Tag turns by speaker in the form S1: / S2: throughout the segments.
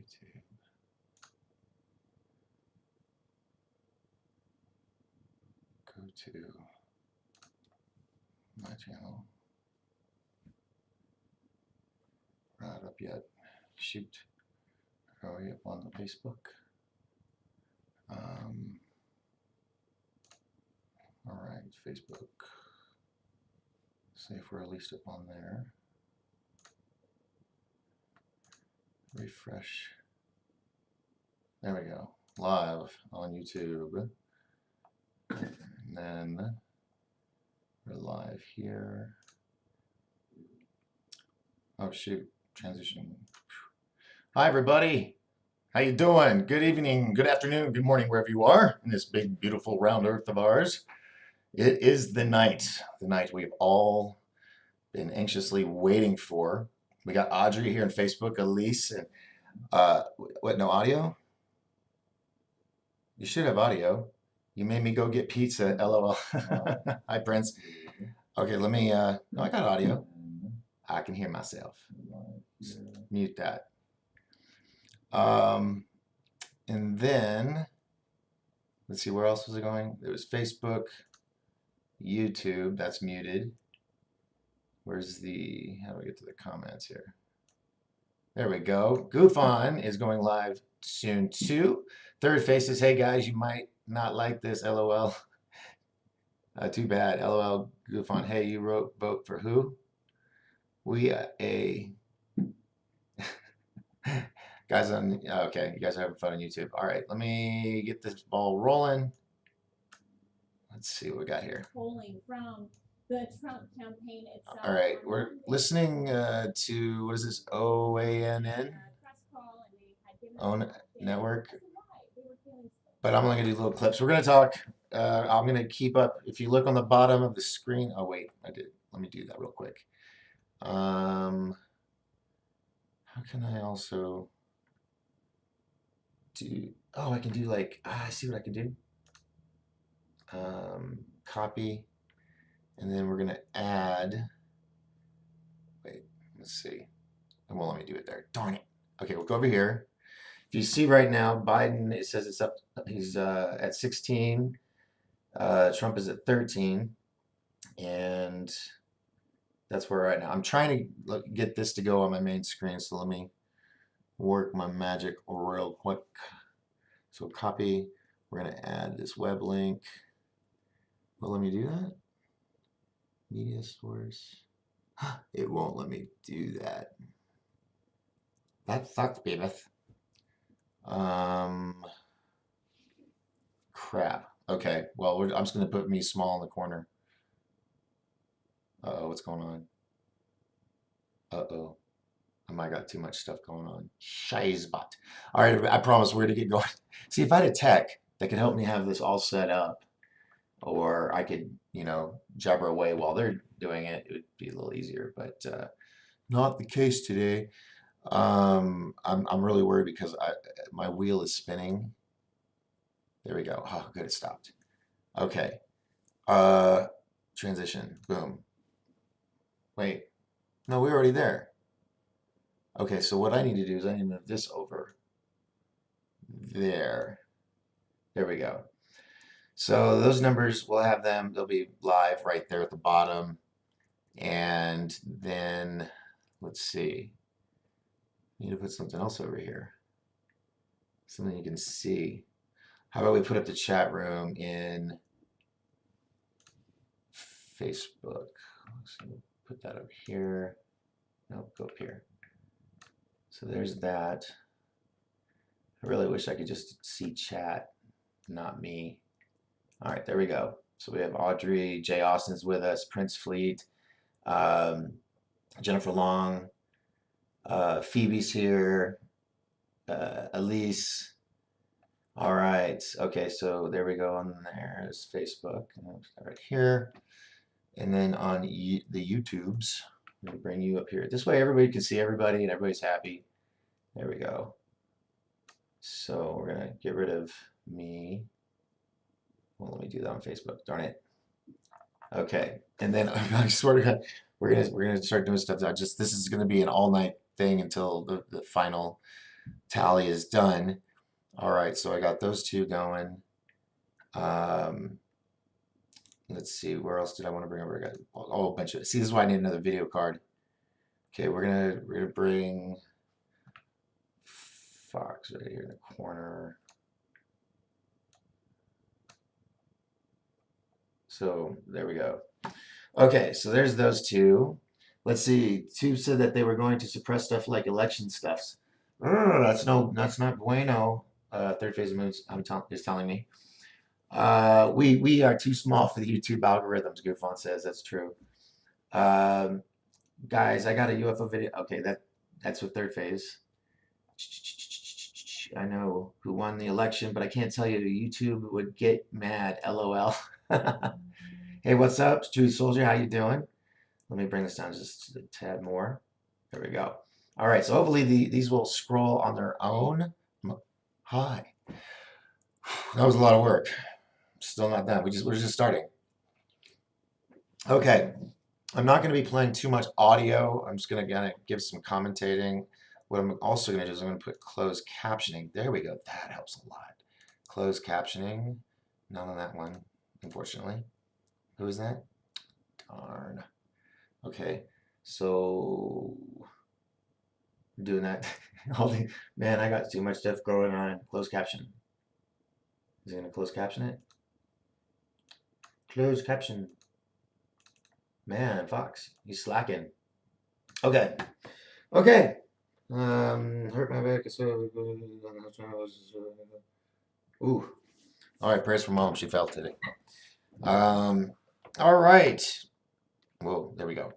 S1: YouTube. Go to my channel. Not up yet. Shoot. Are we up on the Facebook? All right, Facebook. See if we're at least up on there. Refresh. There we go. Live on YouTube. And then we're live here. Oh shoot, transition. Hi everybody. How you doing? Good evening, good afternoon, good morning, wherever you are in this big, beautiful round earth of ours. It is the night we've all been anxiously waiting for. We got Audrey here on Facebook, Elise, and what, no audio? You should have audio. You made me go get pizza, LOL. Hi, Prince. Okay, let me, no, I got audio. I can hear myself. Just mute that. And then, let's see, where else was it going? It was Facebook, YouTube, that's muted. Where's the, how do we get to the comments here? There we go. Goof On is going live soon too. Third Faces, hey guys, you might not like this, LOL. Too bad, LOL. Goof On, hey, you wrote vote for who? We a guys on, okay, you guys are having fun on YouTube. All right, let me get this ball rolling. Let's see what we got here.
S2: Polling from the Trump campaign itself.
S1: All right, we're listening to, what is this, OANN? OWN Network. But I'm only going to do little clips. We're going to talk. I'm going to keep up. If you look on the bottom of the screen. Oh, wait, I did. Let me do that real quick. How can I also do, oh, I can do like, I see what I can do. Copy. And then we're going to add, wait, let's see. It won't let me do it there. Darn it. Okay, we'll go over here. If you see right now, Biden, it says it's up, he's at 16. Trump is at 13. And that's where right now. I'm trying to get this to go on my main screen, so let me work my magic real quick. So copy, we're going to add this web link. Will let me do that? Media source. It won't let me do that. That sucks, baby. Crap. Okay, well, I'm just going to put me small in the corner. Uh-oh, what's going on? Uh-oh. I might got too much stuff going on. Scheissbot. All right, I promise we're going to get going. See, if I had a tech that could help me have this all set up, or I could, you know, jabber away while they're doing it, it would be a little easier, but not the case today. I'm really worried because my wheel is spinning. There we go. Oh, good, it stopped. Okay. Transition. Boom. Wait. No, we're already there. Okay, so what I need to do is I need to move this over. There. There we go. So those numbers, we'll have them. They'll be live right there at the bottom. And then, let's see. I need to put something else over here. Something you can see. How about we put up the chat room in Facebook? So we'll put that over here. Nope, go up here. So there's that. I really wish I could just see chat, not me. All right, there we go. So we have Audrey, Jay Austin's with us, Prince Fleet, Jennifer Long, Phoebe's here, Elise. All right, okay, so there we go. On there's Facebook, right here. And then on the YouTubes, I'm gonna bring you up here. This way everybody can see everybody and everybody's happy. There we go. So we're gonna get rid of me. Well, let me do that on Facebook. Darn it. Okay, and then I swear to God, we're gonna start doing stuff. This is gonna be an all-night thing until the final tally is done. All right, so I got those two going. Let's see, where else did I want to bring over? I got a whole bunch of. See, this is why I need another video card. Okay, we're gonna bring Fox right here in the corner. So there we go. Okay, so there's those two. Let's see. Two said that they were going to suppress stuff like election stuffs. That's not bueno. Third phase of moons. Is telling me. We are too small for the YouTube algorithms. Goofon says that's true. Um, guys, I got a UFO video. Okay, that's with third phase. I know who won the election, but I can't tell you. YouTube would get mad. LOL. Hey, what's up, Judy Soldier? How you doing? Let me bring this down just a tad more. There we go. All right, so hopefully these will scroll on their own. Hi. That was a lot of work. Still not done. We're just starting. Okay. I'm not going to be playing too much audio. I'm just going to give some commentating. What I'm also going to do is I'm going to put closed captioning. There we go. That helps a lot. Closed captioning. None on that one, unfortunately. Who is that? Darn. Okay. So doing that. Man, I got too much stuff going on. Closed caption. Is he going to close caption it? Closed caption. Man, Fox, he's slacking. Okay. Okay. Hurt my back. Ooh. All right. Prayers for mom. She fell today. All right. Whoa. There we go.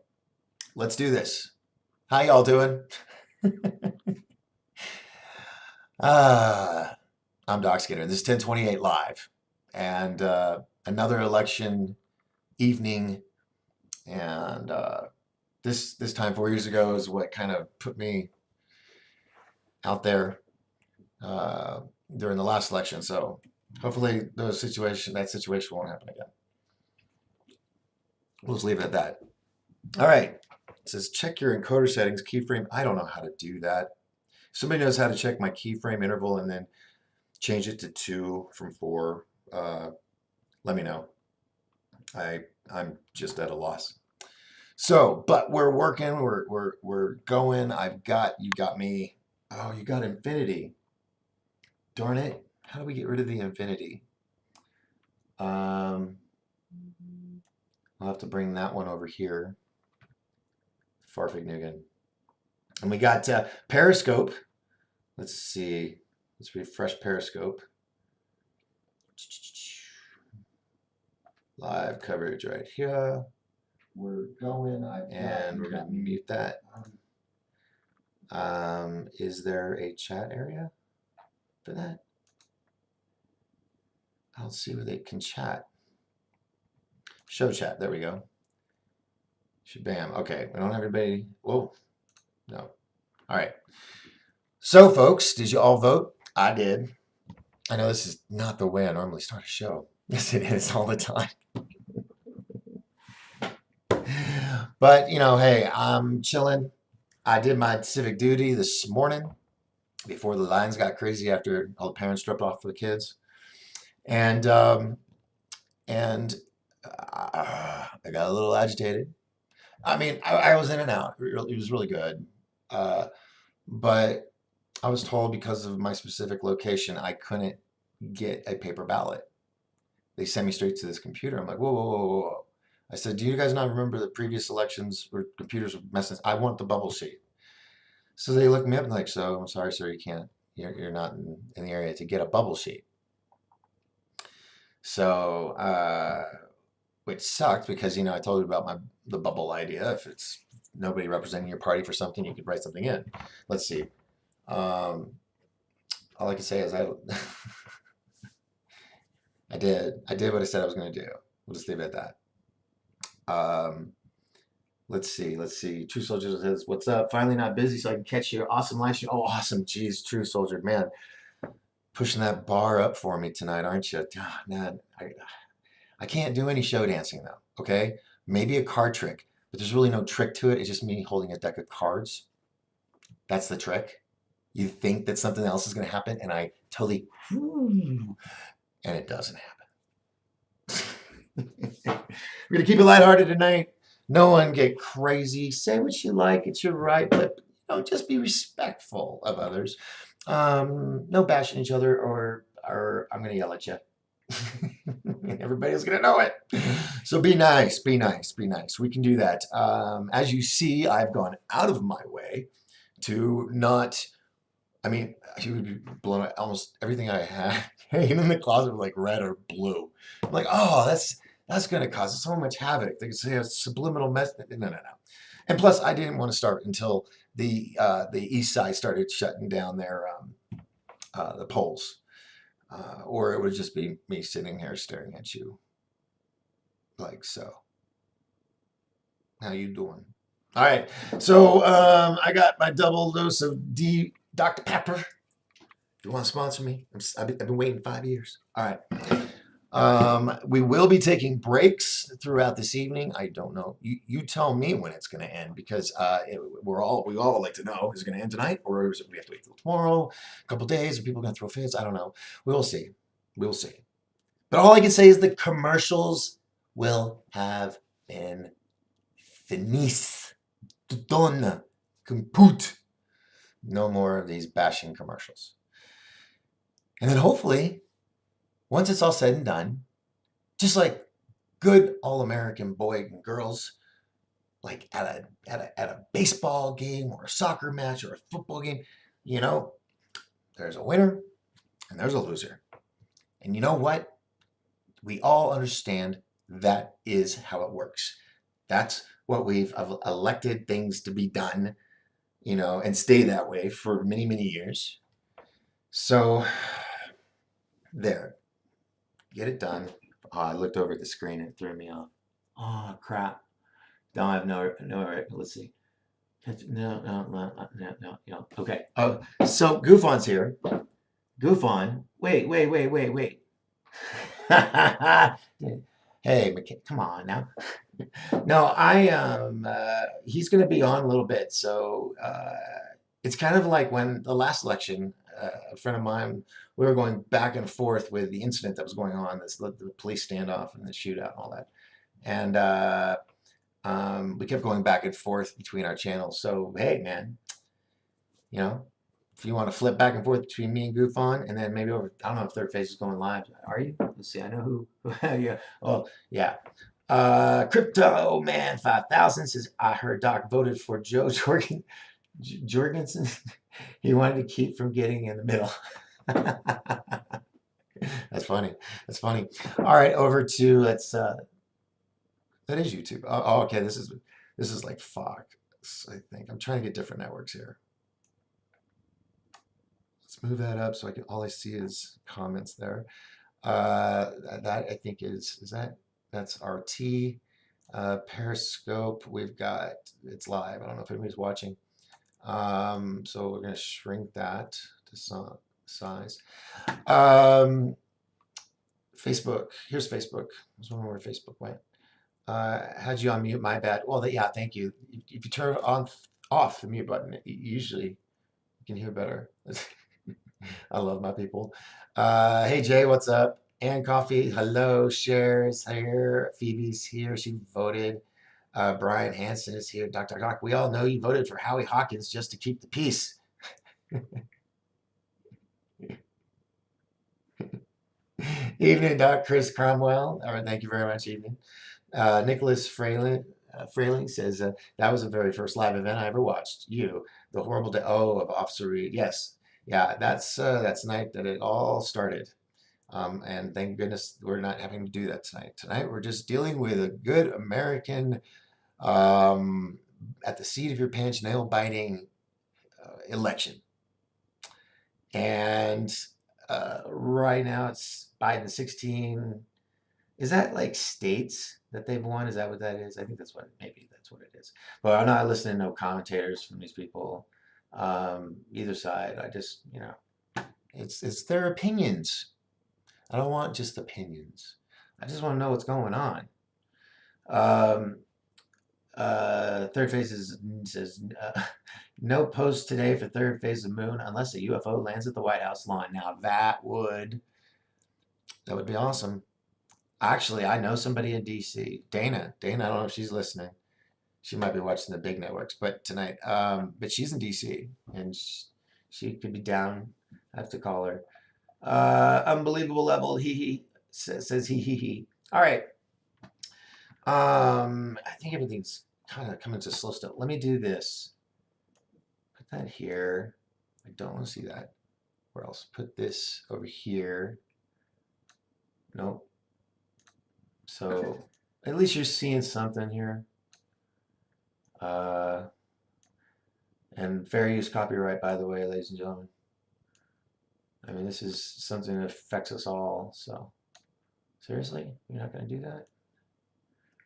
S1: Let's do this. How y'all doing? I'm Doc Skinner. This is 1028 Live. And another election evening. And this time 4 years ago is what kind of put me out there during the last election. So hopefully that situation won't happen again. We'll just leave it at that. All right. It says check your encoder settings, keyframe. I don't know how to do that. If somebody knows how to check my keyframe interval and then change it to 2 from 4, let me know. I'm just at a loss. So, but we're working, we're going. You got me. Oh, you got infinity. Darn it. How do we get rid of the infinity? I'll have to bring that one over here. Farfignugan. And we got Periscope. Let's see. Let's refresh Periscope. Live coverage right here. We're going. And we're going to mute that. Is there a chat area for that? I'll see where they can chat. Show chat. There we go. Bam. Okay. We don't have everybody. Whoa. No. All right. So, folks, did you all vote? I did. I know this is not the way I normally start a show. Yes, it is all the time. But, hey, I'm chilling. I did my civic duty this morning before the lines got crazy after all the parents dropped off for the kids. And I got a little agitated. I mean, I was in and out. It was really good. But I was told because of my specific location, I couldn't get a paper ballot. They sent me straight to this computer. I'm like, whoa, whoa, whoa, whoa. I said, do you guys not remember the previous elections where computers were messing? I want the bubble sheet. So they looked me up and like, so I'm sorry, sir, you can't. You're not in the area to get a bubble sheet. So, which sucked because I told you about the bubble idea. If it's nobody representing your party for something, you could write something in. Let's see. All I can say is I did what I said I was going to do. We'll just leave it at that. Let's see. True Soldier says, "What's up? Finally not busy, so I can catch your awesome live stream." Oh, awesome! Jeez, True Soldier, man, pushing that bar up for me tonight, aren't you? Ah, man, I can't do any show dancing though. Okay, maybe a card trick, but there's really no trick to it. It's just me holding a deck of cards. That's the trick. You think that something else is going to happen, and I totally, and it doesn't happen. We're going to keep it lighthearted tonight. No one get crazy. Say what you like. It's your right, but just be respectful of others. No bashing each other, or I'm going to yell at you. And everybody's going to know it. So be nice, be nice, be nice. We can do that. As you see, I've gone out of my way to not. I mean, he would be blown away. Almost everything I had hanging in the closet was like red or blue. I'm like, oh, that's going to cause so much havoc. They could say a subliminal message. No, no, no. And plus, I didn't want to start until the East Side started shutting down their the polls, or it would just be me sitting here staring at you like so. How you doing? All right. So I got my double dose of Dr. Pepper. If you want to sponsor me, I've been waiting 5 years. All right. We will be taking breaks throughout this evening. I don't know. You tell me when it's going to end, because we all like to know, is it going to end tonight, or is it, we have to wait till tomorrow, a couple days? Are people going to throw fits? I don't know. We will see. We will see. But all I can say is the commercials will have been finis. Done. Compute. No more of these bashing commercials. And then hopefully, once it's all said and done, just like good all-American boys and girls, like at a baseball game or a soccer match or a football game, there's a winner and there's a loser. And you know what? We all understand that is how it works. That's what we've elected things to be done, and stay that way for many, many years. So there, get it done. Oh, I looked over at the screen and it threw me off. Oh, crap. No, I have no, let's see. No. Okay. Oh, so Goof On's here. Goof On. Wait. Hey, come on now. No, he's going to be on a little bit. So it's kind of like when the last election, a friend of mine, we were going back and forth with the incident that was going on, the police standoff and the shootout and all that. And we kept going back and forth between our channels. So, hey, man, if you want to flip back and forth between me and Goof On, and then maybe over, I don't know if Third Face is going live. Are you? Let's see. I know who. Yeah. Oh, yeah. Crypto Man 5000 says, I heard Doc voted for Joe Jorgensen. He wanted to keep from getting in the middle. That's funny. That's funny. All right, over to that is YouTube. Oh, okay. This is like Fox, I think. I'm trying to get different networks here. Let's move that up so all I see is comments there. That I think that's RT. Periscope, it's live. I don't know if anybody's watching. So we're going to shrink that to size. Facebook, here's Facebook. I was wondering where Facebook went. How'd you unmute? My bad. Well, yeah, thank you. If you turn off the mute button, usually you can hear better. I love my people. Hey Jay, what's up? Ann Coffee, hello. Shares here. Phoebe's here. She voted. Brian Hansen is here. Dr. Doc, we all know you voted for Howie Hawkins just to keep the peace. Evening, Doc. Chris Cromwell. All right, thank you very much. Evening. Nicholas Frayling says, that was the very first live event I ever watched. The horrible day of Officer Reed. Yes. Yeah, that's the night that it all started. And thank goodness we're not having to do that tonight. Tonight we're just dealing with a good American, at the seat of your pants, nail-biting election. And right now it's Biden 16. Is that like states that they've won? Is that what that is? I think maybe that's what it is. But I'm not listening to no commentators from these people, either side. I just, it's their opinions. I don't want just opinions. I just want to know what's going on. Third phase says no post today for third phase of moon unless a UFO lands at the White House lawn. Now that would be awesome. Actually, I know somebody in DC, Dana. Dana, I don't know if she's listening. She might be watching the big networks, but tonight, but she's in DC and she could be down. I have to call her. Unbelievable level. He says he. All right. I think everything's kind of coming to slow still. Let me do this. Put that here. I don't want to see that. Where else? Put this over here. Nope. So at least you're seeing something here. And fair use copyright, by the way, ladies and gentlemen. I mean, this is something that affects us all. So seriously, you're not going to do that?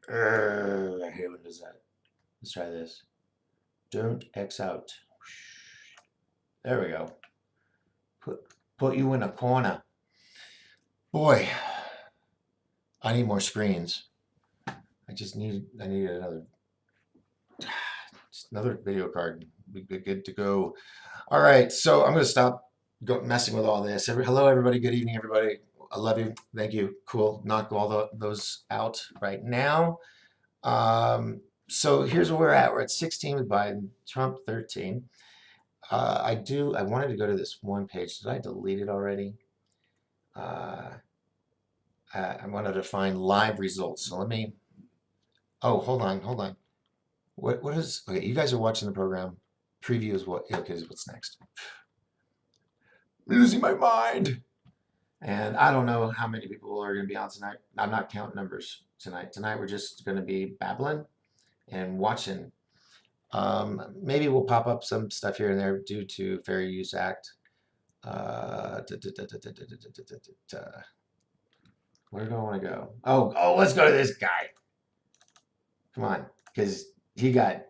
S1: I hate when it does that. Let's try this. Don't X out. There we go. Put you in a corner. Boy, I need more screens. I need another video card. We'd be good to go. All right, so I'm gonna stop messing with all this. Hello, everybody. Good evening, everybody. I love you. Thank you. Cool. Knock all those out right now. So here's where we're at. We're at 16 with Biden, Trump 13. I wanted to go to this one page. Did I delete it already? I wanted to find live results. So let me. Oh, hold on. What is? Okay, you guys are watching the program. Preview is what? Okay, what's next? I'm losing my mind. And I don't know how many people are going to be on tonight. I'm not counting numbers tonight. Tonight we're just going to be babbling and watching. Maybe we'll pop up some stuff here and there due to Fair Use Act. Where do I want to go? Oh, let's go to this guy. Come on, because he got.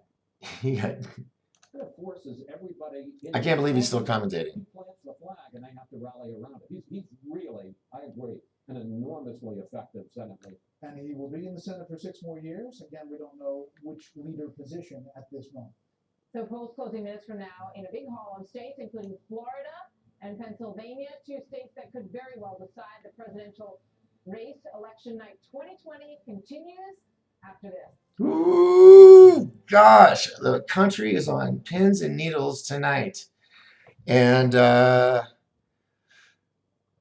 S3: Forces everybody.
S1: I can't believe he's still commentating.
S3: He plants the flag, and they have to rally around it. He's really, I agree, an enormously effective Senate leader.
S4: And he will be in the Senate for 6 more years. Again, we don't know which leader position at this moment.
S5: So polls closing minutes from now in a big haul of states, including Florida and Pennsylvania, 2 states that could very well decide the presidential race. Election night 2020 continues after this.
S1: Ooh, gosh, the country is on pins and needles tonight. And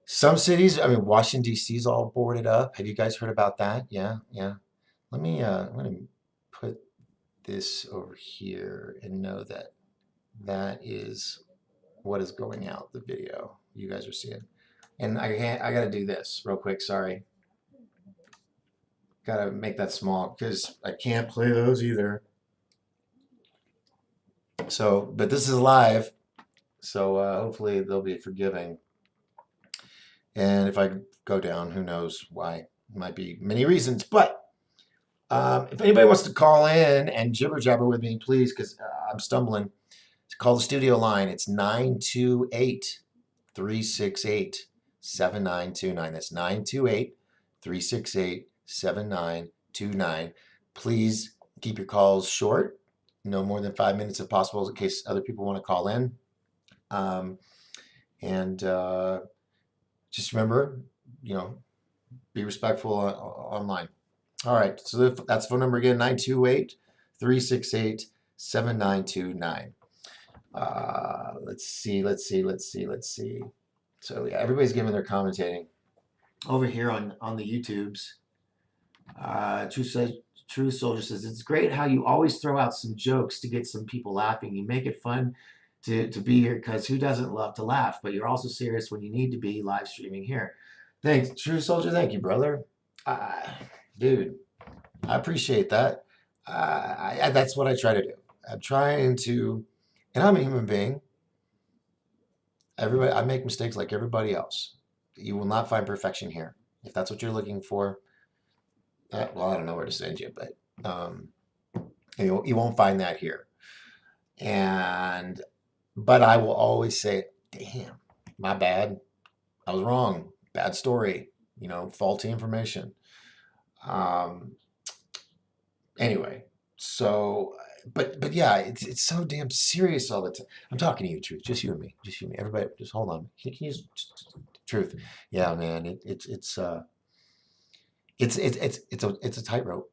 S1: some cities, I mean, Washington, D.C. is all boarded up. Have you guys heard about that? Yeah. I'm going to put this over here and know that that is what is going out, the video you guys are seeing. And I got to do this real quick. Sorry. Got to make that small because I can't play those either. So, but this is live, so hopefully they'll be forgiving. And if I go down, who knows why? Might be many reasons. But if anybody wants to call in and jibber jabber with me, please, because I'm stumbling. Call the studio line. It's 928-368-7929. That's 928-368-7929. Please keep your calls short, no more than 5 minutes if possible, in case other people want to call in. Just remember, be respectful online. All right, so that's phone number again, 928-368-7929. Let's see. So yeah, everybody's giving their commentating over here on the YouTubes. True Soldier says, it's great how you always throw out some jokes to get some people laughing. You make it fun to be here because who doesn't love to laugh? But you're also serious when you need to be live streaming here. Thanks, True Soldier. Thank you, brother. Dude, I appreciate that. That's what I try to do. I'm trying to, and I'm a human being. I make mistakes like everybody else. You will not find perfection here. If that's what you're looking for, well, I don't know where to send you, but you won't find that here. But I will always say, damn, my bad. I was wrong. Bad story. Faulty information. Anyway, So, but yeah, it's so damn serious all the time. I'm talking to you, truth. Just you and me. Just you and me. Everybody, just hold on. Can you just, truth? Yeah, man. It's a tightrope.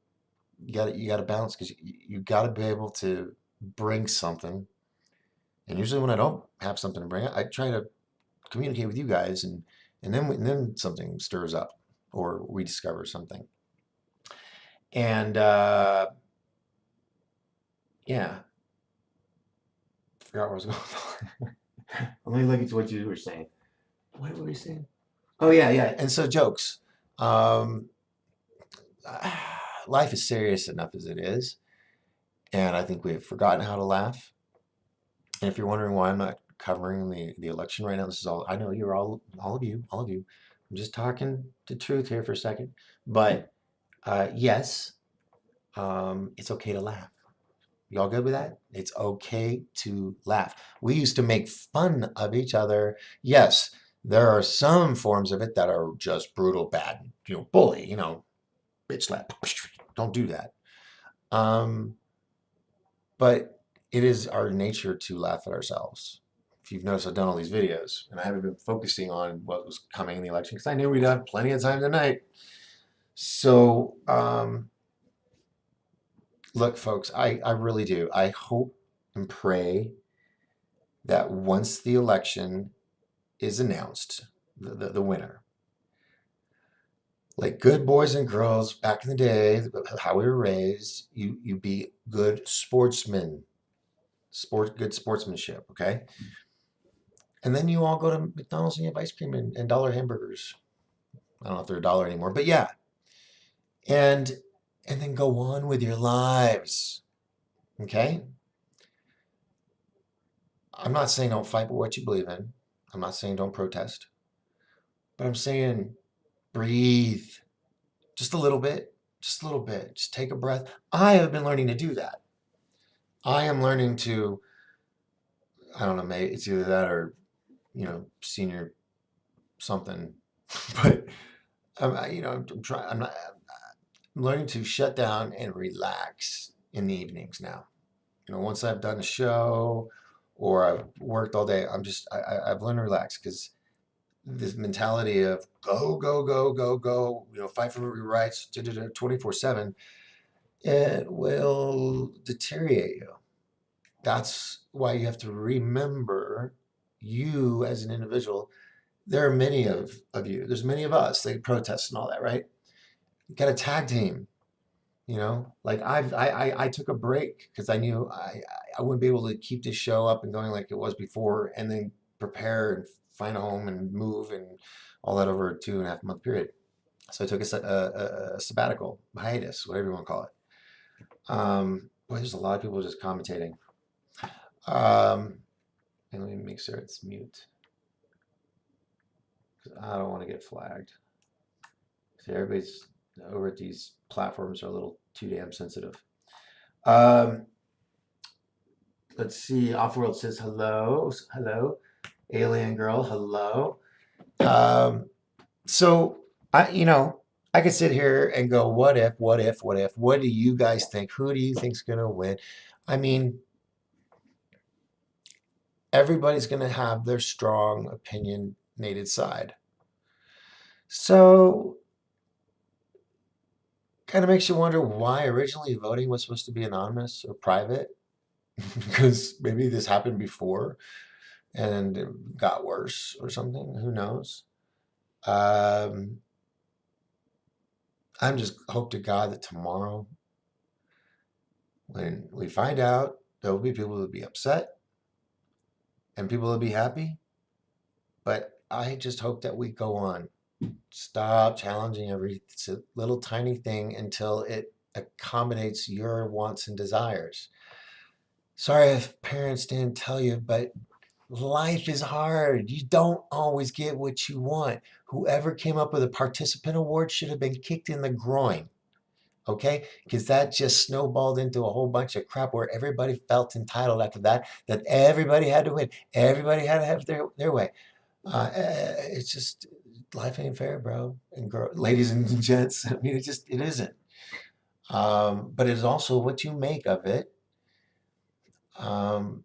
S1: You gotta balance because you gotta be able to bring something. And usually when I don't have something to bring, I try to communicate with you guys, and then something stirs up, or we discover something. And yeah, forgot where I was going. Let me look at what you were saying. What were we saying? Oh yeah, yeah. And so jokes. Um, Life is serious enough as it is, and I think we've forgotten how to laugh. And if you're wondering why I'm not covering the election right now, this is all I know. You're all of you, all of you. I'm just talking the truth here for a second, but yes, it's okay to laugh. Y'all good with that? It's okay to laugh. We used to make fun of each other. Yes, there are some forms of it that are just brutal, bad. Bully. Bitch slap. Don't do that. Um, but it is our nature to laugh at ourselves. If you've noticed, I've done all these videos, and I haven't been focusing on what was coming in the election because I knew we'd have plenty of time tonight. So, look, folks, I really do. I hope and pray that once the election is announced, the winner, like good boys and girls back in the day, how we were raised, you be good sportsmen, good sportsmanship, okay? And then you all go to McDonald's and you have ice cream and dollar hamburgers. I don't know if they're a dollar anymore, but yeah. And then go on with your lives, okay? I'm not saying don't fight for what you believe in. I'm not saying don't protest. But I'm saying breathe just a little bit, just a little bit. Just take a breath. I have been learning to do that. I am learning to, I don't know, maybe it's either that or, senior something. But I'm trying. I'm learning to shut down and relax in the evenings now. Once I've done a show or I've worked all day, I've learned to relax because this mentality of go, go, go, go, go, fight for your rights 24/7, it will deteriorate you. That's why you have to remember you as an individual. There are many of you. There's many of us. They protest and all that, right? You got a tag team. Like I took a break because I knew I wouldn't be able to keep this show up and going like it was before, and then prepare and find a home and move and all that over a 2.5 month period. So I took a sabbatical, hiatus, whatever you want to call it. Boy, there's a lot of people just commentating. And let me make sure it's mute because I don't want to get flagged. See, everybody's over at these platforms are a little too damn sensitive. Let's see. Offworld says hello. Hello. Alien girl, hello. So I could sit here and go, what if, what if, what if? What do you guys think? Who do you think's gonna win? I mean, everybody's gonna have their strong opinionated side. So kind of makes you wonder why originally voting was supposed to be anonymous or private. Because maybe this happened before and it got worse or something. Who knows? I'm just hope to God that tomorrow, when we find out, there will be people who will be upset and people will be happy. But I just hope that we go on. Stop challenging every little tiny thing until it accommodates your wants and desires. Sorry if parents didn't tell you, but life is hard. You don't always get what you want. Whoever came up with a participant award should have been kicked in the groin. Okay? Because that just snowballed into a whole bunch of crap where everybody felt entitled after that everybody had to win. Everybody had to have their way. It's just, life ain't fair, bro. And ladies and gents, I mean, it isn't. But it is also what you make of it. Um,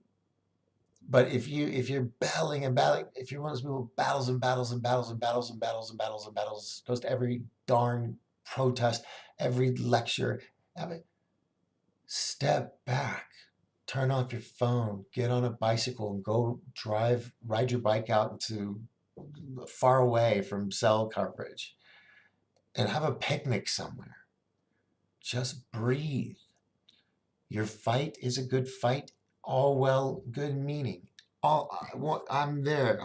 S1: but if you're battling and battling, if you're one of those people who battles and battles and battles and battles and battles and battles and battles, goes to every darn protest, every lecture, I mean, step back, turn off your phone, get on a bicycle and go ride your bike out into far away from cell coverage and have a picnic somewhere. Just breathe. Your fight is a good fight, all well, good meaning. I'm there.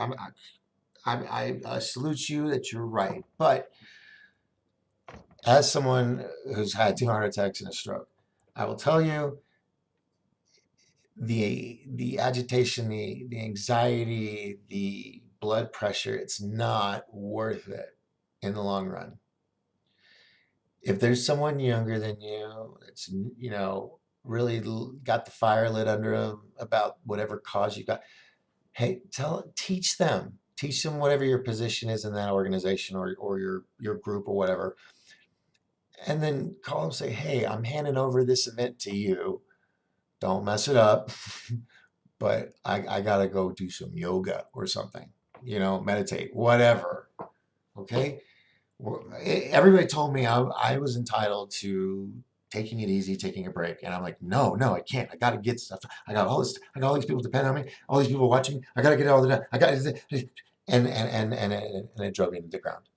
S1: I salute you that you're right. But as someone who's had 2 heart attacks and a stroke, I will tell you the agitation, the anxiety, the blood pressure, it's not worth it in the long run. If there's someone younger than you that's, really got the fire lit under them about whatever cause you got, hey, teach them. Teach them whatever your position is in that organization or your group or whatever. And then call them and say, hey, I'm handing over this event to you. Don't mess it up. But I got to go do some yoga or something, meditate, whatever. Okay? Everybody told me I was entitled to taking it easy, taking a break. And I'm like, no, I can't. I got to get stuff. I got all these people depend on me, all these people watching me. I got to get it all the time. And it drove me into the ground.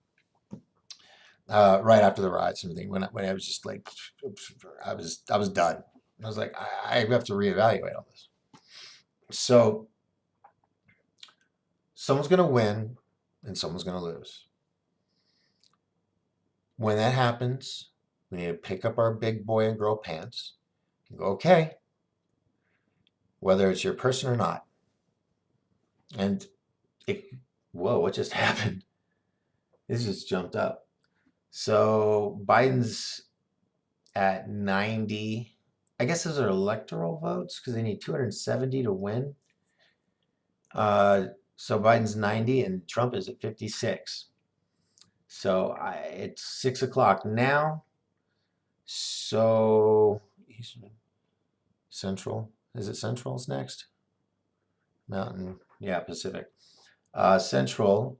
S1: Right after the riots and everything, when I was just like, I was done. I was like, I have to reevaluate all this. So someone's going to win and someone's going to lose. When that happens, we need to pick up our big boy and girl pants and go, okay, whether it's your person or not. And whoa, what just happened? This just jumped up. So Biden's at 90. I guess those are electoral votes because they need 270 to win. So Biden's 90 and Trump is at 56. So it's 6 o'clock now. So Eastern, Central. Is it Central's next? Mountain. Yeah, Pacific. Central.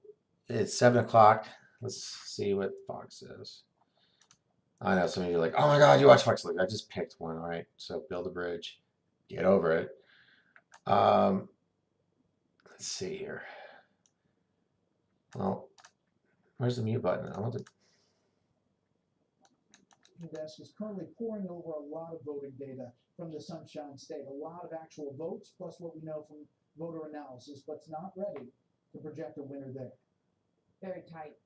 S1: It's 7 o'clock. Let's see what Fox says. I know some of you are like, oh my God, you watch Fox. Look, I just picked one. All right. So build a bridge. Get over it. Let's see here. Well, where's the mute button? I want to.
S4: Desk is currently pouring over a lot of voting data from the Sunshine State, a lot of actual votes, plus what we know from voter analysis, but it's not ready to project a winner there.
S5: Very tight,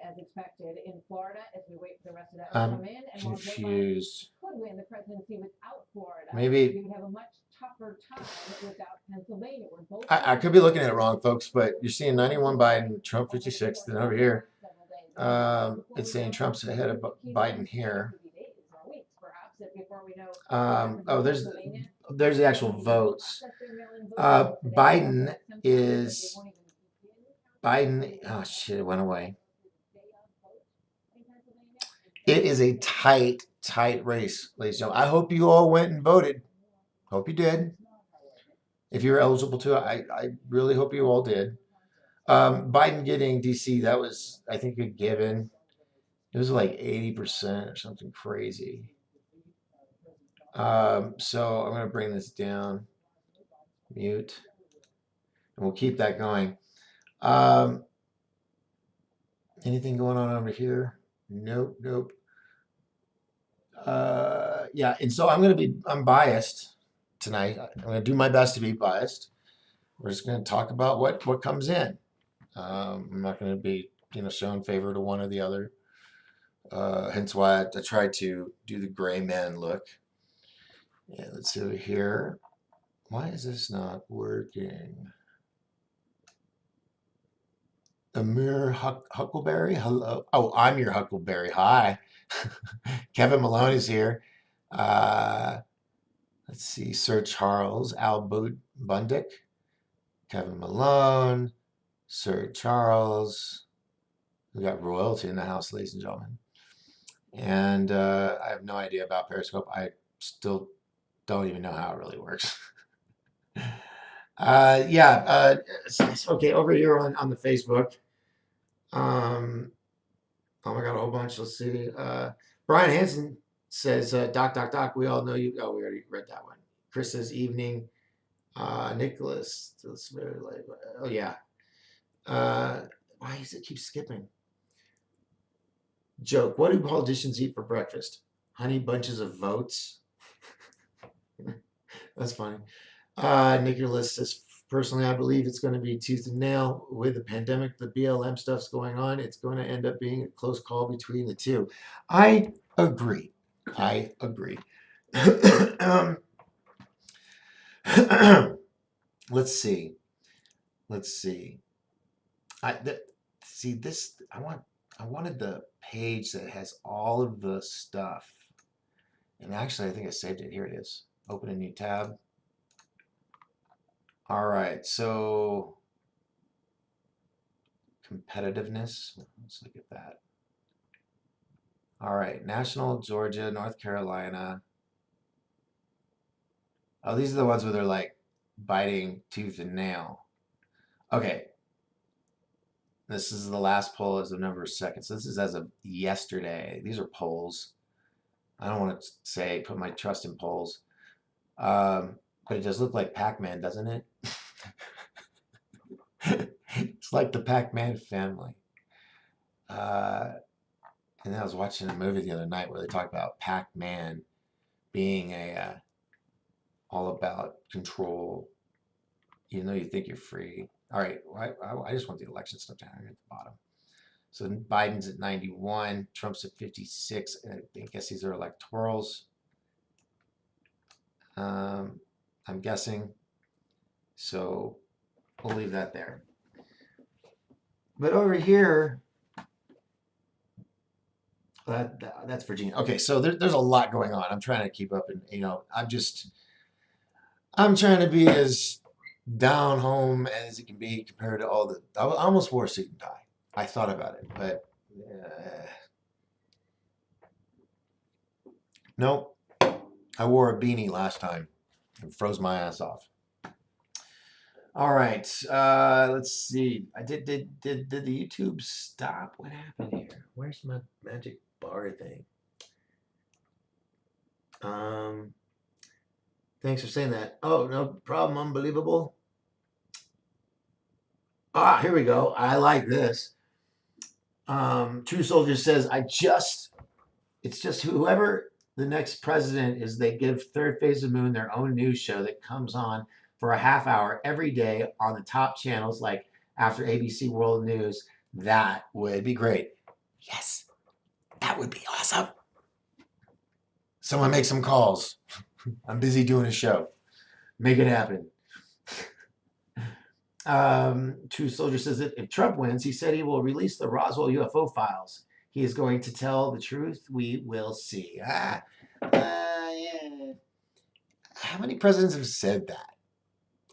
S5: as expected in Florida, as we wait for the rest of that to come in. And while Joe Biden
S1: Confused.
S5: could win the presidency without Florida,
S1: Maybe
S5: he would have a much tougher time without Pennsylvania, where both
S1: I could be looking at it wrong, folks, but you're seeing 91 Biden, Trump 56. Then over here, it's saying Trump's ahead of Biden here. Oh, there's the actual votes. Biden, oh shit, it went away. It is a tight race, ladies and gentlemen. I hope you all went and voted. Hope you did. If you're eligible to, I really hope you all did. Biden getting DC, that was, I think, a given. It was like 80% or something crazy. So I'm going to bring this down. Mute. And we'll keep that going. Anything going on over here? Nope. Yeah, and so I'm biased tonight. I'm going to do my best to be biased. We're just going to talk about what comes in. I'm not going to be, showing favor to one or the other. Hence why I tried to do the gray man look. Yeah, let's see over here. Why is this not working? Amir Huckleberry? Hello. Oh, I'm your Huckleberry. Hi. Kevin Malone is here. Let's see. Sir Charles Al Bundick. Kevin Malone. Sir Charles. We got royalty in the house, ladies and gentlemen. And I have no idea about Periscope. I still don't even know how it really works. Yeah. Okay, over here on the Facebook. Oh my God, a whole bunch. Let's see. Brian Hansen says, Doc, we all know you. Oh, we already read that one. Chris says, evening. Nicholas, that's very late. Oh, yeah. Why does it keep skipping? Joke, what do politicians eat for breakfast? Honey bunches of votes. That's funny. Nicholas says, personally, I believe it's going to be tooth and nail. With the pandemic, the BLM stuff's going on. It's going to end up being a close call between the two. I agree. um, let's see. See this. I wanted the page that has all of the stuff. And actually, I think I saved it. Here it is. Open a new tab. All right, so competitiveness. Let's look at that. All right, National, Georgia, North Carolina. Oh, these are the ones where they're like biting tooth and nail. Okay. This is the last poll as of November 2nd. So this is as of yesterday. These are polls. I don't want to say put my trust in polls. But it does look like Pac-Man, doesn't it? It's like the Pac-Man family. And I was watching a movie the other night where they talk about Pac-Man being a all about control, even though you think you're free. All right, I just want the election stuff down here at the bottom. So Biden's at 91, Trump's at 56. I guess these are electorals. I'm guessing. So we'll leave that there. But over here, that's Virginia. Okay, so there's a lot going on. I'm trying to keep up, and I'm trying to be as down home as it can be compared to all the. I almost wore a suit and tie. I thought about it, but nope. I wore a beanie last time and froze my ass off. All right, let's see. Did the YouTube stop? What happened here? Where's my magic bar thing? Thanks for saying that. Oh, no problem. Unbelievable. Ah, here we go. I like this. True Soldier says, it's just whoever the next president is, they give Third Phase of Moon their own news show that comes on for a half hour every day on the top channels, like after ABC World News. That would be great. Yes, that would be awesome. Someone make some calls. I'm busy doing a show. Make it happen. True Soldier says that if Trump wins, he said he will release the Roswell UFO files. He is going to tell the truth. We will see. Yeah. How many presidents have said that?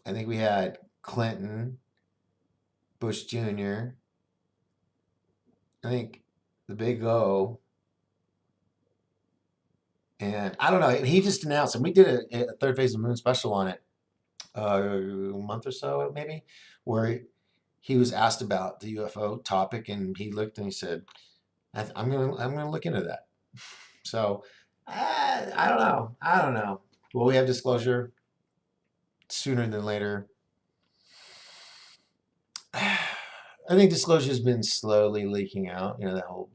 S1: I think we had Clinton, Bush Jr., I think the Big O, and I don't know. He just announced, and we did a Third Phase of Moon special on it a month or so, maybe, where he was asked about the UFO topic, and he looked and he said, I'm gonna look into that. So I don't know. Will we have disclosure sooner than later? I think disclosure has been slowly leaking out. That whole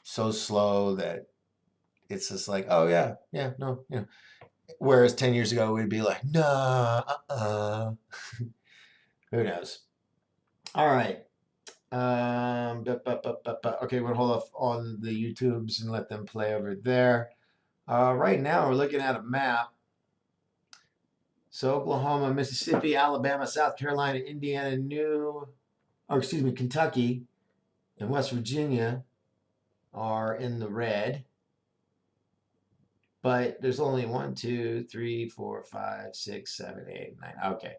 S1: so slow that it's just like, oh yeah, no. Whereas 10 years ago we'd be like, nah, Who knows? All right. Okay, we'll hold off on the YouTubes and let them play over there. Right now, we're looking at a map. So Oklahoma, Mississippi, Alabama, South Carolina, Indiana, Kentucky, and West Virginia are in the red. But there's only 1, 2, 3, 4, 5, 6, 7, 8, 9. Okay.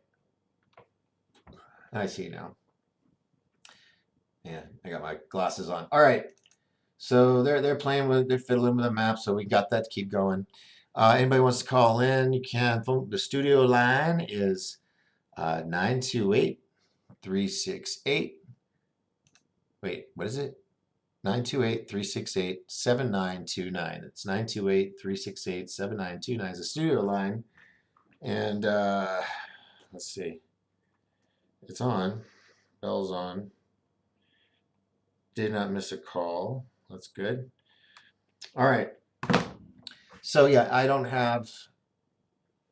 S1: I see now. Yeah, I got my glasses on. All right. So they're playing with, they're fiddling with the map. So we got that to keep going. Anybody wants to call in, you can. The studio line is 928-368. Wait, what is it? 928-368-7929. It's 928-368-7929 is the studio line. And let's see. It's on. Bell's on. Did not miss a call. That's good. All right. So yeah, I don't have.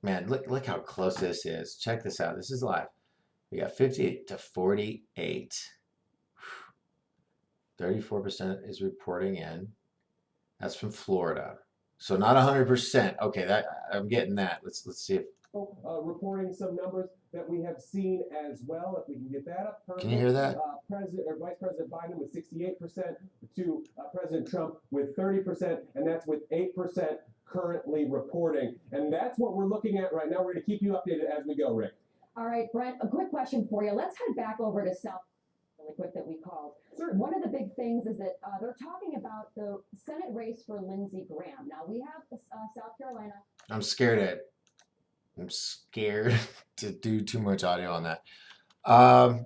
S1: Man, look how close this is. Check this out. This is live. We got 58 to 48. 34% is reporting in. That's from Florida. So not 100%. Okay, that I'm getting that. Let's see if
S3: Reporting some numbers that we have seen as well. If we can get that up.
S1: Can you hear that?
S3: President or Vice President Biden with 68% to President Trump with 30%, and that's with 8% currently reporting. And that's what we're looking at right now. We're going to keep you updated as we go, Rick.
S6: All right, Brent, a quick question for you. Let's head back over to South, really quick, that we called. One of the big things is that they're talking about the Senate race for Lindsey Graham. Now, we have South Carolina.
S1: I'm scared to do too much audio on that. I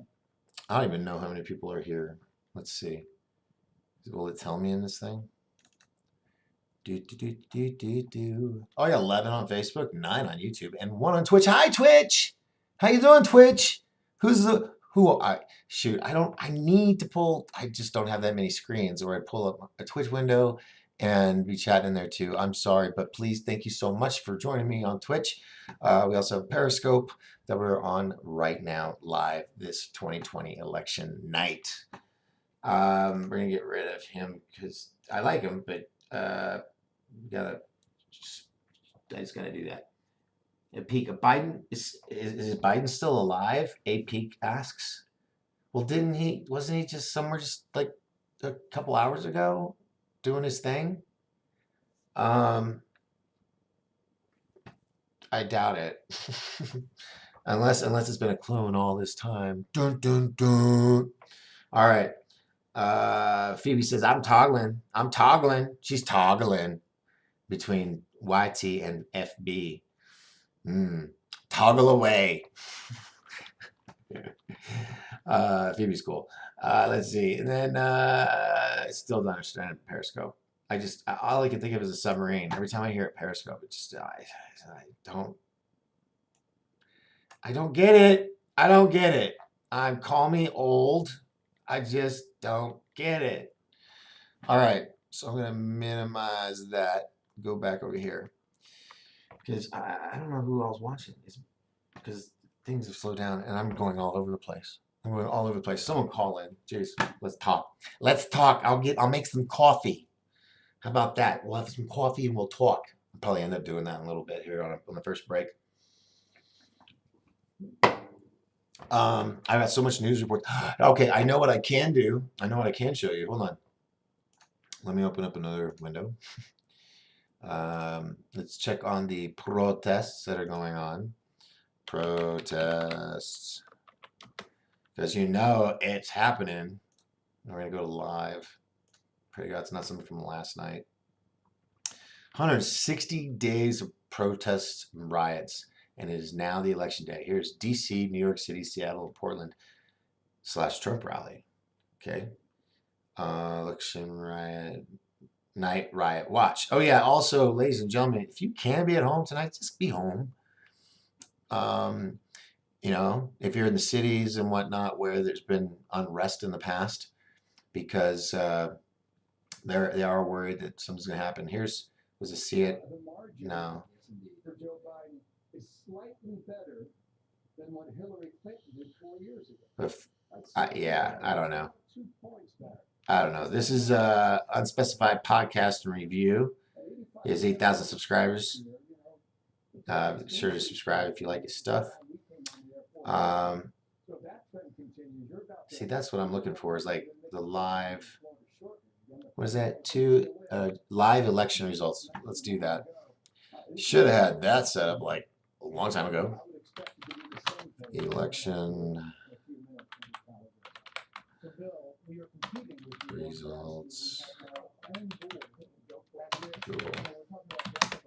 S1: don't even know how many people are here. Let's see. Will it tell me in this thing? Oh yeah, 11 on Facebook, 9 on YouTube, and 1 on Twitch. Hi Twitch! How you doing, Twitch? Shoot, I need to pull, I just don't have that many screens where I pull up a Twitch window and be chatting in there too. I'm sorry, but please, thank you so much for joining me on Twitch. We also have Periscope that we're on right now, live this 2020 election night. We're gonna get rid of him because I like him, but I just gotta do that. A peek. Biden is Biden still alive? A peek asks. Well, wasn't he just somewhere just like a couple hours ago doing his thing? I doubt it. unless it's been a clone all this time. Dun dun dun. All right. Phoebe says, I'm toggling. She's toggling between YT and FB. Toggle away. Phoebe's cool. Let's see. And then I still don't understand Periscope. All I can think of is a submarine. Every time I hear it, Periscope, it just I don't get it. I don't get it. Call me old. I just don't get it. All right, so I'm gonna minimize that. Go back over here because I don't know who else watching. Because things have slowed down and I'm going all over the place. Someone call in. Jeez, let's talk. I'll make some coffee. How about that? We'll have some coffee and we'll talk. I'll probably end up doing that in a little bit here on the first break. I've got so much news report. Okay, I know what I can do. I know what I can show you. Hold on. Let me open up another window. Let's check on the protests that are going on. Protests. Because you know it's happening. We're going to go to live. Pray to God it's not something from last night. 160 days of protests and riots. And it is now the election day. Here's D.C., New York City, Seattle, and Portland / Trump rally. Okay. Election riot. Night riot watch. Oh, yeah. Also, ladies and gentlemen, if you can be at home tonight, just be home. You know, if you're in the cities and whatnot where there's been unrest in the past, because they are worried that something's going to happen. Was a see it? No.
S3: For Joe Biden is slightly better than what Hillary Clinton did 4 years ago.
S1: Yeah, I don't know.
S3: 2 points better.
S1: I don't know. This is Unspecified Podcast and Review. He has 8,000 subscribers. Be sure to subscribe if you like his stuff. See, that's what I'm looking for is like the live. What is that? Live election results. Let's do that. Should have had that set up like a long time ago. Election results.
S4: own board,
S1: Cool.
S4: we're talking about $1 billion.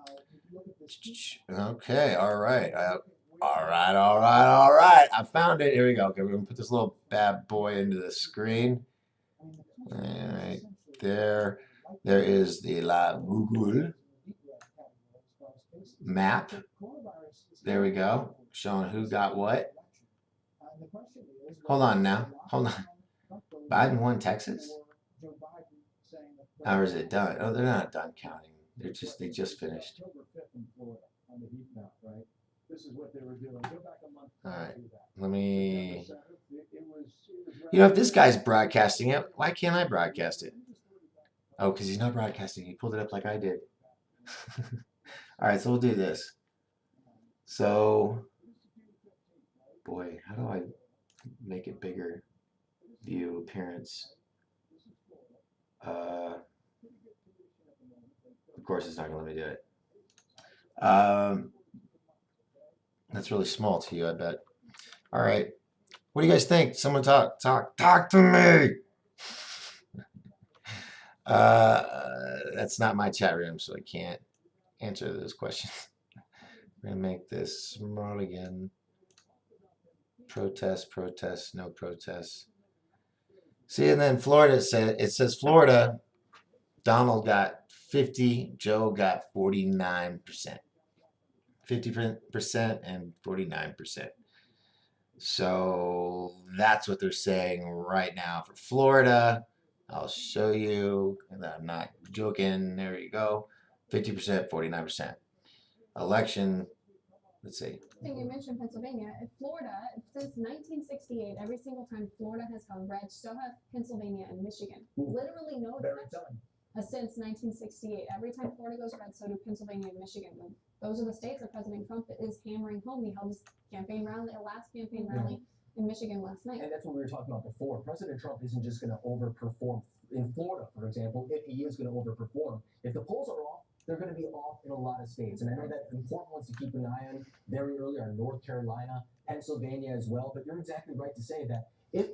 S4: If you look at this heat map,
S1: Okay, all right.
S4: look at where
S1: All right, all right, all right. I found it. Here we go. Okay, we're gonna put this little bad boy into the screen.
S4: I mean, the
S1: All
S4: country is
S1: right,
S4: essentially
S1: there.
S4: like
S1: There is the La Google map. There we go. Showing who got what. Hold on now. Hold on. Biden won Texas? Or is it done? Oh, they're not done counting. They just finished.
S4: October 5th in Florida on the heat map, right? This is what they were doing. Go back a month.
S1: All right.
S4: Do that.
S1: Let me.
S4: September 7th, it was
S1: You know, if this guy's broadcasting it, why can't I broadcast it? Oh, because he's not broadcasting. He pulled it up like I did. All right, so we'll do this. So, boy, how do I make it bigger? View, appearance. Of course, it's not going to let me do it. That's really small to you, I bet. All right. What do you guys think? Someone talk to me. That's not my chat room, so I can't answer those questions. We're gonna make this small again. Protest, no protest. See, and then Florida says Florida. Donald got 50, Joe got 49%. 50% and 49%. So that's what they're saying right now for Florida. I'll show you, and I'm not joking. There you go. 50%, 49%. Election, let's see.
S2: Thing you mentioned Pennsylvania, Florida, since 1968, every single time Florida has gone red, so have Pennsylvania and Michigan. Literally no exception. Since 1968, every time Florida goes red, so do Pennsylvania and Michigan. Those are the states that President Trump is hammering home. He held his campaign rally, or last campaign rally in Michigan last night.
S7: And that's what we were talking about before. President Trump isn't just going to overperform in Florida, for example, if he is going to overperform. If the polls are off, they're going to be off in a lot of states. And I know that important ones to keep an eye on very early are North Carolina, Pennsylvania as well. But you're exactly right to say that if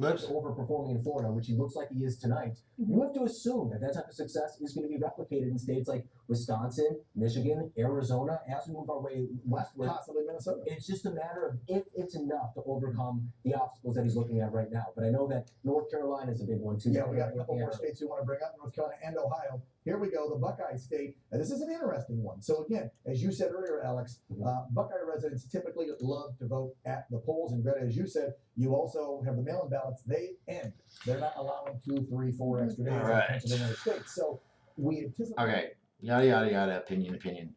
S7: Trump's overperforming in Florida, which he looks like he is tonight, you have to assume that that type of success is going to be replicated in states like Wisconsin, Michigan, Arizona, as we move our way westward.
S4: possibly Minnesota.
S7: It's just a matter of if it's enough to overcome the obstacles that he's looking at right now. But I know that North Carolina is a big one too.
S4: Yeah, we got a couple more states we want to bring up, North Carolina and Ohio. Here we go, the Buckeye State. And this is an interesting one. So again, as you said earlier, Alex, Buckeye residents typically love to vote at the polls. And Greta, as you said, you also have the mail-in ballots. They're not allowing 2, 3, 4 extra days in Pennsylvania or states. So we anticipate.
S1: Okay, yada yada yada. Opinion.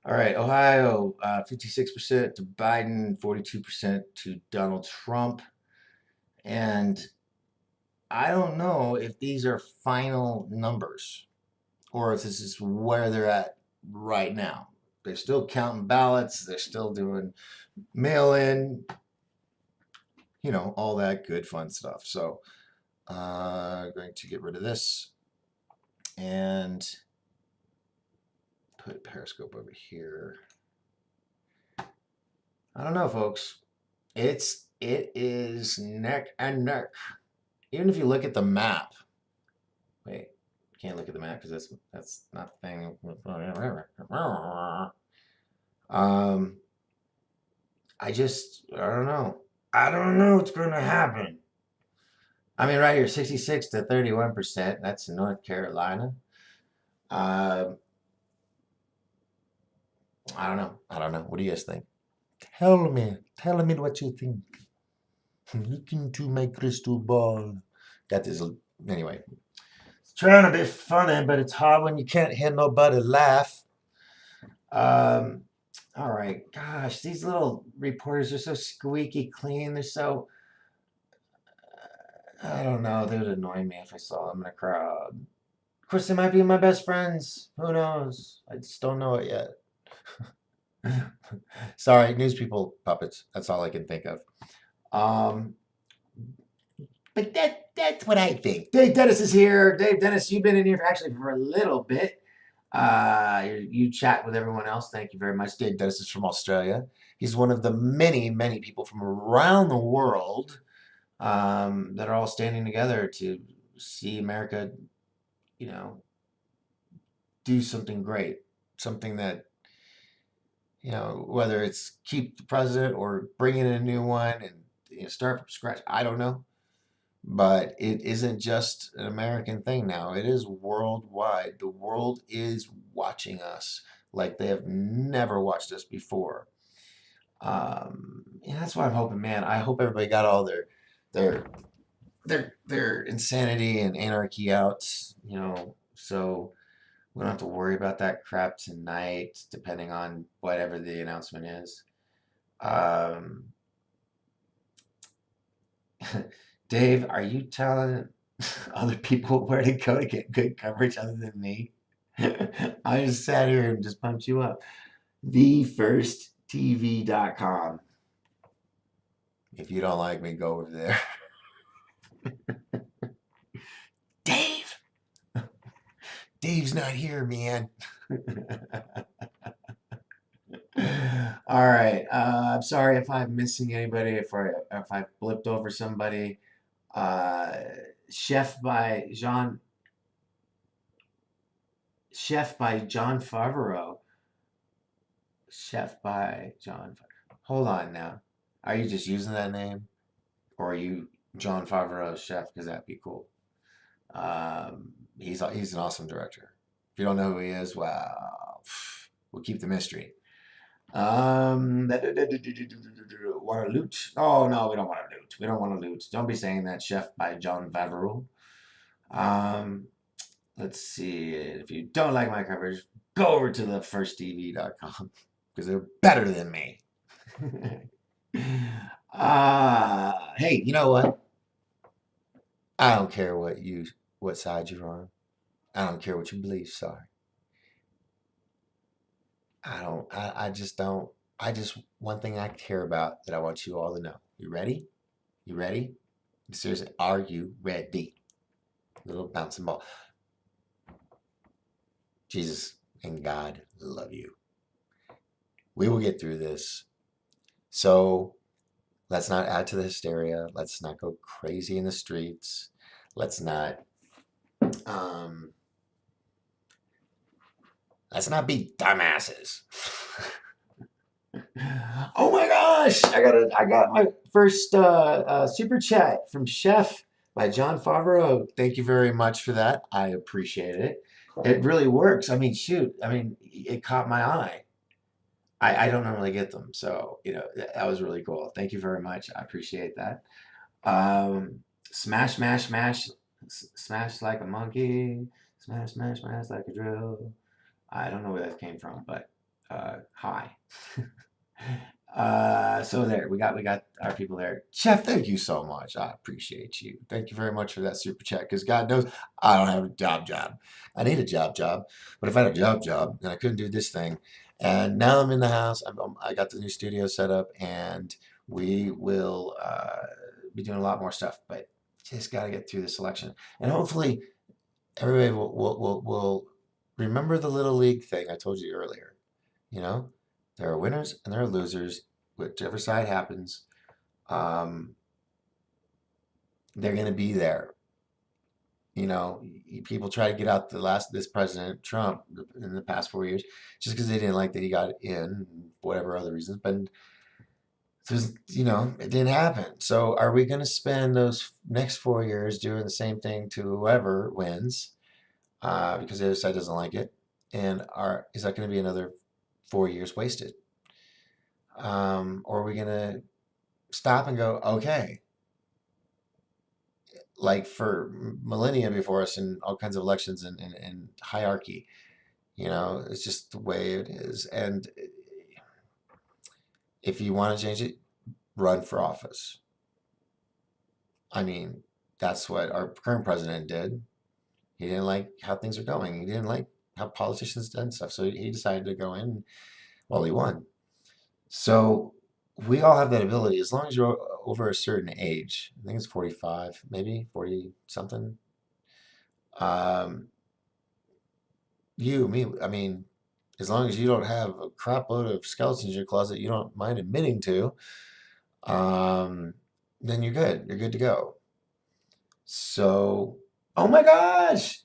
S1: All right, Ohio, 56% to Biden, 42% to Donald Trump, and I don't know if these are final numbers or if this is where they're at right now. They're still counting ballots. They're still doing mail-in. You know, all that good fun stuff. So going to get rid of this and put Periscope over here. I don't know, folks. It is neck and neck. Even if you look at the map. Wait, can't look at the map because that's not the thing. I don't know. I don't know what's going to happen. I mean, right here, 66 to 31%. That's North Carolina. I don't know. What do you guys think? Tell me what you think. Look into my crystal ball. Got this. Anyway, it's trying to be funny, but it's hard when you can't hear nobody laugh. All right, gosh, these little reporters are so squeaky clean. They're so, I don't know. They would annoy me if I saw them in a crowd. Of course, they might be my best friends. Who knows? I just don't know it yet. Sorry, news people, puppets. That's all I can think of. But that's what I think. Dave Dennis is here. Dave Dennis, you've been in here actually for a little bit. You chat with everyone else. Thank you very much. Dave Dennis is from Australia. He's one of the many people from around the world that are all standing together to see America, you know, do something great, something that, whether it's keep the president or bring in a new one and start from scratch. I don't know, but it isn't just an American thing now. It is worldwide. The world is watching us like they have never watched us before. And that's why I'm hoping, man. I hope everybody got all their their insanity and anarchy out, so we don't have to worry about that crap tonight, depending on whatever the announcement is. Um, Dave, are you telling other people where to go to get good coverage other than me? I just sat here and just pumped you up. TheFirstTV.com. If you don't like me, go over there. Dave! Dave's not here, man. All right. I'm sorry if I'm missing anybody, if I blipped over somebody. Uh, Chef by John Favreau. Chef by John. Hold on now. Are you just using that name, or are you John Favreau's chef? Because that'd be cool. He's an awesome director. If you don't know who he is, well, we'll keep the mystery. Want to loot? Oh no, we don't want to loot. We don't want to loot. Don't be saying that, Chef by John Favreau. Let's see. If you don't like my coverage, go over to thefirsttv.com because they're better than me. Hey, you know what? I don't care what side you're on. I don't care what your beliefs are. I just don't. One thing I care about that I want you all to know. You ready? You ready? Seriously, are you ready? Little bouncing ball. Jesus and God love you. We will get through this. So let's not add to the hysteria. Let's not go crazy in the streets. Let's not be dumbasses. Oh my gosh! I got my first super chat from Chef by John Favreau. Thank you very much for that. I appreciate it. It really works. I mean, shoot. I mean, it caught my eye. I don't normally get them, so that was really cool. Thank you very much. I appreciate that. Smash, smash, smash, smash like a monkey. Smash, smash, smash like a drill. I don't know where that came from, but hi. So there, we got our people there. Chef, thank you so much. I appreciate you. Thank you very much for that super chat, because God knows I don't have a job. I need a job, but if I had a job, then I couldn't do this thing. And now I'm in the house. I got the new studio set up, and we will be doing a lot more stuff, but just got to get through this election. And hopefully everybody will remember the Little League thing I told you earlier. There are winners and there are losers. Whichever side happens, they're going to be there. People try to get out this President Trump in the past 4 years just because they didn't like that he got in, whatever other reasons. But it didn't happen. So are we going to spend those next 4 years doing the same thing to whoever wins because the other side doesn't like it? And is that going to be another 4 years wasted? Or are we going to stop and go, okay, like for millennia before us and all kinds of elections and hierarchy, it's just the way it is. And if you want to change it, run for office. I mean, that's what our current president did. He didn't like how things are going. He didn't like how politicians done stuff. So he decided to go in. Well, he won. So we all have that ability as long as you're over a certain age. I think it's 45, maybe 40 something. Me, I mean, as long as you don't have a crap load of skeletons in your closet you don't mind admitting to, then you're good. You're good to go. So Oh my gosh.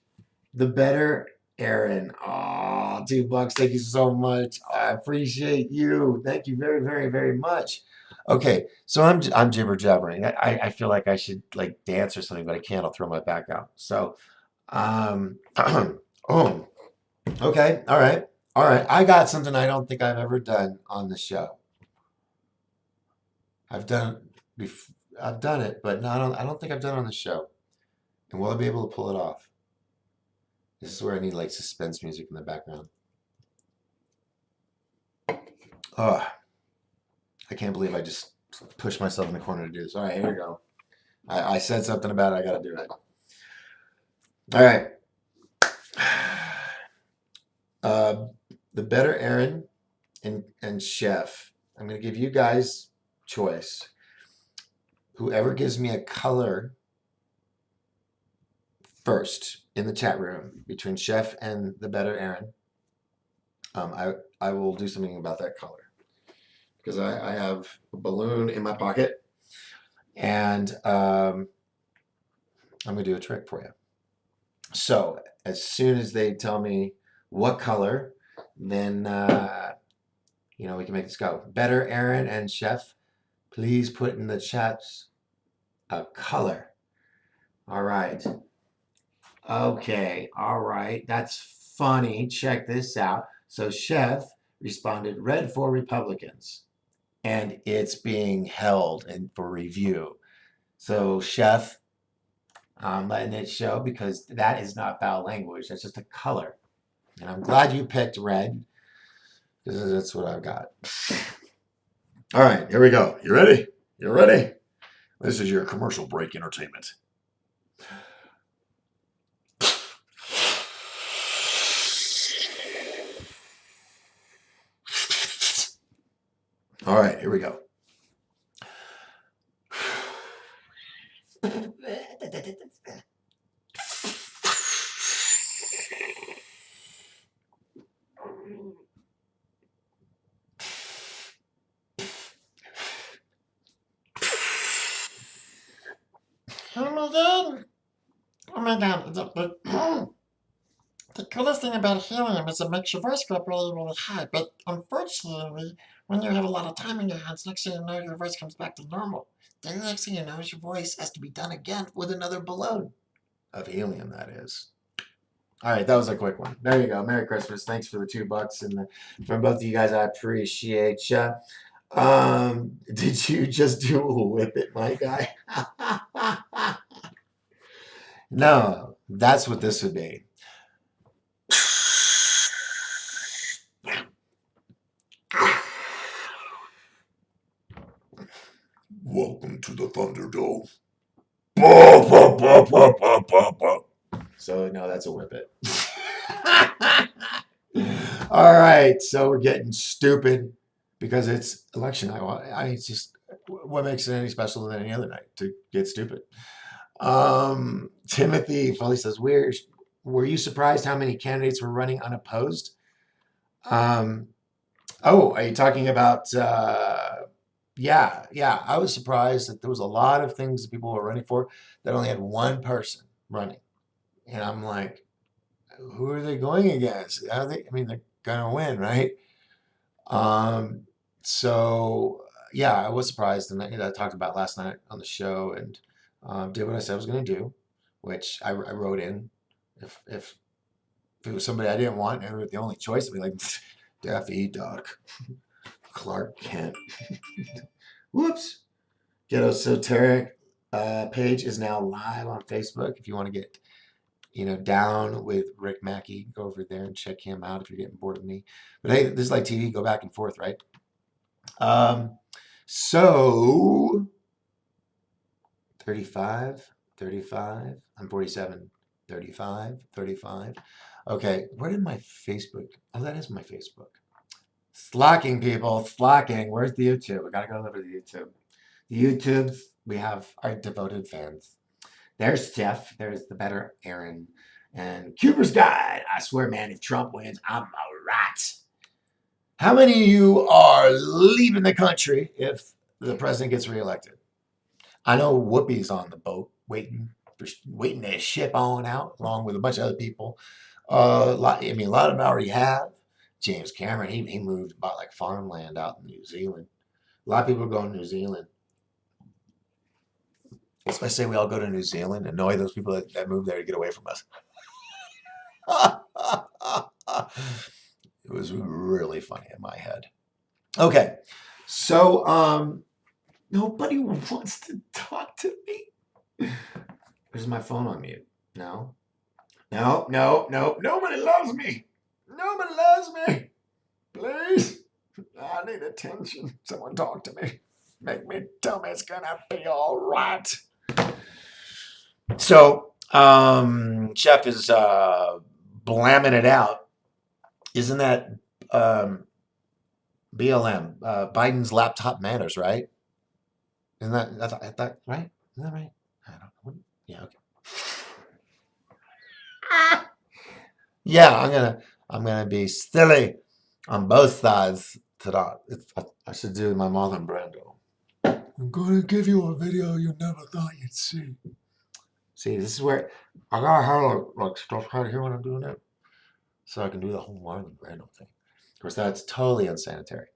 S1: The better Aaron. Oh, $2. Thank you so much. I appreciate you. Thank you very, very, very much. Okay, so I'm jibber jabbering. I feel like I should like dance or something, but I can't. I'll throw my back out. So oh, okay, all right, all right. I got something I don't think I've ever done on the show. I've done I've done it, but no, I don't think I've done it on the show. And will I be able to pull it off? This is where I need like suspense music in the background. Oh, I can't believe I just pushed myself in the corner to do this. All right, here we go. I said something about it. I got to do it. All right. The better Aaron and Chef. I'm going to give you guys choice. Whoever gives me a color first in the chat room between Chef and the better Aaron, I will do something about that color because I have a balloon in my pocket and I'm gonna do a trick for you. So as soon as they tell me what color, then we can make this go. Better Aaron and Chef, please put in the chats a color. All right. Okay, all right. That's funny. Check this out. So Chef responded red for Republicans, and it's being held for review. So Chef, I'm letting it show because that is not foul language. That's just a color. And I'm glad you picked red because that's what I've got. All right, here we go. You ready? You ready? This is your commercial break entertainment. All right, here we go. Oh my god! Oh my god! The coolest thing about helium is it makes your voice go up really, really high. But unfortunately, when you have a lot of time in your hands, next thing you know, your voice comes back to normal. Then the next thing you know, your voice has to be done again with another balloon of helium. That is. All right, that was a quick one. There you go. Merry Christmas. Thanks for the $2, and from both of you guys, I appreciate you. Did you just do a whip it, my guy? No, that's what this would be. Welcome to the Thunderdome. So no, that's a whip it. All right, so we're getting stupid because it's election night. It's just what makes it any special than any other night to get stupid. Timothy Foley says, were you surprised how many candidates were running unopposed? Are you talking about? Yeah. I was surprised that there was a lot of things that people were running for that only had one person running, and I'm like, who are they going against? They're gonna win, right? So yeah, I was surprised, and I talked about last night on the show, and did what I said I was gonna do, which I wrote in. If it was somebody I didn't want, and the only choice, I'd be like, Daffy Duck, Clark Kent. Whoops. Ghetto Soteric page is now live on Facebook. If you want to get, down with Rick Mackey, go over there and check him out if you're getting bored of me. But hey, this is like TV, go back and forth, right? So 35, I'm 47, 35. Okay, where did my Facebook? Oh, that is my Facebook. Slacking, people, slacking. Where's the YouTube? We gotta go over to the YouTube. The YouTubes, we have our devoted fans. There's Steph. There's the better Aaron. And Cuber's Guide. I swear, man, if Trump wins, I'm a rat. How many of you are leaving the country if the president gets reelected? I know Whoopi's on the boat waiting. waiting to ship on out along with a bunch of other people. I mean, a lot of them already have. James Cameron, he moved, bought like farmland out in New Zealand. A lot of people are going to New Zealand. So I say we all go to New Zealand and annoy those people that moved there to get away from us. It was really funny in my head. Okay, so nobody wants to talk to me. Is my phone on mute? No. Nobody loves me. Nobody loves me. Please. I need attention. Someone talk to me. Tell me it's gonna be all right. So, Chef is blamming it out. Isn't that BLM? Biden's laptop matters, right? Isn't that I thought right? Isn't that right? I don't know. Yeah, okay. Yeah, I'm gonna be silly on both sides today. I should do my Marlon Brando. I'm gonna give you a video you never thought you'd see. See, this is where I gotta have like stuff right here when I'm doing it, so I can do the whole Marlon Brando thing. Of course, that's totally unsanitary.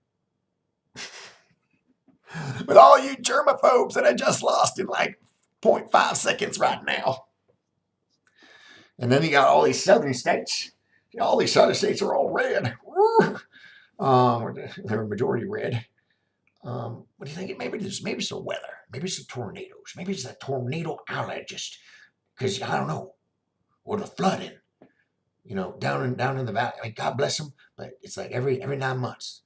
S1: With all you germaphobes that I just lost in like 0.5 seconds right now. And then you got all these southern states. All these southern states are all red. They're majority red. What do you think? Maybe it's the weather. Maybe it's the tornadoes. Maybe it's that tornado allergist. Because I don't know. Or the flooding. You know, down in the valley. I mean, God bless them. But it's like every 9 months.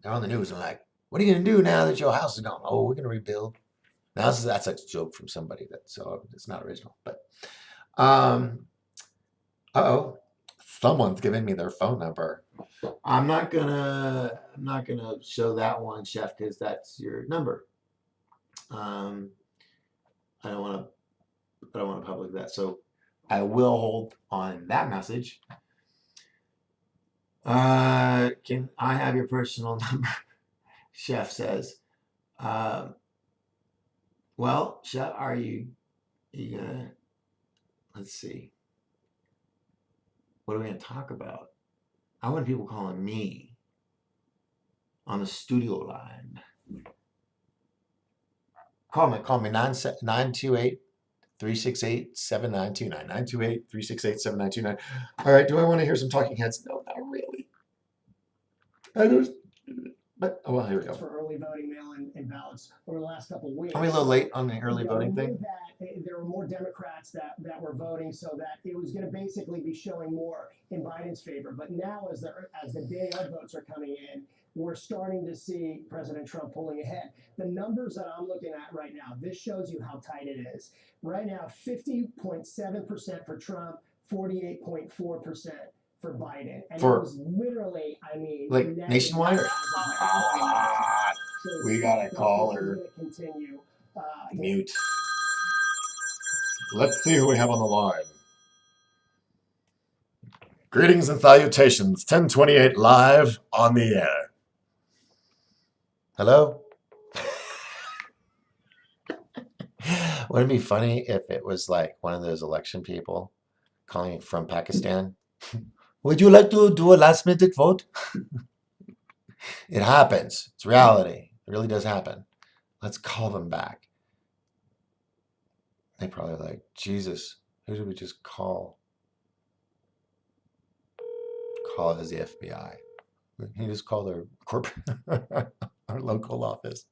S1: They're on the news and like, what are you gonna do now that your house is gone? Oh, we're gonna rebuild. Now that's a joke from somebody so it's not original. But uh-oh. Someone's giving me their phone number. I'm not gonna show that one, Chef, because that's your number. I don't want to public that, so I will hold on that message. Can I have your personal number? Chef says. Well, Chef, are you gonna? Let's see. What are we gonna talk about? I want people calling me on the studio line. Call me 928 368 7929. 928 368 7929. All right, do I want to hear some talking heads? No, not really. But oh well, here we go.
S8: For early voting mail-in ballots over the last couple of weeks.
S1: Are we a little late on the early voting thing?
S8: That there were more Democrats that were voting, so that it was going to basically be showing more in Biden's favor. But now, as the day of votes are coming in, we're starting to see President Trump pulling ahead. The numbers that I'm looking at right now, this shows you how tight it is. Right now, 50.7% for Trump, 48.4% for Biden. And it was literally, I mean,
S1: like nationwide? We got a caller.
S8: Continue.
S1: Mute. Let's see who we have on the line. Greetings and salutations. 1028 live on the air. Hello? Wouldn't it be funny if it was like one of those election people calling from Pakistan? Would you like to do a last minute vote? It happens. It's reality. It really does happen. Let's call them back. They probably like, Jesus, who did we just call? Call it as the FBI. He just called our corporate, our local office.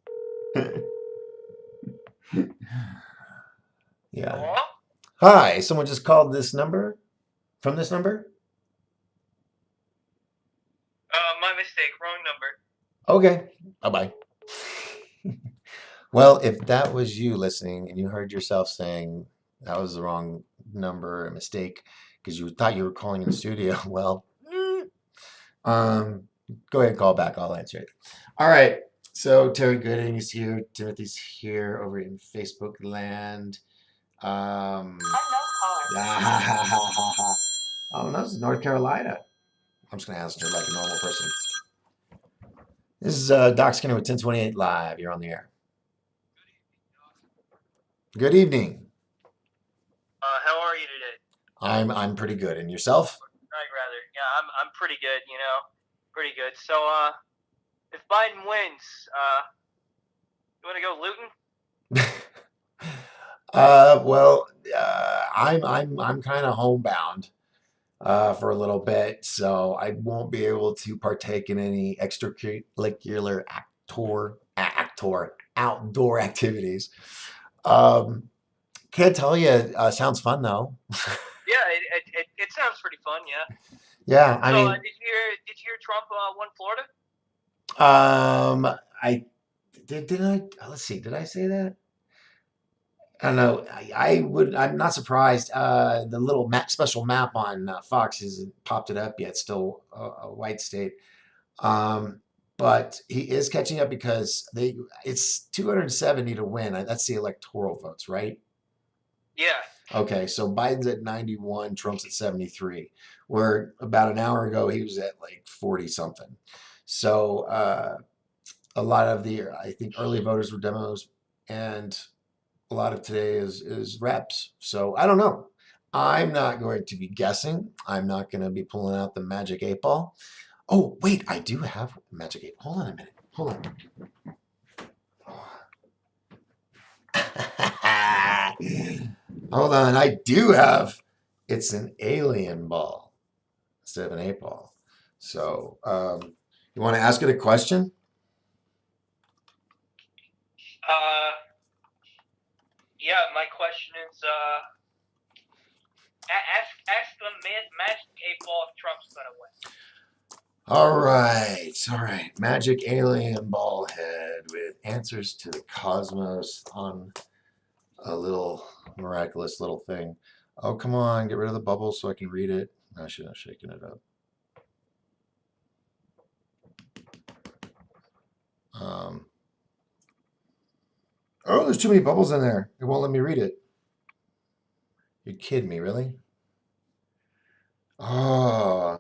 S1: Yeah.
S9: Hello?
S1: Hi, someone just called this number? From this number?
S9: My mistake. Wrong number.
S1: Okay. Bye-bye. Well, if that was you listening and you heard yourself saying that was the wrong number, a mistake, because you thought you were calling in the studio, well, go ahead and call back. I'll answer it. All right. So Terry Gooding is here. Timothy's here over in Facebook land.
S5: Unknown
S1: Oh, no, this is North Carolina. I'm just going to answer like a normal person. This is Doc Skinner with 1028 Live. You're on the air. Good evening. I'm pretty good. And yourself?
S9: I'd rather. Yeah, I'm pretty good. Pretty good. So, if Biden wins, you want to go looting?
S1: Well, I'm kind of homebound for a little bit, so I won't be able to partake in any extracurricular outdoor activities. Um, can't tell you. Sounds fun though.
S9: Yeah, it sounds pretty fun. Yeah.
S1: Yeah, I
S9: So,
S1: mean,
S9: did you hear Trump won Florida?
S1: I did I? Let's see. Did I say that? I don't know. I would. I'm not surprised. The little special map on Fox hasn't popped it up yet. Still a white state. Um, but he is catching up because it's 270 to win. That's the electoral votes, right?
S9: Yeah.
S1: Okay, so Biden's at 91, Trump's at 73. Where about an hour ago he was at like 40 something. So a lot of the I think early voters were demos, and a lot of today is reps. So I don't know. I'm not going to be guessing. I'm not going to be pulling out the magic 8 ball. Oh, wait, I do have magic 8. Hold on a minute. Hold on. Hold on. I do have. It's an alien ball instead of an 8 ball. So, you want to ask it a question?
S9: Yeah. My question is, ask the magic 8 ball if Trump's gonna win.
S1: All right. Magic alien ball head with answers to the cosmos on a little miraculous little thing. Oh, come on, get rid of the bubble so I can read it. I should have shaken it up. Oh, there's too many bubbles in there. It won't let me read it. You kidding me, really? Oh,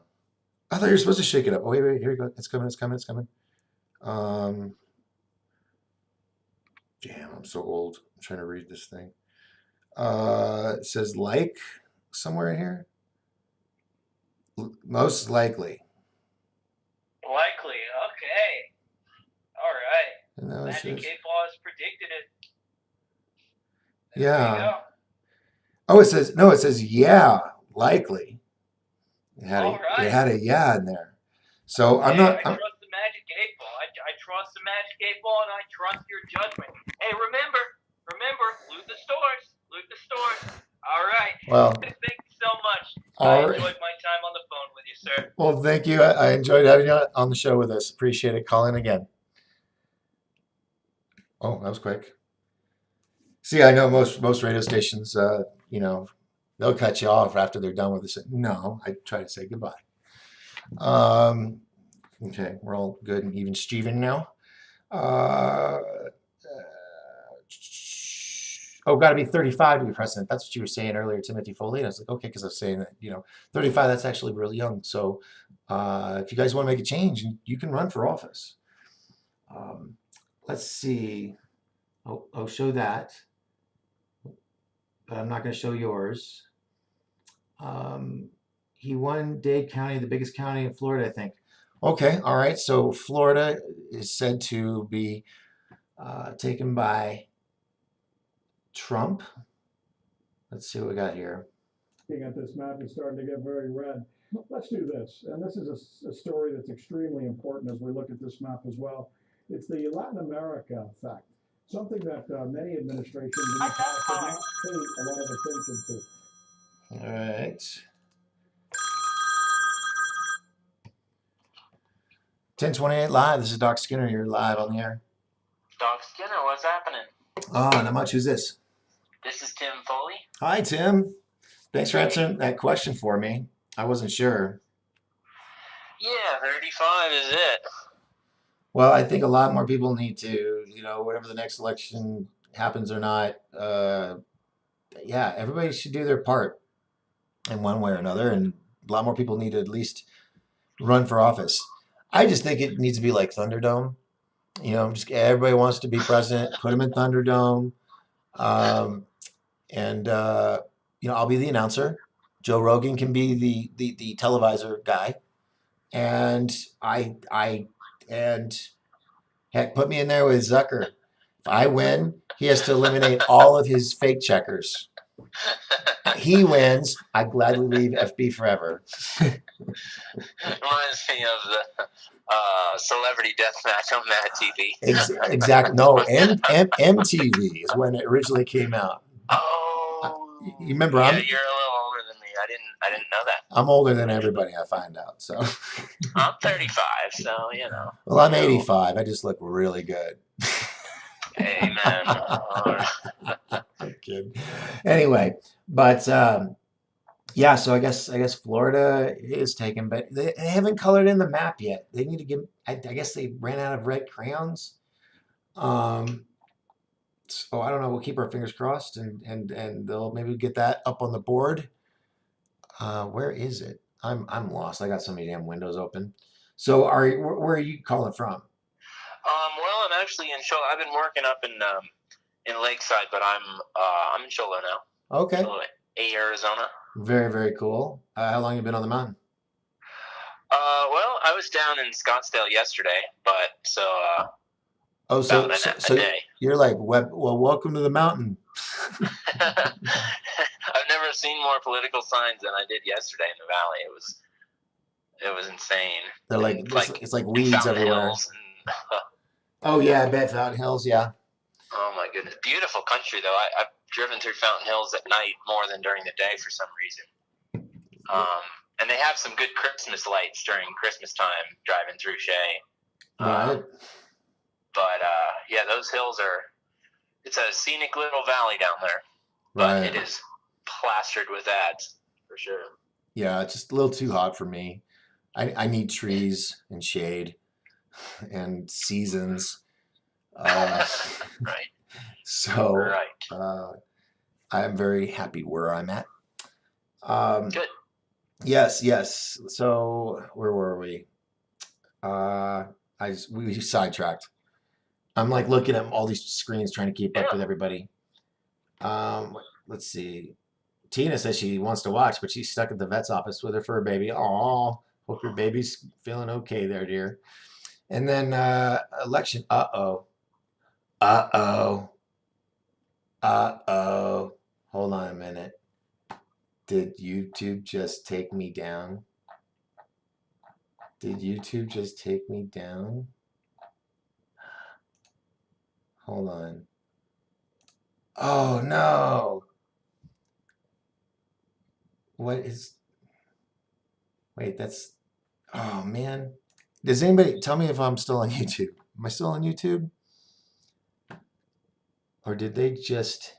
S1: I thought you were supposed to shake it up. Oh, wait, here we go. It's coming. Um, damn, I'm so old. I'm trying to read this thing. It says like somewhere in here. Most likely.
S9: Likely. Okay. All right.
S1: And now it
S9: Magic
S1: says,
S9: 8 ball has predicted it. There
S1: yeah.
S9: you go.
S1: Oh, it says yeah, likely. It
S9: All right.
S1: had a yeah in there. So I'm
S9: Hey,
S1: not.
S9: I trust the magic 8 ball. I trust the magic 8 ball, and I trust your judgment. Hey, remember, loot the stores. All right.
S1: Well,
S9: Thank you so much.
S1: all
S9: I
S1: right.
S9: enjoyed my time on the phone with you, sir.
S1: Well, thank you. I enjoyed having you on the show with us. Appreciate it. Call in again. Oh, that was quick. See, I know most radio stations, they'll cut you off after they're done with this. No, I try to say goodbye. Okay, we're all good and even Steven now. Got to be 35 to be president. That's what you were saying earlier, Timothy Foley. And I was like, okay, because I was saying that, 35, that's actually really young. So if you guys want to make a change, you can run for office. Let's see. I'll show that. But I'm not going to show yours. He won Dade County, the biggest county in Florida, I think. Okay, all right. So Florida is said to be taken by Trump. Let's see what we got here.
S10: Looking at this map is starting to get very red. Let's do this. And this is a story that's extremely important as we look at this map as well. It's the Latin America effect, something that many administrations in the past have not paid a lot of attention to.
S1: All right. 1028 live. This is Doc Skinner. You're live on the air.
S9: Doc Skinner, what's happening?
S1: Not much. Who's this?
S9: This is Tim Foley.
S1: Hi, Tim. Thanks for answering that question for me. I wasn't sure.
S9: Yeah, 35 is it.
S1: Well, I think a lot more people need to, whatever the next election happens or not, everybody should do their part in one way or another. And a lot more people need to at least run for office. I just think it needs to be like Thunderdome. Just everybody wants to be president, put them in Thunderdome. I'll be the announcer. Joe Rogan can be the televisor guy, and and heck, put me in there with Zucker. If I win, he has to eliminate all of his fake checkers. He wins, I gladly leave FB forever.
S9: Reminds me of the celebrity death match on Mad TV.
S1: Exactly. No, MTV is when it originally came out.
S9: Oh,
S1: You remember?
S9: yeah,
S1: I'm
S9: you're a little older than me. I didn't know that.
S1: I'm older than everybody. I find out. So.
S9: I'm 35, so you know.
S1: Well, I'm 85. I just look really good.
S9: Amen.
S1: I'm kidding. Anyway, but yeah. So I guess Florida is taken, but they haven't colored in the map yet. They need to give. I guess they ran out of red crayons. So I don't know. We'll keep our fingers crossed, and they'll maybe get that up on the board. Where is it? I'm lost. I got so many damn windows open. So where are you calling from?
S9: Well, I'm actually in Cholo. I've been working up in Lakeside, but I'm in Cholo now.
S1: Okay.
S9: Cholo, Arizona.
S1: Very, very cool. How long have you been on the mountain?
S9: Well, I was down in Scottsdale yesterday, but so
S1: so
S9: a day.
S1: You're like, well, welcome to the mountain.
S9: I've never seen more political signs than I did yesterday in the valley. It was insane.
S1: They're like it's like weeds everywhere.
S9: And,
S1: oh yeah, I bet Fountain Hills, yeah.
S9: Oh my goodness, beautiful country though. I've driven through Fountain Hills at night more than during the day for some reason. And they have some good Christmas lights during Christmas time driving through Shea.
S1: Right.
S9: But yeah, those hills it's a scenic little valley down there. But
S1: right.
S9: It is plastered with ads for sure.
S1: Yeah, it's just a little too hot for me. I need trees and shade and seasons.
S9: Right.
S1: So
S9: right.
S1: I'm very happy where I'm at.
S9: Good.
S1: Yes. So where were we? We sidetracked. I'm like looking at all these screens trying to keep up with everybody. Let's see. Tina says she wants to watch, but she's stuck at the vet's office with her fur baby. Aw, hope your baby's feeling okay there, dear. And then election. Uh-oh. Hold on a minute. Did YouTube just take me down? Did YouTube just take me down? Hold on. Oh, no. What is... Wait, that's... Oh, man. Does anybody... Tell me if I'm still on YouTube. Am I still on YouTube? Or did they just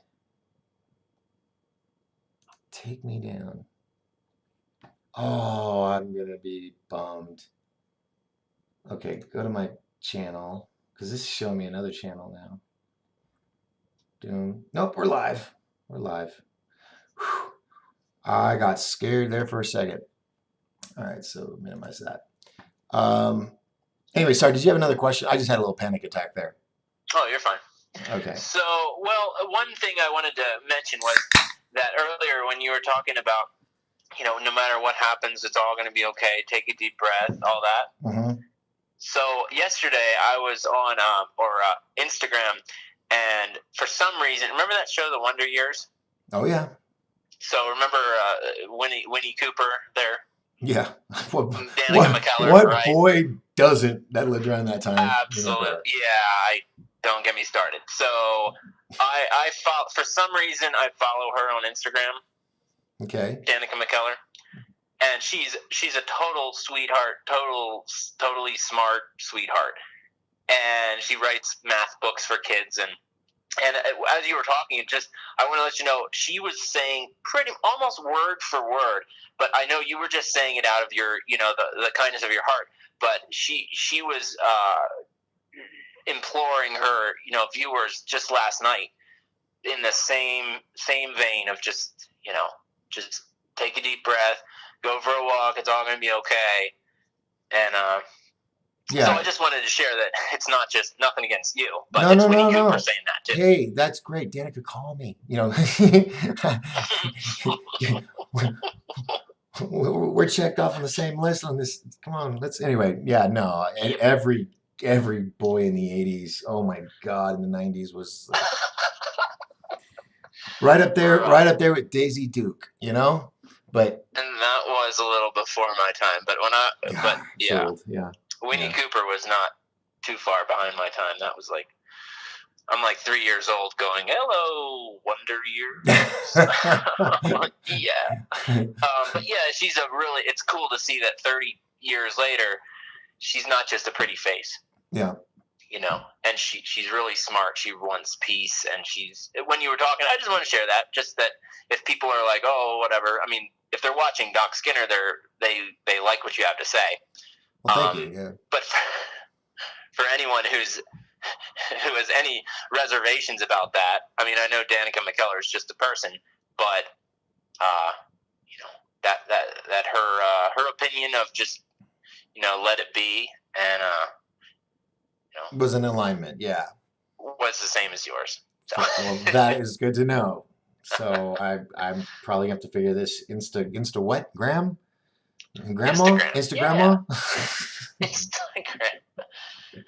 S1: take me down? Oh, I'm going to be bummed. Okay, go to my channel. Because this is showing me another channel now. Nope, we're live. We're live. Whew. I got scared there for a second. All right, so minimize that. Anyway, sorry, did you have another question? I just had a little panic attack there.
S9: Oh, you're fine.
S1: Okay.
S9: So, well, one thing I wanted to mention was that earlier when you were talking about, no matter what happens, it's all going to be okay. Take a deep breath, all that.
S1: Mm-hmm.
S9: So yesterday I was on Instagram, and for some reason, remember that show, The Wonder Years?
S1: Oh yeah.
S9: So remember Winnie Cooper there?
S1: Yeah.
S9: Danica McKellar,
S1: what
S9: right?
S1: boy doesn't that lived around that time?
S9: Absolutely. Yeah. Don't get me started. So I follow, for some reason I follow her on Instagram.
S1: Okay.
S9: Danica McKellar. And she's a total sweetheart, totally smart sweetheart. And she writes math books for kids. And as you were talking, I want to let you know, she was saying pretty almost word for word, but I know you were just saying it out of your, the kindness of your heart. But she was imploring her, viewers just last night in the same vein of just take a deep breath, go for a walk. It's all going to be okay. And
S1: yeah.
S9: So I just wanted to share that it's not just nothing against you, but
S1: no,
S9: it's
S1: no,
S9: Winnie
S1: no,
S9: Cooper
S1: no.
S9: saying that too.
S1: Hey, that's great. Danica, call me. we're checked off on the same list on this. Come on, let's anyway. Yeah, no, every boy in the '80s. Oh my God, in the '90s was right up there with Daisy Duke. You know, but
S9: And that was a little before my time. But but
S1: God, so
S9: yeah,
S1: old. Yeah,
S9: Winnie
S1: yeah.
S9: Cooper was not too far behind my time. That was like, I'm like 3 years old going, hello, Wonder Years. Yeah. But yeah, it's cool to see that 30 years later, she's not just a pretty face.
S1: Yeah.
S9: You know, and she's really smart. She wants peace, and when you were talking, I just want to share that. Just that if people are like, oh, whatever. I mean, if they're watching Doc Skinner, they like what you have to say.
S1: Well, thank you. Yeah.
S9: But for anyone who has any reservations about that, I mean, I know Danica McKellar is just a person, but you know, that her opinion of just, you know, let it be, and you know,
S1: Was in alignment. Yeah.
S9: was the same as yours. So.
S1: Well, that is good to know. So I'm probably gonna have to figure this Insta what? Grandma? Instagram?
S9: Yeah. Instagram.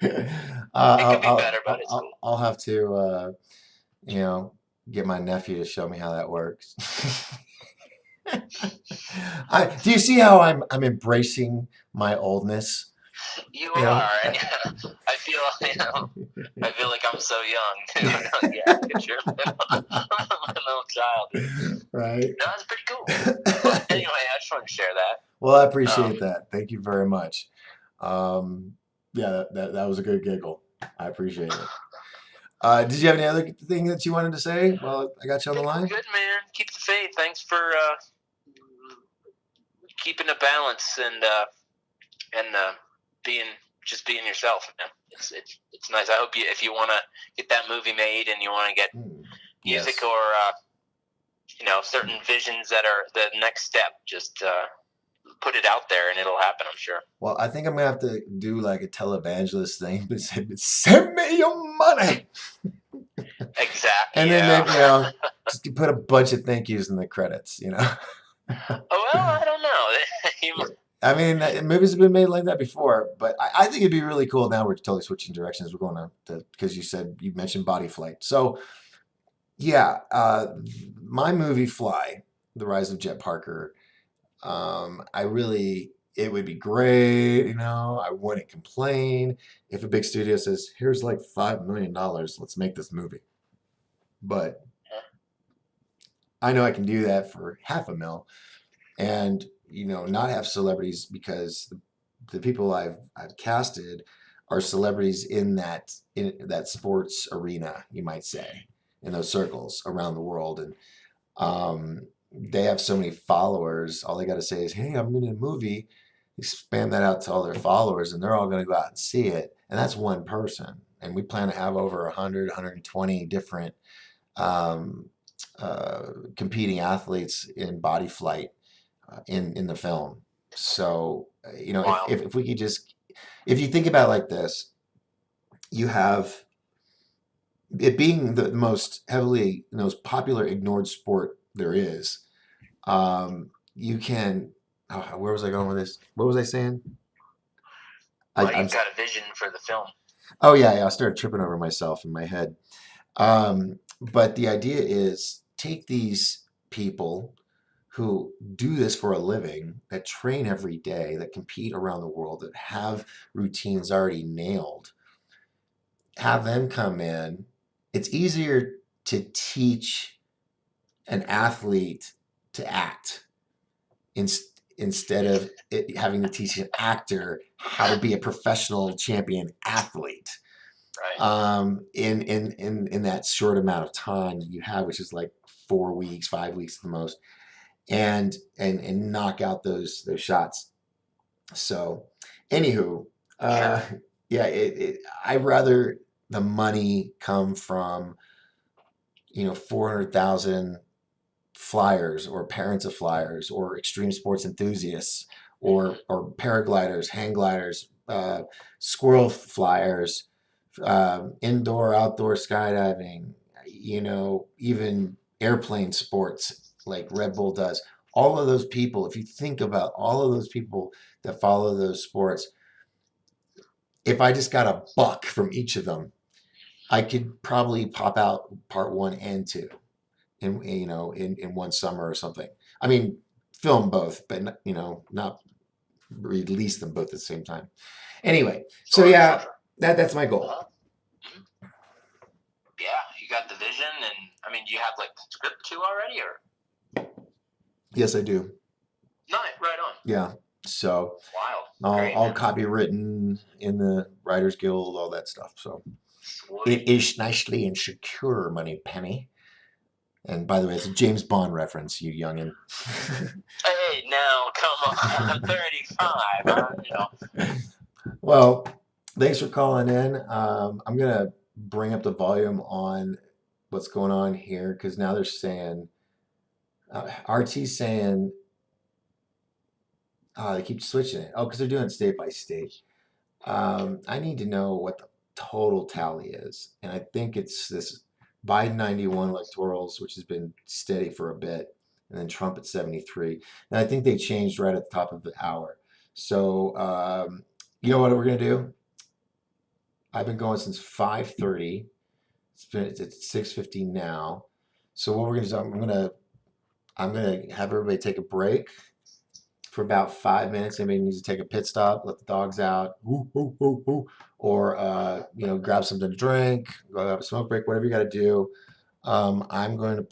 S9: It could be better, but it's cool.
S1: I'll have to you know, get my nephew to show me how that works. Do you see how I'm embracing my oldness?
S9: You
S1: You know?
S9: are, and I feel like I'm so young. Yeah, picture my little child.
S1: Right.
S9: No, that's pretty cool. But anyway, I just wanted to share that.
S1: Well, I appreciate that. Thank you very much. Yeah, that was a good giggle. I appreciate it. Did you have any other thing that you wanted to say? Well, I got you on the line.
S9: Good, man. Keep the faith. Thanks for keeping a balance and being yourself, man. It's nice. I hope if you want to get that movie made and you want to get music
S1: Yes.
S9: or you know, certain visions that are the next step, just put it out there and it'll happen, I'm sure.
S1: Well, I think I'm gonna have to do like a televangelist thing, but send me your money.
S9: Exactly.
S1: And then maybe, you know, just put a bunch of thank yous in the credits, you know.
S9: Well, I don't know.
S1: I mean, movies have been made like that before, but I think it'd be really cool. Now we're totally switching directions. We're going to because you mentioned Body Flight. So yeah, my movie Fly, The Rise of Jet Parker. It would be great. You know, I wouldn't complain if a big studio says, "Here's like $5 million. Let's make this movie." But I know I can do that for $500,000, and you know, not have celebrities because the people I've casted are celebrities in that sports arena, you might say, in those circles around the world, and they have so many followers. All they got to say is, "Hey, I'm in a movie." Expand that out to all their followers, and they're all going to go out and see it. And that's one person. And we plan to have over 100, 120 different competing athletes in Body Flight in the film. So, you know,
S9: Wow.
S1: if we could just, if you think about it like this, you have it being the most popular ignored sport there is. You can, where was I going with this? What was I saying?
S9: Well, you've got a vision for the film.
S1: Oh yeah, I started tripping over myself in my head. But the idea is take these people who do this for a living, that train every day, that compete around the world, that have routines already nailed, have them come in. It's easier to teach an athlete to act instead of having to teach an actor how to be a professional champion athlete.
S9: Right.
S1: In that short amount of time that you have, which is like 4 weeks, 5 weeks at the most, and knock out those shots. So, anywho, yeah, I'd rather the money come from 400,000 flyers or parents of flyers or extreme sports enthusiasts or paragliders, hang gliders, squirrel flyers, indoor, outdoor skydiving, even airplane sports like Red Bull does. all of those people, if you think about all of those people that follow those sports, if I just got a buck from each of them, I could probably pop out part 1 and 2 in one summer or something. I mean, film both, but not release them both at the same time. Anyway, so yeah, that's my goal.
S9: Yeah, you got the vision, and I mean, do you have like the script too already, or?
S1: Yes, I do.
S9: No, right on.
S1: Yeah. So
S9: Wild. Great,
S1: all
S9: man.
S1: copywritten in the Writers Guild, all that stuff. So
S9: Sweet.
S1: it is nicely and secure, Money Penny. And by the way, it's a James Bond reference, you youngin.
S9: Hey, now, come on. I'm 35.
S1: Well, thanks for calling in. I'm going to bring up the volume on what's going on here because now they're saying, RT's saying, they keep switching it. Oh, because they're doing state by state. I need to know what the total tally is. And I think it's this Biden 91 electorals, which has been steady for a bit, and then Trump at 73. And I think they changed right at the top of the hour. So, you know what we're going to do? I've been going since 5:30. It's 6:50 now. So what we're going to do, I'm going to have everybody take a break for about 5 minutes. Anybody needs to take a pit stop, let the dogs out, or grab something to drink, go have a smoke break, whatever you got to do. I'm going to.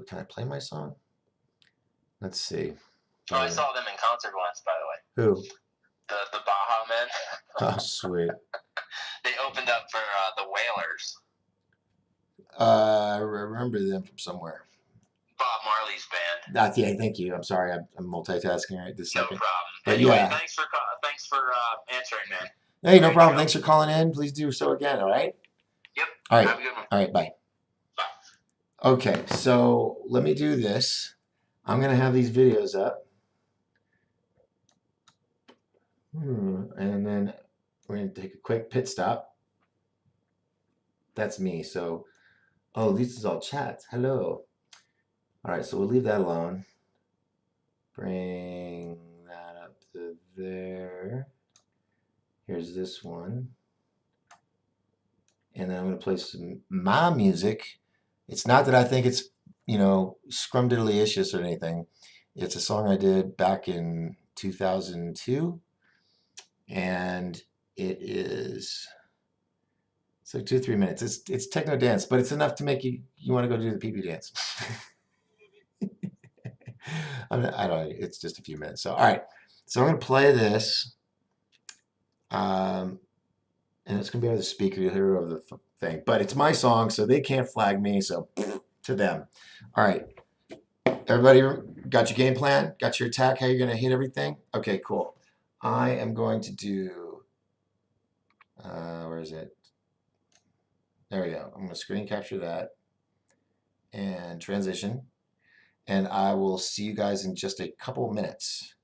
S1: Can I play my song? Let's see.
S9: Oh, I saw them in concert once, by the way.
S1: Who?
S9: The Baja Men.
S1: Oh, sweet.
S9: They opened up for the Wailers.
S1: I remember them from somewhere.
S9: Bob Marley's band.
S1: Yeah, thank you. I'm sorry, I'm multitasking right this second.
S9: No problem.
S1: But
S9: anyway,
S1: yeah.
S9: thanks for answering, man.
S1: Hey, no problem. Thanks for calling in. Please do so again. All right.
S9: Yep.
S1: All right.
S9: Have a good one.
S1: All right. Bye.
S9: Bye.
S1: Okay, so let me do this. I'm gonna have these videos up, and then we're gonna take a quick pit stop. That's me. So, oh, this is all chats. Hello. All right, so we'll leave that alone. Bring that up to there. Here's this one. And then I'm going to play some my music. It's not that I think it's, scrumdiddly-ishous or anything. It's a song I did back in 2002. And it's like 2 or 3 minutes. It's techno dance, but it's enough to make you want to go do the pee-pee dance. I don't know. It's just a few minutes. So, all right. So I'm going to play this. And it's going to be over the speaker. You'll hear it over the thing. But it's my song, so they can't flag me. So, to them. All right. Everybody got your game plan? Got your attack? How you're going to hit everything? Okay, cool. I am going to do... where is it? There we go. I'm going to screen capture that. And transition. And I will see you guys in just a couple of minutes.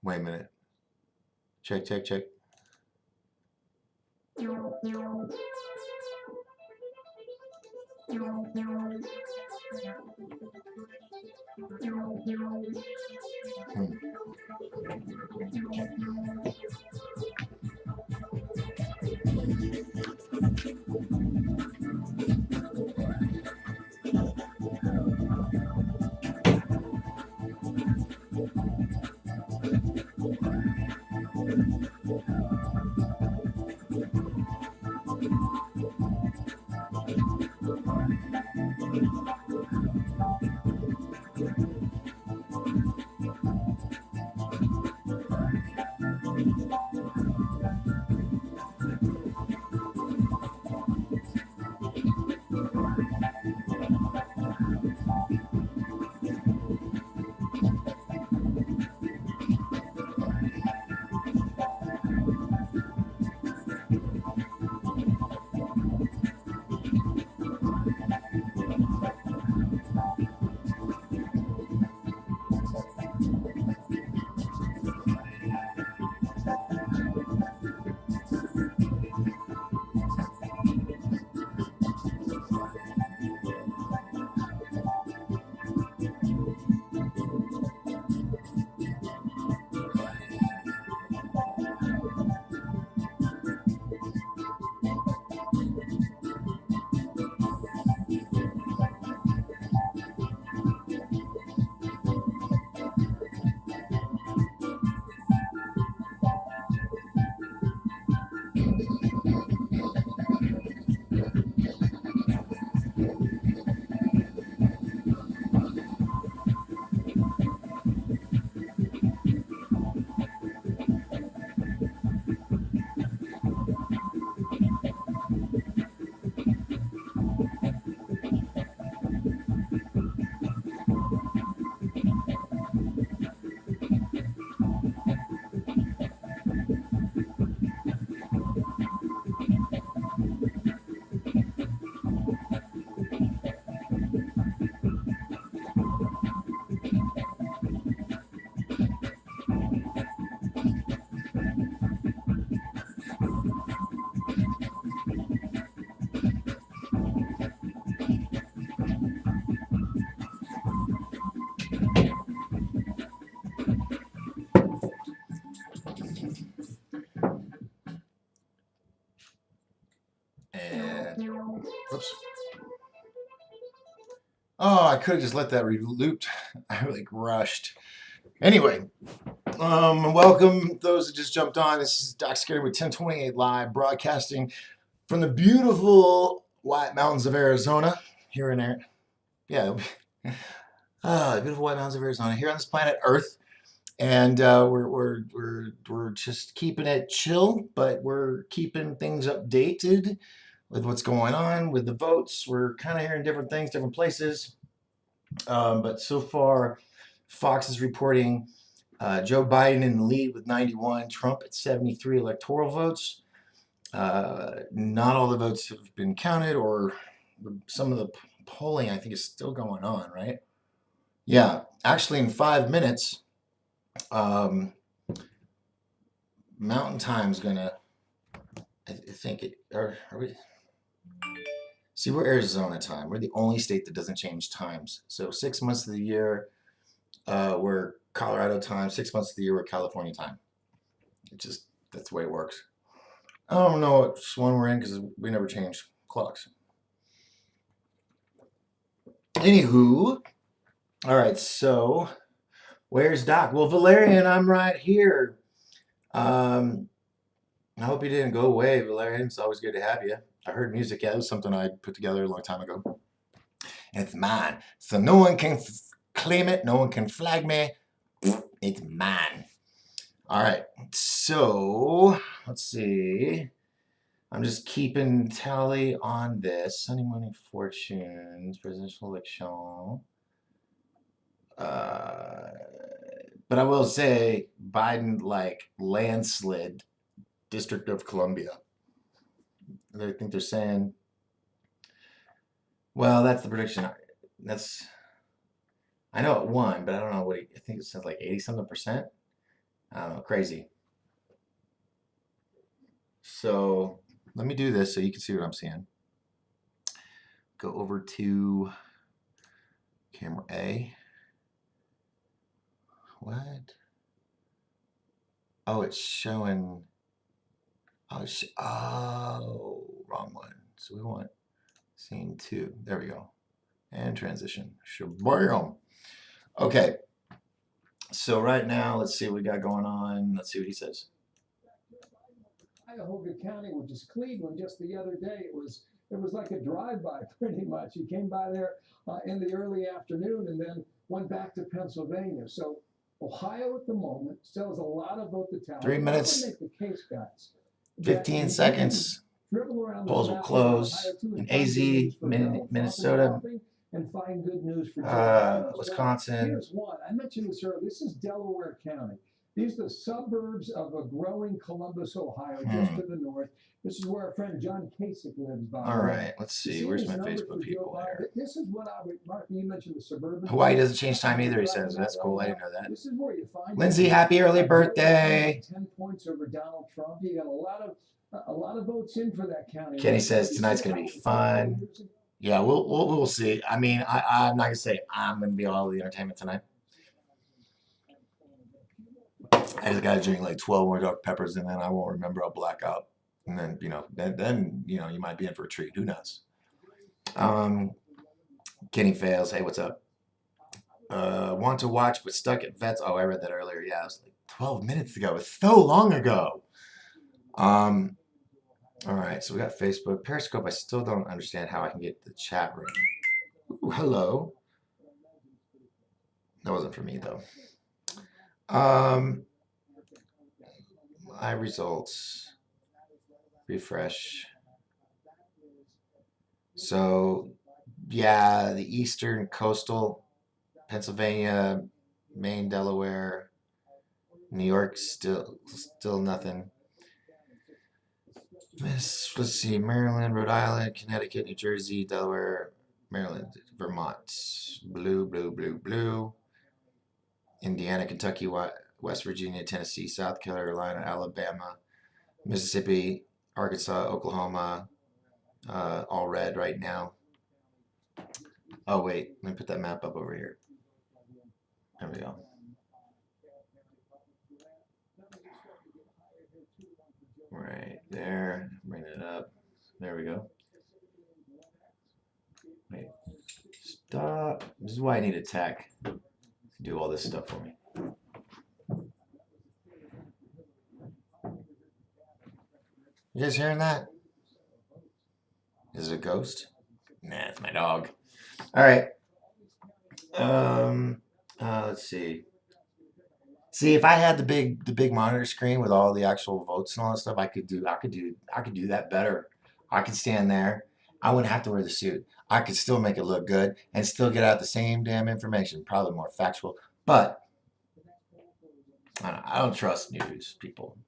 S1: Wait a minute. Check. Whoops. Oh, I could have just let that re-looped. I like rushed. Anyway, welcome those that just jumped on. This is Doc Scary with 1028 Live, broadcasting from the beautiful White Mountains of Arizona. Here in there, yeah, beautiful White Mountains of Arizona. Here on this planet Earth, and we're just keeping it chill, but we're keeping things updated with what's going on with the votes. We're kind of hearing different things, different places. But so far, Fox is reporting Joe Biden in the lead with 91, Trump at 73 electoral votes. Not all the votes have been counted, or some of the polling, I think, is still going on, right? Yeah, actually, in 5 minutes, Mountain Time's gonna, I think it, or are we? See, we're Arizona time. We're the only state that doesn't change times. So 6 months of the year, we're Colorado time. 6 months of the year, we're California time. That's the way it works. I don't know which one we're in because we never change clocks. Anywho, all right, so where's Doc? Well, Valerian, I'm right here. I hope you didn't go away, Valerian. It's always good to have you. I heard music. Yeah, it was something I put together a long time ago. And it's mine. So no one can claim it. No one can flag me. It's mine. All right. So let's see. I'm just keeping tally on this. Sunday morning fortunes, presidential election. But I will say Biden like landslid District of Columbia. I think they're saying, well, that's the prediction. I know it won, but I don't know what I think it said like 80 something percent. I don't know, crazy. So let me do this so you can see what I'm seeing. Go over to camera A. What? Oh, it's showing. Oh, wrong one. So we want scene 2. There we go. And transition. Shabam. Okay. So right now, let's see what we got going on. Let's see what he says.
S10: Cuyahoga County, which is Cleveland, just the other day, it was like a drive-by pretty much. He came by there in the early afternoon and then went back to Pennsylvania. So Ohio at the moment still has a lot of vote to tally.
S1: 3 minutes,
S10: I would make the case, guys,
S1: 15 seconds. Polls will close in AZ, Minnesota,
S10: and find good news for
S1: Wisconsin.
S10: Here's one. I mentioned this earlier. This is Delaware County. These are the suburbs of a growing Columbus, Ohio, just to the north. This is where our friend John Kasich lives, by
S1: All right, let's see. Where's my Facebook people here?
S10: This is what I would, Mark, you mentioned the suburban.
S1: Hawaii doesn't change time either, he says. That's cool. I didn't know that.
S10: This is where you find
S1: Lindsay, happy early birthday.
S10: 10 points over Donald Trump. You got a lot of votes in for that county.
S1: Kenny says tonight's going to be fun. Yeah, we'll see. I mean, I'm not going to say I'm going to be all the entertainment tonight. I just got to drink like 12 more Dr. Peppers, and then I won't remember. I'll black out. And then, you might be in for a treat. Who knows? Kenny fails. Hey, what's up? Want to watch, but stuck at vets. Oh, I read that earlier. Yeah, it was like 12 minutes ago. It's so long ago. All right, so we got Facebook. Periscope, I still don't understand how I can get the chat room. Ooh, hello. That wasn't for me, though. Live results. Refresh. So, yeah, the eastern coastal, Pennsylvania, Maine, Delaware, New York, still nothing. Let's see, Maryland, Rhode Island, Connecticut, New Jersey, Delaware, Maryland, Vermont, blue, blue, blue, blue. Indiana, Kentucky, West Virginia, Tennessee, South Carolina, Alabama, Mississippi, Arkansas, Oklahoma, all red right now. Oh, wait, let me put that map up over here. There we go. Right there, bring it up. There we go. Stop. This is why I need a tech to do all this stuff for me. You guys hearing that? Is it a ghost? Nah, it's my dog. All right. Let's see. See, if I had the big monitor screen with all the actual votes and all that stuff, I could do that better. I could stand there. I wouldn't have to wear the suit. I could still make it look good and still get out the same damn information, probably more factual. But I don't trust news people.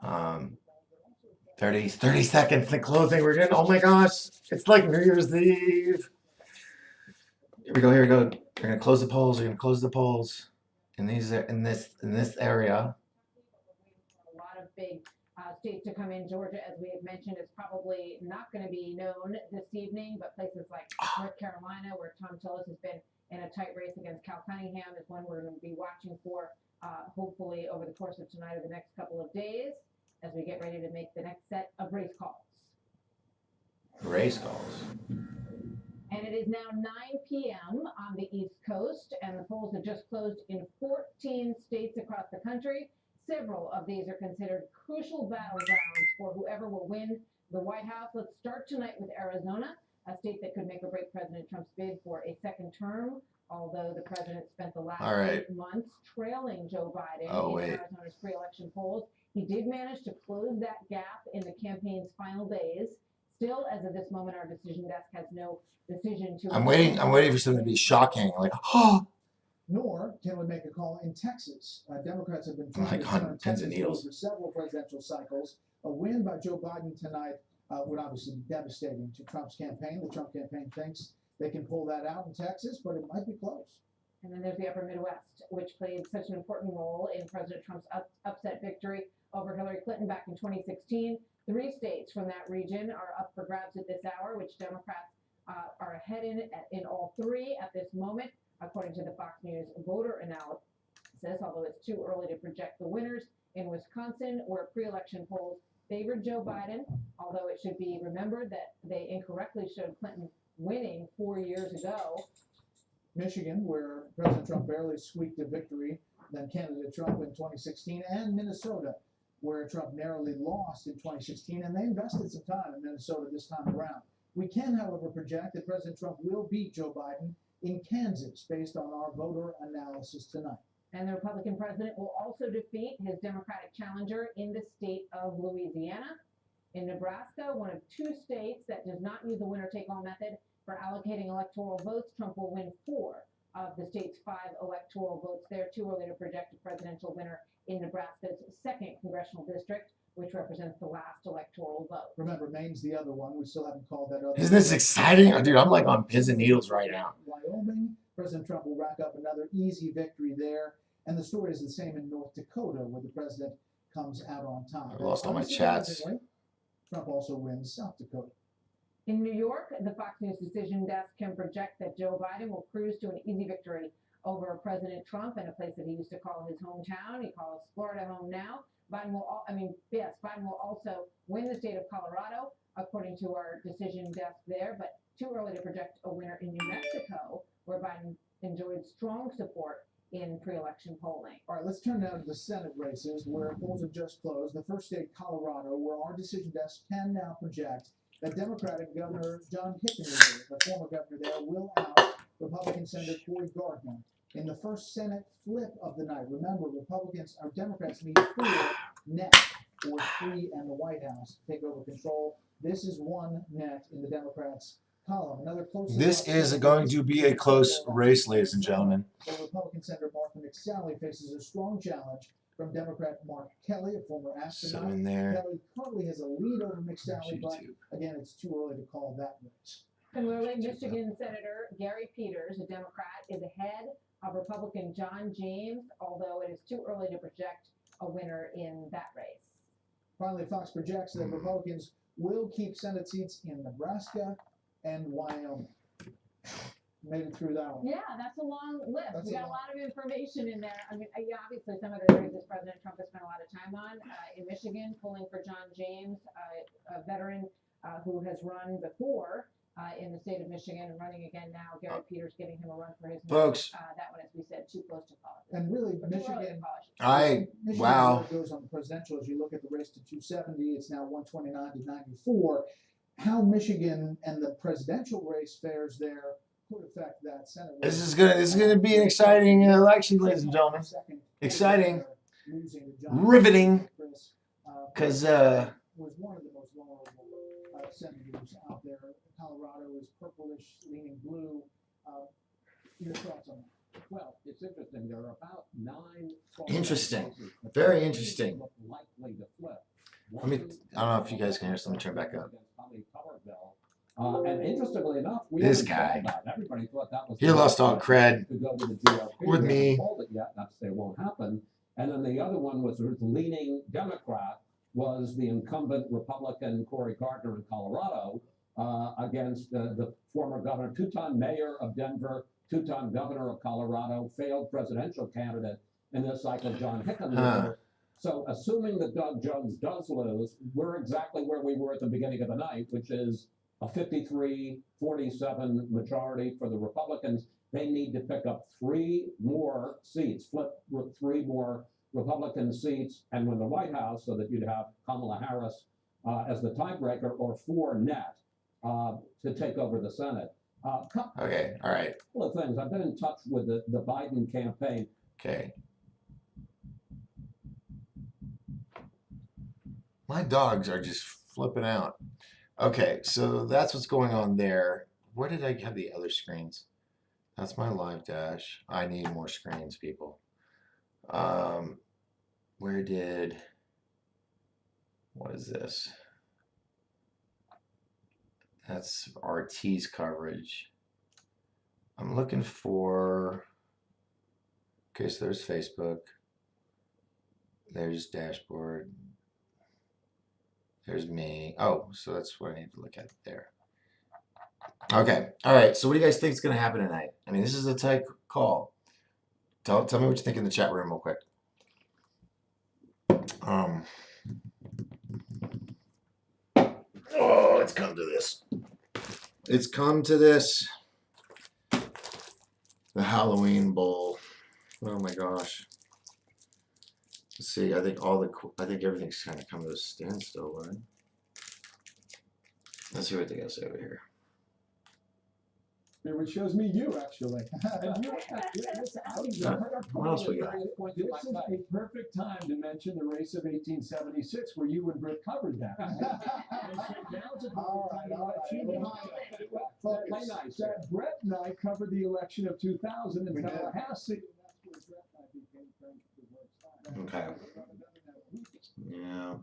S1: 30 seconds to closing. We're getting, oh my gosh, it's like New Year's Eve. Here we go. We're gonna close the polls. We're gonna close the polls in this area.
S5: A lot of big states to come in. Georgia, as we have mentioned, is probably not going to be known this evening, but places like North Carolina, where Tom Tillis has been in a tight race against Cal Cunningham, is one we're going to be watching for, hopefully over the course of tonight or the next couple of days, as we get ready to make the next set of race calls.
S1: Race calls.
S5: And it is now 9 p.m. on the East Coast, and the polls have just closed in 14 states across the country. Several of these are considered crucial battlegrounds for whoever will win the White House. Let's start tonight with Arizona, a state that could make or break President Trump's bid for a second term, although the president spent the last 8 months trailing Joe Biden in Arizona's pre-election polls. He did manage to close that gap in the campaign's final days. Still, as of this moment, our decision desk has no decision to.
S1: I'm waiting for something to be shocking, like, oh.
S4: Nor can we make a call in Texas. Democrats have been trying to turn Texas for several presidential cycles. A win by Joe Biden tonight would obviously be devastating to Trump's campaign. The Trump campaign thinks they can pull that out in Texas, but it might be close.
S5: And then there's the upper Midwest, which played such an important role in President Trump's upset victory over Hillary Clinton back in 2016. 3 states from that region are up for grabs at this hour, which Democrats are ahead in all 3 at this moment, according to the Fox News voter analysis, although it's too early to project the winners. In Wisconsin, where pre-election polls favored Joe Biden, although it should be remembered that they incorrectly showed Clinton winning 4 years ago.
S4: Michigan, where President Trump barely squeaked a victory than candidate Trump in 2016, and Minnesota, where Trump narrowly lost in 2016, and they invested some time in Minnesota this time around. We can, however, project that President Trump will beat Joe Biden in Kansas based on our voter analysis tonight.
S5: And the Republican president will also defeat his Democratic challenger in the state of Louisiana. In Nebraska, one of 2 states that does not use the winner-take-all method for allocating electoral votes, Trump will win 4 of the state's 5 electoral votes there. Too early to project a presidential winner in Nebraska's 2nd congressional district, which represents the last electoral vote.
S4: Remember, Maine's the other one. We still haven't called that other.
S1: Isn't this exciting? Oh, dude, I'm like on pins and needles right now.
S4: Wyoming, President Trump will rack up another easy victory there. And the story is the same in North Dakota, where the president comes out on top.
S1: I lost all my chats.
S4: Trump also wins South Dakota.
S5: In New York, the Fox News decision desk can project that Joe Biden will cruise to an easy victory over President Trump in a place that he used to call his hometown. He calls Florida home now. Biden will also win the state of Colorado, according to our decision desk there, but too early to project a winner in New Mexico, where Biden enjoyed strong support in pre-election polling.
S4: All right, let's turn now to the Senate races, where polls have just closed. The first state, Colorado, where our decision desk can now project that Democratic Governor John Hickenlooper, the former governor there, will out Republican Senator Cory Gardner in the first Senate flip of the night. Remember, Democrats need 4 net, or 3 and the White House take over control. This is 1 net in the Democrats' column. Another close.
S1: This is going to be a close race, ladies and gentlemen.
S4: The Republican Senator Martha McSally faces a strong challenge from Democrat Mark Kelly, a former astronaut.
S1: So in there.
S4: Kelly currently has a lead over McSally, but again, it's too early to call that race.
S5: Similarly, Michigan Senator Gary Peters, a Democrat, is ahead of Republican John James, although it is too early to project a winner in that race.
S4: Finally, Fox projects that Republicans will keep Senate seats in Nebraska and Wyoming. Made it through that one.
S5: Yeah, that's a long list.
S4: That's
S5: We got
S4: a
S5: a lot of information in there. I mean, yeah, obviously some of the races President Trump has spent a lot of time on. In Michigan, pulling for John James, a veteran who has run before in the state of Michigan and running again now. Gary Peters giving him a run for his money.
S1: Folks.
S5: That one, as we said, too close to call it.
S4: And really,
S5: Or too early to
S4: Michigan,
S5: call it.
S4: Michigan
S1: wow.
S4: where it goes on the presidential, as you look at the race to 270, it's now 129 to 94. How Michigan and the presidential race fares there could affect that Senate race.
S1: This is gonna be an exciting election, ladies and gentlemen. Exciting, riveting, because
S4: was one of the most vulnerable senators out there. Colorado is purplish, leaning blue. Your thoughts on that?
S11: Well, it's interesting. There are about 9.
S1: Interesting. Very interesting.
S11: Likely to flip.
S1: I don't know if you guys can hear us. Let me turn back up.
S11: And interestingly enough,
S1: This guy.
S11: Everybody thought that was.
S1: He lost all cred
S11: to go to the GOP.
S1: with
S11: They
S1: me.
S11: haven't called it yet. Not to say it won't happen. And then the other one was leaning Democrat, was the incumbent Republican Cory Gardner in Colorado against the former governor, 2-time mayor of Denver, 2-time governor of Colorado, failed presidential candidate in this cycle, John Hickenlooper. So assuming that Doug Jones does lose, we're exactly where we were at the beginning of the night, which is a 53-47 majority for the Republicans. They need to pick up 3 more seats, flip 3 more Republican seats and win the White House, so that you'd have Kamala Harris as the tiebreaker, or 4 net to take over the Senate.
S1: Okay, all right.
S11: A couple of things. I've been in touch with the Biden campaign.
S1: Okay. My dogs are just flipping out. Okay, so that's what's going on there. Where did I have the other screens? That's my live dash. I need more screens, people. What is this? That's RT's coverage. I'm looking for, okay, so there's Facebook. There's dashboard. There's me. Oh, so that's what I need to look at there. Okay. All right. So what do you guys think is going to happen tonight? I mean, this is a tight call. Tell me what you think in the chat room real quick. Oh, it's come to this. It's come to this. The Halloween Bowl. Oh my gosh. Let's see. I think everything's kind of come to a standstill, right? Let's see what they got to say over here.
S10: Here, which shows me you, actually.
S1: What else we got?
S10: This is a perfect time to mention the race of 1876, where you and Britt covered that. Brett and I covered the election of 2000 in Tallahassee.
S1: Okay. Yeah.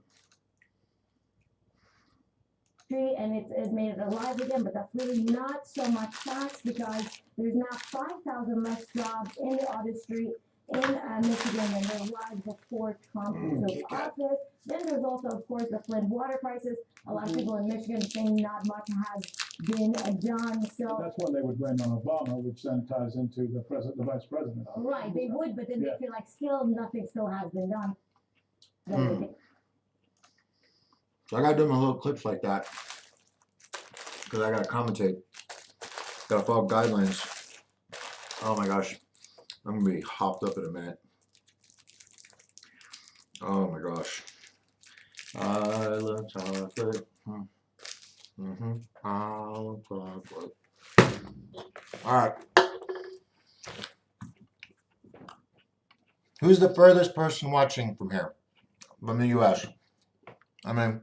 S6: And it's made it alive again, but that's really not so much facts, because there's now 5,000 less jobs in the industry in Michigan than there was before Trump took office. Then there's also, of course, the Flint water crisis. A lot of people in Michigan saying not much has been done. So
S10: that's one they would blame on Obama, which then ties into the vice president.
S6: Right, they would, but then they feel like nothing still has been done.
S1: So I gotta do my little clips like that because I gotta commentate. Gotta follow guidelines. Oh my gosh, I'm gonna be hopped up in a minute. Oh my gosh, I love chocolate. I love chocolate. All right. Who's the furthest person watching from here? From the U.S. I mean,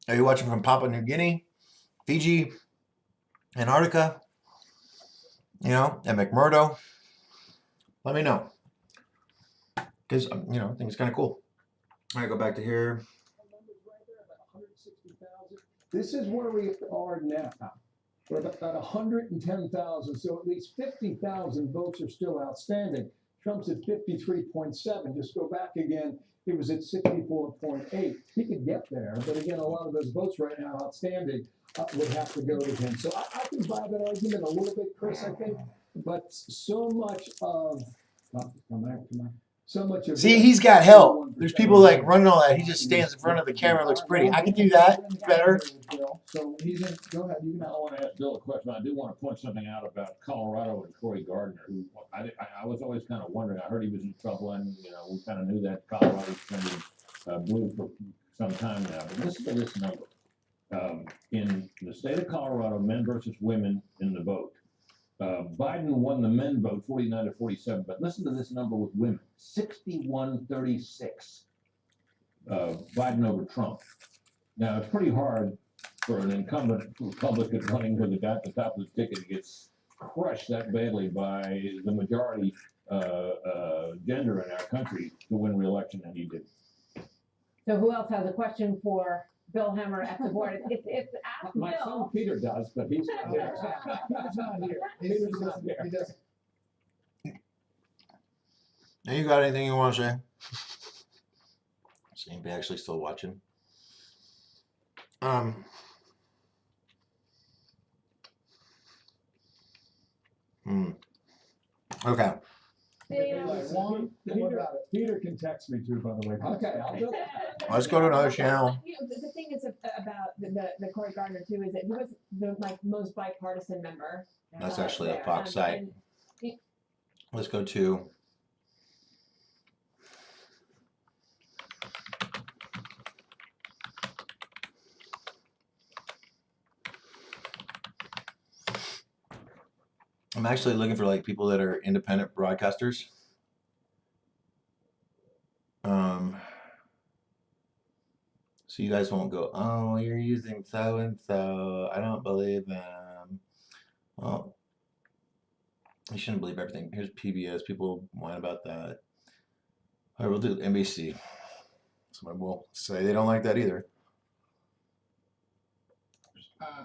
S1: are you watching from Papua New Guinea, Fiji, Antarctica, and McMurdo? Let me know. Because, I think it's kind of cool. All right, go back to here.
S10: This is where we are now. We're at 110,000, so at least 50,000 votes are still outstanding. Trump's at 53.7. Just go back again. He was at 64.8. He could get there, but again, a lot of those votes right now outstanding would have to go to him. So I can buy that argument a little bit, Chris, I think. But so much of so much of
S1: See,
S10: this,
S1: he's got help.
S10: 41%
S1: There's people like running all that. He just stands in front of the camera, looks pretty. I can do that. It's better.
S10: So he's in, go ahead, you can
S11: I want to ask Bill a question. I do want to point something out about Colorado and Cory Gardner, who I was always kind of wondering. I heard he was in trouble, and we kind of knew that Colorado's been blue for some time now. But listen to this number. In the state of Colorado, men versus women in the vote. Biden won the men vote 49 to 47, but listen to this number with women, 61-36. Biden over Trump. Now, it's pretty hard for an incumbent Republican running with the top of the ticket to get crushed that badly by the majority gender in our country to win re-election, and he did.
S5: So who else has a question for Bill Hemmer at the board? It's ask
S11: My
S5: Bill.
S11: son Peter does, but he's not here.
S10: He's not here.
S4: Peter's not here. He doesn't.
S1: Now, you got anything you want to say? Is anybody actually still watching? Okay.
S10: Peter can text me too, by the way.
S11: Okay, I'll do that.
S1: Let's go to another channel.
S2: The thing is about the Cory Gardner too is that he was the most bipartisan member.
S1: That's actually a
S2: there.
S1: Fox site.
S2: And
S1: Let's go to. I'm actually looking for like people that are independent broadcasters. So you guys won't go, oh, you're using so and so. I don't believe them. Well, you shouldn't believe everything. Here's PBS. People whine about that. All right, we'll do NBC. Someone will say they don't like that either.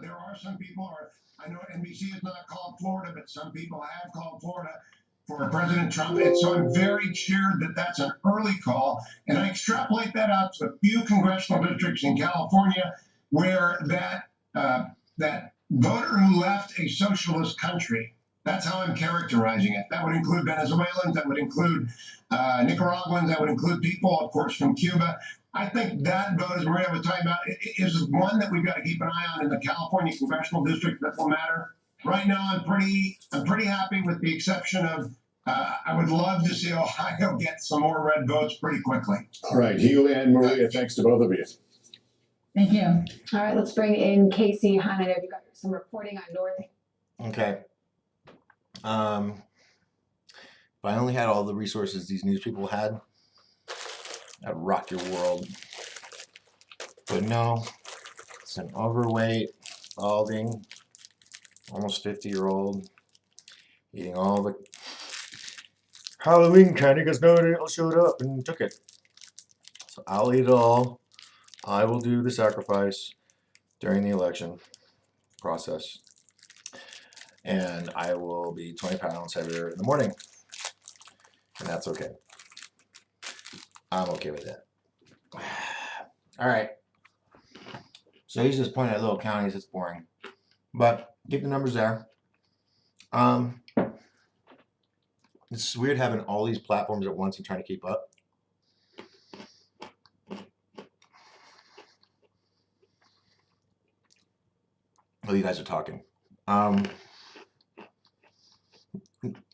S12: There are some people, I know NBC has not called Florida, but some people have called Florida for President Trump. And so I'm very cheered that that's an early call. And I extrapolate that out to a few congressional districts in California where that voter who left a socialist country, that's how I'm characterizing it. That would include Venezuelans, that would include Nicaraguans, that would include people, of course, from Cuba. I think that vote, as Maria was talking about, is one that we've got to keep an eye on in the California congressional district that will matter. Right now, I'm pretty happy with the exception of I would love to see Ohio get some more red votes pretty quickly.
S3: All right, Hugh and Maria, thanks to both of you.
S2: Thank you. All right, let's bring in Casey Hanna. You got some reporting on North.
S1: Okay. If I only had all the resources these news people had, I'd rock your world. But no, it's an overweight, balding, almost 50-year-old eating all the Halloween candy because nobody else showed up and took it. So I'll eat it all. I will do the sacrifice during the election process. And I will be 20 pounds heavier in the morning. And that's okay. I'm okay with that. All right. So he's just pointing at little counties. It's boring. But get the numbers there. It's weird having all these platforms at once and trying to keep up. Oh, you guys are talking.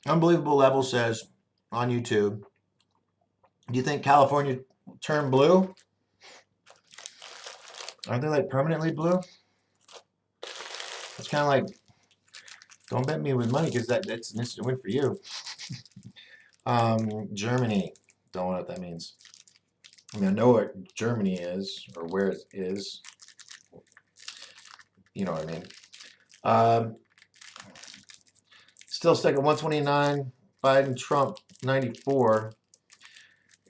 S1: Unbelievable Level says on YouTube, do you think California turned blue? Aren't they like permanently blue? It's kind of like, don't bet me with money because that's an instant win for you. Germany, don't know what that means. I mean, I know what Germany is or where it is. You know what I mean. Still stuck at 129. Biden, Trump, 94.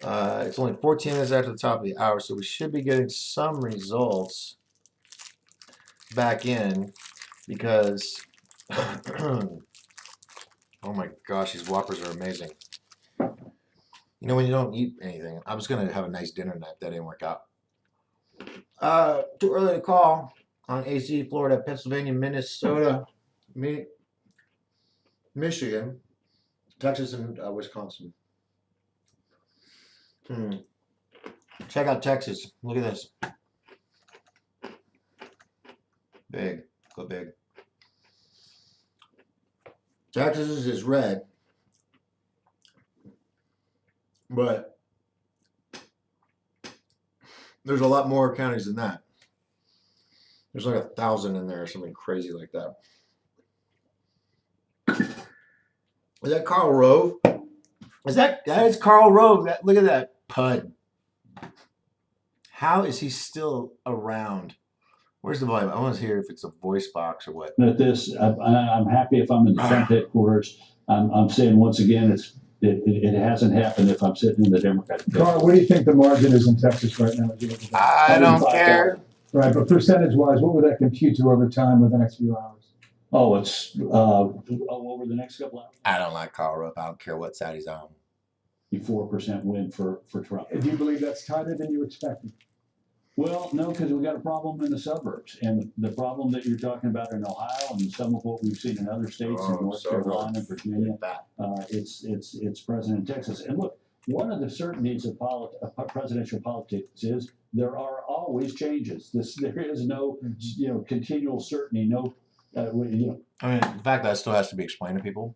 S1: It's only 14 minutes after the top of the hour, so we should be getting some results back in because, oh my gosh, these Whoppers are amazing. You know when you don't eat anything. I was going to have a nice dinner tonight. That didn't work out. Too early to call on AC, Florida, Pennsylvania, Minnesota, Michigan, Texas, and Wisconsin. Check out Texas. Look at this. Big. Go big. Texas is red. But there's a lot more counties than that. There's like 1,000 in there or something crazy like that. Is that Karl Rove? That is Karl Rove. Look at that pud. How is he still around? Where's the volume? I want to hear if it's a voice box or what.
S13: At this, I'm happy if I'm in the Trump headquarters. I'm saying once again, it hasn't happened if I'm sitting in the Democratic.
S10: Carl, what do you think the margin is in Texas right now?
S1: I don't care.
S10: Right, but percentage-wise, what would that compute to over time with the next few hours?
S13: Oh, it's over the next couple hours.
S1: I don't like Karl Rove. I don't care what side he's on.
S13: 4% win for Trump.
S10: Do you believe that's tighter than you expected?
S13: Well, no, because we got a problem in the suburbs, and the problem that you're talking about in Ohio, and some of what we've seen in other states, in North Carolina, Virginia, it's present in Texas. And look, one of the certainties of presidential politics is there are always changes. There is no, continual certainty. No,
S1: I mean, the fact that still has to be explained to people.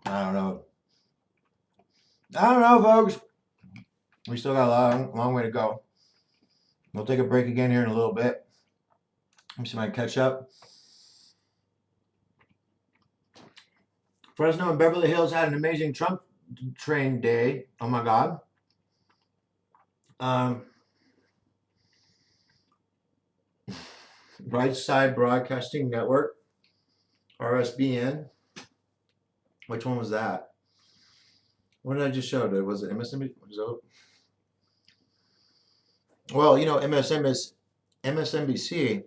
S1: I don't know. Folks. We still got a long way to go. We'll take a break again here in a little bit. Let me see if I can catch up. Fresno and Beverly Hills had an amazing Trump train day. Oh my God. Right Side Broadcasting Network, RSBN. Which one was that? What did I just show? Was it MSNBC? Well, MSNBC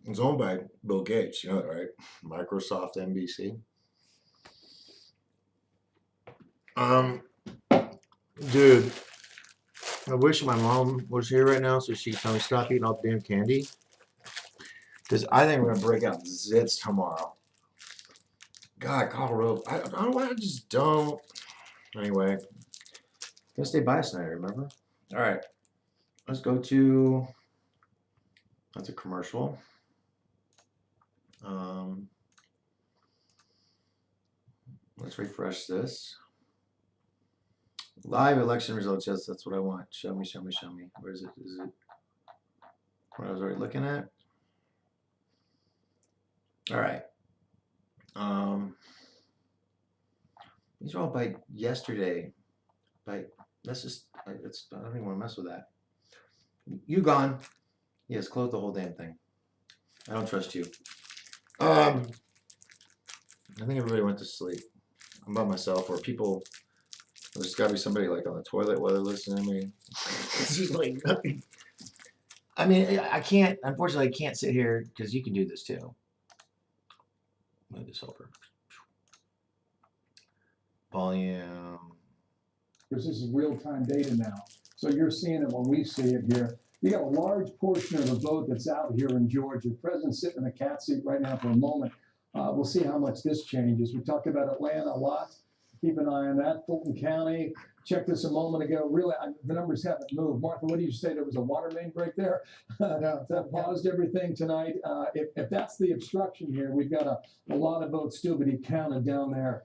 S1: is owned by Bill Gates. You know that, right? Microsoft NBC. Dude, I wish my mom was here right now so she could tell me stop eating all the damn candy. Because I think we're gonna break out zits tomorrow. God, Karl Rove. I don't know why I just don't. Anyway, gonna stay biased tonight, remember? All right, let's go to. That's a commercial. Let's refresh this. Live election results. Yes, that's what I want. Show me. Where is it? Is it what I was already looking at? All right. These are all by yesterday. That's just. I don't even want to mess with that. You gone? Yes. Close the whole damn thing. I don't trust you. I think everybody went to sleep. I'm by myself, or people. There's got to be somebody like on the toilet while they're listening to me. It's just like nothing. I mean, I can't. Unfortunately, I can't sit here because you can do this too. Move this over. Volume.
S10: Because this is real-time data now, so you're seeing it when we see it here. You got a large portion of the vote that's out here in Georgia. The president's sitting in the cat seat right now for a moment. We'll see how much this changes. We talked about Atlanta a lot. Keep an eye on that. Fulton County. Checked this a moment ago. Really, the numbers haven't moved. Martha, what did you say? There was a water main break there? That paused everything tonight. If that's the obstruction here, we've got a lot of votes still to be counted down there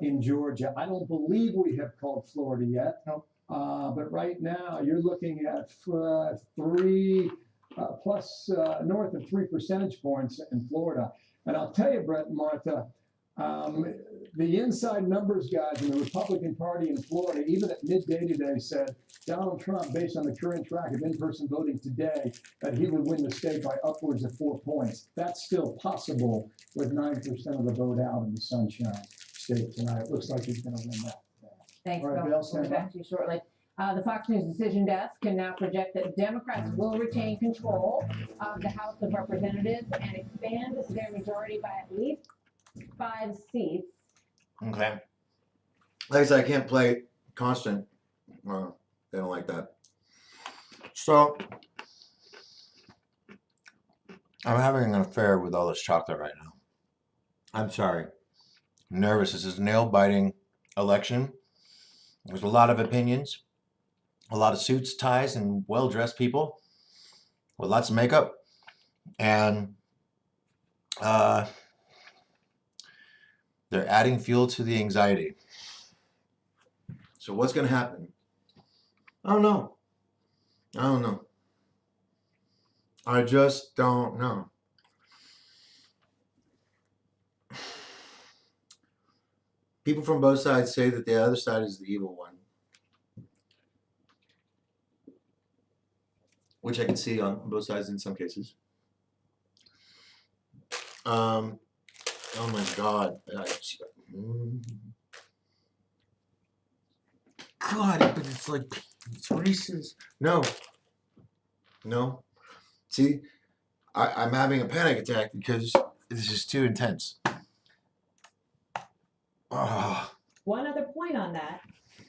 S10: in Georgia. I don't believe we have called Florida yet.
S4: Nope.
S10: But right now, you're looking at three plus north of 3 percentage points in Florida. And I'll tell you, Brett and Martha, the inside numbers guys in the Republican Party in Florida, even at midday today, said Donald Trump, based on the current track of in-person voting today, that he would win the state by upwards of 4 points. That's still possible with 9% of the vote out in the Sunshine State tonight. It looks like he's going to win that.
S5: Thanks,
S10: All right,
S5: Bill.
S10: Bill,
S5: We'll
S10: stand
S5: be back to you shortly. The Fox News Decision Desk can now project that Democrats will retain control of the House of Representatives and expand their majority by at least 5 seats.
S1: Okay. Like I said, I can't play constant. They don't like that. So I'm having an affair with all this chocolate right now. I'm sorry. I'm nervous. This is a nail-biting election. There's a lot of opinions, a lot of suits, ties, and well-dressed people with lots of makeup. And they're adding fuel to the anxiety. So what's going to happen? I don't know. I don't know. I just don't know. People from both sides say that the other side is the evil one, which I can see on both sides in some cases. Oh my God. God, but it's like, it's racist. No. No. See, I'm having a panic attack because this is too intense. Oh.
S5: One other point on that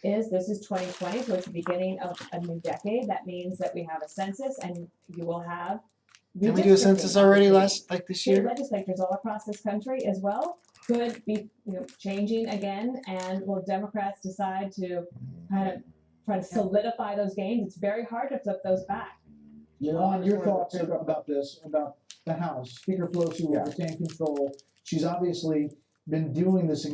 S5: is this is 2020, so it's the beginning of a new decade. That means that we have a census, and you will have.
S1: Didn't we do a census already this
S5: State
S1: year?
S5: legislatures all across this country as well could be changing again, and will Democrats decide to kind of try to solidify those gains? It's very hard to flip those back.
S4: On your thoughts about this, about the House, Speaker Pelosi will retain control. She's obviously been doing this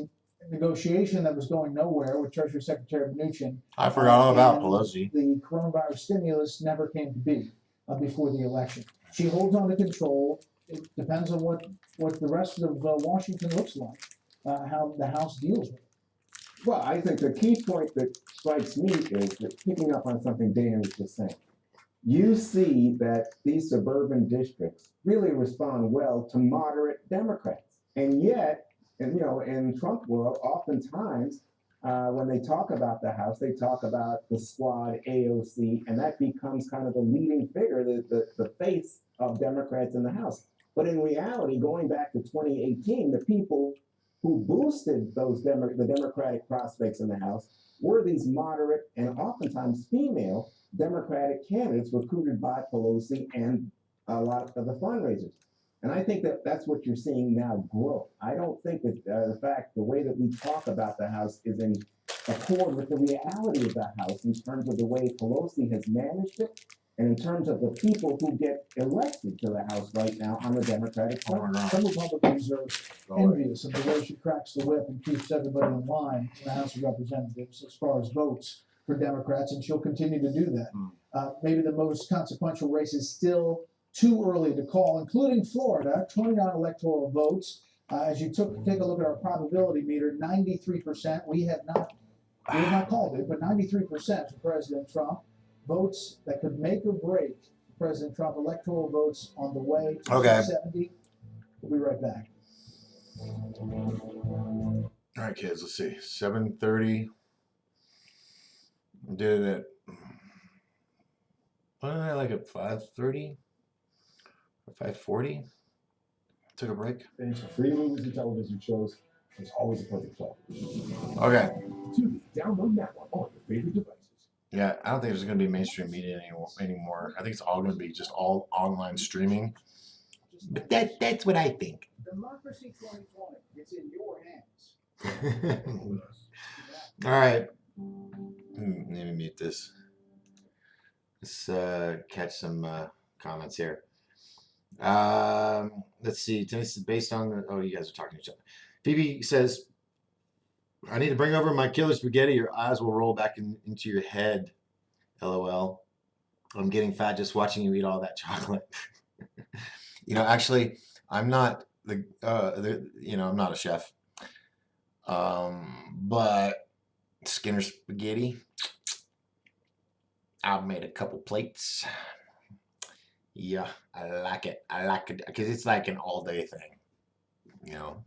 S4: negotiation that was going nowhere with Treasury Secretary Mnuchin.
S1: I forgot all about
S4: and
S1: Pelosi.
S4: The coronavirus stimulus never came to be before the election. She holds on to control. It depends on what the rest of Washington looks like, how the House deals with it.
S3: Well, I think the key point that strikes me is that picking up on something Dan was just saying. You see that these suburban districts really respond well to moderate Democrats. And yet, in Trump world, oftentimes when they talk about the House, they talk about the squad AOC, and that becomes kind of the leading figure, the face of Democrats in the House. But in reality, going back to 2018, the people who boosted the Democratic prospects in the House were these moderate and oftentimes female Democratic candidates recruited by Pelosi and a lot of the fundraisers. And I think that that's what you're seeing now grow. I don't think that the way that we talk about the House is in accord with the reality of the House in terms of the way Pelosi has managed it and in terms of the people who get elected to the House right now on the Democratic side.
S4: Some Republicans are envious of the way she cracks the whip and keeps everybody in line in the House of Representatives as far as votes for Democrats, and she'll continue to do that. Maybe the most consequential race is still too early to call, including Florida, 29 electoral votes. As you take a look at our probability meter, 93%. We have not called it, but 93% for President Trump. Votes that could make or break President Trump. Electoral votes on the way to 270. We'll be right back.
S1: All right, kids, let's see. 7:30. Did it at, what did I like at 5:30 or 5:40? Took a break.
S3: And for free movies and television shows, there's always a perfect play.
S1: Okay.
S3: Tubi, download now on all your favorite devices.
S1: Yeah, I don't think there's going to be mainstream media anymore. I think it's all going to be just all online streaming. But that's what I think.
S4: Democracy 2020, it's in your hands.
S1: All right. Let me mute this. Let's catch some comments here. Let's see. This is based on the. Oh, you guys are talking to each other. Phoebe says, I need to bring over my killer spaghetti. Your eyes will roll back into your head. LOL. I'm getting fat just watching you eat all that chocolate. Actually, I'm not I'm not a chef. But Skinner spaghetti, I've made a couple plates. Yeah, I like it. I like it because it's like an all-day thing.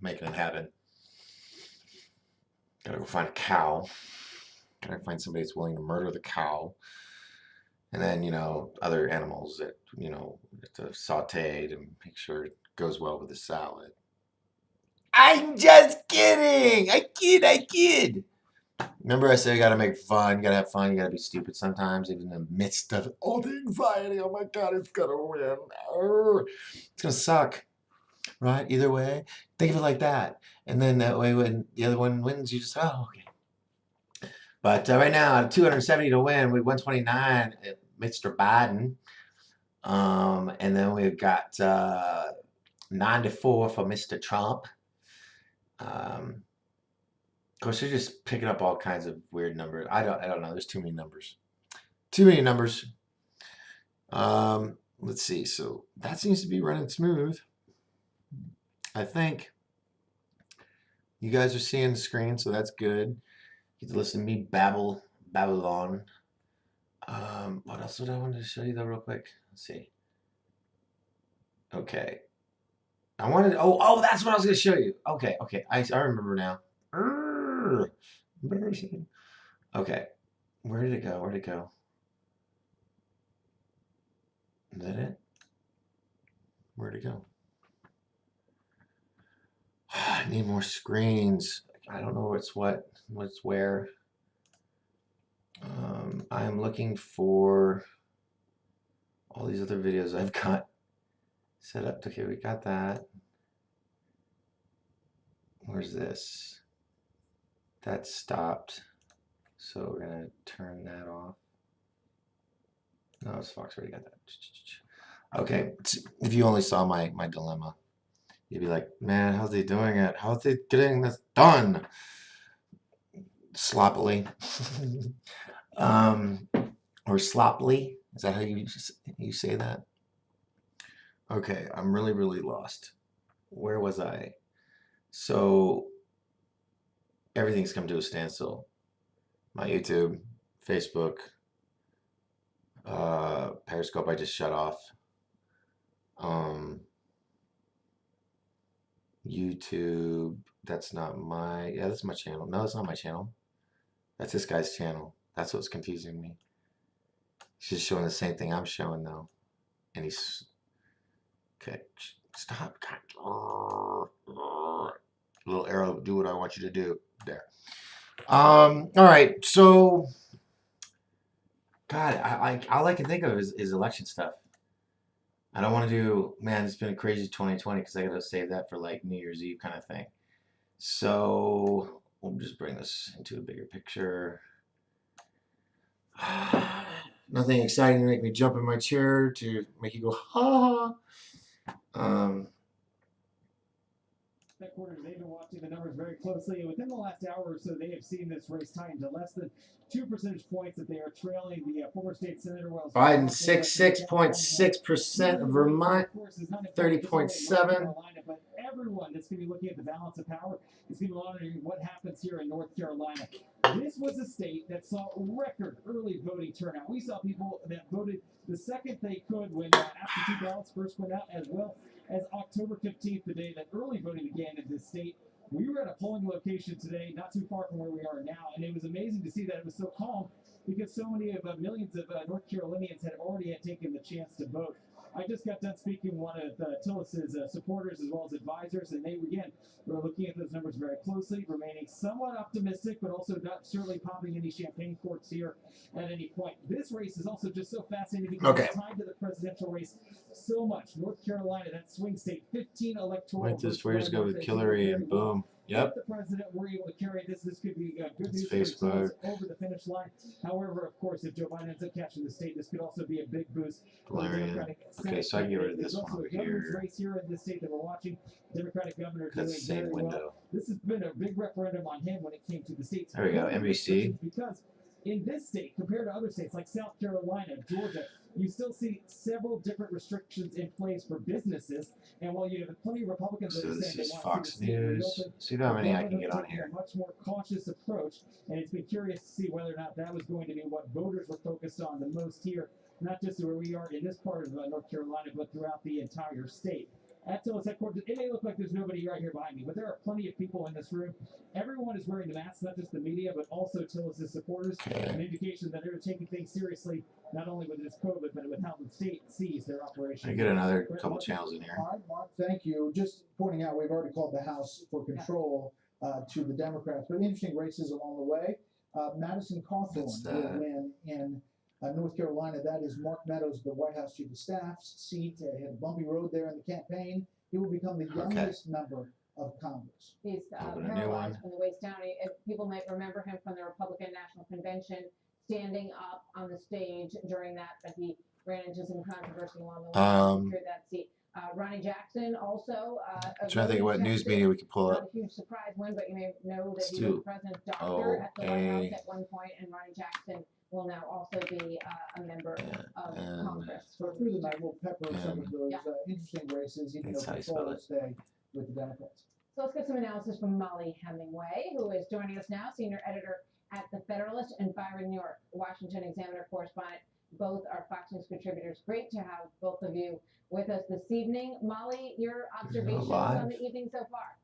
S1: Making it happen. Gotta go find a cow. Gotta find somebody that's willing to murder the cow. And then, other animals that, to sauteed and make sure it goes well with the salad. I'm just kidding. I kid. Remember I said you gotta make fun, you gotta have fun, you gotta be stupid sometimes, even in the midst of all the anxiety. Oh my God, it's gonna win. It's gonna suck. right? Either way, think of it like that. And then that way, when the other one wins, you just, oh, okay. But right now, 270 to win with 129, Mr. Biden. And then we've got 9-4 for Mr. Trump. Of course, they're just picking up all kinds of weird numbers. I don't know. There's too many numbers. Too many numbers. Let's see. So that seems to be running smooth. I think you guys are seeing the screen, so that's good. You get to listen to me babble on. What else did I want to show you though, real quick? Let's see. Okay. I wanted. Oh, that's what I was going to show you. Okay. I remember now. Embarrassing. Okay. Where did it go? Is that it? Where'd it go? I need more screens. I don't know what's where. I am looking for all these other videos I've got set up. Okay, we got that. Where's this? That stopped. So we're gonna turn that off. No, it's Fox already got that. Okay, if you only saw my dilemma, you'd be like, man, how's he doing it? How's he getting this done? Sloppily. Or sloppily. Is that how you say that? Okay, I'm really lost. Where was I? So everything's come to a standstill. My YouTube, Facebook, Periscope I just shut off. YouTube, that's not my, yeah, that's my channel. No, it's not my channel. That's this guy's channel. That's what's confusing me. He's just showing the same thing I'm showing though. And he's, okay, stop. God. Little arrow, do what I want you to do. There. All right, so, God, all I can think of is election stuff. I don't want to do, man, it's been a crazy 2020 because I got to save that for like New Year's Eve kind of thing. So we'll just bring this into a bigger picture. Nothing exciting to make me jump in my chair to make you go, ha ha.
S14: Headquarters, they've been watching the numbers very closely, and within the last hour or so, they have seen this race tighten to less than 2 percentage points that they are trailing the former state senator.
S1: Biden 66.6%, Vermont 30.7%.
S14: But everyone that's going to be looking at the balance of power is going to be monitoring what happens here in North Carolina. This was a state that saw record early voting turnout. We saw people that voted the second they could when absentee ballots first went out, as well as October 15th, the day that early voting began in this state. We were at a polling location today, not too far from where we are now, and it was amazing to see that it was so calm because so many of millions of North Carolinians had already taken the chance to vote. I just got done speaking with one of Tillis's supporters as well as advisors, and they, again, were looking at those numbers very closely, remaining somewhat optimistic, but also not certainly popping any champagne corks here at any point. This race is also just so fascinating because it's tied to the presidential race so much. North Carolina, that swing state, 15 electoral
S1: Went this 4 years ago with Hillary and boom. Yep.
S14: If the president were able to carry this could be good news
S1: Facebook.
S14: over the finish line. However, of course, if Joe Biden ends up catching the state, this could also be a big boost.
S1: Okay, so I can get rid of this one over here.
S14: Race here in this state that we're watching. Democratic governor
S1: That's the same window.
S14: well. This has been a big referendum on him when it came to the states.
S1: There we go, NBC.
S14: Because in this state, compared to other states like South Carolina, Georgia, you still see several different restrictions in place for businesses. And while you have plenty of Republicans that are saying they want
S1: Fox
S14: to see the
S1: News.
S14: state reopen,
S1: See how many I can get on
S14: taking
S1: here.
S14: a much more cautious approach, and it's been curious to see whether or not that was going to be what voters were focused on the most here, not just where we are in this part of North Carolina, but throughout the entire state. At Tillis headquarters, it may look like there's nobody right here behind me, but there are plenty of people in this room. Everyone is wearing the masks, not just the media, but also Tillis' supporters, an indication that they're taking things seriously, not only with this COVID, but with how the state sees their operation.
S1: I get another couple channels in here.
S4: All right, Mark, thank you. Just pointing out, we've already called the House for control to the Democrats, but interesting races along the way. Madison Cawthorn will win in North Carolina. That is Mark Meadows, the White House Chief of Staff's seat. He had a bumpy road there in the campaign. he will become the youngest member of Congress.
S5: He's
S1: Open a new
S5: paralyzed
S1: one.
S5: from the waist down. People might remember him from the Republican National Convention, standing up on the stage during that, but he ran into some controversy along the way and secured that seat. Ronnie Jackson also.
S1: I'm trying to think of what news media we could pull
S5: Not
S1: up.
S5: a huge surprise win, but you may know that
S1: Let's
S5: he was
S1: do
S5: the president's doctor at the White
S1: OA.
S5: House at one point, and Ronnie Jackson will now also be a member of Congress.
S4: So through the night, we'll pepper some of those
S5: Yeah.
S4: Interesting races, even
S1: That's
S4: though
S1: how you spell
S4: control will
S1: it.
S4: stay with the Democrats.
S5: So let's get some analysis from Molly Hemingway, who is joining us now, senior editor at The Federalist, and Byron York, Washington Examiner correspondent. Both are Fox News contributors. Great to have both of you with us this evening. Molly, your observations on the evening so far?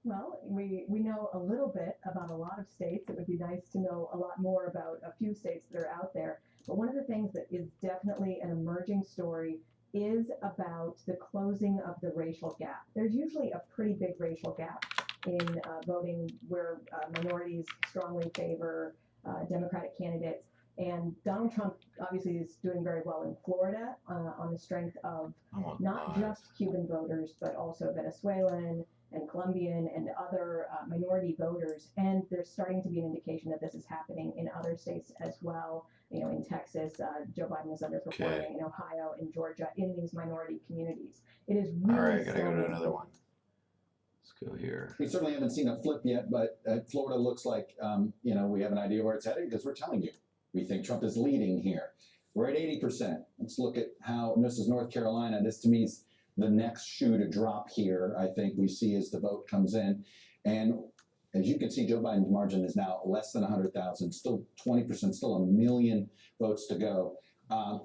S15: Well, we know a little bit about a lot of states. It would be nice to know a lot more about a few states that are out there. But one of the things that is definitely an emerging story is about the closing of the racial gap. There's usually a pretty big racial gap in voting where minorities strongly favor Democratic candidates. And Donald Trump obviously is doing very well in Florida on the strength of not just Cuban voters, but also Venezuelan and Colombian and other minority voters. And there's starting to be an indication that this is happening in other states as well. You know, in Texas, Joe Biden is underperforming, in Ohio, in Georgia, in these minority communities. It is really
S1: All right, gotta go to another one. Let's go here.
S16: We certainly haven't seen a flip yet, but Florida looks like, we have an idea where it's headed because we're telling you. We think Trump is leading here. We're at 80%. Let's look at how, this is North Carolina. This to me is the next shoe to drop here, I think we see as the vote comes in. And as you can see, Joe Biden's margin is now less than 100,000, still 20%, still 1 million votes to go. Right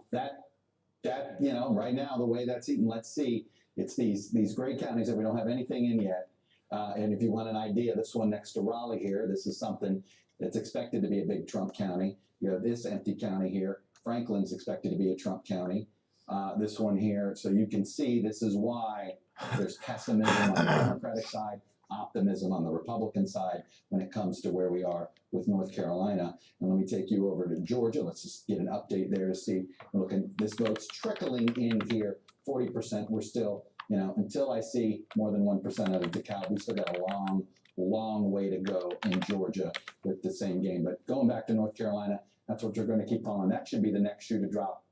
S16: now, the way that's eaten, let's see, it's these great counties that we don't have anything in yet. And if you want an idea, this one next to Raleigh here, this is something that's expected to be a big Trump county. You have this empty county here. Franklin's expected to be a Trump county. This one here, so you can see this is why there's pessimism on the Democratic side, optimism on the Republican side when it comes to where we are with North Carolina. And let me take you over to Georgia. Let's just get an update there to see. Look, this vote's trickling in here, 40%. We're still, until I see more than 1% out of DeKalb, we still got a long way to go in Georgia with the same game. But going back to North Carolina, that's what you're going to keep following. That should be the next shoe to drop,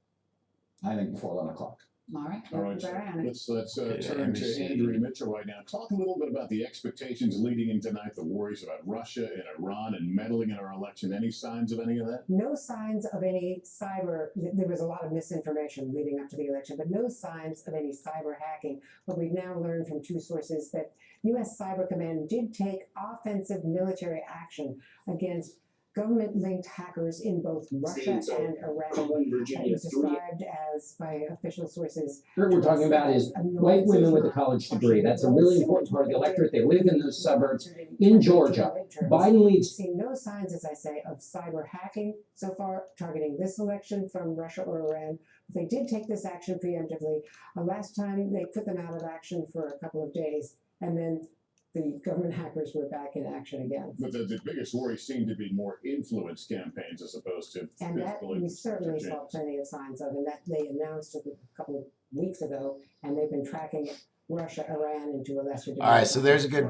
S16: I think, before 11 o'clock.
S17: All right.
S13: All right. Let's turn to Andrea Mitchell right now. Talk a little bit about the expectations leading in tonight, the worries about Russia and Iran and meddling in our election. Any signs of any of that?
S17: No signs of any cyber. There was a lot of misinformation leading up to the election, but no signs of any cyber hacking. But we've now learned from two sources that U.S. Cyber Command did take offensive military action against government-linked hackers in both Russia and Iran. It was described as, by official sources,
S11: What we're talking about is white women with a college degree. That's a really important part of the electorate. They live in those suburbs in Georgia. Biden leads.
S17: We've seen no signs, as I say, of cyber hacking so far targeting this election from Russia or Iran. They did take this action preemptively. Last time they put them out of action for a couple of days, and then the government hackers were back in action again.
S13: But the biggest worry seemed to be more influence campaigns as opposed to
S17: and that we certainly saw plenty of signs of, and that they announced a couple of weeks ago, and they've been tracking Russia, Iran, and to a lesser degree.
S1: All right, so there's a good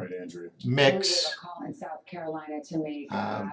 S1: mix.
S6: We have a call in South Carolina to make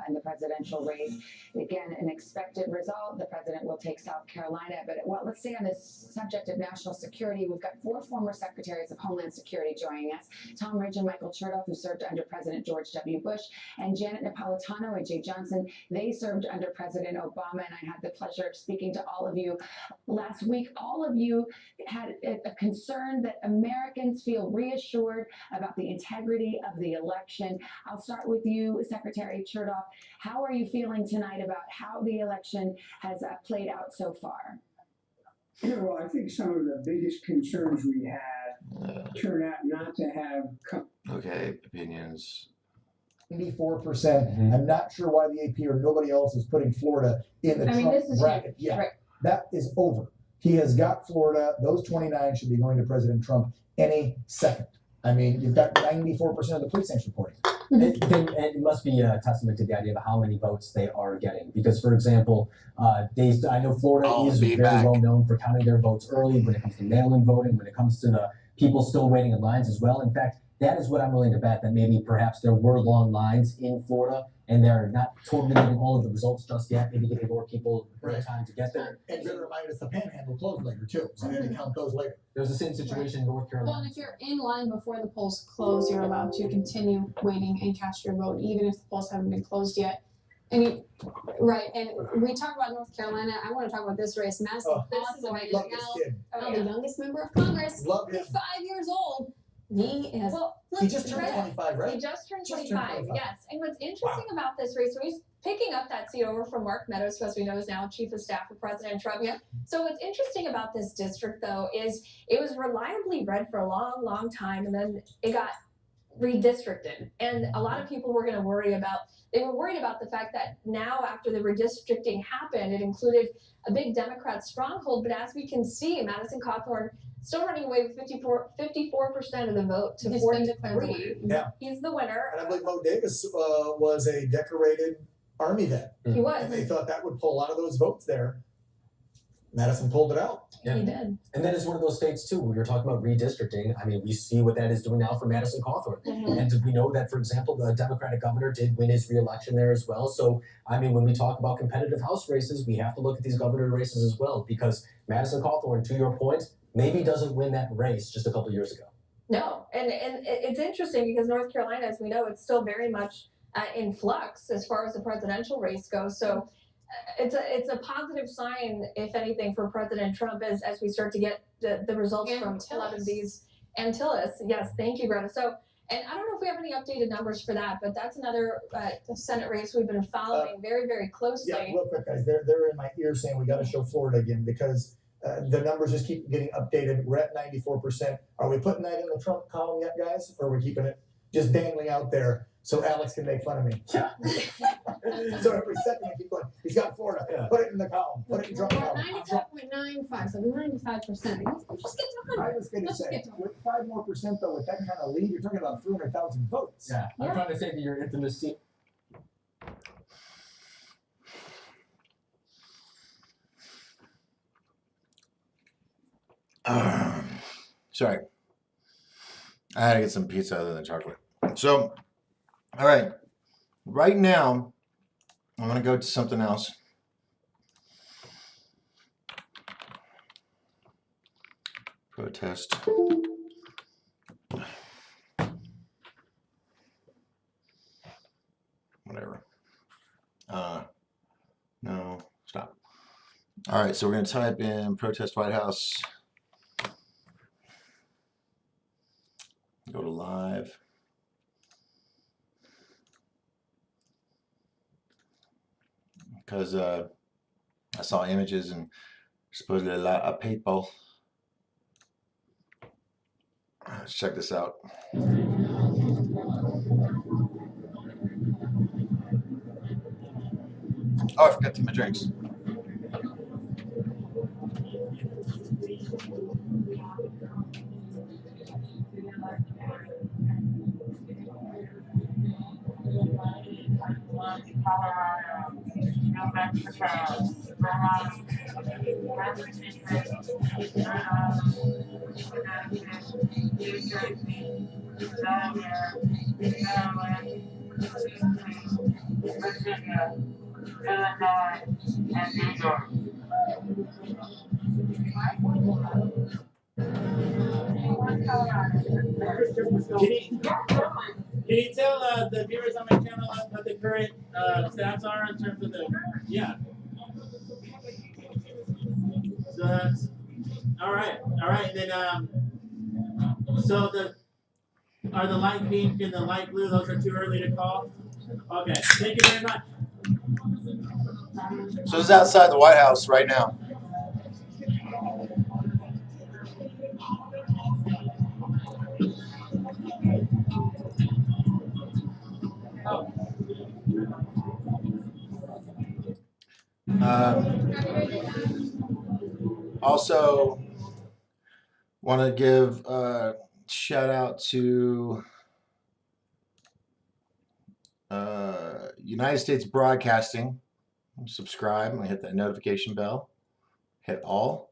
S6: in the presidential race. Again, an expected result. The president will take South Carolina. But let's stay on this subject of national security. We've got 4 former secretaries of Homeland Security joining us: Tom Ridge and Michael Chertoff, who served under President George W. Bush, and Janet Napolitano and Jay Johnson. They served under President Obama, and I had the pleasure of speaking to all of you last week. All of you had a concern that Americans feel reassured about the integrity of the election. I'll start with you, Secretary Chertoff. How are you feeling tonight about how the election has played out so far?
S18: Well, I think some of the biggest concerns we had turn out not to have
S1: Okay, opinions.
S4: 84%. I'm not sure why the AP or nobody else is putting Florida in the Trump bracket. Yeah, right. That is over. He has got Florida. Those 29 should be going to President Trump any second. I mean, you've got 94% of the precincts reporting.
S7: It must be a testament to the idea of how many votes they are getting. Because, for example, I know Florida is very well known for counting their votes early when it comes to mail-in voting, when it comes to people still waiting in lines as well. In fact, that is what I'm willing to bet, that maybe perhaps there were long lines in Florida and they're not totally getting all of the results just yet, maybe giving more people more time to get there.
S4: And good reminder, the panhandle closed later too, so we had to count those later.
S7: There's the same situation in North
S2: Well,
S7: Carolina.
S2: and if you're in line before the polls close, you're allowed to continue waiting and cast your vote, even if the polls haven't been closed yet. And right, and we talk about North Carolina. I want to talk about this race. Madison Cawthorn is now the youngest member of Congress.
S4: Love him.
S2: 5 years old. He is.
S15: Well,
S4: he just turned 25, right?
S15: He just turned 25, yes. And what's interesting about this race, so he's picking up that seat over from Mark Meadows, who, as we know, is now chief of staff for President Trump.
S2: Yep.
S15: So what's interesting about this district, though, is it was reliably red for a long, long time, and then it got redistricted. And a lot of people were going to worry about, they were worried about the fact that now after the redistricting happened, it included a big Democrat stronghold. But as we can see, Madison Cawthorn still running away with 54% of the vote to 43.
S4: Yeah.
S15: He's the winner.
S4: And I believe Mo Davis was a decorated Army vet.
S15: He was.
S4: And they thought that would pull a lot of those votes there. Madison pulled it out.
S15: Yeah. He did.
S7: And that is one of those states, too, where you're talking about redistricting. I mean, we see what that is doing now for Madison Cawthorn. And we know that, for example, the Democratic governor did win his reelection there as well. So, I mean, when we talk about competitive House races, we have to look at these governor races as well, because Madison Cawthorn, to your point, maybe doesn't win that race just a couple of years ago.
S15: No, and it's interesting because North Carolina, as we know, it's still very much in flux as far as the presidential race goes. So it's a positive sign, if anything, for President Trump as we start to get the results from a lot of these Antilles. Yes, thank you, Greta. So, and I don't know if we have any updated numbers for that, but that's another Senate race we've been following very, very closely.
S4: Yeah, real quick, guys. They're in my ear saying we got to show Florida again because the numbers just keep getting updated. We're at 94%. Are we putting that in the Trump column yet, guys? Or are we keeping it just dangling out there so Alex can make fun of me? Yeah. So every second I keep going, he's got Florida. Yeah. Put it in the column. Put it in Trump column.
S2: 94.95, so 95%. Just get to 100.
S4: I was going to say, with 5 more percent, though, with that kind of lead, you're talking about 300,000 votes.
S7: Yeah, I'm trying to say that your infamous scene.
S1: Sorry. I had to get some pizza other than chocolate. So, all right. Right now, I'm going to go to something else. Protest. Whatever. No, stop. All right, so we're going to type in protest White House. Go to live. Because I saw images and supposedly a lot of people. Let's check this out. Oh, I forgot to get my drinks.
S19: Colorado, New Mexico, Vermont, Massachusetts, New Jersey, Delaware, Maryland, Virginia, Illinois, and New York.
S20: Can you tell the viewers on my channel what the current stats are in terms of the, yeah. So that's, all right, and then, so are the light pink and the light blue, those are too early to call? Okay, thank you very much.
S1: So this is outside the White House right now. Also, want to give a shout out to United States Broadcasting. Subscribe and hit that notification bell. Hit all.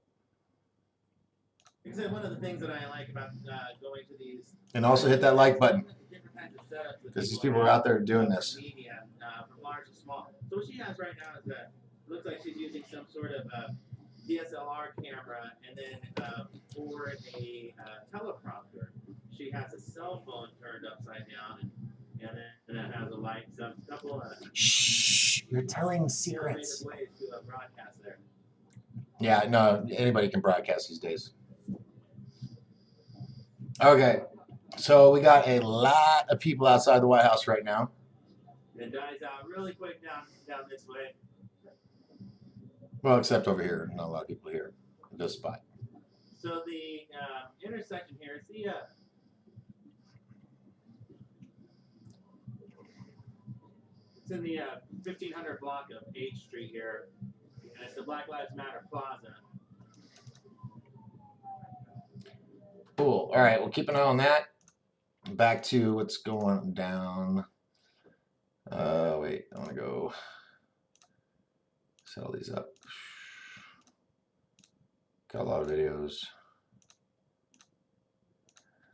S20: Except one of the things that I like about going to these.
S1: And also hit that like button.
S20: Different kinds of setups that
S1: Because these people are out there doing
S20: for
S1: this.
S20: Media, from large to small. So what she has right now is that looks like she's using some sort of DSLR camera, and then for a teleprompter, she has a cell phone turned upside down, and it has a light. So a couple of
S1: Shh, you're telling
S20: innovative
S1: secrets.
S20: ways to broadcast there.
S1: Yeah, no, anybody can broadcast these days. Okay, so we got a lot of people outside the White House right now.
S20: It dies out really quick down this way.
S1: Well, except over here, not a lot of people here at this spot.
S20: So the intersection here is the it's in the 1500 block of H Street here, and it's the Black Lives Matter Plaza.
S1: Cool. All right, we'll keep an eye on that. Back to what's going down. Wait, I want to go set all these up. Got a lot of videos.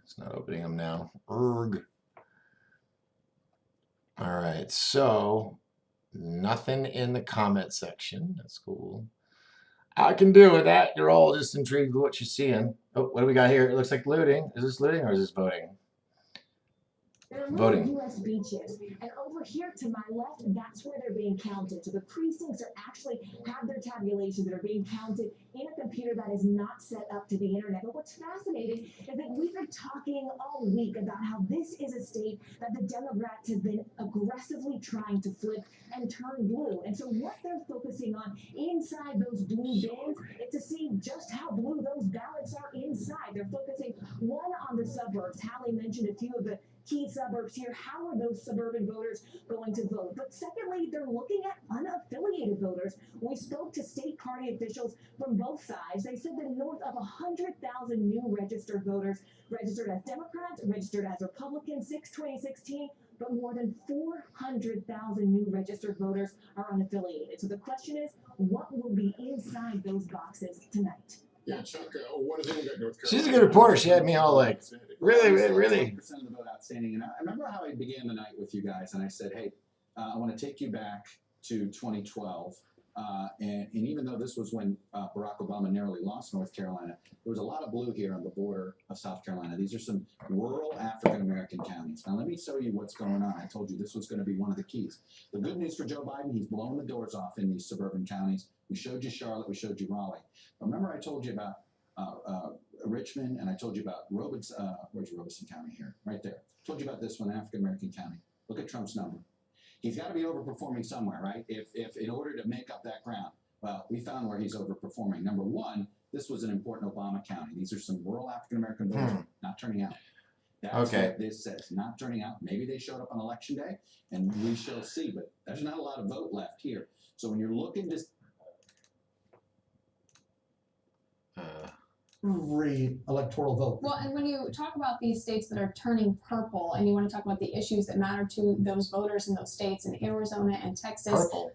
S1: It's not opening them now. Erg. All right, so nothing in the comment section. That's cool. I can deal with that. You're all just intrigued with what you're seeing. Oh, what do we got here? It looks like looting. Is this looting or is this voting?
S21: There are
S1: Voting.
S21: U.S. beaches, and over here to my left, that's where they're being counted. So the precincts are actually have their tabulations that are being counted in a computer that is not set up to the internet. But what's fascinating is that we've been talking all week about how this is a state that the Democrats have been aggressively trying to flip and turn blue. And so what they're focusing on inside those blue bins is to see just how blue those ballots are inside. They're focusing one on the suburbs. Hallie mentioned a few of the key suburbs here. How are those suburban voters going to vote? But secondly, they're looking at unaffiliated voters. We spoke to state party officials from both sides. They said that north of 100,000 new registered voters registered as Democrats, registered as Republicans since 2016, but more than 400,000 new registered voters are unaffiliated. So the question is, what will be inside those boxes tonight?
S3: Yeah, Chuck, what is it in North Carolina?
S1: She's a good reporter. She had me all like, really?
S16: 10% of the vote outstanding. And I remember how I began the night with you guys, and I said, hey, I want to take you back to 2012. And even though this was when Barack Obama narrowly lost North Carolina, there was a lot of blue here on the border of South Carolina. These are some rural African-American counties. Now, let me show you what's going on. I told you this was going to be one of the keys. The good news for Joe Biden, he's blown the doors off in these suburban counties. We showed you Charlotte. We showed you Raleigh. Remember I told you about Richmond, and I told you about Robeson. Where's Robeson County here? Right there. I told you about this one, African-American county. Look at Trump's number. He's got to be overperforming somewhere, right? If in order to make up that ground. Well, we found where he's overperforming. Number one, this was an important Obama county. These are some rural African-American voters not turning out. That's
S1: Okay.
S16: what this says. Not turning out. Maybe they showed up on election day, and we shall see. But there's not a lot of vote left here. So when you're looking to
S4: every electoral vote.
S2: Well, and when you talk about these states that are turning purple, and you want to talk about the issues that matter to those voters in those states in Arizona and Texas,
S1: Purple.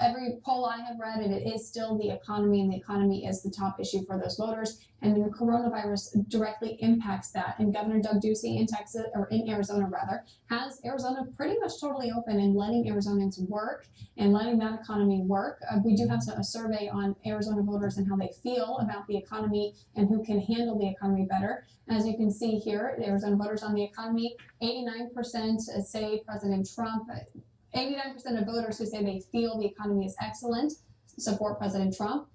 S2: every poll I have read, and it is still the economy, and the economy is the top issue for those voters. And the coronavirus directly impacts that. And Governor Doug Ducey in Texas, or in Arizona rather, has Arizona pretty much totally open and letting Arizonans work and letting that economy work. We do have a survey on Arizona voters and how they feel about the economy and who can handle the economy better. As you can see here, the Arizona voters on the economy, 89% say President Trump. 89% of voters who say they feel the economy is excellent support President Trump.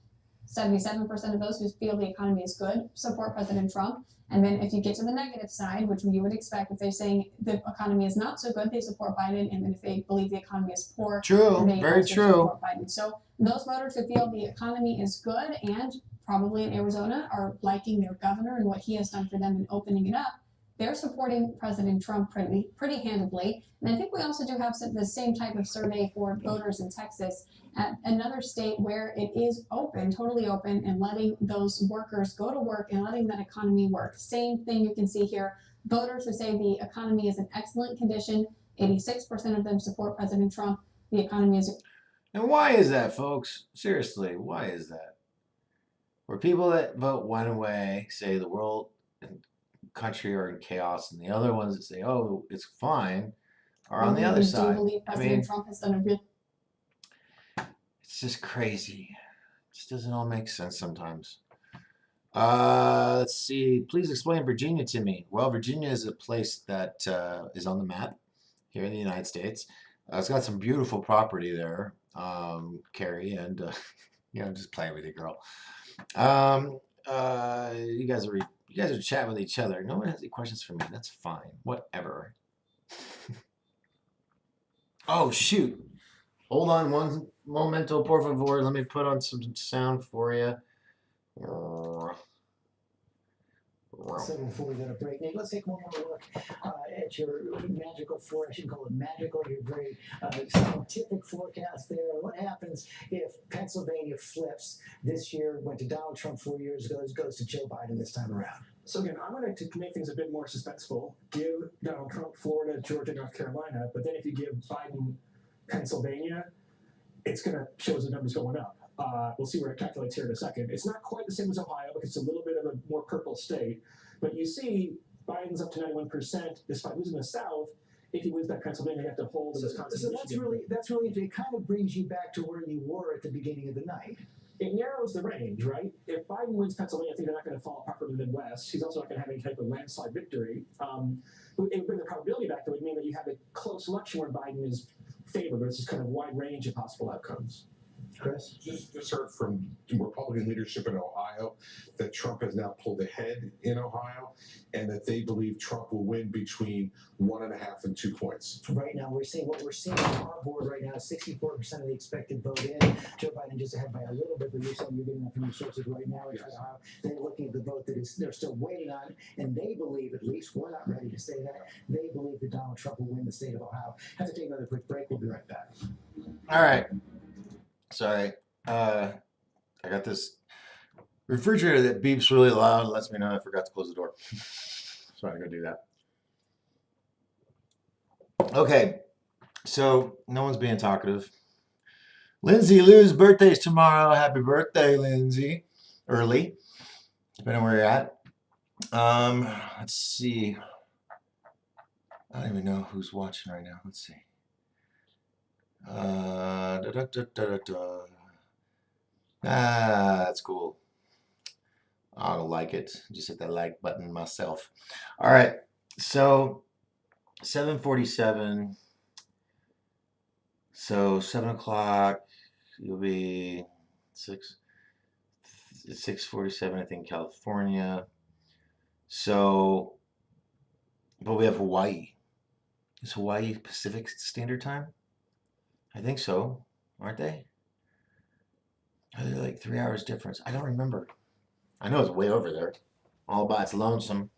S2: 77% of those who feel the economy is good support President Trump. And then if you get to the negative side, which you would expect, if they're saying the economy is not so good, they support Biden. And then if they believe the economy is poor,
S1: True,
S2: they
S1: very
S2: also
S1: true.
S2: support Biden. So those voters who feel the economy is good and probably in Arizona are liking their governor and what he has done for them in opening it up, they're supporting President Trump pretty handedly. And I think we also do have the same type of survey for voters in Texas, at another state where it is open, totally open, and letting those workers go to work and letting that economy work. Same thing you can see here. Voters who say the economy is in excellent condition, 86% of them support President Trump. The economy is.
S1: And why is that, folks? Seriously, why is that? where people that vote one way say the world and country are in chaos, and the other ones that say, oh, it's fine, are on the other
S2: Do you
S1: side.
S2: believe President Trump has done a real?
S1: It's just crazy. It just doesn't all make sense sometimes. Let's see. Please explain Virginia to me. Well, Virginia is a place that is on the map here in the United States. It's got some beautiful property there, Carrie, and I'm just playing with you, girl. You guys are chatting with each other. No one has any questions for me. That's fine. Whatever. Oh shoot! Hold on one momento, por favor. Let me put on some sound for you.
S8: So before we go to break, Nate, let's take one more look at your magical I shouldn't call it magical, your very scientific forecast there. What happens if Pennsylvania flips this year, went to Donald Trump 4 years ago, goes to Joe Biden this time around?
S3: So again, I'm going to make things a bit more suspenseful. Give Donald Trump Florida, Georgia, North Carolina, but then if you give Biden Pennsylvania, it's going to show the numbers going up. We'll see where it calculates here in a second. It's not quite the same as Ohio because it's a little bit of a more purple state. But you see Biden's up to 91% despite losing the South. If he wins back Pennsylvania, they have to hold in Wisconsin.
S8: So that's really it kind of brings you back to where you were at the beginning of the night.
S3: It narrows the range, right? If Biden wins Pennsylvania, I think they're not going to fall apart from the Midwest. He's also not going to have any type of landslide victory. It would bring the probability back. That would mean that you have a close election where Biden is favored, but it's just kind of wide range of possible outcomes.
S8: Chris?
S22: Just heard from Republican leadership in Ohio that Trump has now pulled ahead in Ohio and that they believe Trump will win between 1.5 and 2 points.
S8: Right now, what we're seeing on our board right now is 64% of the expected vote in. Joe Biden just ahead by a little bit, but you're saying you're getting that from your sources right now. Yes. Ohio. They're looking at the vote they're still waiting on, and they believe, at least we're not ready to say that, they believe that Donald Trump will win the state of Ohio. Have to take another quick break. We'll be right back.
S1: All right. Sorry, I got this refrigerator that beeps really loud and lets me know I forgot to close the door. So I'm gonna do that. Okay, so no one's being talkative. Lindsay Lou's birthday is tomorrow. Happy birthday, Lindsay. Early, depending on where you're at. Let's see. I don't even know who's watching right now. Let's see. That's cool. I don't like it. Just hit that like button myself. All right. So 7:47. So 7 o'clock. You'll be 6:47. I think California. So, but we have Hawaii. Is Hawaii Pacific Standard Time? I think so, aren't they? Are they like 3 hours difference? I don't remember. I know it's way over there. All by its lonesome.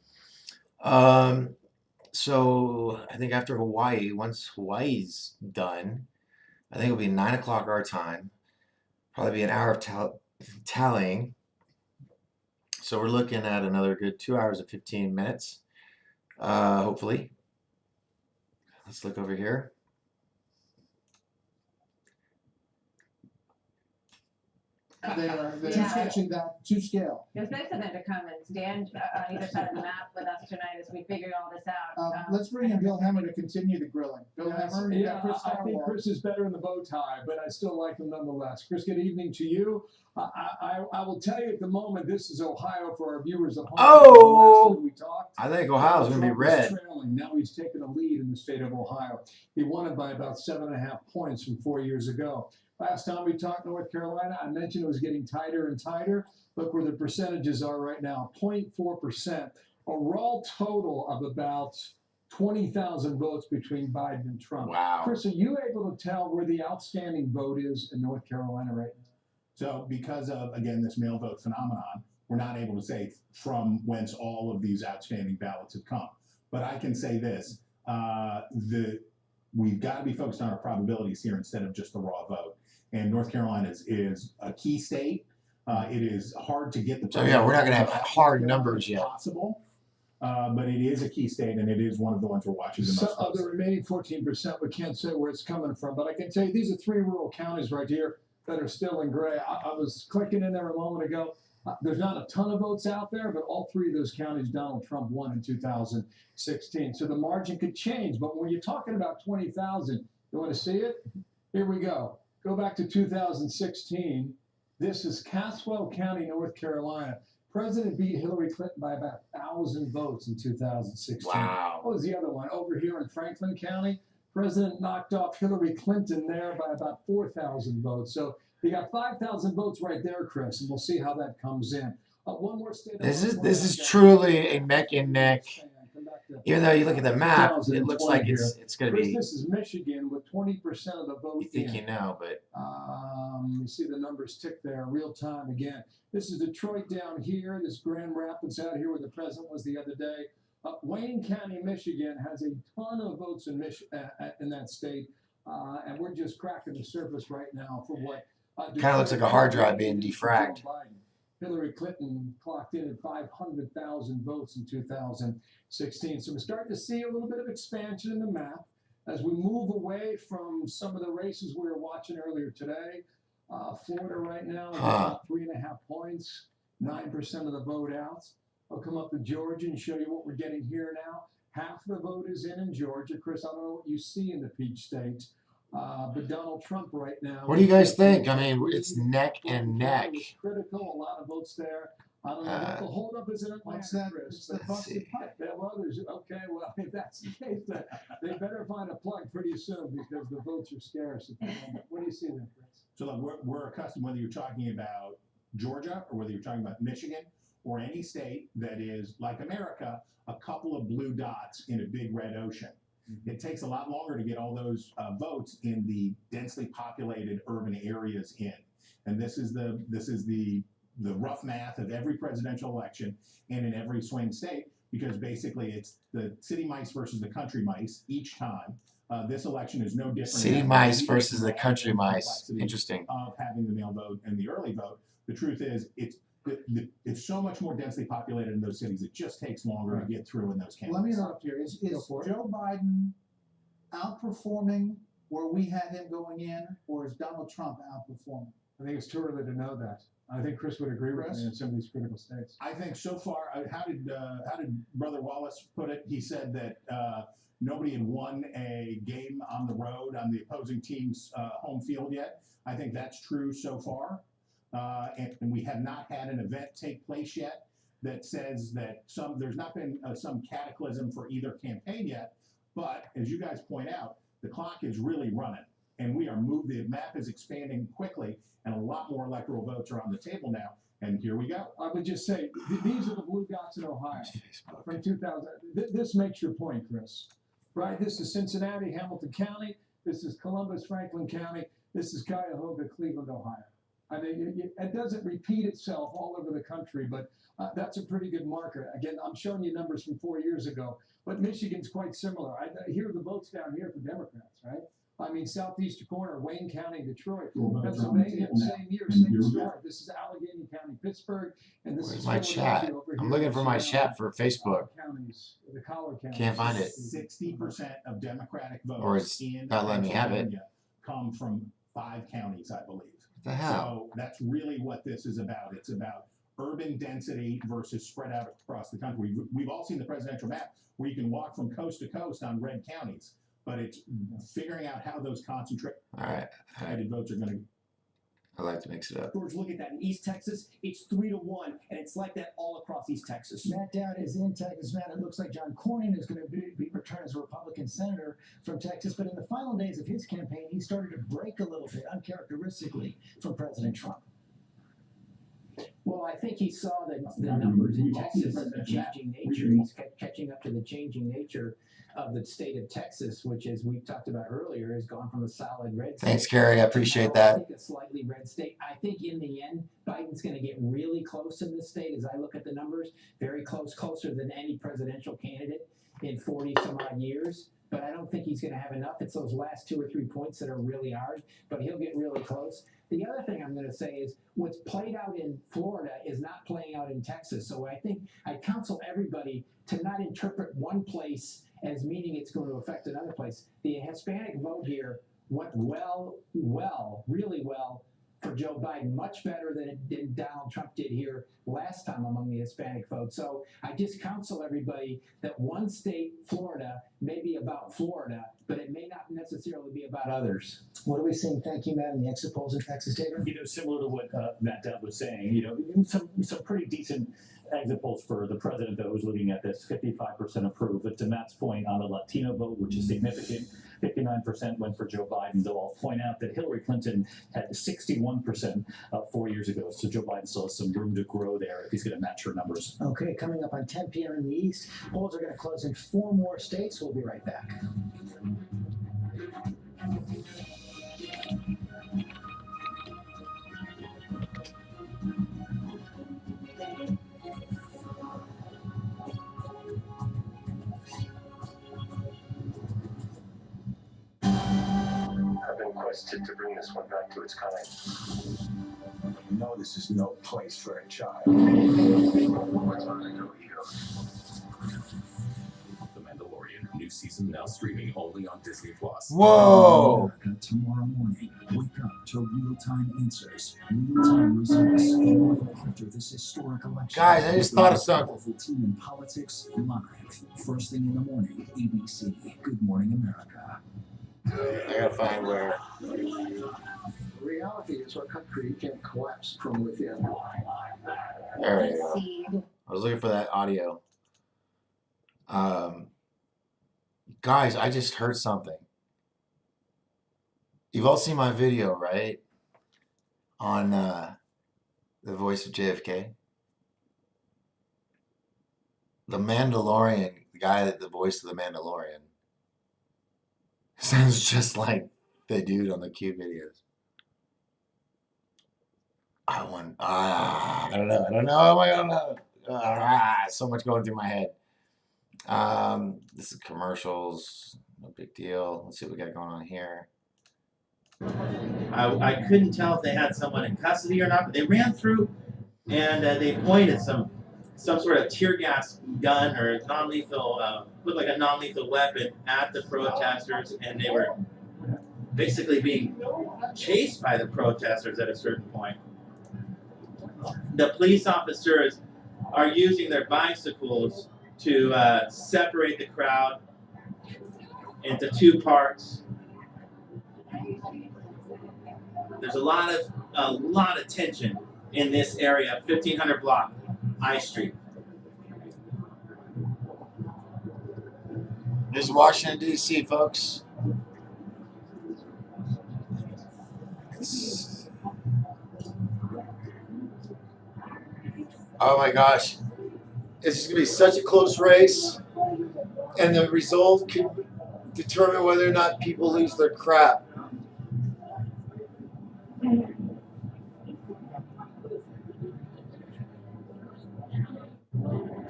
S1: So I think after Hawaii, once Hawaii's done, I think it'll be 9 o'clock our time. Probably be an hour of tallying. So we're looking at another good 2 hours and 15 minutes, hopefully. Let's look over here.
S23: They're catching that to scale.
S5: It was nice of them to come and stand on either side of the map with us tonight as we figure all this out.
S23: Let's bring in Bill Hemmer to continue the grilling. Bill Hemmer, you got Chris
S10: I think Chris is better in the bow tie, but I still like him nonetheless. Chris, good evening to you. I will tell you at the moment, this is Ohio for our viewers at home.
S1: Oh!
S10: We talked.
S1: I think Ohio's going to be red.
S10: Trailing. Now he's taken a lead in the state of Ohio. He won it by about 7.5 points from 4 years ago. Last time we talked North Carolina, I mentioned it was getting tighter and tighter. Look where the percentages are right now, 0.4%. A raw total of about 20,000 votes between Biden and Trump.
S1: Wow.
S10: Chris, are you able to tell where the outstanding vote is in North Carolina right now?
S22: So because of, again, this mail vote phenomenon, we're not able to say from whence all of these outstanding ballots have come. But I can say this, we've got to be focused on our probabilities here instead of just the raw vote. And North Carolina is a key state. It is hard to get the.
S1: So yeah, we're not going to have hard numbers yet.
S22: Possible, but it is a key state, and it is one of the ones we're watching the most
S10: Of
S22: closely.
S10: the remaining 14%, we can't say where it's coming from, but I can tell you these are 3 rural counties right here that are still in gray. I was clicking in there a moment ago. There's not a ton of votes out there, but all three of those counties Donald Trump won in 2016. So the margin could change. But when you're talking about 20,000, you want to see it? Here we go. Go back to 2016. This is Caswell County, North Carolina. President beat Hillary Clinton by about 1,000 votes in 2016.
S1: Wow.
S10: What was the other one? Over here in Franklin County, President knocked off Hillary Clinton there by about 4,000 votes. So you got 5,000 votes right there, Chris, and we'll see how that comes in. One more state.
S1: This is truly a neck and neck. Even though you look at the map, it looks like it's going to
S10: Chris,
S1: be.
S10: this is Michigan with 20% of the vote.
S1: You think you know, but
S10: you see the numbers tick there, real time again. This is Detroit down here. This Grand Rapids out here where the president was the other day. Wayne County, Michigan has a ton of votes in that state, and we're just cracking the surface right now for what.
S1: Kind of looks like a hard drive being defragged.
S10: Hillary Clinton clocked in at 500,000 votes in 2016. So we're starting to see a little bit of expansion in the map as we move away from some of the races we were watching earlier today. Florida right now is about 3.5 points, 9% of the vote out. I'll come up to Georgia and show you what we're getting here now. Half the vote is in Georgia. Chris, I don't know what you see in the Peach State. But Donald Trump right now.
S1: What do you guys think? I mean, it's neck and neck.
S10: Critical, a lot of votes there. I don't know what the holdup is in Atlanta, Chris. Well, okay, well, if that's the case, they better find a plug pretty soon because the votes are scarce at the moment. What do you see there, Chris?
S9: So look, we're accustomed, whether you're talking about Georgia or whether you're talking about Michigan or any state that is like America, a couple of blue dots in a big red ocean. It takes a lot longer to get all those votes in the densely populated urban areas in, and this is the rough math of every presidential election and in every swing state, because basically it's the city mice versus the country mice each time. This election is no different.
S1: City mice versus the country mice. Interesting.
S9: Of having the mail vote and the early vote. The truth is, it's so much more densely populated in those cities. It just takes longer to get through in those counties.
S23: Let me interrupt here. Is Joe Biden outperforming where we had him going in, or is Donald Trump outperforming?
S10: I think it's too early to know that. I think Chris would agree with me in some of these critical states.
S9: I think so far, how did Brother Wallace put it? He said that nobody had won a game on the road on the opposing team's home field yet. I think that's true so far. And we have not had an event take place yet that says that there's not been some cataclysm for either campaign yet. But as you guys point out, the clock is really running, and we are the map is expanding quickly, and a lot more electoral votes are on the table now. And here we go.
S10: I would just say these are the blue dots in Ohio from 2000. This makes your point, Chris. Right? This is Cincinnati, Hamilton County. This is Columbus, Franklin County. This is Cuyahoga, Cleveland, Ohio. I mean, it doesn't repeat itself all over the country, but that's a pretty good marker. Again, I'm showing you numbers from 4 years ago, but Michigan's quite similar. I hear the votes down here for Democrats, right? I mean, southeast corner, Wayne County, Detroit, Pennsylvania, same year, same story. This is Allegheny County, Pittsburgh, and this is
S1: my chat. I'm looking for my chat for Facebook.
S10: The collar counties.
S1: Can't find it.
S9: 60% of Democratic votes
S1: or it's not letting me have it.
S9: Come from 5 counties, I believe.
S1: What the hell?
S9: So that's really what this is about. It's about urban density versus spread out across the country. We've all seen the presidential map where you can walk from coast to coast on red counties, but it's figuring out how those concentrated votes are going to.
S1: I like to mix it up.
S7: George, look at that. In East Texas, it's 3-1, and it's like that all across East Texas.
S8: Matt Dowd is in Texas. Matt, it looks like John Cornyn is going to be returned as a Republican senator from Texas. But in the final days of his campaign, he started to break a little bit, uncharacteristically, from President Trump.
S7: Well, I think he saw the numbers in Texas changing nature. He's catching up to the changing nature of the state of Texas, which, as we've talked about earlier, has gone from a solid red state.
S1: Thanks, Carrie. I appreciate that.
S7: I think a slightly red state. I think in the end, Biden's going to get really close in this state. As I look at the numbers, very close, closer than any presidential candidate in 40 some odd years. But I don't think he's going to have enough. It's those last 2 or 3 points that are really hard, but he'll get really close. The other thing I'm going to say is what's played out in Florida is not playing out in Texas. So I think I counsel everybody to not interpret one place as meaning it's going to affect another place. The Hispanic vote here went really well
S8: for Joe Biden, much better than Donald Trump did here last time among the Hispanic vote. So I just counsel everybody that one state, Florida, may be about Florida, but it may not necessarily be about others.
S7: What are we seeing? Thank you, Matt, in the exit polls in Texas, David?
S11: Similar to what Matt Dell was saying, some pretty decent exit polls for the president that was looking at this, 55% approve. But to Matt's point on the Latino vote, which is significant, 59% went for Joe Biden. Though I'll point out that Hillary Clinton had 61% 4 years ago. So Joe Biden still has some room to grow there if he's going to match her numbers.
S8: Okay, coming up on 10 p.m. in the East, polls are going to close in 4 more states. We'll be right back.
S12: I've been requested to bring this one back to its kind.
S14: You know this is no place for a child.
S12: What's on the go here?
S24: The Mandalorian, new season now streaming only on Disney+.
S1: Whoa!
S25: America tomorrow morning. Wake up to real-time answers, real-time results. The morning after this historic election.
S1: Guys, I just thought of
S25: The
S1: something.
S25: powerful team in politics live. First thing in the morning. ABC. Good Morning America.
S1: I gotta find where.
S7: Reality is our country can collapse from within.
S1: There we go. I was looking for that audio. Guys, I just heard something. You've all seen my video, right? On the voice of JFK. The Mandalorian, the guy that the voice of the Mandalorian, sounds just like the dude on the Q videos. I don't know. Oh my God, so much going through my head. This is commercials. No big deal. Let's see what we got going on here.
S20: I couldn't tell if they had someone in custody or not, but they ran through and they pointed some sort of tear gas gun or non-lethal, looked like a non-lethal weapon at the protesters, and they were basically being chased by the protesters at a certain point. The police officers are using their bicycles to separate the crowd into 2 parts. There's a lot of tension in this area, 1500 block, I Street.
S1: This is Washington, D.C., folks. Oh my gosh. This is going to be such a close race, and the result could determine whether or not people lose their crap.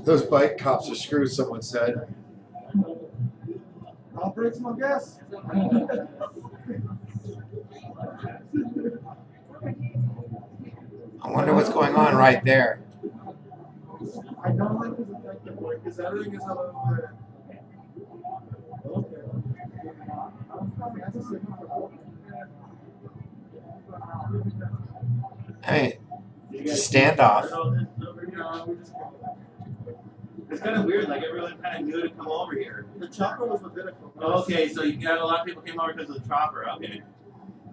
S1: Those bike cops are screwed, someone said.
S23: Operates my guess.
S1: I wonder what's going on right there.
S23: I don't like his effective work because everything is a little bit.
S1: I mean, it's a standoff.
S20: It's kind of weird, like everyone kind of knew to come over here.
S23: The chopper was what did it for us.
S20: Okay, so you got a lot of people came over because of the chopper. Okay,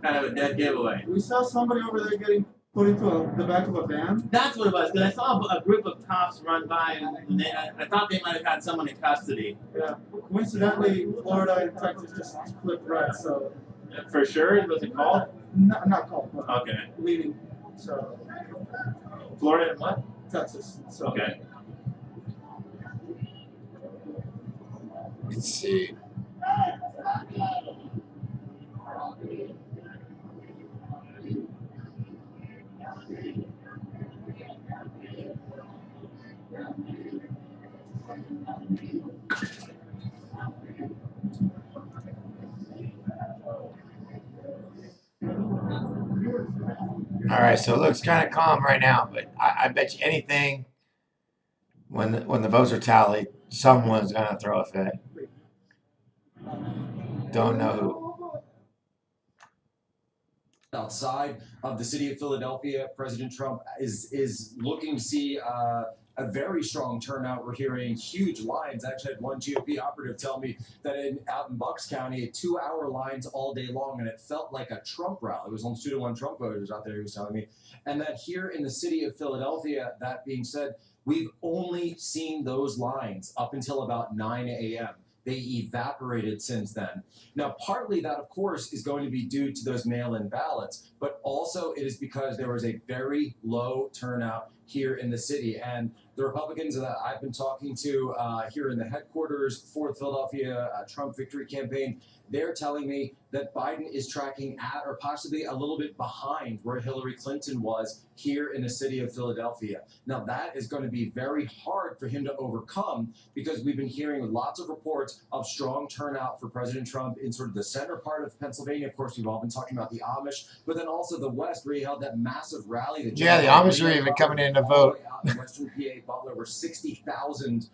S20: kind of a dead giveaway.
S23: We saw somebody over there getting put into the back of a van.
S20: That's what it was, because I saw a group of cops run by, and I thought they might have had someone in custody.
S23: Yeah. Coincidentally, Florida and Texas just flipped red, so.
S20: For sure? Was it called?
S23: Not called, but
S20: okay.
S23: leading. So.
S20: Florida and what?
S23: Texas. So.
S20: Okay.
S1: Let's see. All right, so it looks kind of calm right now, but I bet you anything when the votes are tallied, someone's gonna throw a fit. Don't know who.
S6: outside of the city of Philadelphia, President Trump is looking to see a very strong turnout. We're hearing huge lines. I actually had one GOP operative tell me that out in Bucks County, 2-hour lines all day long, and it felt like a Trump rally. It was almost 2-to-1 Trump voters out there, he was telling me. And that here in the city of Philadelphia, that being said, we've only seen those lines up until about 9 a.m. They evaporated since then. Now, partly that, of course, is going to be due to those mail-in ballots, but also it is because there was a very low turnout here in the city. And the Republicans that I've been talking to here in the headquarters for the Philadelphia Trump victory campaign, they're telling me that Biden is tracking at or possibly a little bit behind where Hillary Clinton was here in the city of Philadelphia. Now, that is going to be very hard for him to overcome because we've been hearing lots of reports of strong turnout for President Trump in sort of the center part of Pennsylvania. Of course, we've all been talking about the Amish, but then also the West, where he held that massive rally. That
S1: the Amish are even coming in to vote.
S6: Out in Western PA, Butler, where 60,000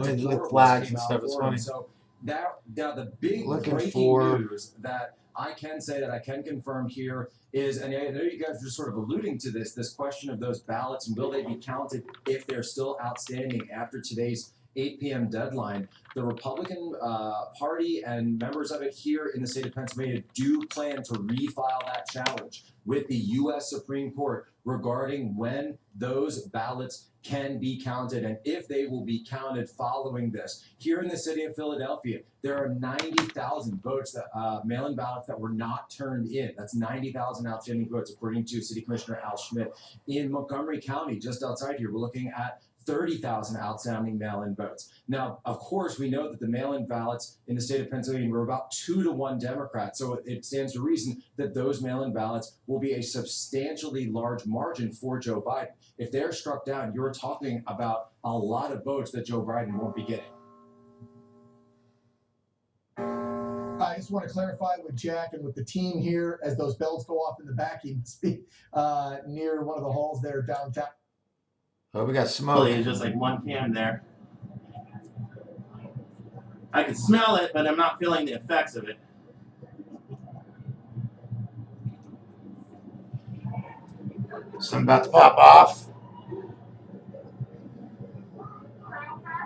S1: with flags and stuff. It's funny.
S6: So now the big
S1: Looking
S6: breaking
S1: for
S6: news that I can say that I can confirm here is, and I know you guys are just sort of alluding to this question of those ballots and will they be counted if they're still outstanding after today's 8 p.m. deadline. The Republican Party and members of it here in the state of Pennsylvania do plan to refile that challenge with the U.S. Supreme Court regarding when those ballots can be counted and if they will be counted following this. Here in the city of Philadelphia, there are 90,000 votes, that mail-in ballots that were not turned in. That's 90,000 outstanding votes, according to City Commissioner Al Schmidt. In Montgomery County, just outside here, we're looking at 30,000 outstanding mail-in votes. Now, of course, we know that the mail-in ballots in the state of Pennsylvania were about 2-to-1 Democrats. So it stands to reason that those mail-in ballots will be a substantially large margin for Joe Biden. If they're struck down, you're talking about a lot of votes that Joe Biden won't be getting.
S4: I just want to clarify with Jack and with the team here as those bells go off in the back, you can speak near one of the halls there downtown.
S1: Oh, we got smoke.
S20: It's just like one can there. I can smell it, but I'm not feeling the effects of it.
S1: Something about to pop off.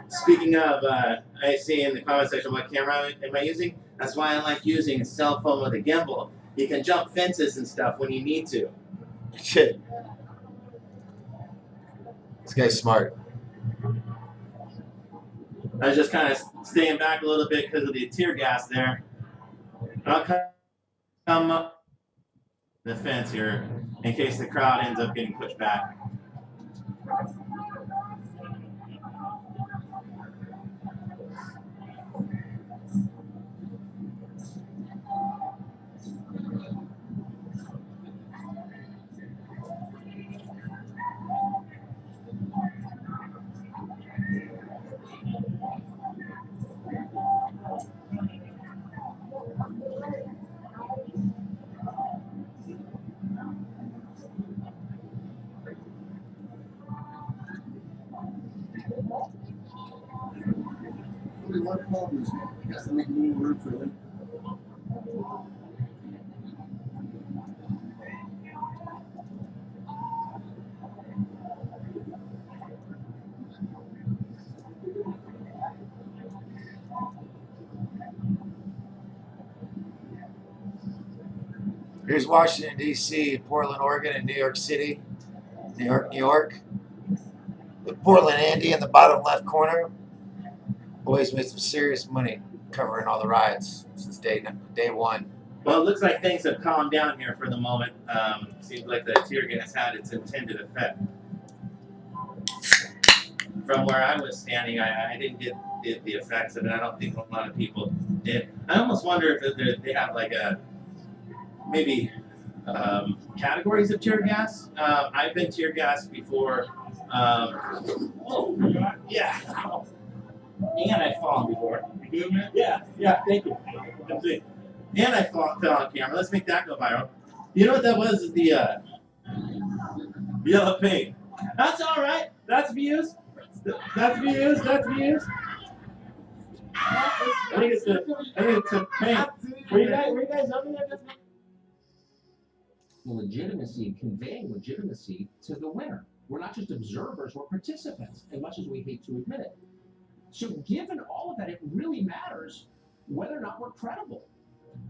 S20: Speaking of, I see in the comment section what camera am I using? That's why I like using a cell phone with a gimbal. You can jump fences and stuff when you need to.
S1: Shit. This guy's smart.
S20: I was just kind of staying back a little bit because of the tear gas there. I'll come up the fence here in case the crowd ends up getting pushed back.
S14: Has to make a little room for them.
S1: Here's Washington, D.C., Portland, Oregon, and New York City. New York. With Portland Andy in the bottom left corner. Boys made some serious money covering all the riots since day one.
S20: Well, it looks like things have calmed down here for the moment. Seems like the tear gas had its intended effect. From where I was standing, I didn't get the effects of it. I don't think a lot of people did. I almost wonder if they have like maybe categories of tear gas. I've been tear gassed before. Oh, yeah. And I've fallen before. You good, man? Yeah, thank you. Come see. And I fell on camera. Let's make that go viral. You know what that was? Is the yellow paint. That's all right. That's views. That's views. That's views. I think it's the paint. Were you guys over there just
S13: legitimacy and conveying legitimacy to the winner. We're not just observers, we're participants, as much as we hate to admit it. So given all of that, it really matters whether or not we're credible.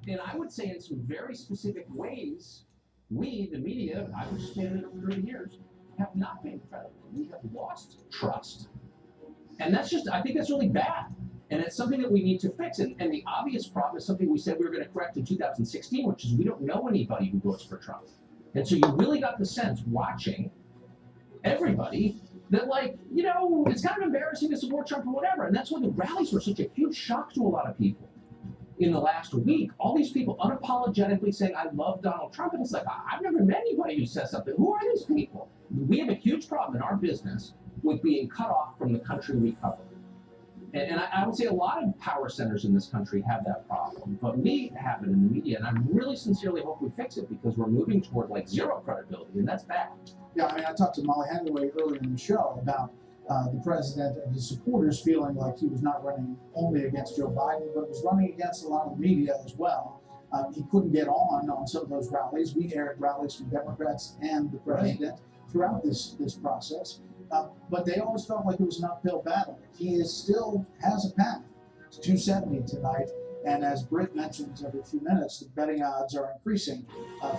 S13: And I would say in some very specific ways, we, the media, I was standing up 30 years, have not been credible. We have lost trust. And that's just, I think that's really bad. And it's something that we need to fix. And the obvious problem is something we said we were going to correct in 2016, which is we don't know anybody who votes for Trump. And so you really got the sense watching everybody that, like, you know, it's kind of embarrassing to support Trump or whatever. And that's why the rallies were such a huge shock to a lot of people in the last week. All these people unapologetically saying, I love Donald Trump. And it's like, I've never met anybody who says something. Who are these people? We have a huge problem in our business with being cut off from the country we cover. And I would say a lot of power centers in this country have that problem, but we have it in the media, and I really sincerely hope we fix it because we're moving toward like zero credibility, and that's bad.
S23: Yeah, I mean, I talked to Molly Hemingway earlier in the show about the president and his supporters feeling like he was not running only against Joe Biden, but was running against a lot of the media as well. He couldn't get on some of those rallies. We aired rallies from Democrats and the president throughout this process. But they always felt like it was an uphill battle. He still has a path. It's 270 tonight, and as Britt mentions every few minutes, the betting odds are increasing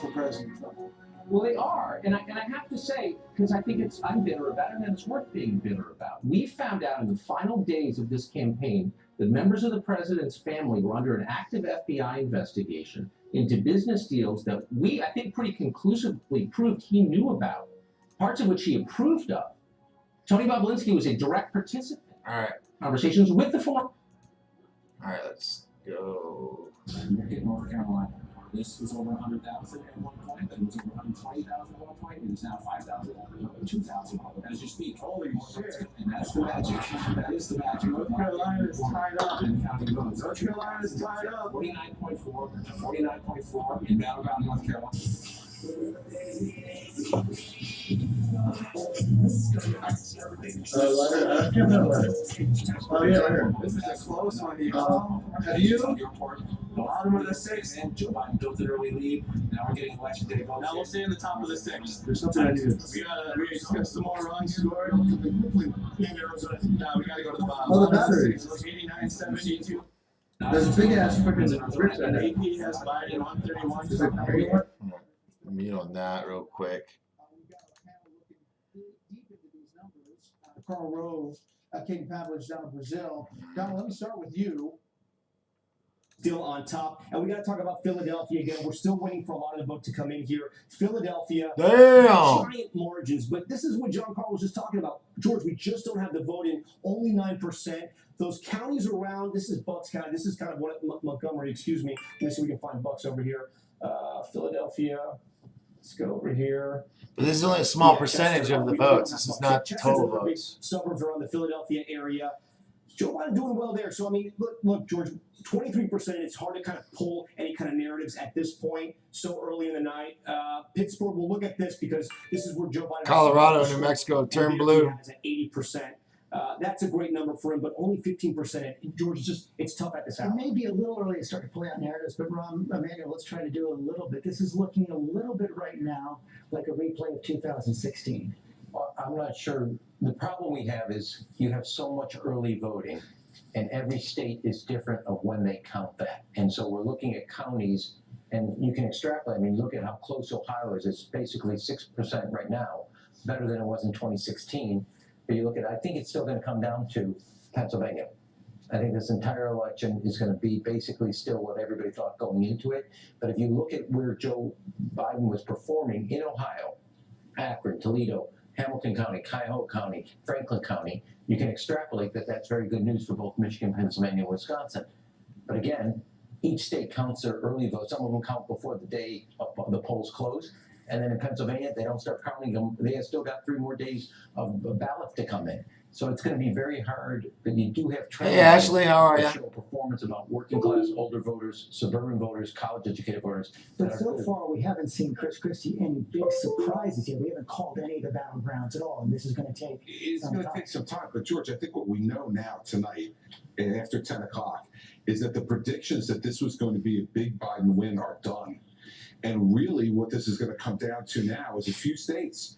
S23: for President Trump.
S13: Well, they are, and I have to say, because I think I'm bitter about it, and it's worth being bitter about. We found out in the final days of this campaign that members of the president's family were under an active FBI investigation into business deals that I think, pretty conclusively proved he knew about, parts of which he approved of. Tony Bobulinski was a direct participant.
S1: All right.
S13: Conversations with the former.
S1: All right, let's go.
S25: Look at North Carolina. This was over 100,000 at one point, then it was over 120,000 at one point, and it's now 5,000, 2,000 as you speak. Holy shit. And that's the magic. That is the magic.
S15: North Carolina is tied up.
S25: North
S15: Carolina is tied up.
S25: 49.4 in battleground North Carolina.
S15: Oh yeah, right here. This is a close one here. Have you? Bottom of the sixth.
S25: And Joe Biden built an early lead. Now we're getting election day votes.
S15: Now we'll stay in the top of the sixth. There's something I need. We just got some more runs scored. No, we gotta go to the bottom.
S4: Oh, the battery.
S15: 89, 72.
S4: There's a big ass freaking rich
S15: And
S4: in it.
S15: AP has Biden 131.
S4: Is it coming on?
S1: Mute on that real quick.
S23: Karl Rove, Katie Pavlich down in Brazil. Donald, let me start with you.
S7: Still on top. And we got to talk about Philadelphia again. We're still waiting for a lot of the vote to come in here. Philadelphia.
S1: Damn.
S7: Giant margins. But this is what John Carl was just talking about. George, we just don't have the vote in. Only 9%. Those counties around, this is Bucks County. This is kind of what Montgomery, excuse me. Let me see if we can find Bucks over here. Philadelphia. Let's go over here.
S1: But this is only a small percentage of the votes. This is not total votes.
S7: Suburbs around the Philadelphia area. Joe Biden doing well there. So, I mean, look, George, 23%, it's hard to kind of pull any kind of narratives at this point, so early in the night. Pittsburgh, we'll look at this because this is where Joe Biden...
S1: Colorado, New Mexico, turn blue.
S7: ...has at 80%. That's a great number for him, but only 15%. George, it's tough at this hour.
S8: It may be a little early to start to play out narratives, but Ron, Emmanuel, let's try to do a little bit. This is looking a little bit right now like a replay of 2016.
S17: Well, I'm not sure. The problem we have is you have so much early voting, and every state is different of when they count that. And so we're looking at counties, and you can extrapolate. I mean, look at how close Ohio is. It's basically 6% right now, better than it was in 2016. But you look at, I think it's still going to come down to Pennsylvania. I think this entire election is going to be basically still what everybody thought going into it. But if you look at where Joe Biden was performing in Ohio, Akron, Toledo, Hamilton County, Cuyahoga County, Franklin County, you can extrapolate that that's very good news for both Michigan, Pennsylvania, and Wisconsin. But again, each state counts their early votes. Some of them count before the day of the polls close. And then in Pennsylvania, they don't start counting them. They have still got 3 more days of ballots to come in. So it's going to be very hard, but you do have trends.
S1: Hey, Ashley, how are you?
S17: Show performance about working class, older voters, suburban voters, college educated voters.
S8: But so far, we haven't seen Chris Christie any big surprises yet. We haven't called any of the battlegrounds at all, and this is going to take
S22: It's going to take some time. But, George, I think what we know now tonight, and after 10 o'clock, is that the predictions that this was going to be a big Biden win are done. And really, what this is going to come down to now is a few states: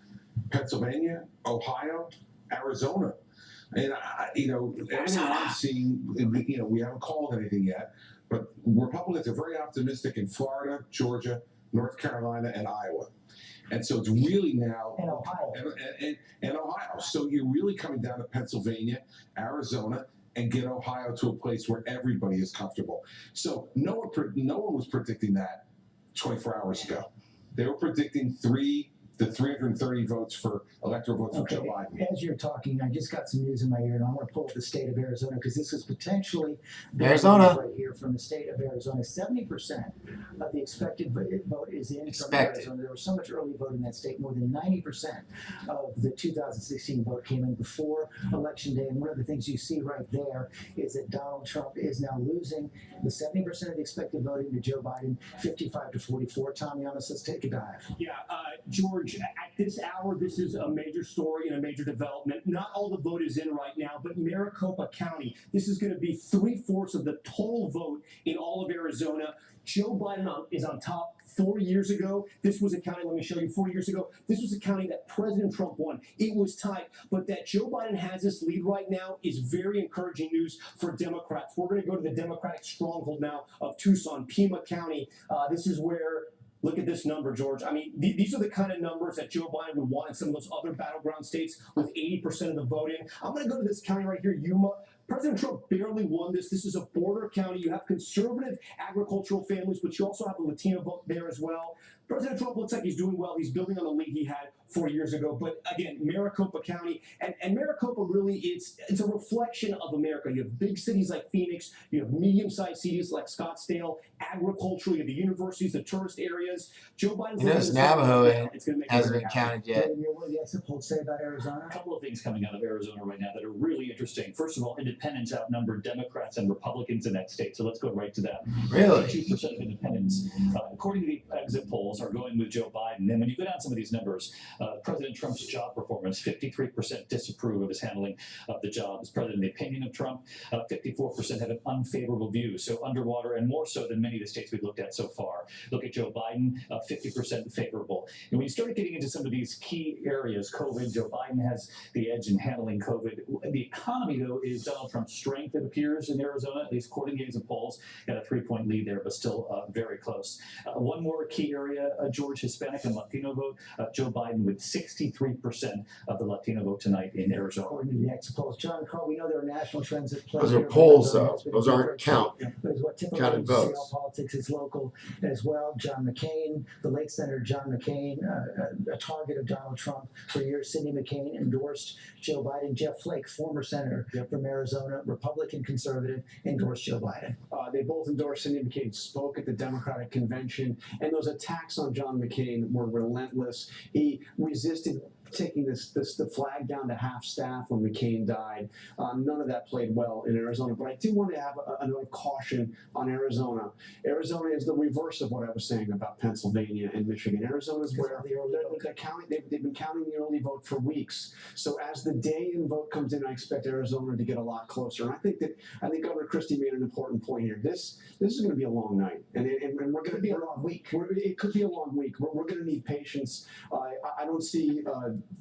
S22: Pennsylvania, Ohio, Arizona. And everything I'm seeing, we haven't called anything yet, but Republicans are very optimistic in Florida, Georgia, North Carolina, and Iowa. And so it's really now
S8: And Ohio.
S22: And Ohio. So you're really coming down to Pennsylvania, Arizona, and get Ohio to a place where everybody is comfortable. So no one was predicting that 24 hours ago. They were predicting 330 votes for electoral votes for Joe Biden.
S8: As you're talking, I just got some news in my ear, and I want to pull up the state of Arizona because this is potentially
S1: Arizona
S8: right here from the state of Arizona. 70% of the expected vote is in from Arizona. There was so much early vote in that state. More than 90% of the 2016 vote came in before Election Day. And one of the things you see right there is that Donald Trump is now losing the 70% of the expected vote into Joe Biden, 55 to 44. Tom Yamas, let's take a dive.
S2: Yeah, George, at this hour, this is a major story and a major development. Not all the vote is in right now, but Maricopa County, this is going to be 3/4 of the total vote in all of Arizona. Joe Biden is on top. 4 years ago, this was a county, let me show you, 4 years ago, this was a county that President Trump won. It was tight, but that Joe Biden has this lead right now is very encouraging news for Democrats. We're going to go to the Democratic stronghold now of Tucson, Pima County. This is where, look at this number, George. I mean, these are the kind of numbers that Joe Biden would want in some of those other battleground states with 80% of the vote in. I'm going to go to this county right here, Yuma. President Trump barely won this. This is a border county. You have conservative agricultural families, but you also have a Latino vote there as well. President Trump looks like he's doing well. He's building on the lead he had 4 years ago. But again, Maricopa County, and Maricopa really, it's a reflection of America. You have big cities like Phoenix. You have medium-sized cities like Scottsdale, agricultural. You have the universities, the tourist areas. Joe Biden's
S1: this Navajo hasn't been counted yet.
S8: What do the exit polls say about Arizona?
S11: A couple of things coming out of Arizona right now that are really interesting. First of all, independents outnumber Democrats and Republicans in that state. So let's go right to that.
S1: Really?
S11: 2% of independents, according to the exit polls, are going with Joe Biden. And when you go down some of these numbers, President Trump's job performance, 53% disapprove of his handling of the job as president. The opinion of Trump, 54% have an unfavorable view. So underwater, and more so than many of the states we've looked at so far. Look at Joe Biden, 50% favorable. And when you start getting into some of these key areas, COVID, Joe Biden has the edge in handling COVID. The economy, though, is Donald Trump's strength, it appears, in Arizona, at least according to the exit polls. Got a 3-point lead there, but still very close. One more key area, George, Hispanic and Latino vote. Joe Biden with 63% of the Latino vote tonight in Arizona.
S8: According to the exit polls. John Carl, we know there are national trends at play.
S1: Those are polls, though. Those aren't
S8: But it's what
S1: counted votes.
S8: Politics is local as well. John McCain, the late Senator John McCain, a target of Donald Trump for years. Sidney McCain endorsed Joe Biden. Jeff Flake, former senator from Arizona, Republican conservative, endorsed Joe Biden.
S13: They both endorsed Sidney McCain, spoke at the Democratic convention, and those attacks on John McCain were relentless. He resisted taking the flag down to half staff when McCain died. None of that played well in Arizona. But I do want to have a note of caution on Arizona. Arizona is the reverse of what I was saying about Pennsylvania and Michigan. Arizona is where they're counting. They've been counting the early vote for weeks. So as the day-in vote comes in, I expect Arizona to get a lot closer. And I think Governor Christie made an important point here. This is going to be a long night, and we're going to be a long week. It could be a long week. We're going to need patience. I don't see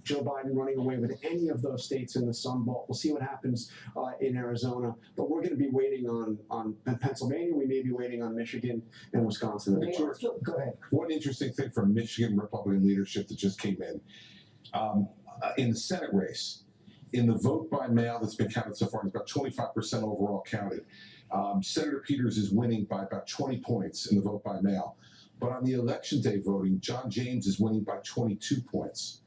S13: Joe Biden running away with any of those states in the Sun Belt. We'll see what happens in Arizona, but we're going to be waiting on Pennsylvania. We may be waiting on Michigan and Wisconsin.
S8: Go ahead.
S22: One interesting thing from Michigan Republican leadership that just came in the Senate race, in the vote by mail that's been counted so far, it's about 25% overall counted. Senator Peters is winning by about 20 points in the vote by mail. But on the election day voting, John James is winning by 22 points.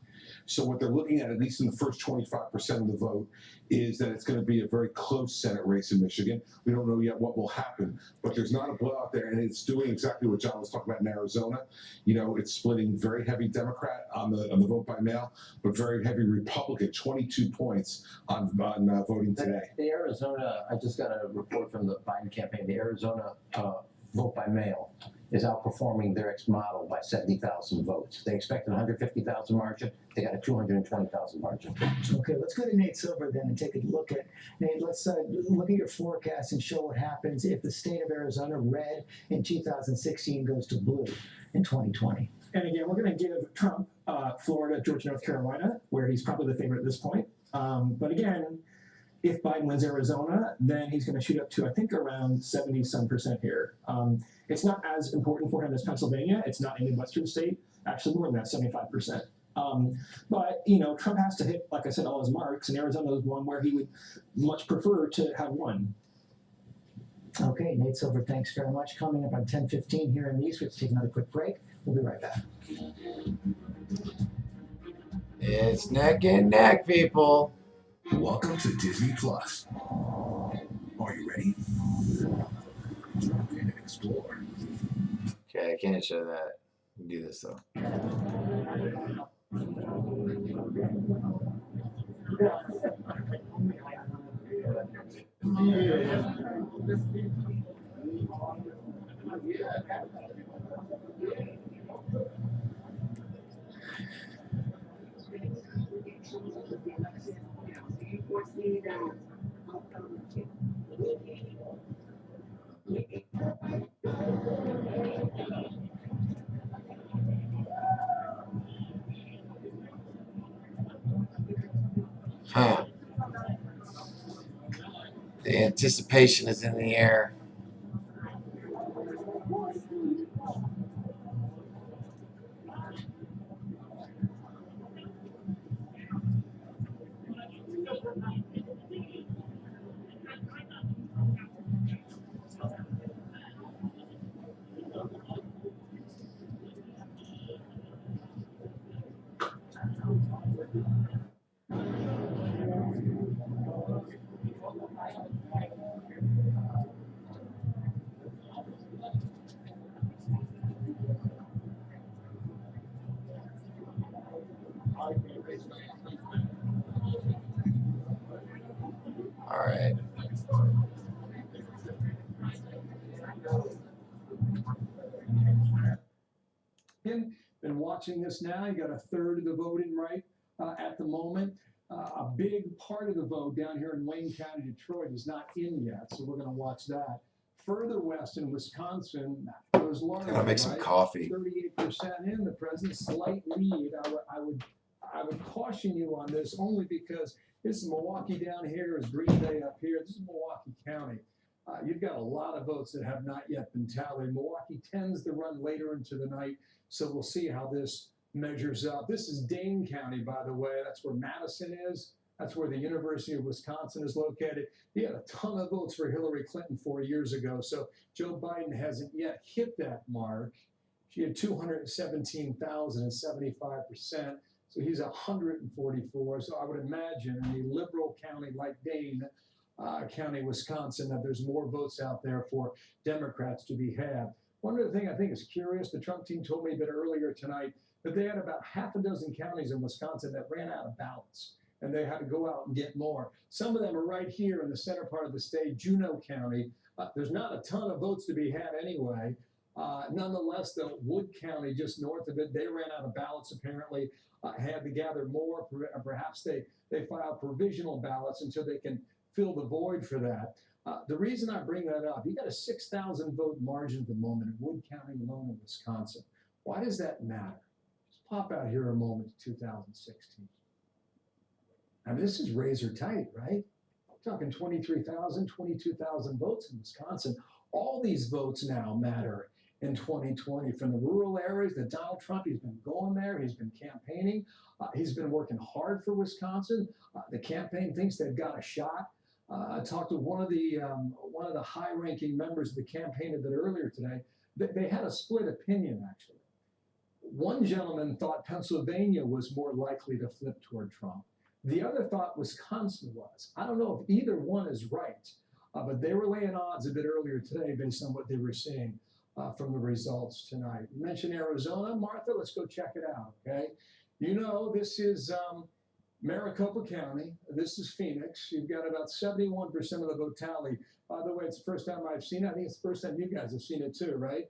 S22: So what they're looking at least in the first 25% of the vote, is that it's going to be a very close Senate race in Michigan. We don't know yet what will happen, but there's not a blowout there, and it's doing exactly what John was talking about in Arizona. You know, it's splitting very heavy Democrat on the vote by mail, but very heavy Republican, 22 points on voting today.
S17: The Arizona, I just got a report from the Biden campaign. The Arizona vote by mail is outperforming their ex-model by 70,000 votes. They expected 150,000 margin. They got a 220,000 margin.
S8: Okay, let's go to Nate Silver then and take a look at, Nate, let's look at your forecast and show what happens if the state of Arizona, red in 2016, goes to blue in 2020.
S2: And again, we're going to give Trump Florida, Georgia, North Carolina, where he's probably the favorite at this point. But again, if Biden wins Arizona, then he's going to shoot up to, I think, around 70-some% here. It's not as important for him as Pennsylvania. It's not a Midwestern state, actually more than that, 75%. But, you know, Trump has to hit, like I said, all his marks, and Arizona is one where he would much prefer to have won.
S8: Okay, Nate Silver, thanks very much. Coming up on 10:15 here in the East, let's take another quick break. We'll be right back.
S1: It's neck and neck, people.
S24: Welcome to Disney Plus. Are you ready? Drop in and explore.
S1: Okay, I can't show that. Do this though. Huh. The anticipation is in the air. All right.
S10: Been watching this now. You got a third of the voting right at the moment. A big part of the vote down here in Wayne County, Detroit, is not in yet, so we're going to watch that. Further west in Wisconsin, those large,
S1: Gotta make some coffee.
S10: 38% in, the president's slight lead. I would caution you on this only because this is Milwaukee down here, is Green Bay up here. This is Milwaukee County. You've got a lot of votes that have not yet been tallied. Milwaukee tends to run later into the night, so we'll see how this measures up. This is Dane County, by the way. That's where Madison is. That's where the University of Wisconsin is located. He had a ton of votes for Hillary Clinton 4 years ago, so Joe Biden hasn't yet hit that mark. She had 217,075%, so he's 144. So I would imagine in a liberal county like Dane County, Wisconsin, that there's more votes out there for Democrats to be had. One other thing I think is curious, the Trump team told me a bit earlier tonight that they had about half a dozen counties in Wisconsin that ran out of ballots, and they had to go out and get more. Some of them are right here in the center part of the state, Juneau County. There's not a ton of votes to be had anyway. Nonetheless, though, Wood County, just north of it, they ran out of ballots apparently, had to gather more. Perhaps they file provisional ballots until they can fill the void for that. The reason I bring that up, you got a 6,000 vote margin at the moment in Wood County alone in Wisconsin. Why does that matter? Just pop out here a moment to 2016. I mean, this is razor tight, right? We're talking 23,000, 22,000 votes in Wisconsin. All these votes now matter in 2020 from the rural areas that Donald Trump, he's been going there, he's been campaigning, he's been working hard for Wisconsin. The campaign thinks they've got a shot. I talked to one of the high-ranking members of the campaign a bit earlier today. They had a split opinion, actually. One gentleman thought Pennsylvania was more likely to flip toward Trump. The other thought Wisconsin was. I don't know if either one is right, but they were laying odds a bit earlier today based on what they were seeing from the results tonight. You mentioned Arizona. Martha, let's go check it out, okay? You know, this is Maricopa County, this is Phoenix. You've got about 71% of the vote tally. By the way, it's the first time I've seen it. I think it's the first time you guys have seen it too, right?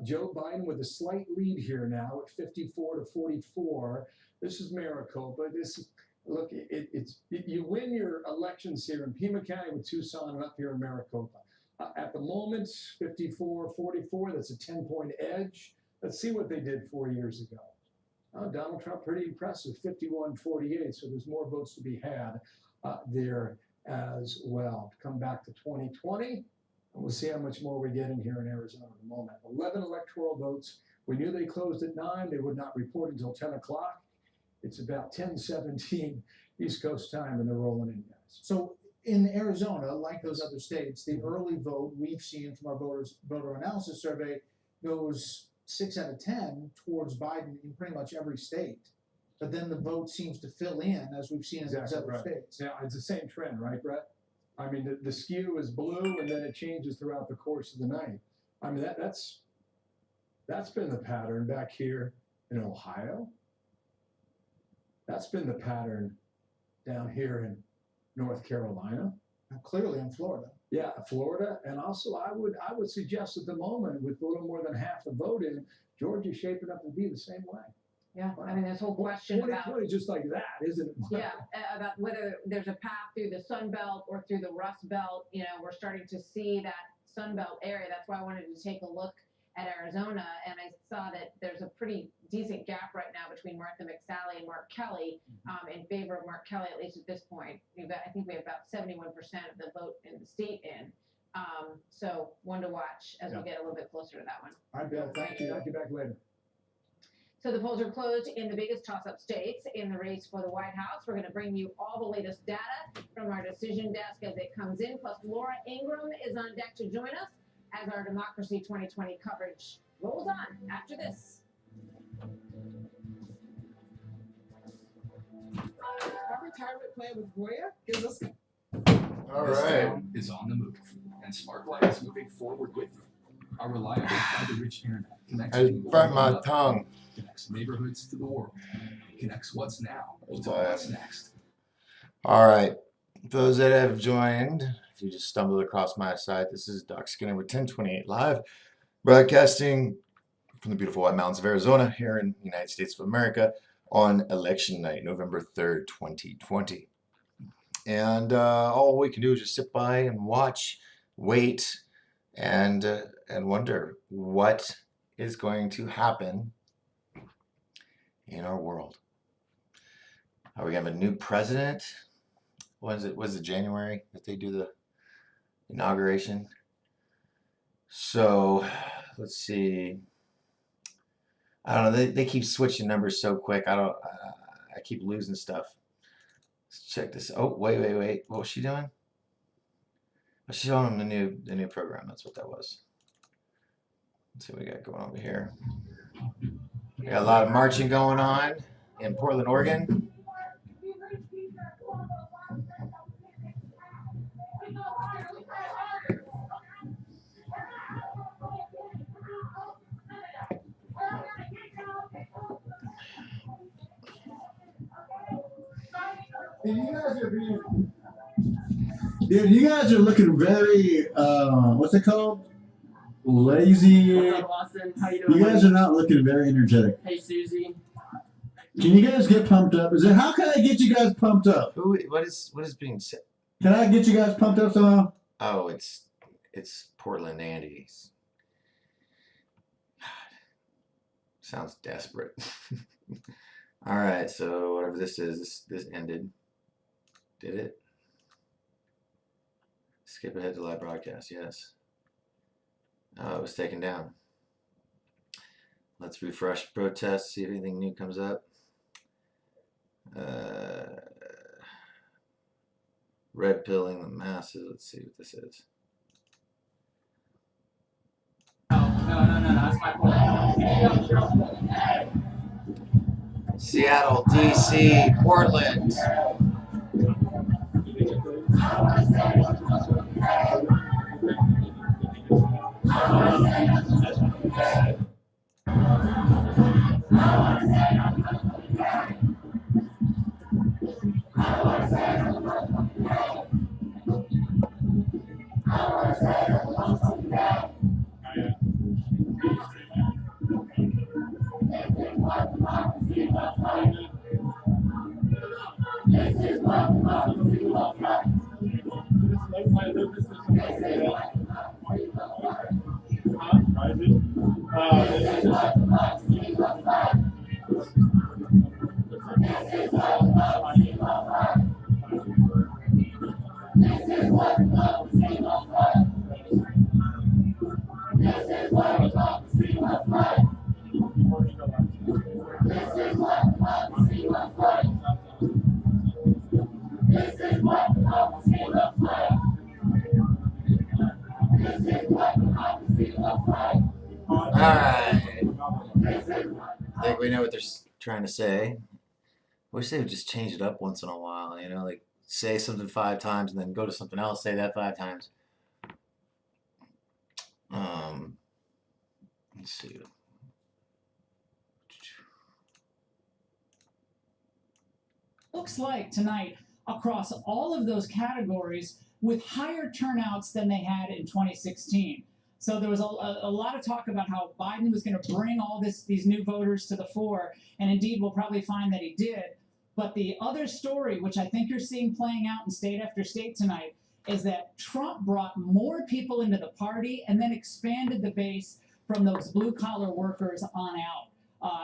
S10: Joe Biden with a slight lead here now at 54 to 44. This is Maricopa. This is, look, you win your elections here in Pima County with Tucson and up here in Maricopa. At the moment, 54-44, that's a 10-point edge. Let's see what they did 4 years ago. Donald Trump, pretty impressive, 51-48, so there's more votes to be had there as well. Come back to 2020, and we'll see how much more we get in here in Arizona at the moment. 11 electoral votes. We knew they closed at 9. They would not report until 10 o'clock. It's about 10:17 East Coast time, and they're rolling in, guys.
S23: So in Arizona, like those other states, the early vote we've seen from our voter analysis survey goes 6 out of 10 towards Biden in pretty much every state. But then the vote seems to fill in, as we've seen in those other states.
S10: Yeah, it's the same trend, right, Brett? I mean, the skew is blue, and then it changes throughout the course of the night. I mean, that's been the pattern back here in Ohio. That's been the pattern down here in North Carolina.
S23: And clearly in Florida.
S10: Yeah, Florida, and also I would suggest at the moment, with a little more than half the vote in, Georgia's shaping up to be the same way.
S5: Yeah, I mean, this whole question about
S10: 2020 just like that, isn't it?
S5: yeah, about whether there's a path through the Sun Belt or through the Rust Belt. You know, we're starting to see that Sun Belt area. That's why I wanted to take a look at Arizona, and I saw that there's a pretty decent gap right now between Martha McSally and Mark Kelly in favor of Mark Kelly, at least at this point. I think we have about 71% of the vote in the state in. So one to watch as we get a little bit closer to that one.
S10: All right, Bill, thank you. I'll get back later.
S5: So the polls are closed in the biggest toss-up states in the race for the White House. We're going to bring you all the latest data from our decision desk as it comes in. Plus, Laura Ingram is on deck to join us as our Democracy 2020 coverage rolls on after this.
S3: Our retirement plan with Voya gives us.
S1: All
S16: This
S1: right.
S16: town is on the move, and Sparklight is moving forward with you. Our reliable fiber-rich internet connects
S1: I
S16: people
S1: burnt
S16: to
S1: my
S16: love,
S1: tongue.
S16: connects neighborhoods to the world, it connects what's now to
S1: That's all I
S16: what's
S1: have.
S16: next.
S1: All right. Those that have joined, if you just stumbled across my site, this is Doc Skinner with 1028 Live, broadcasting from the beautiful White Mountains of Arizona here in the United States of America on election night, November 3rd, 2020. And all we can do is just sit by and watch, wait, and wonder what is going to happen in our world. Are we going to have a new president? Was it January that they do the inauguration? So let's see. I don't know. They keep switching numbers so quick. I keep losing stuff. Let's check this. Oh, wait. What was she doing? Oh, she's on the new program. That's what that was. Let's see what we got going over here. We got a lot of marching going on in Portland, Oregon.
S18: Dude, you guys are looking very, what's it called? Lazy.
S3: What's up, Austin? How you doing?
S18: You guys are not looking very energetic.
S3: Hey, Susie.
S18: Can you guys get pumped up? How can I get you guys pumped up?
S1: What is being said?
S18: Can I get you guys pumped up somehow?
S1: Oh, it's Portland Andy's. Sounds desperate. All right, so whatever this is, this ended. Did it? Skip ahead to live broadcast. Yes. Oh, it was taken down. Let's refresh protest, see if anything new comes up. Red pilling the masses. Let's see what this is.
S3: No, that's my fault.
S1: Seattle, DC, Portland. All right. I think we know what they're trying to say. I wish they would just change it up once in a while, you know, like say something 5 times and then go to something else, say that 5 times. Let's see.
S6: Looks like tonight across all of those categories with higher turnouts than they had in 2016. So there was a lot of talk about how Biden was going to bring all these new voters to the fore, and indeed we'll probably find that he did. But the other story, which I think you're seeing playing out in state after state tonight, is that Trump brought more people into the party and then expanded the base from those blue-collar workers on out.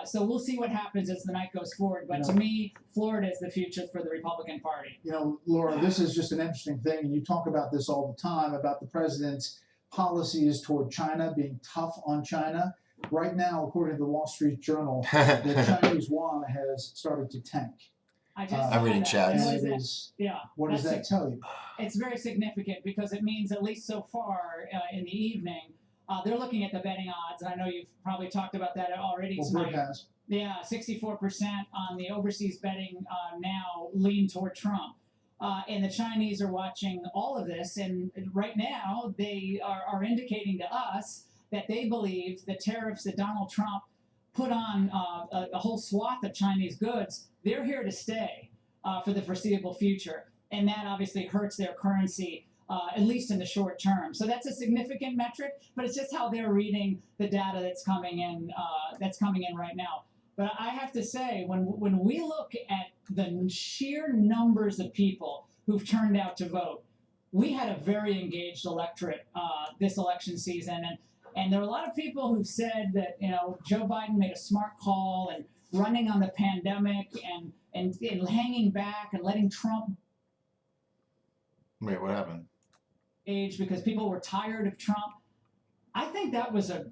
S6: So we'll see what happens as the night goes forward. But to me, Florida is the future for the Republican Party.
S23: You know, Laura, this is just an interesting thing, and you talk about this all the time, about the president's policies toward China, being tough on China. Right now, according to the Wall Street Journal, the Chinese yuan has started to tank.
S1: I'm reading chat.
S23: What does that tell you?
S6: It's very significant because it means, at least so far in the evening, they're looking at the betting odds, and I know you've probably talked about that already tonight.
S23: Has.
S6: Yeah, 64% on the overseas betting now lean toward Trump. And the Chinese are watching all of this, and right now they are indicating to us that they believe the tariffs that Donald Trump put on a whole swath of Chinese goods, they're here to stay for the foreseeable future. And that obviously hurts their currency, at least in the short term. So that's a significant metric, but it's just how they're reading the data that's coming in right now. But I have to say, when we look at the sheer numbers of people who've turned out to vote, we had a very engaged electorate this election season, and there are a lot of people who've said that, you know, Joe Biden made a smart call and running on the pandemic and hanging back and letting Trump.
S1: Wait, what happened?
S6: Age because people were tired of Trump. I think that was a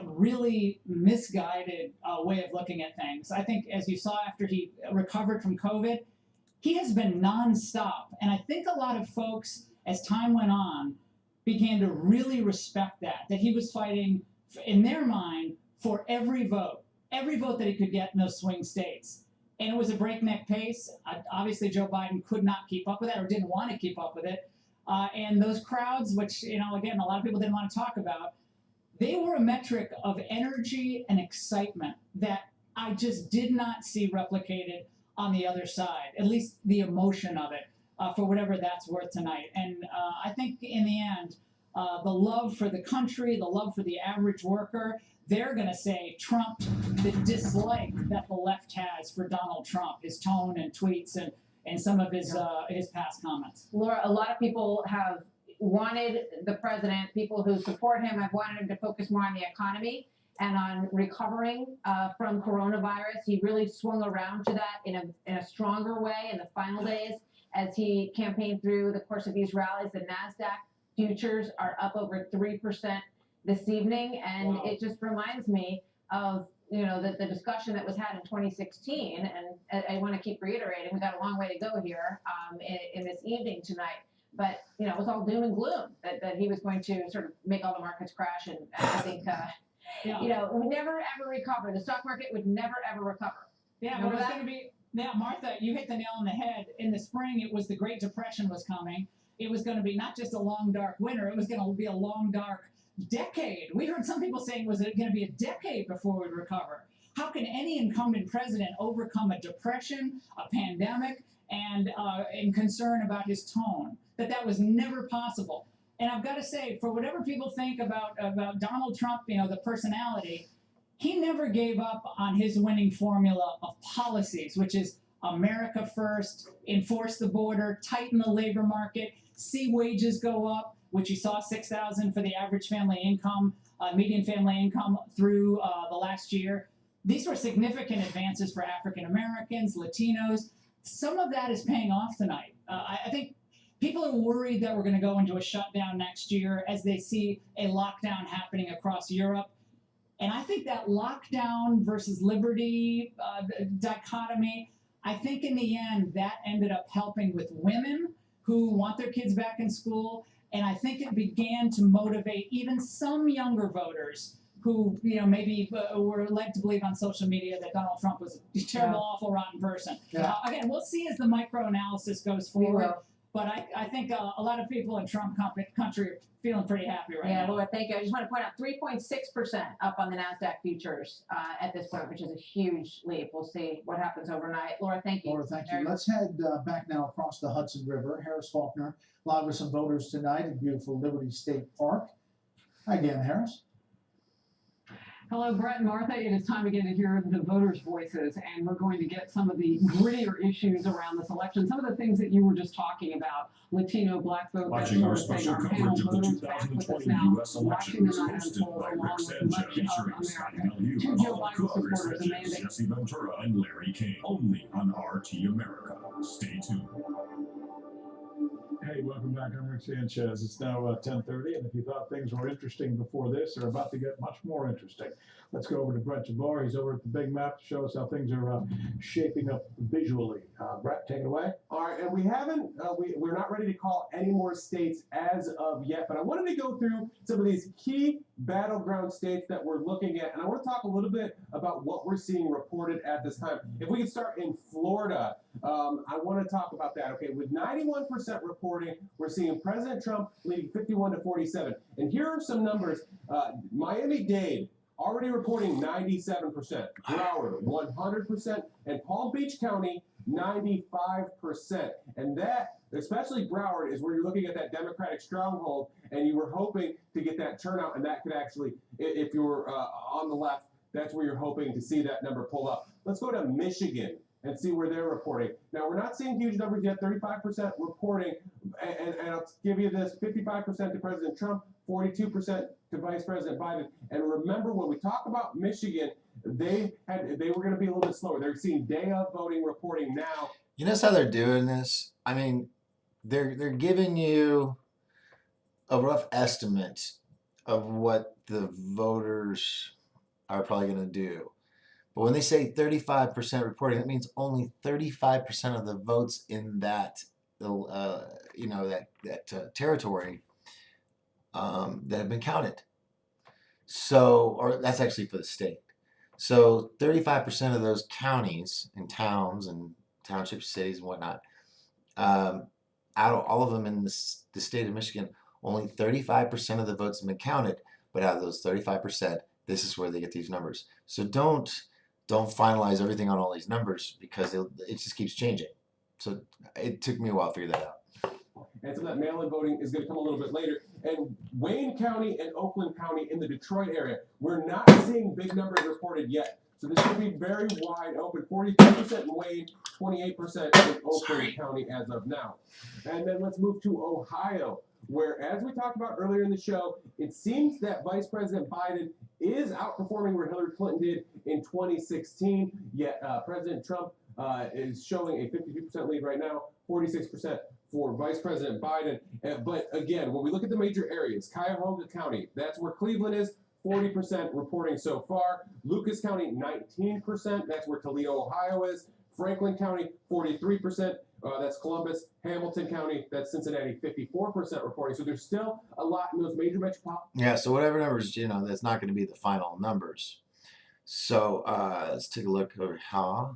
S6: really misguided way of looking at things. I think, as you saw after he recovered from COVID, he has been nonstop. And I think a lot of folks, as time went on, began to really respect that he was fighting, in their mind, for every vote that he could get in those swing states. And it was a breakneck pace. Obviously, Joe Biden could not keep up with that or didn't want to keep up with it. And those crowds, which, again, a lot of people didn't want to talk about, they were a metric of energy and excitement that I just did not see replicated on the other side, at least the emotion of it, for whatever that's worth tonight. And I think in the end, the love for the country, the love for the average worker, they're going to say Trump, the dislike that the left has for Donald Trump, his tone and tweets and some of his past comments.
S5: Laura, a lot of people have wanted the president, people who support him have wanted him to focus more on the economy and on recovering from coronavirus. He really swung around to that in a stronger way in the final days as he campaigned through the course of these rallies. The NASDAQ futures are up over 3% this evening, and it just reminds me of the discussion that was had in 2016, and I want to keep reiterating, we got a long way to go here in this evening tonight. But it was all doom and gloom that he was going to sort of make all the markets crash, and I think would never ever recover. The stock market would never ever recover.
S6: Yeah, but it was going to be. Now, Martha, you hit the nail on the head. In the spring, it was the Great Depression was coming. It was going to be not just a long dark winter; it was going to be a long dark decade. We heard some people saying, was it going to be a decade before we'd recover? How can any incumbent president overcome a depression, a pandemic, and concern about his tone? That was never possible. And I've got to say, for whatever people think about Donald Trump, the personality, he never gave up on his winning formula of policies, which is America first, enforce the border, tighten the labor market, see wages go up, which you saw 6,000 for the average family income, median family income through the last year. These were significant advances for African Americans, Latinos. Some of that is paying off tonight. I think people are worried that we're going to go into a shutdown next year as they see a lockdown happening across Europe. And I think that lockdown versus liberty dichotomy, I think in the end that ended up helping with women who want their kids back in school. And I think it began to motivate even some younger voters who, maybe were led to believe on social media that Donald Trump was a terrible, awful, rotten person. Again, we'll see as the micro-analysis goes forward. But I think a lot of people in Trump country are feeling pretty happy right now.
S5: Yeah, Laura, thank you. I just want to point out 3.6% up on the NASDAQ futures at this point, which is a huge leap. We'll see what happens overnight. Laura, thank you.
S23: Laura, thank you. Let's head back now across the Hudson River. Harris Faulkner, live with some voters tonight in beautiful Liberty State Park. Hi again, Harris.
S9: Hello, Brett and Martha. It is time again to hear the voters' voices, and we're going to get some of the grittier issues around this election. Some of the things that you were just talking about, Latino, Black vote,
S15: Watching our special coverage of the 2020 U.S. election was hosted by Rick Sanchez, featuring Scott L.L.C, Paula Cook, Jesse Ventura, and Larry King, only on RT America. Stay tuned.
S10: Hey, welcome back. I'm Rick Sanchez. It's now 10:30, and if you thought things were interesting before this, they're about to get much more interesting. Let's go over to Brett Jabbar. He's over at the Big Map to show us how things are shaping up visually. Brett, take it away.
S12: All right, and we haven't, we're not ready to call any more states as of yet, but I wanted to go through some of these key battleground states that we're looking at, and I want to talk a little bit about what we're seeing reported at this time. If we could start in Florida, I want to talk about that. Okay, with 91% reporting, we're seeing President Trump leading 51 to 47. And here are some numbers. Miami-Dade already reporting 97%, Broward 100%, and Palm Beach County 95%. And that, especially Broward, is where you're looking at that Democratic stronghold, and you were hoping to get that turnout, and that could actually, if you're on the left, that's where you're hoping to see that number pull up. Let's go to Michigan and see where they're reporting. Now, we're not seeing huge numbers yet, 35% reporting, and I'll give you this, 55% to President Trump, 42% to Vice President Biden. And remember, when we talk about Michigan, they were going to be a little bit slower. They're seeing day of voting reporting now.
S1: You notice how they're doing this? I mean, they're giving you a rough estimate of what the voters are probably going to do. But when they say 35% reporting, that means only 35% of the votes in that, territory that have been counted. So, or that's actually for the state. So 35% of those counties and towns and townships, cities and whatnot, out of all of them in the state of Michigan, only 35% of the votes have been counted. But out of those 35%, this is where they get these numbers. So don't finalize everything on all these numbers, because it just keeps changing. So it took me a while to figure that out.
S12: And so that mail-in voting is going to come a little bit later. And Wayne County and Oakland County in the Detroit area, we're not seeing big numbers reported yet. So this could be very wide open. 42% in Wayne, 28% in Oakland County as of now. And then let's move to Ohio, where, as we talked about earlier in the show, it seems that Vice President Biden is outperforming where Hillary Clinton did in 2016, yet President Trump is showing a 52% lead right now, 46% for Vice President Biden. But again, when we look at the major areas, Cuyahoga County, that's where Cleveland is, 40% reporting so far. Lucas County, 19%, that's where Toledo, Ohio is. Franklin County, 43%. That's Columbus. Hamilton County, that's Cincinnati, 54% reporting. So there's still a lot in those major metropolitan.
S1: Yeah, so whatever numbers, that's not going to be the final numbers. So let's take a look over here.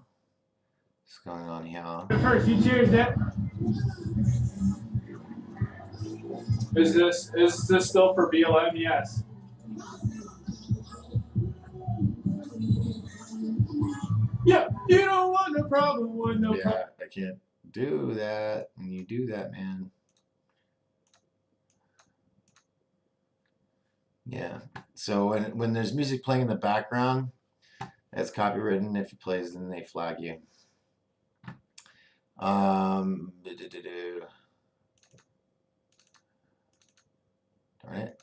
S1: What's going on here?
S20: First, you cheers that. Is this still for BLM? Yes. Yeah, you don't want no problem with no problem.
S1: Yeah, I can't do that when you do that, man. Yeah. So when there's music playing in the background, that's copywritten. If it plays, then they flag you. Darn it.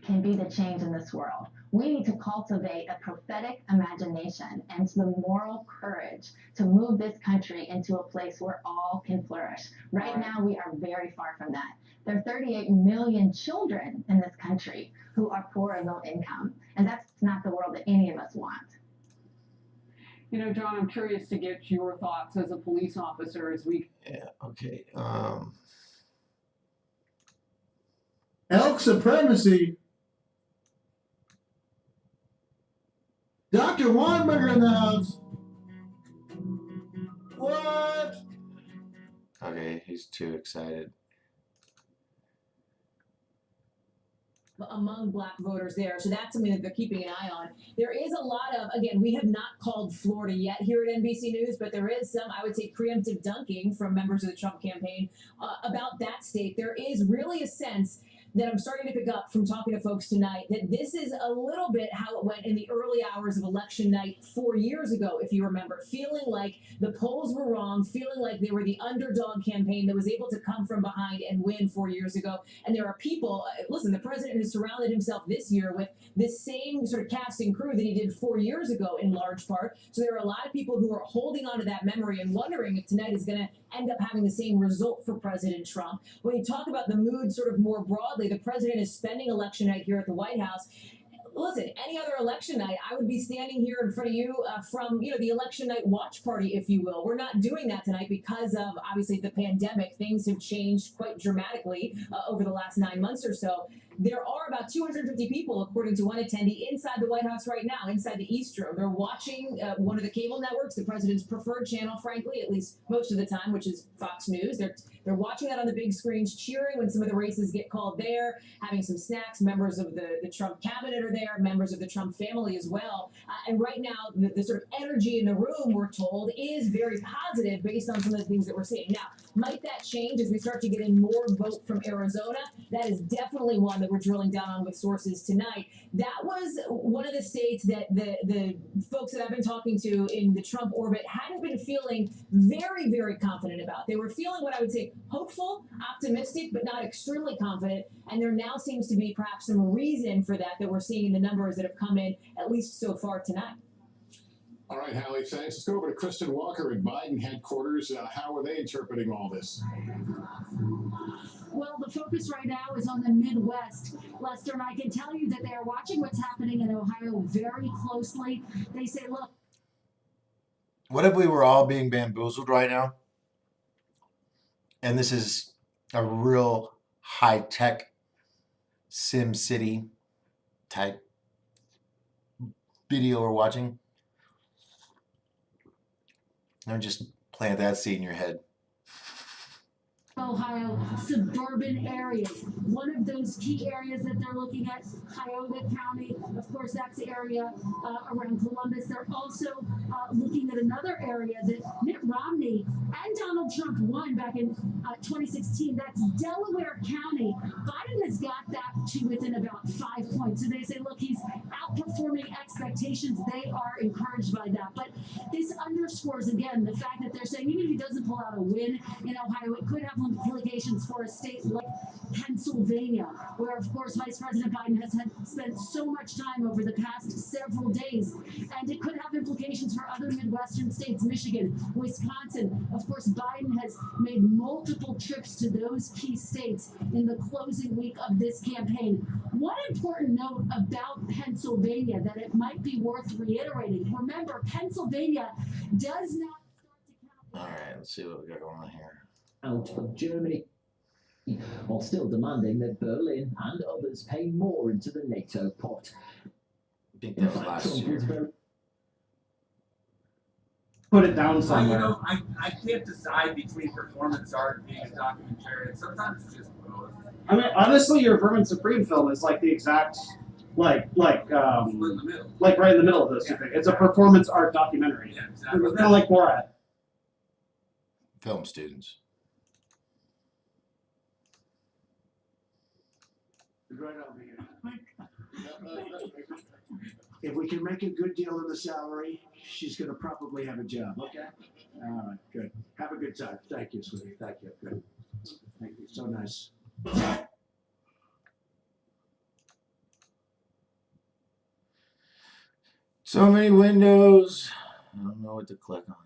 S4: Can be the change in this world. We need to cultivate a prophetic imagination and the moral courage to move this country into a place where all can flourish. Right now, we are very far from that. There are 38 million children in this country who are poor and low income, and that's not the world that any of us want.
S9: You know, John, I'm curious to get your thoughts as a police officer as we.
S1: Yeah, okay.
S18: Elk supremacy. Dr. Weinberger in the house. What?
S1: Okay, he's too excited.
S5: Among black voters there. So that's something that they're keeping an eye on. There is a lot of, again, we have not called Florida yet here at NBC News, but there is some, I would say, preemptive dunking from members of the Trump campaign about that state. There is really a sense that I'm starting to pick up from talking to folks tonight that this is a little bit how it went in the early hours of election night 4 years ago, if you remember, feeling like the polls were wrong, feeling like they were the underdog campaign that was able to come from behind and win 4 years ago. And there are people, listen, the president has surrounded himself this year with this same sort of cast and crew that he did 4 years ago in large part. So there are a lot of people who are holding on to that memory and wondering if tonight is going to end up having the same result for President Trump. When you talk about the mood sort of more broadly, the president is spending election night here at the White House. Listen, any other election night, I would be standing here in front of you from, the election night watch party, if you will. We're not doing that tonight because of, obviously, the pandemic. Things have changed quite dramatically over the last 9 months or so. There are about 250 people, according to one attendee, inside the White House right now, inside the East Room. They're watching one of the cable networks, the president's preferred channel, frankly, at least most of the time, which is Fox News. They're watching that on the big screens, cheering when some of the races get called there, having some snacks. Members of the Trump cabinet are there, members of the Trump family as well. And right now, the sort of energy in the room, we're told, is very positive based on some of the things that we're seeing. Now, might that change as we start to get in more vote from Arizona? That is definitely one that we're drilling down on with sources tonight. That was one of the states that the folks that I've been talking to in the Trump orbit hadn't been feeling very, very confident about. They were feeling what I would say hopeful, optimistic, but not extremely confident. And there now seems to be perhaps some reason for that we're seeing in the numbers that have come in, at least so far tonight.
S15: All right, Hallie, thanks. Let's go over to Kristen Walker at Biden headquarters. How are they interpreting all this?
S14: Well, the focus right now is on the Midwest, Lester, and I can tell you that they are watching what's happening in Ohio very closely. They say, look.
S1: What if we were all being bamboozled right now? And this is a real high-tech Sim City type video we're watching. Now just plant that seed in your head.
S14: Ohio suburban areas. One of those key areas that they're looking at, Cuyahoga County, of course, that's the area around Columbus. They're also looking at another area that Mitt Romney and Donald Trump won back in 2016. That's Delaware County. Biden has got that to within about 5 points. So they say, look, he's outperforming expectations. They are encouraged by that. But this underscores, again, the fact that they're saying even if he doesn't pull out a win in Ohio, it could have implications for a state like Pennsylvania, where, of course, Vice President Biden has spent so much time over the past several days, and it could have implications for other Midwestern states, Michigan, Wisconsin. Of course, Biden has made multiple trips to those key states in the closing week of this campaign. One important note about Pennsylvania that it might be worth reiterating. Remember, Pennsylvania does not start to count.
S1: All right, let's see what we got going on here.
S19: Out of Germany, while still demanding that Berlin and others pay more into the NATO pot.
S1: I think that was last year.
S21: Put it down somewhere.
S3: I can't decide between performance art and being a documentarian. Sometimes it's just both.
S21: I mean, honestly, your Vermin Supreme film is like the exact, like right in the middle of those two things. It's a performance art documentary.
S3: Yeah, exactly.
S21: It's kind of like Borat.
S1: Film students.
S21: Right over here.
S8: if we can make a good deal on the salary, she's going to probably have a job. Okay. All right. Good. Have a good time. Thank you, sweetie. Thank you. Good. Thank you. So nice.
S1: So many windows. I don't know what to click on.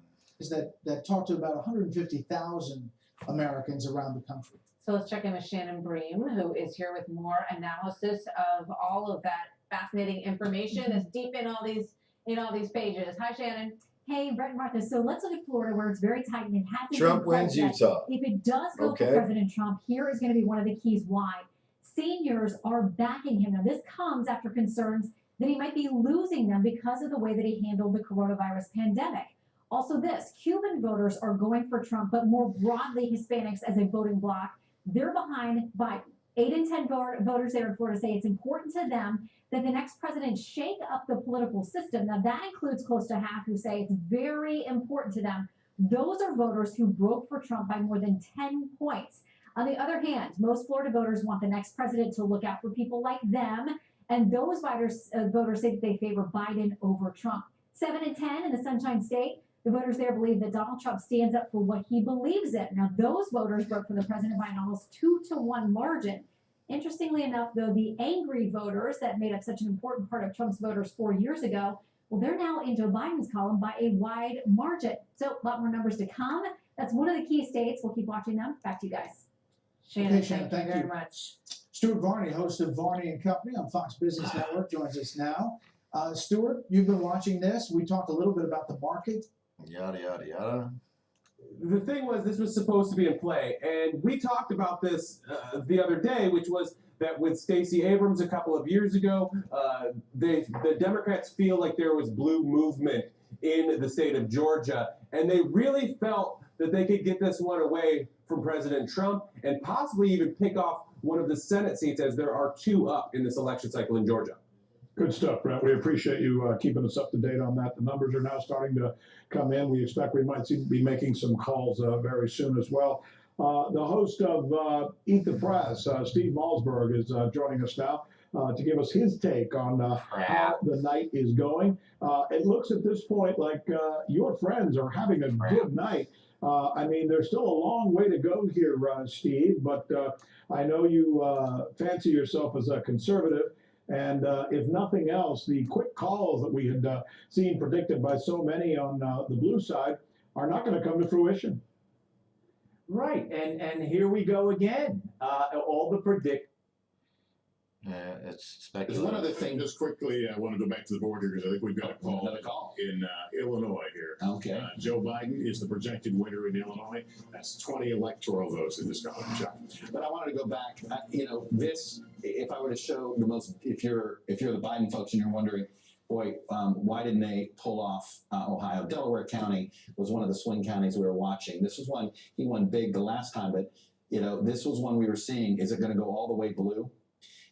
S23: That talked to about 150,000 Americans around the country.
S5: So let's check in with Shannon Bream, who is here with more analysis of all of that fascinating information that's deep in all these pages. Hi, Shannon.
S7: Hey, Brett and Martha. So let's look at Florida, where it's very tight and it hasn't
S1: Trump
S7: been
S1: wins
S7: yet.
S1: Utah.
S7: If it does go for President Trump, here is going to be one of the keys why. Seniors are backing him. Now, this comes after concerns that he might be losing them because of the way that he handled the coronavirus pandemic. Also this, Cuban voters are going for Trump, but more broadly, Hispanics as a voting bloc, they're behind Biden. 8 in 10 voters there in Florida say it's important to them that the next president shake up the political system. Now, that includes close to half who say it's very important to them. Those are voters who broke for Trump by more than 10 points. On the other hand, most Florida voters want the next president to look out for people like them, and those voters say that they favor Biden over Trump. 7 in 10 in the Sunshine State, the voters there believe that Donald Trump stands up for what he believes in. Now, those voters vote for the president by an almost 2-to-1 margin. Interestingly enough, though, the angry voters that made up such an important part of Trump's voters 4 years ago, well, they're now in Joe Biden's column by a wide margin. So a lot more numbers to come. That's one of the key states. We'll keep watching them. Back to you guys.
S5: Shannon,
S23: Okay, Shannon,
S5: thank you very much.
S23: Stuart Varney, host of Varney and Company on Fox Business Network, joins us now. Stuart, you've been watching this. We talked a little bit about the market.
S1: Yada, yada, yada.
S12: The thing was, this was supposed to be in play, and we talked about this the other day, which was that with Stacey Abrams a couple of years ago, the Democrats feel like there was blue movement in the state of Georgia, and they really felt that they could get this one away from President Trump and possibly even pick off one of the Senate seats, as there are 2 up in this election cycle in Georgia.
S10: Good stuff, Brett. We appreciate you keeping us up to date on that. The numbers are now starting to come in. We expect we might be making some calls very soon as well. The host of Eat the Press, Steve Malzberg, is joining us now to give us his take on how the night is going. It looks at this point like your friends are having a good night. I mean, there's still a long way to go here, Steve, but I know you fancy yourself as a conservative. And if nothing else, the quick calls that we had seen predicted by so many on the blue side are not going to come to fruition.
S11: Right, and here we go again. All the
S1: It's
S15: There's
S1: speculative.
S15: one other thing, just quickly, I want to go back to the board here because I think we've got a call, in Illinois here.
S11: Okay.
S15: Joe Biden is the projected winner in Illinois. That's 20 electoral votes in this college.
S16: But I wanted to go back. This, if I were to show the most, if you're the Biden folks and you're wondering, boy, why didn't they pull off Ohio? Delaware County was one of the swing counties we were watching. This was one he won big the last time, but this was one we were seeing. Is it going to go all the way blue?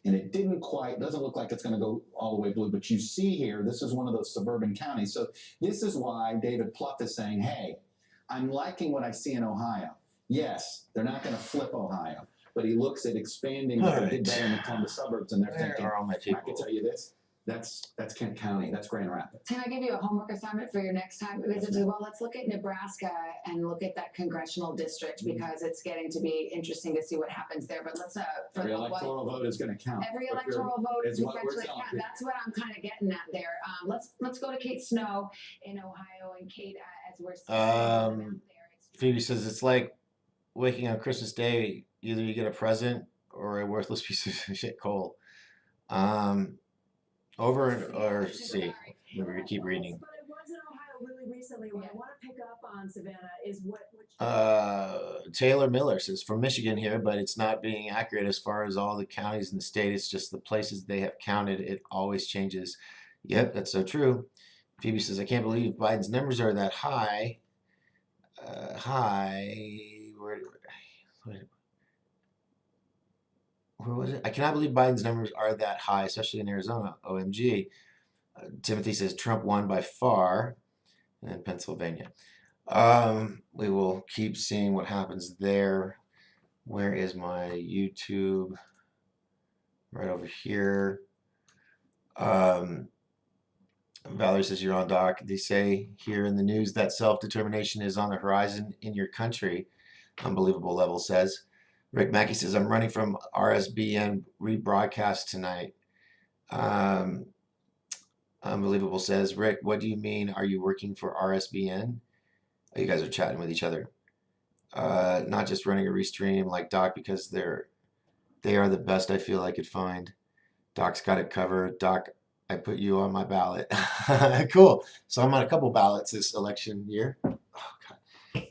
S16: And it doesn't look like it's going to go all the way blue, but you see here, this is one of those suburban counties. So this is why David Pluck is saying, hey, I'm liking what I see in Ohio. Yes, they're not going to flip Ohio, but he looks at expanding what they did better in the Columbus suburbs, and they're thinking, I can tell you this, that's Kent County, that's Grand Rapids.
S13: Can I give you a homework assignment for your next time we visit? Well, let's look at Nebraska and look at that congressional district because it's getting to be interesting to see what happens there. But let's
S16: every electoral vote is going to count.
S13: Every electoral vote
S16: is what we're
S13: essentially
S16: telling
S13: count.
S16: people.
S13: That's what I'm kind of getting at there. Let's go to Kate Snow in Ohio, and Kate, as we're seeing
S1: Phoebe says it's like waking on Christmas Day. Either you get a present or a worthless piece of shit coal. C. We keep reading.
S22: But it was in Ohio really recently. What I want to pick up on, Savannah, is which
S1: Taylor Miller says from Michigan here, but it's not being accurate as far as all the counties in the state. It's just the places they have counted. It always changes. Yep, that's so true. Phoebe says, I can't believe Biden's numbers are that high. Where was it? I cannot believe Biden's numbers are that high, especially in Arizona. OMG. Timothy says Trump won by far in Pennsylvania. We will keep seeing what happens there. Where is my YouTube? Right over here. Valerie says you're on, Doc. They say here in the news that self-determination is on the horizon in your country. Unbelievable level says. Rick Mackey says, I'm running from RSBN rebroadcast tonight. Unbelievable says, Rick, what do you mean? Are you working for RSBN? Oh, you guys are chatting with each other. Not just running a restream like Doc because they are the best I feel I could find. Doc's got it covered. Doc, I put you on my ballot. Cool. So I'm on a couple ballots this election year. Oh,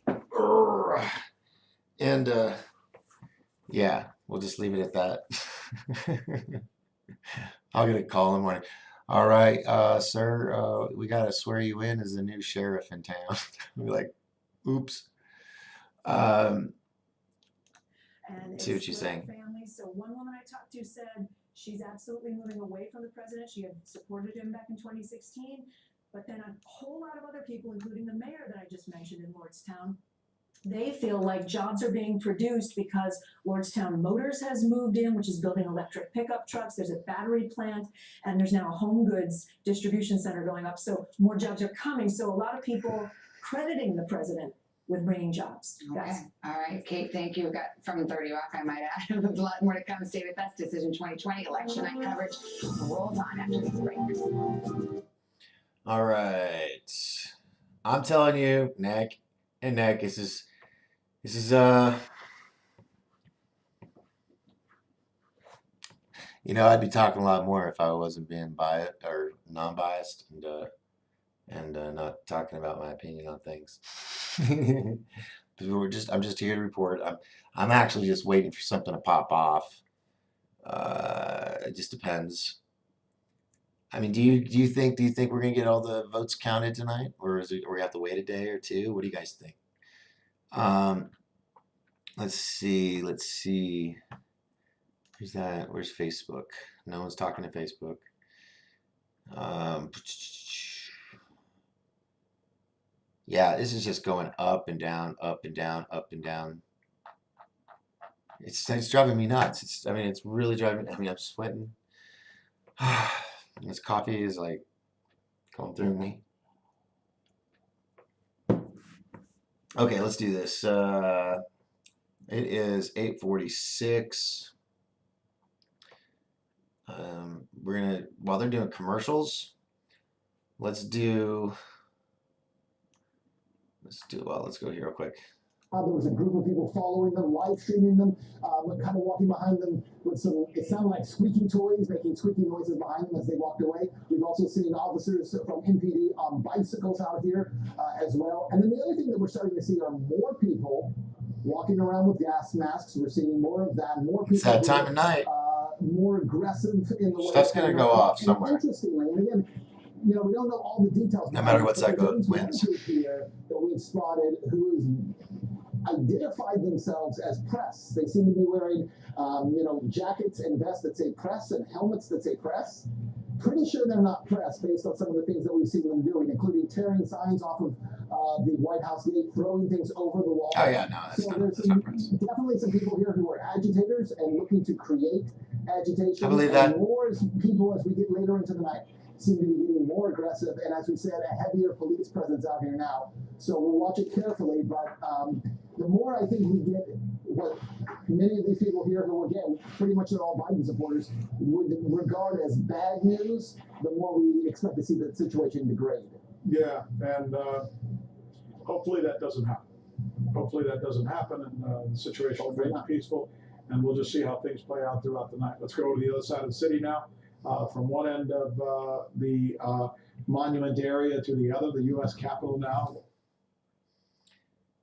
S1: God. And yeah, we'll just leave it at that. I'll get a call in the morning. All right, sir, we got to swear you in as the new sheriff in town. I'll be like, oops.
S22: And
S1: See what
S22: it's
S1: she's
S22: for
S1: saying.
S22: families. So one woman I talked to said she's absolutely moving away from the president. She had supported him back in 2016. But then a whole lot of other people, including the mayor that I just mentioned in Lordstown, they feel like jobs are being produced because Lordstown Motors has moved in, which is building electric pickup trucks. There's a battery plant, and there's now a home goods distribution center going up. So more jobs are coming. So a lot of people crediting the president with bringing jobs.
S13: Okay. All right, Kate, thank you. We've got from 30 Rock, I might add. There's a lot more to come. Stay with us. Decision 2020 election night coverage rolls on after this break.
S1: All right. I'm telling you, neck and neck, this is you know, I'd be talking a lot more if I wasn't being biased or non-biased and not talking about my opinion on things. I'm just here to report. I'm actually just waiting for something to pop off. It just depends. I mean, do you think we're gonna get all the votes counted tonight, or we have to wait a day or two? What do you guys think? Let's see. Who's that? Where's Facebook? No one's talking to Facebook. Yeah, this is just going up and down, up and down, up and down. It's driving me nuts. I mean, it's really driving. I mean, I'm sweating. This coffee is like going through me. Okay, let's do this. It is 8:46. We're gonna, while they're doing commercials, let's go here real quick.
S2: There was a group of people following them, live streaming them, kind of walking behind them with some, it sounded like squeaky toys, making squeaky noises behind them as they walked away. We've also seen officers from MPD on bicycles out here as well. And then the other thing that we're starting to see are more people walking around with gas masks. We're seeing more of that. More people.
S1: It's that time of night.
S2: More aggressive in the way.
S1: Stuff's going to go off somewhere.
S2: Interestingly, and again, you know, we don't know all the details.
S1: No matter what side wins.
S2: Here that we've spotted who is identified themselves as press. They seem to be wearing, you know, jackets and vests that say press and helmets that say press. Pretty sure they're not press based on some of the things that we've seen them doing, including tearing signs off of the White House gate, throwing things over the wall.
S1: Oh yeah, no, that's not press.
S2: Definitely some people here who are agitators and looking to create agitation.
S1: I believe that.
S2: And more people as we get later into the night seem to be getting more aggressive, and as we said, a heavier police presence out here now. So we'll watch it carefully, but the more I think we get what many of these people here, who again, pretty much are all Biden supporters, would regard as bad news, the more we expect to see the situation degrade.
S10: Yeah, and hopefully that doesn't happen. Hopefully that doesn't happen, and the situation remains peaceful, and we'll just see how things play out throughout the night. Let's go to the other side of the city now. From one end of the monument area to the other, the U.S. Capitol now.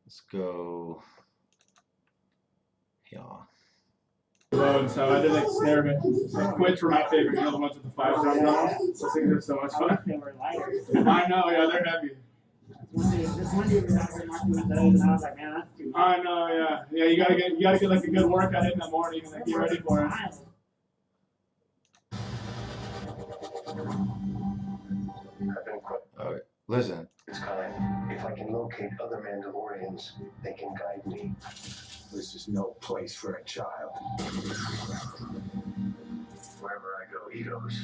S1: Let's go. Yeah.
S21: So I did an experiment. Quits were my favorite. You know the ones with the 5-drum drums? Those things are so much fun.
S6: They were lighter.
S21: I know, yeah, they're heavy.
S6: This one day was actually marking with those, and I was like, man, that's too much.
S21: I know, yeah. Yeah, you gotta get like a good workout in the morning and like, get ready for it.
S1: All right, listen.
S17: It's kind. If I can locate other Mandalorians, they can guide me. This is no place for a child. Wherever I go, he goes.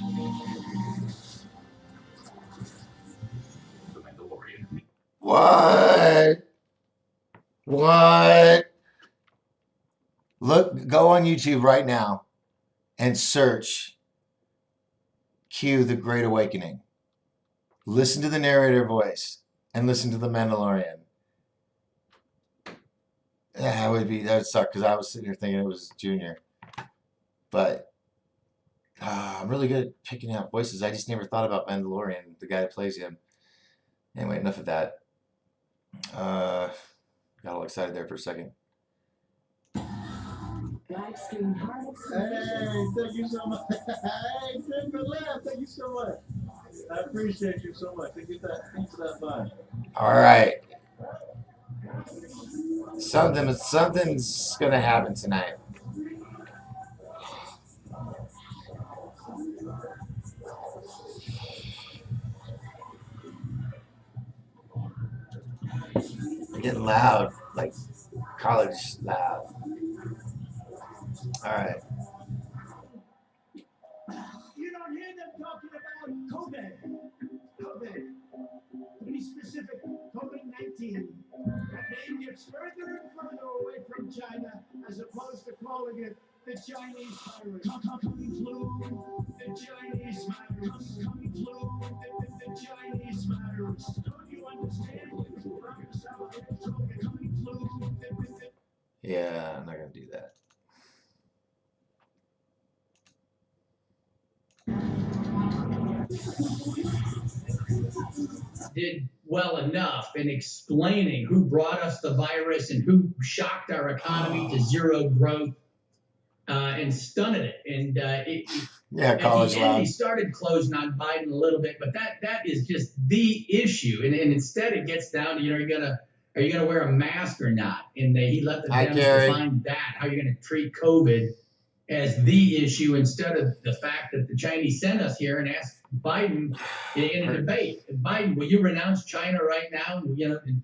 S1: What? What? Look, go on YouTube right now and search Q the Great Awakening. Listen to the narrator voice and listen to the Mandalorian. That would suck because I was sitting here thinking it was Junior. But I'm really good at picking out voices. I just never thought about Mandalorian, the guy that plays him. Anyway, enough of that. Got all excited there for a second.
S18: Hey, thank you so much. Hey, Timber Lab, thank you so much. I appreciate you so much. Thank you for that fun.
S1: All right. Something's gonna happen tonight. They're getting loud, like college loud. All right.
S17: You don't hear them talking about COVID. COVID. To be specific, COVID-19. That name gets further and further away from China as opposed to calling it the Chinese virus. Coming flu, the Chinese virus. Coming flu, the Chinese virus. Don't you understand? Coming flu,
S1: Yeah, I'm not gonna do that.
S4: Did well enough in explaining who brought us the virus and who shocked our economy to zero growth and stunted it. And
S1: Yeah,
S4: at
S1: college
S4: the end,
S1: loud.
S4: he started closing on Biden a little bit, but that is just the issue. And instead, it gets down to, are you gonna wear a mask or not? And he let the
S1: Hi,
S4: Dems
S1: Gary.
S4: define that, how you're gonna treat COVID as the issue instead of the fact that the Chinese sent us here and asked Biden in a debate, Biden, will you renounce China right now?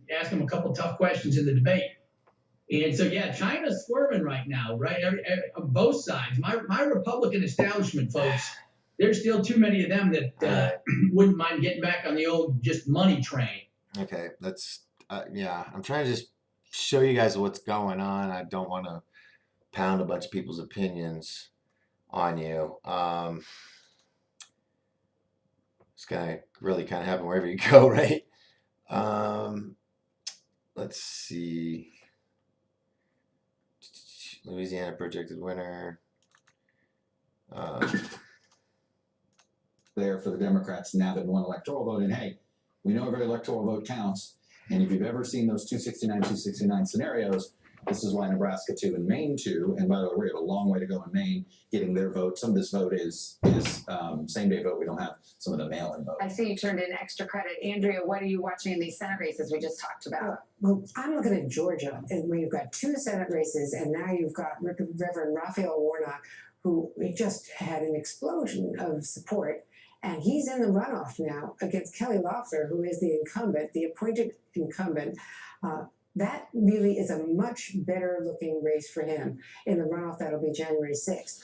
S4: Ask him a couple tough questions in the debate. And so, yeah, China's swerving right now, right? On both sides. My Republican establishment folks, there's still too many of them that wouldn't mind getting back on the old just money train.
S1: Okay, that's yeah. I'm trying to just show you guys what's going on. I don't want to pound a bunch of people's opinions on you. It's gonna really kind of happen wherever you go, right? Let's see. Louisiana projected winner.
S16: There for the Democrats now that won electoral vote. And hey, we know every electoral vote counts. And if you've ever seen those 269 scenarios, this is why Nebraska 2 and Maine 2, and by the way, we have a long way to go in Maine getting their vote. Some of this vote is same day vote. We don't have some of the mail-in vote.
S13: I see you turned in extra credit. Andrea, what are you watching in these Senate races we just talked about?
S9: Well, I'm looking at Georgia, and where you've got 2 Senate races, and now you've got Reverend Raphael Warnock, who just had an explosion of support. And he's in the runoff now against Kelly Loeffler, who is the incumbent, the appointed incumbent. That really is a much better looking race for him in the runoff that'll be January 6th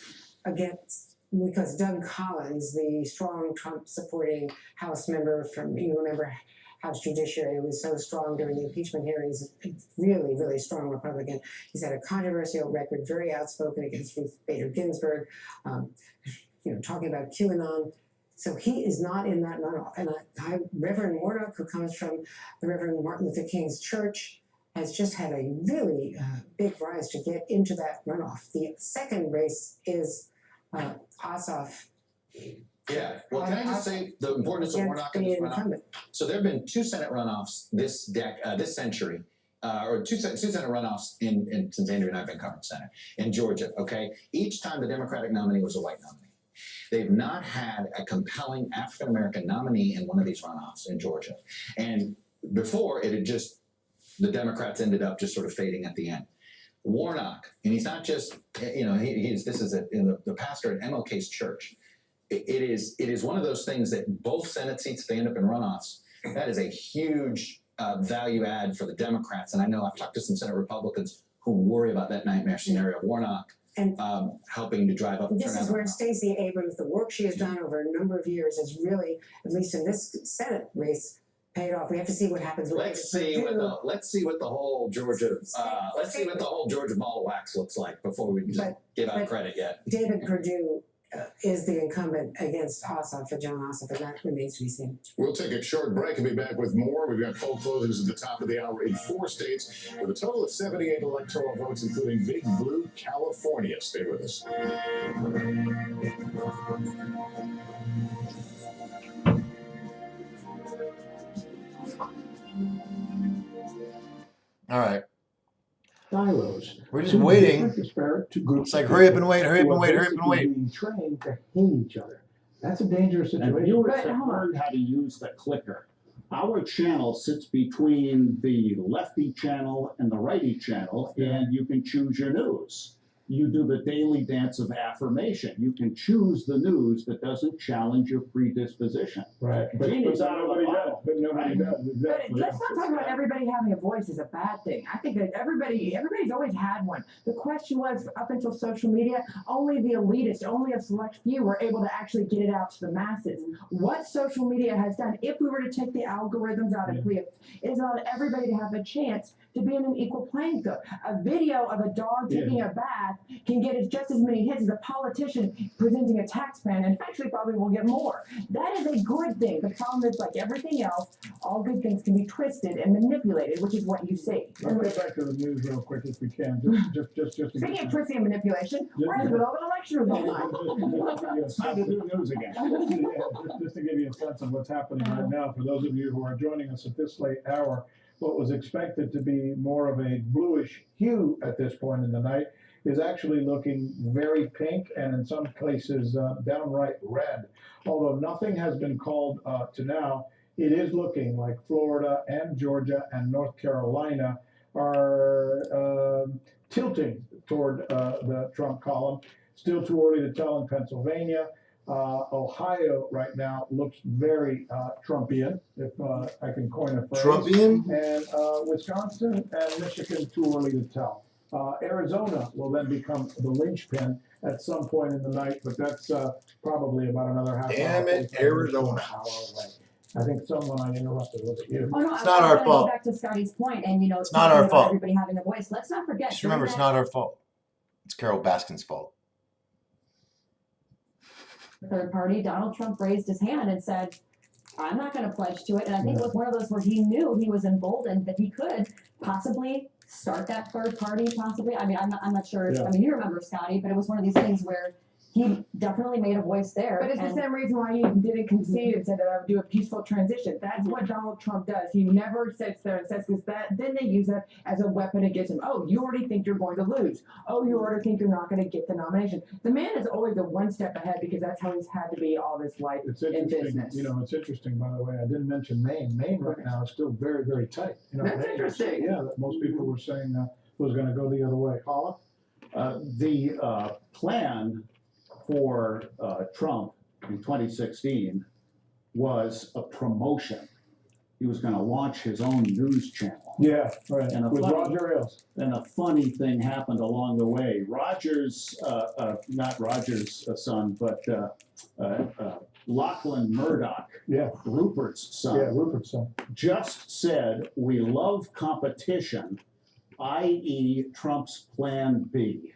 S9: because Doug Collins, the strong Trump supporting House member from, remember House Judiciary was so strong during the impeachment hearings, really, really strong Republican. He's had a controversial record, very outspoken against Ruth Bader Ginsburg, talking about QAnon. So he is not in that runoff. And Reverend Warnock, who comes from the Reverend Martin Luther King's church, has just had a really big rise to get into that runoff. The second race is Ossoff.
S16: Yeah. Well, can I just say the importance of Warnock in this runoff? So there have been 2 Senate runoffs this century, or two Senate runoffs since Andrew and I have been covering Senate in Georgia. Okay, each time the Democratic nominee was a white nominee. They've not had a compelling African American nominee in one of these runoffs in Georgia, and before it had just the Democrats ended up just sort of fading at the end. Warnock, and he's not just this is the pastor at MLK's church. It is one of those things that both Senate seats, they end up in runoffs. That is a huge value add for the Democrats. And I know I've talked to some Senate Republicans who worry about that nightmare scenario of Warnock helping to drive up.
S9: This is where Stacey Abrams, the work she has done over a number of years, is really, at least in this Senate race, pay it off. We have to see what happens with
S16: Let's see what the whole Georgia ball of wax looks like before we just give out credit yet.
S9: David Perdue is the incumbent against Ossoff, for John Ossoff, and that remains to be seen.
S15: We'll take a short break and be back with more. We've got poll closings at the top of the hour in 4 states with a total of 78 electoral votes, including Big Blue California. Stay with us.
S1: All right.
S10: Silos.
S1: We're just waiting.
S10: Disparate to groups.
S1: It's like hurry up and wait, hurry up and wait, hurry up and
S10: basically
S1: wait.
S10: Being trained to hate each other. That's a dangerous situation.
S21: And viewers have learned how to use the clicker. Our channel sits between the lefty channel and the righty channel, and you can choose your news. You do the daily dance of affirmation. You can choose the news that doesn't challenge your predisposition.
S10: Right. But
S21: Genie's out of the
S10: nobody
S21: bottle.
S10: does. But nobody does.
S6: But
S10: Exactly.
S6: let's not talk about everybody having a voice is a bad thing. I think that everybody's always had one. The question was, up until social media, only the elitists, only a select few were able to actually get it out to the masses. What social media has done, if we were to take the algorithms out of play, is allowed everybody to have a chance to be in an equal playing field. A video of a dog taking a bath can get just as many hits as a politician presenting a tax plan, and actually probably will get more. That is a good thing. The problem is, like everything else, all good things can be twisted and manipulated, which is what you see.
S10: Let's go back to the news real quick if we can. Just to
S6: Speaking of twisting and manipulation, we're in the middle of an election result.
S10: It's time to do news again. Just to give you a sense of what's happening right now, for those of you who are joining us at this late hour, what was expected to be more of a bluish hue at this point in the night is actually looking very pink and in some places downright red. Although nothing has been called to now, it is looking like Florida and Georgia and North Carolina are tilting toward the Trump column. Still too early to tell in Pennsylvania. Ohio right now looks very Trumpian, if I can coin a phrase.
S1: Trumpian?
S10: And Wisconsin and Michigan, too early to tell. Arizona will then become the linchpin at some point in the night, but that's probably about another half hour.
S1: Damn it,
S10: 45 minutes,
S1: Arizona.
S10: hour away. I think someone I interrupted. Was it you?
S7: Oh, no,
S1: It's not our
S7: go
S1: fault.
S7: back to Scotty's point, and
S1: It's not
S7: talking
S1: our
S7: about
S1: fault.
S7: Everybody having a voice. Let's not forget.
S1: Just remember, it's not our fault. It's Carol Baskin's fault.
S7: Third party, Donald Trump raised his hand and said, I'm not going to pledge to it. And I think it was one of those where he knew he was emboldened that he could possibly start that third party, possibly. I mean, I'm not sure.
S10: Yeah.
S7: I mean, you remember Scotty, but it was one of these things where he definitely made a voice there.
S6: But it's
S7: and
S6: the same reason why he didn't concede and said that I would do a peaceful transition. That's what Donald Trump does. He never sits there and says, because then they use that as a weapon against him. Oh, you already think you're going to lose. Oh, you already think you're not going to get the nomination. The man is always a one step ahead because that's how he's had to be all his life
S10: It's
S6: in
S10: interesting.
S6: business.
S10: You know, it's interesting, by the way. I didn't mention Maine. Maine right now is still very, very tight. You know,
S6: That's
S10: Maine is-
S6: interesting.
S10: Yeah, that most people were saying was going to go the other way. Paula?
S21: The plan for Trump in 2016 was a promotion. He was going to launch his own news channel.
S10: Yeah, right.
S21: And
S10: With Roger Ailes.
S21: And a funny thing happened along the way. Rogers, not Rogers' son, but Lachlan Murdoch, Rupert's son,
S10: Rupert's son,
S21: just said, "We love competition, i.e. Trump's Plan B."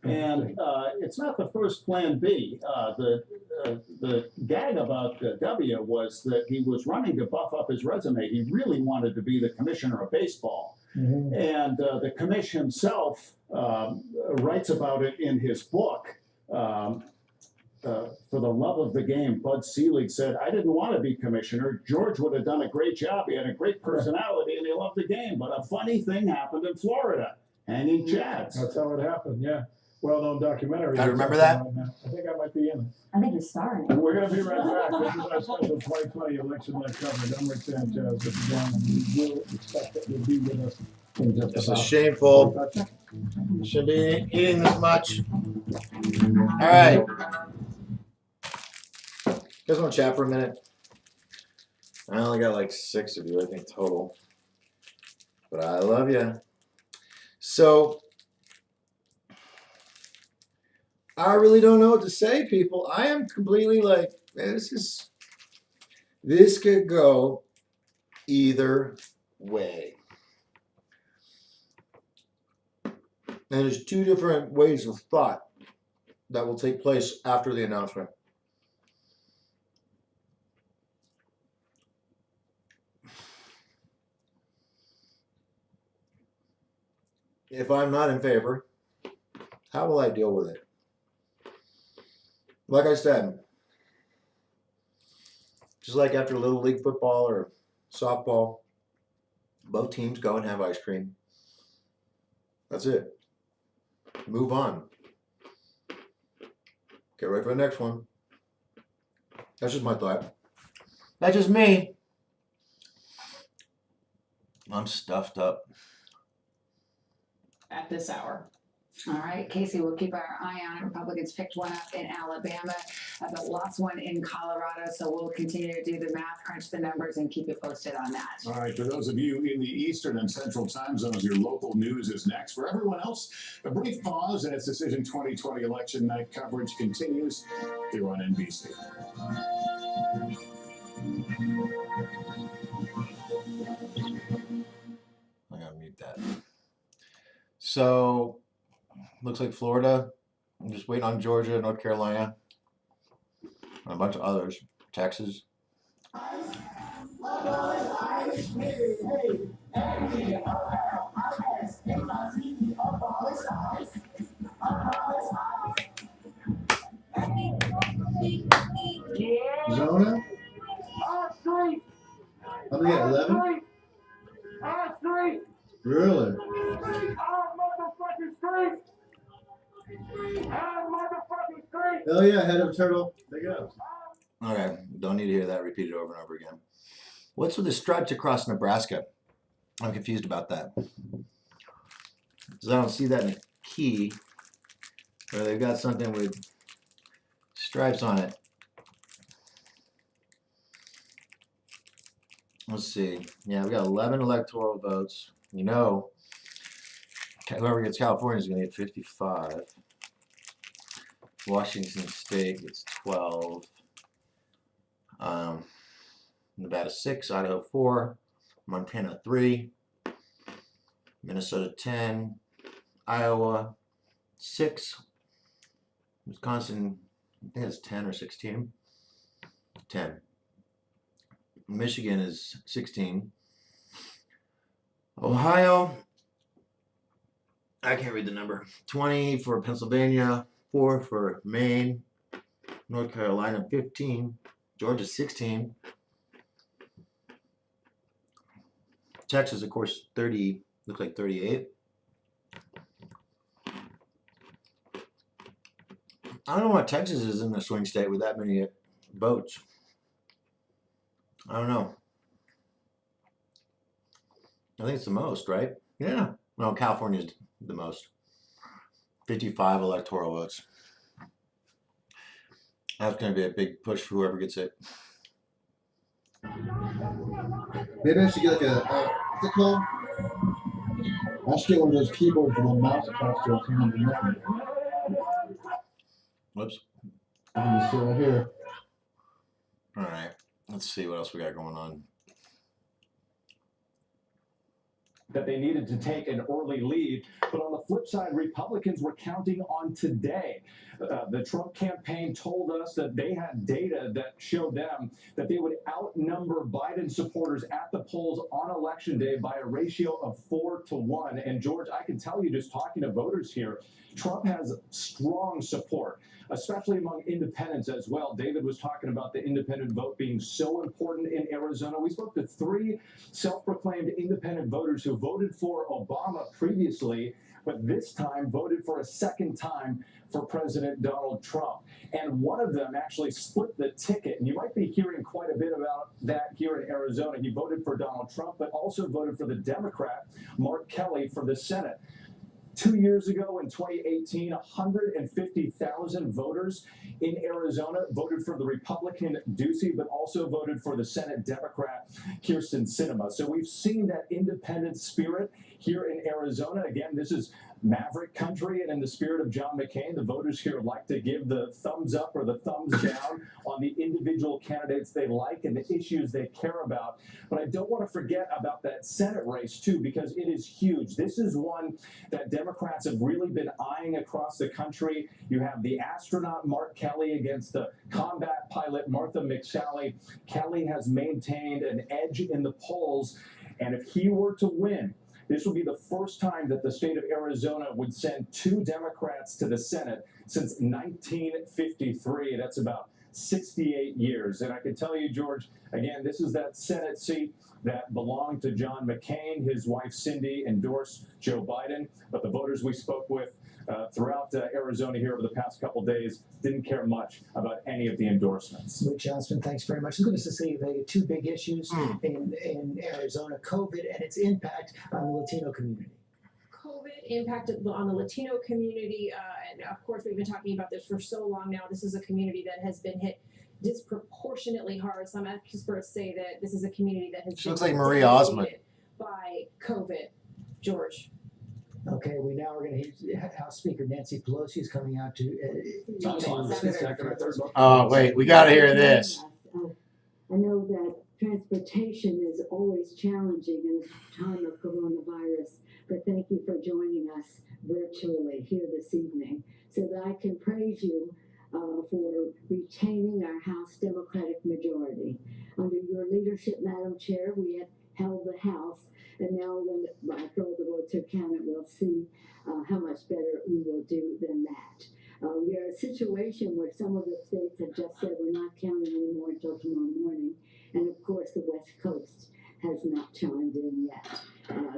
S21: And it's not the first Plan B. The gag about W was that he was running to buff up his resume. He really wanted to be the commissioner of baseball.
S10: Mm-hmm.
S21: And the commission himself writes about it in his book. For the love of the game, Bud Selig said, "I didn't want to be commissioner. George would have done a great job. He had a great personality and he loved the game. But a funny thing happened in Florida. Hanging chads."
S10: That's how it happened, yeah. Well-known documentary.
S1: I remember that.
S10: Right now. I think I might be in it.
S7: I think you're starring.
S10: We're going to be right back. This is our special 2020 election night coverage. I'm Rick Sanchez. This is John, and we will expect that you'll be with us in just
S1: This
S10: about
S1: is shameful. Shouldn't be eating this much. All right. You guys want to chat for a minute? I only got like 6 of you, I think, total. But I love you. So, I really don't know what to say, people. I am completely like, man, this could go either way. And there's two different ways of thought that will take place after the announcement. If I'm not in favor, how will I deal with it? Like I said, just like after Little League football or softball, both teams go and have ice cream. That's it. Move on. Get ready for the next one. That's just my thought. That's just me. I'm stuffed up.
S13: At this hour. All right, Casey, we'll keep our eye on it. Republicans picked one up in Alabama, but lost one in Colorado. So we'll continue to do the math, crunch the numbers, and keep you posted on that.
S15: All right, for those of you in the Eastern and Central time zones, your local news is next. For everyone else, a brief pause and its Decision 2020 election night coverage continues here on NBC.
S1: I gotta mute that. So, looks like Florida. I'm just waiting on Georgia, North Carolina, and a bunch of others. Texas.
S18: Zona? I'm gonna get 11? Really? Oh yeah, head of turtle. There you go.
S1: Okay, don't need to hear that repeated over and over again. What's with the stripes across Nebraska? I'm confused about that. Because I don't see that in the key. Or they've got something with stripes on it. Let's see. Yeah, we got 11 electoral votes. You know, whoever gets California is going to get 55. Washington State gets 12. Nevada 6, Idaho 4, Montana 3, Minnesota 10, Iowa 6, Wisconsin, I think it's 10 or 16. 10. Michigan is 16. Ohio, I can't read the number. 20 for Pennsylvania, 4 for Maine, North Carolina 15, Georgia 16. Texas, of course, 30, looks like 38. I don't know why Texas is in the swing state with that many votes. I don't know. I think it's the most, right? Yeah. No, California's the most. 55 electoral votes. That's going to be a big push for whoever gets it.
S23: Maybe I should get like what's it called? I should get one of those keyboards with a mouse attached to it.
S1: Whoops.
S23: I'm just right here.
S1: All right. Let's see what else we got going on.
S11: That they needed to take an early lead. But on the flip side, Republicans were counting on today. The Trump campaign told us that they had data that showed them that they would outnumber Biden supporters at the polls on Election Day by a ratio of 4-1. And George, I can tell you just talking to voters here, Trump has strong support, especially among independents as well. David was talking about the independent vote being so important in Arizona. We spoke to 3 self-proclaimed independent voters who voted for Obama previously, but this time voted for a second time for President Donald Trump. And one of them actually split the ticket. And you might be hearing quite a bit about that here in Arizona. He voted for Donald Trump, but also voted for the Democrat, Mark Kelly, for the Senate. 2 years ago in 2018, 150,000 voters in Arizona voted for the Republican Ducey, but also voted for the Senate Democrat Kirsten Sinema. So we've seen that independent spirit here in Arizona. Again, this is Maverick country, and in the spirit of John McCain, the voters here like to give the thumbs up or the thumbs down on the individual candidates they like and the issues they care about. But I don't want to forget about that Senate race, too, because it is huge. This is one that Democrats have really been eyeing across the country. You have the astronaut Mark Kelly against the combat pilot Martha McSally. Kelly has maintained an edge in the polls, and if he were to win, this would be the first time that the state of Arizona would send 2 Democrats to the Senate since 1953. That's about 68 years. And I can tell you, George, again, this is that Senate seat that belonged to John McCain. His wife, Cindy, endorsed Joe Biden. But the voters we spoke with throughout Arizona here over the past couple days didn't care much about any of the endorsements.
S8: Luke Johnston, thanks very much. It's good to see the 2 big issues in Arizona, COVID and its impact on the Latino community.
S5: COVID impacted on the Latino community, and of course we've been talking about this for so long now. This is a community that has been hit disproportionately hard. Some experts say that this is a community that has
S1: She
S5: been
S1: looks like Marie Osmond
S5: by COVID. George.
S8: Okay, we now are going to hear House Speaker Nancy Pelosi is coming out to.
S1: Oh, wait, we got to hear this.
S14: I know that transportation is always challenging in a time of coronavirus, but thank you for joining us virtually here this evening so that I can praise you for retaining our House Democratic majority. Under your leadership, Madam Chair, we have held the House, and now when after all the votes are counted, we'll see how much better we will do than that. We are in a situation where some of the states have just said we're not counting anymore until tomorrow morning, and of course the West Coast has not chimed in yet,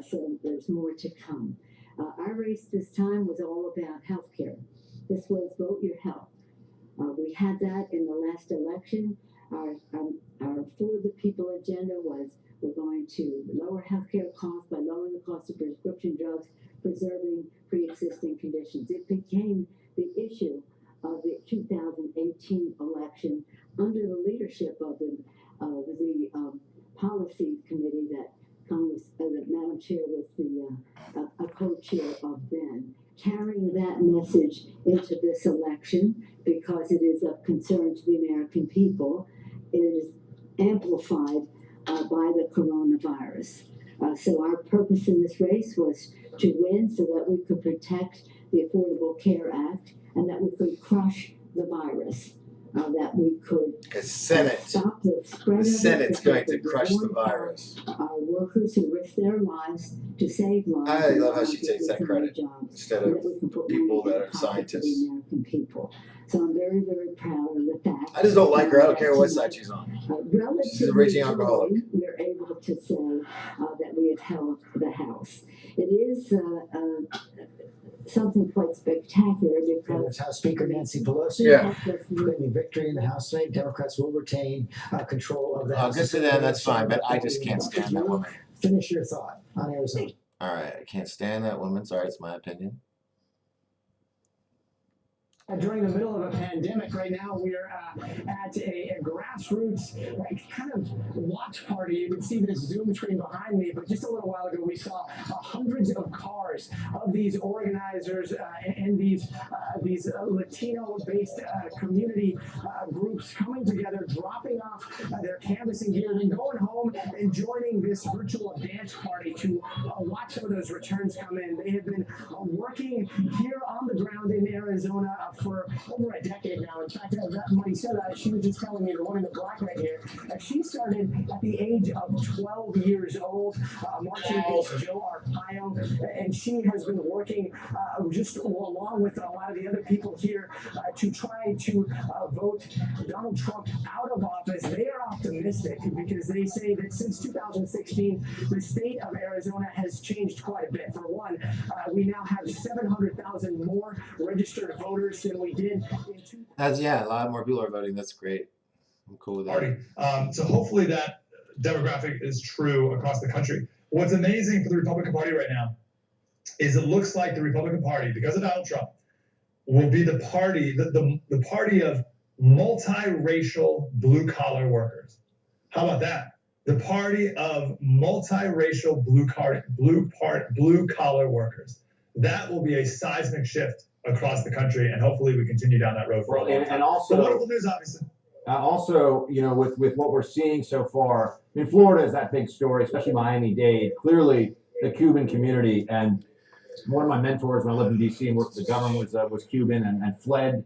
S14: so there's more to come. Our race this time was all about health care. This was Vote Your Health. We had that in the last election. Our For the People agenda was we're going to lower healthcare costs by lowering the cost of prescription drugs, preserving pre-existing conditions. It became the issue of the 2018 election under the leadership of the policy committee that that Madam Chair was a co-chair of then. Carrying that message into this election because it is of concern to the American people, it is amplified by the coronavirus. So our purpose in this race was to win so that we could protect the Affordable Care Act and that we could crush the virus, that we could stop the spread of it.
S1: The Senate's going to crush the virus.
S14: Our workers who risk their lives to save lives.
S1: I love how she takes that credit instead of people that are scientists.
S14: American people. So I'm very, very proud of the fact.
S1: I just don't like her. I don't care what side she's on. She's a raging
S14: Relatively
S1: alcoholic.
S14: early, we're able to say that we have held the House. It is something quite spectacular because
S8: House Speaker Nancy Pelosi claiming victory in the House tonight. Democrats will retain control of the House.
S1: Good for them, that's fine, but I just can't stand that woman.
S8: Finish your thought on Arizona.
S1: All right, I can't stand that woman. Sorry, it's my opinion.
S19: During the middle of a pandemic right now, we're at a grassroots kind of watch party. You can see this Zoom screen behind me, but just a little while ago we saw hundreds of cars of these organizers and these Latino-based community groups coming together, dropping off their canvassing gear, and going home and joining this virtual dance party to watch some of those returns come in. They have been working here on the ground in Arizona for over a decade now. In fact, Maricela, she was just telling me, the one in the black right here, she started at the age of 12 years old, marching against Joe Arpaio, and she has been working just along with a lot of the other people here to try to vote Donald Trump out of office. They are optimistic because they say that since 2016, the state of Arizona has changed quite a bit. For one, we now have 700,000 more registered voters than we did in
S1: That's a lot more people are voting. That's great. I'm cool with that.
S20: So hopefully that demographic is true across the country. What's amazing for the Republican Party right now is it looks like the Republican Party, because of Donald Trump, will be the party, the party of multiracial blue-collar workers. How about that? the party of multiracial blue collar workers. That will be a seismic shift across the country, and hopefully we continue down that road for a long time.
S3: And also,
S20: but wonderful news, obviously.
S3: Also, you know, with what we're seeing so far, I mean, Florida is that big story, especially Miami-Dade. Clearly, the Cuban community, and one of my mentors when I lived in D.C. and worked for the government was Cuban and fled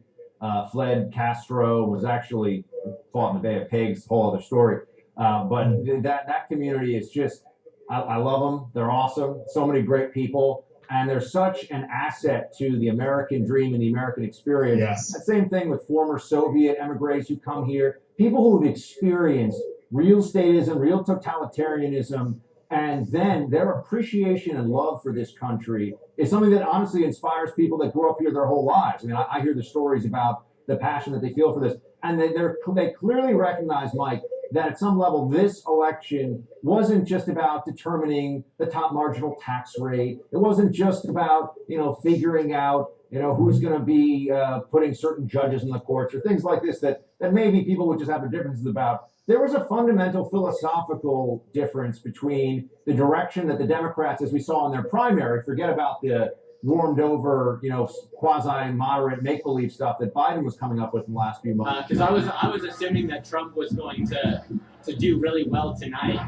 S3: Castro, was actually fought in the Bay of Pigs, whole other story. But that community is just, I love them. They're awesome. So many great people. And they're such an asset to the American dream and the American experience.
S20: Yes.
S3: The same thing with former Soviet emigres who come here, people who have experienced real statism, real totalitarianism, and then their appreciation and love for this country is something that honestly inspires people that grew up here their whole lives. I mean, I hear the stories about the passion that they feel for this, and they clearly recognize, Mike, that at some level this election wasn't just about determining the top marginal tax rate. It wasn't just about, you know, figuring out, you know, who's going to be putting certain judges in the courts or things like this that maybe people would just have their differences about. There was a fundamental philosophical difference between the direction that the Democrats, as we saw in their primary, forget about the warmed over, you know, quasi-moderate make-believe stuff that Biden was coming up with in the last few months.
S12: Because I was assuming that Trump was going to do really well tonight,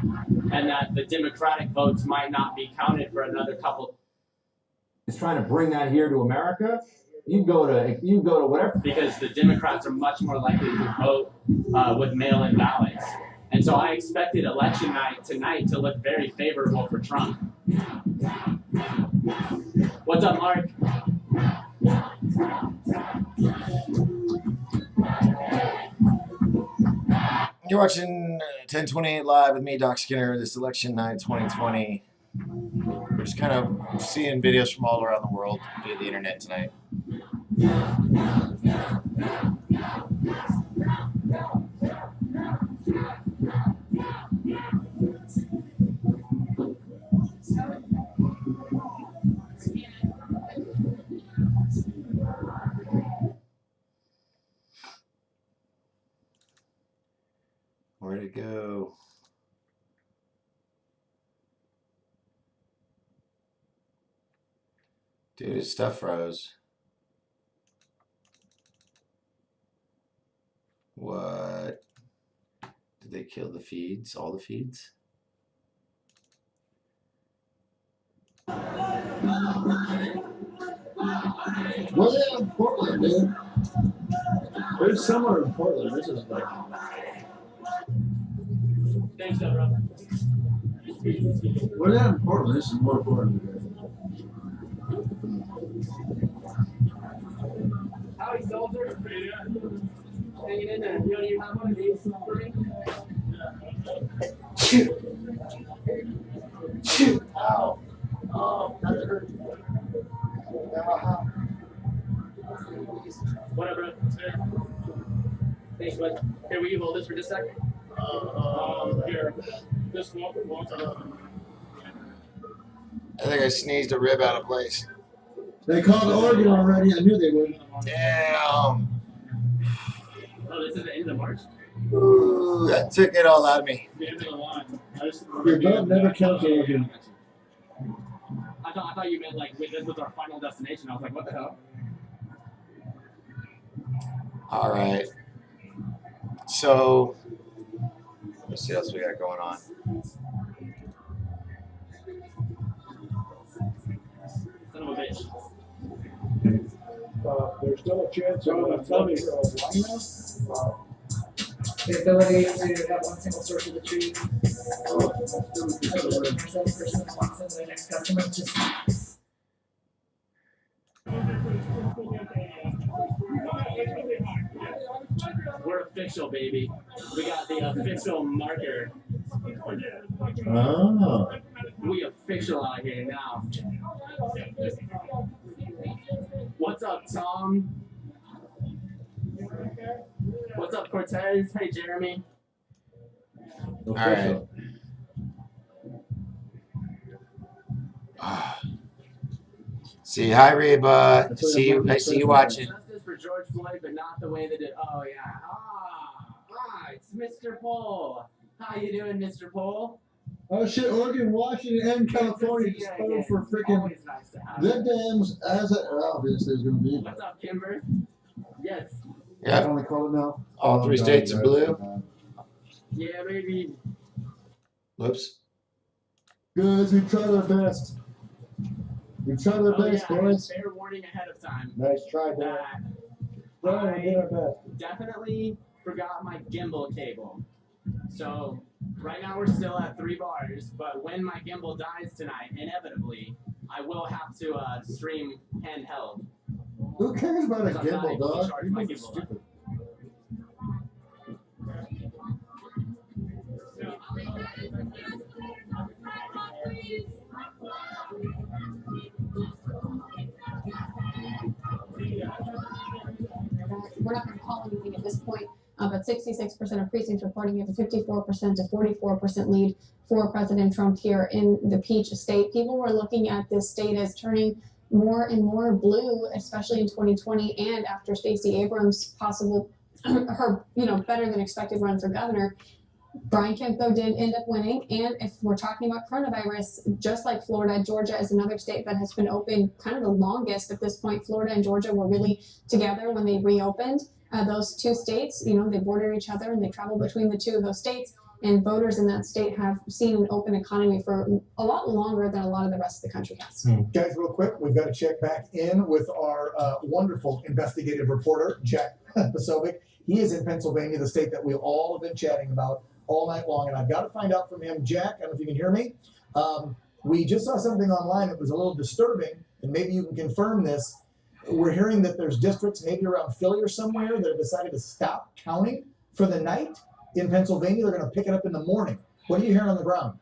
S12: and that the Democratic votes might not be counted for another couple.
S3: Is trying to bring that here to America. You go to whatever.
S12: Because the Democrats are much more likely to vote with mail-in ballots, and so I expected election night tonight to look very favorable for Trump. What's up, Mark?
S1: You're watching 1028 Live with me, Doc Skinner, this election night 2020. We're just kind of seeing videos from all around the world via the internet tonight. Where'd it go? Dude, his stuff froze. What? Did they kill the feeds? All the feeds?
S18: Well, yeah, in Portland, dude. There's somewhere in Portland. This is like.
S12: Thanks, bro.
S18: Well, yeah, in Portland. This is more important.
S12: Howdy, soldier. Hanging in there. You don't even have one of these for me?
S1: Shoot! Ow! Oh, that hurt.
S12: Whatever. Thanks, bud. Here, will you hold this for just a second? Here. This one.
S1: I think I sneezed a rib out of place.
S18: They called Oregon already. I knew they would.
S1: Damn!
S12: Oh, this is the end of March?
S1: Ooh, that took it all out of me.
S12: The end of the line.
S18: Your vote never counts Oregon.
S12: I thought you meant like this was our final destination. I was like, what the hell?
S1: All right. So, let's see what else we got going on.
S12: Son of a bitch.
S10: There's still a chance of Tommy.
S6: The ability to have one single source of the truth. The next customer just.
S12: We're official, baby. We got the official marker.
S18: Oh.
S12: We official out here now. What's up, Tom? What's up, Cortez? Hey, Jeremy.
S1: All right. See, hi, Reba. See you watching.
S12: Justice for George Floyd, but not the way that it. Oh yeah. It's Mr. Paul. How you doing, Mr. Pohl?
S18: Oh shit, Oregon, Washington, and California just voted for freaking
S12: Always nice to have
S18: the
S12: you.
S18: dams as a, obviously there's gonna be.
S12: What's up, Kimber? Yes.
S18: I only call it now.
S1: All three states in blue.
S12: Yeah, maybe.
S1: Whoops.
S18: Good, we tried our best. We tried our best,
S12: yeah,
S18: boys.
S12: fair warning ahead of time.
S18: Nice try, Dan.
S12: That
S18: Well, we did our best.
S12: definitely forgot my gimbal cable. So right now we're still at 3 bars, but when my gimbal dies tonight, inevitably, I will have to stream handheld.
S18: Who cares about a
S12: Because I'm not
S18: gimbal,
S12: able to
S18: dog?
S12: charge
S18: You
S12: my
S18: guys are
S12: gimbal.
S18: stupid.
S5: We're not going to call anything at this point, but 66% of precincts reporting you have a 54% to 44% lead for President Trump here in the Peach State. People were looking at this state as turning more and more blue, especially in 2020 and after Stacey Abrams' possible, her better than expected run for governor. Brian Kemp, though, did end up winning. And if we're talking about coronavirus, just like Florida, Georgia is another state that has been open kind of the longest at this point. Florida and Georgia were really together when they reopened. Those two states, they border each other and they travel between the two of those states. And voters in that state have seen an open economy for a lot longer than a lot of the rest of the country has.
S23: Guys, real quick, we've got to check back in with our wonderful investigative reporter, Jack Posobiec. He is in Pennsylvania, the state that we all have been chatting about all night long, and I've got to find out from him. Jack, I don't know if you can hear me. We just saw something online that was a little disturbing, and maybe you can confirm this. We're hearing that there's districts maybe around Philly or somewhere that have decided to stop counting for the night. In Pennsylvania, they're going to pick it up in the morning. What are you hearing on the ground?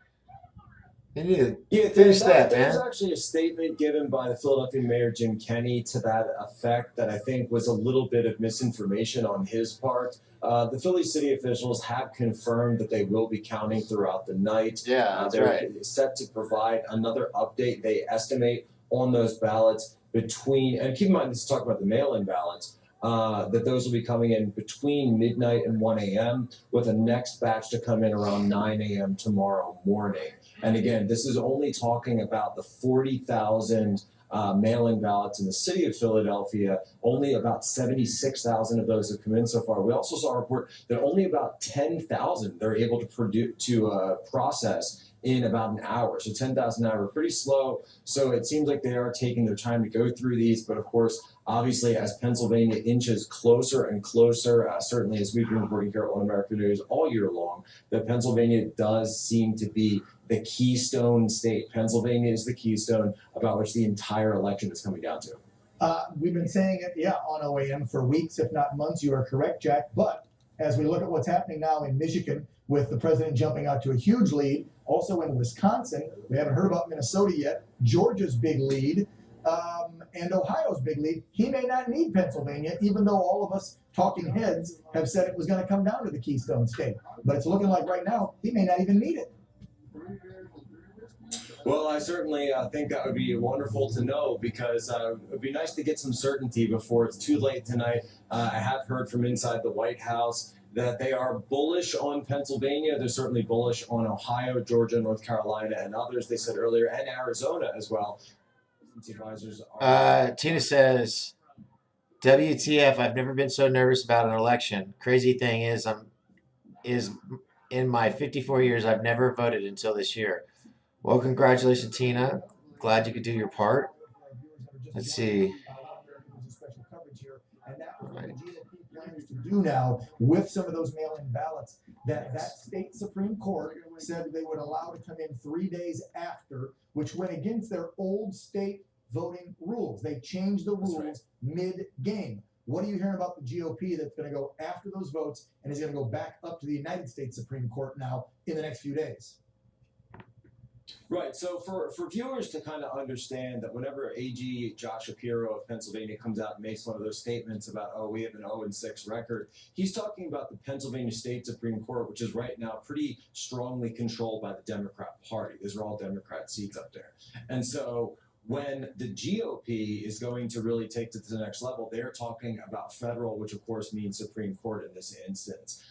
S1: They need to
S2: Yeah,
S1: finish that,
S2: there was
S1: man.
S2: actually a statement given by the Philadelphia Mayor Jim Kenney to that effect that I think was a little bit of misinformation on his part. The Philly city officials have confirmed that they will be counting throughout the night.
S1: Yeah, that's
S2: they're
S1: right.
S2: set to provide another update. They estimate on those ballots between, and keep in mind this is talking about the mail-in ballots, that those will be coming in between midnight and 1 a.m. with a next batch to come in around 9 a.m. tomorrow morning. And again, this is only talking about the 40,000 mail-in ballots in the city of Philadelphia. Only about 76,000 of those have come in so far. We also saw a report that only about 10,000 they're able to process in about an hour. So 10,000 an hour, pretty slow. So it seems like they are taking their time to go through these. But of course, obviously, as Pennsylvania inches closer and closer, certainly as we've been reporting here on American News all year long, that Pennsylvania does seem to be the keystone state. Pennsylvania is the keystone about which the entire election is coming down to.
S23: We've been saying it, on OAM for weeks, if not months. You are correct, Jack. But as we look at what's happening now in Michigan with the president jumping out to a huge lead, also in Wisconsin, we haven't heard about Minnesota yet, Georgia's big lead, and Ohio's big lead. He may not need Pennsylvania, even though all of us talking heads have said it was going to come down to the Keystone State. But it's looking like right now he may not even need it.
S2: Well, I certainly think that would be wonderful to know because it would be nice to get some certainty before it's too late tonight. I have heard from inside the White House that they are bullish on Pennsylvania. They're certainly bullish on Ohio, Georgia, North Carolina, and others, they said earlier, and Arizona as well. Advisors are
S1: Tina says, WTF, I've never been so nervous about an election. Crazy thing is, in my 54 years, I've never voted until this year. Well, congratulations, Tina. Glad you could do your part. Let's see.
S23: Right. Plans to do now with some of those mail-in ballots that state Supreme Court said they would allow to come in 3 days after, which went against their old state voting rules. They changed the rules mid-game. What are you hearing about the GOP that's going to go after those votes and is going to go back up to the United States Supreme Court now in the next few days?
S2: Right. So for viewers to kind of understand that whenever AG Josh Shapiro of Pennsylvania comes out and makes one of those statements about, oh, we have an 0-6 record, he's talking about the Pennsylvania State Supreme Court, which is right now pretty strongly controlled by the Democrat Party. These are all Democrat seats up there. And so When the GOP is going to really take it to the next level, they're talking about federal, which of course means Supreme Court in this instance.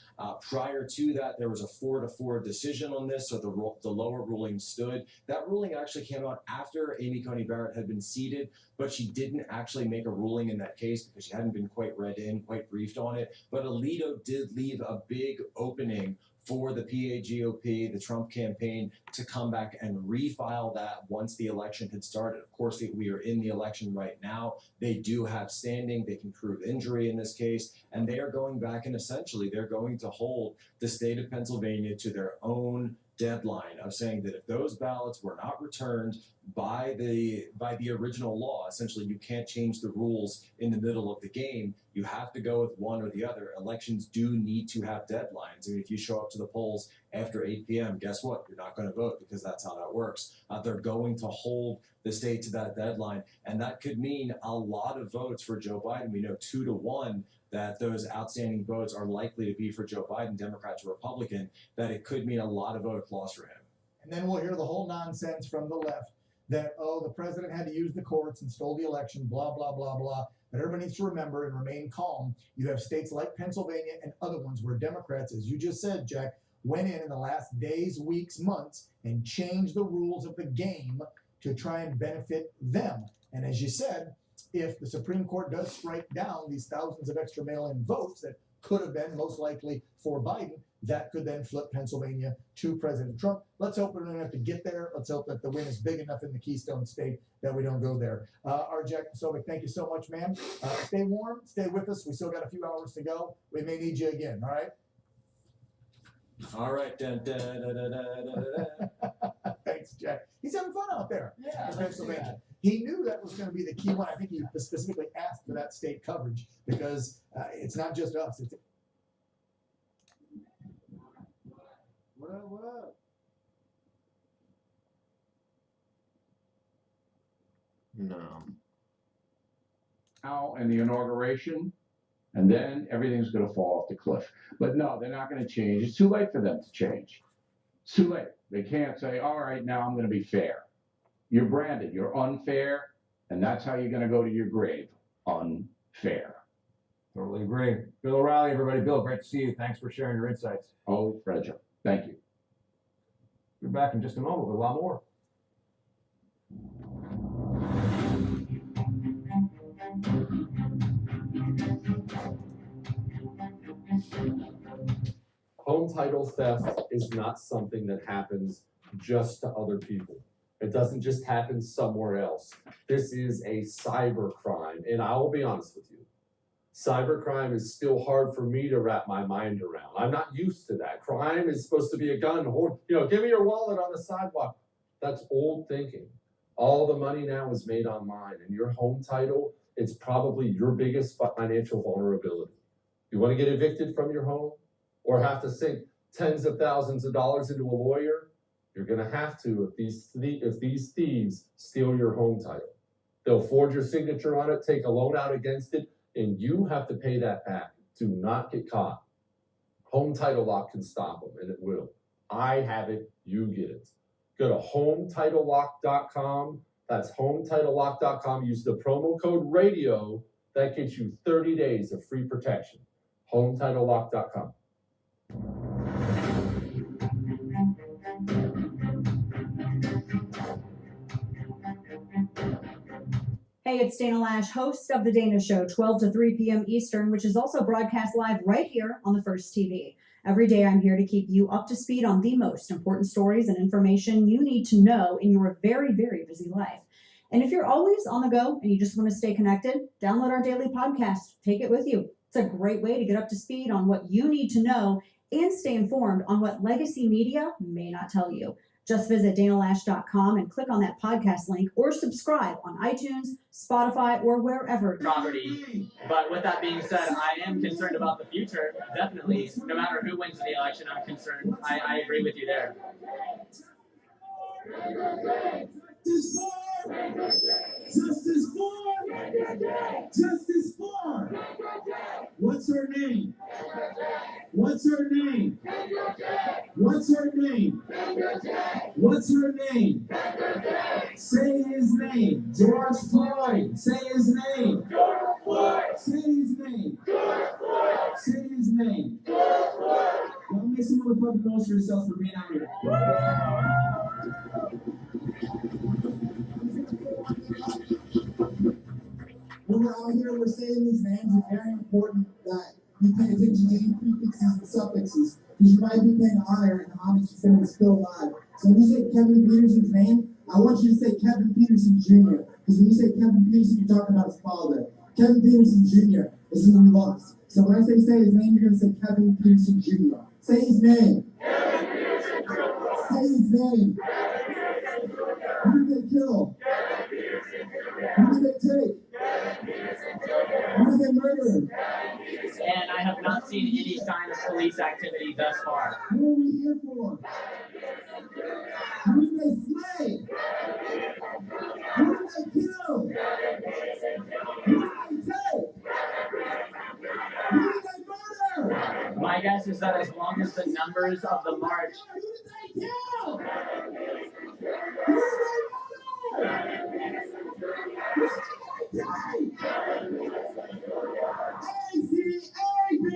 S2: Prior to that, there was a 4-4 decision on this, so the lower ruling stood. That ruling actually came out after Amy Coney Barrett had been seated, but she didn't actually make a ruling in that case because she hadn't been quite briefed on it. But Alito did leave a big opening for the PA GOP, the Trump campaign, to come back and refile that once the election had started. Of course, we are in the election right now. They do have standing. They can prove injury in this case. And they are going back and essentially they're going to hold the state of Pennsylvania to their own deadline of saying that if those ballots were not returned by the original law, essentially you can't change the rules in the middle of the game. You have to go with one or the other. Elections do need to have deadlines. I mean, if you show up to the polls after 8 p.m., guess what? You're not going to vote because that's how that works. They're going to hold the state to that deadline, and that could mean a lot of votes for Joe Biden. We know 2-1 that those outstanding votes are likely to be for Joe Biden, Democrat to Republican, that it could mean a lot of votes lost for him.
S23: And then we'll hear the whole nonsense from the left that, oh, the president had to use the courts and stole the election, blah, blah, blah, blah. But everybody needs to remember and remain calm. You have states like Pennsylvania and other ones where Democrats, as you just said, Jack, went in the last days, weeks, months, and changed the rules of the game to try and benefit them. And as you said, if the Supreme Court does strike down these thousands of extra mail-in votes that could have been most likely for Biden, that could then flip Pennsylvania to President Trump. Let's hope we don't have to get there. Let's hope that the win is big enough in the Keystone State that we don't go there. Jack Posobiec, thank you so much, man. Stay warm, stay with us. We still got a few hours to go. We may need you again, all right?
S2: All right. Dun, dun, dun, dun, dun, dun, dun.
S23: Thanks, Jack. He's having fun out there
S8: Yeah,
S23: in Pennsylvania. He knew that was going to be the key one. I think he specifically asked for that state coverage because it's not just us. It's
S18: What up, what up?
S1: No.
S4: Now and the inauguration, and then everything's going to fall off the cliff. But no, they're not going to change. It's too late for them to change. It's too late. They can't say, all right, now I'm going to be fair. You're branded. You're unfair, and that's how you're going to go to your grave. Unfair.
S3: Totally agree. Bill O'Reilly, everybody. Bill, great to see you. Thanks for sharing your insights.
S4: Oh, pleasure. Thank you.
S3: We're back in just a moment with a lot more.
S17: Home title theft is not something that happens just to other people. It doesn't just happen somewhere else. This is a cyber crime, and I will be honest with you. Cybercrime is still hard for me to wrap my mind around. I'm not used to that. Crime is supposed to be a gun. Give me your wallet on the sidewalk. That's old thinking. All the money now is made online, and your home title, it's probably your biggest financial vulnerability. You want to get evicted from your home or have to sink tens of thousands of dollars into a lawyer? You're going to have to if these thieves steal your home title. They'll forge your signature on it, take a loan out against it, and you have to pay that back. Do not get caught. Home Title Lock can stop them, and it will. I have it, you get it. Go to HomeTitleLock.com. That's HomeTitleLock.com. Use the promo code RADIO. That gets you 30 days of free protection. HomeTitleLock.com.
S22: Hey, it's Dana Lash, host of The Dana Show, 12 to 3 p.m. Eastern, which is also broadcast live right here on the First TV. Every day I'm here to keep you up to speed on the most important stories and information you need to know in your very, very busy life. And if you're always on the go and you just want to stay connected, download our daily podcast. Take it with you. It's a great way to get up to speed on what you need to know and stay informed on what legacy media may not tell you. Just visit danalash.com and click on that podcast link or subscribe on iTunes, Spotify, or wherever.
S12: Property. But with that being said, I am concerned about the future. Definitely. No matter who wins the election, I'm concerned. I agree with you there.
S18: Justice for! Justice for! What's her name? What's her name? What's her name? What's her name? Say his name. George Floyd. Say his name. George Floyd. Say his name. George Floyd. Say his name. George Floyd. Y'all make some motherfucking noise for yourselves for being out here. When we're out here, we're saying these names. It's very important that you pay attention to any prefixes and suffixes, because you might be paying honor and homage to someone that's still alive. So when you say Kevin Peterson's name, I want you to say Kevin Peterson Jr., because when you say Kevin Peterson, you're talking about his father. Kevin Peterson Jr. is who we lost. So when I say his name, you're going to say Kevin Peterson Jr. Say his name. Kevin Peterson Jr. Say his name. Kevin Peterson Jr. Who did they kill? Kevin Peterson Jr. Who did they take? Kevin Peterson Jr. Who did they murder?
S12: And I have not seen any sign of police activity thus far.
S18: Who are we here for? Who did they slay? Who did they kill? Who did they take? Who did they murder?
S12: My guess is that as long as the numbers of the march
S18: Who did they kill? Who did they murder? Who did they take? ACAB!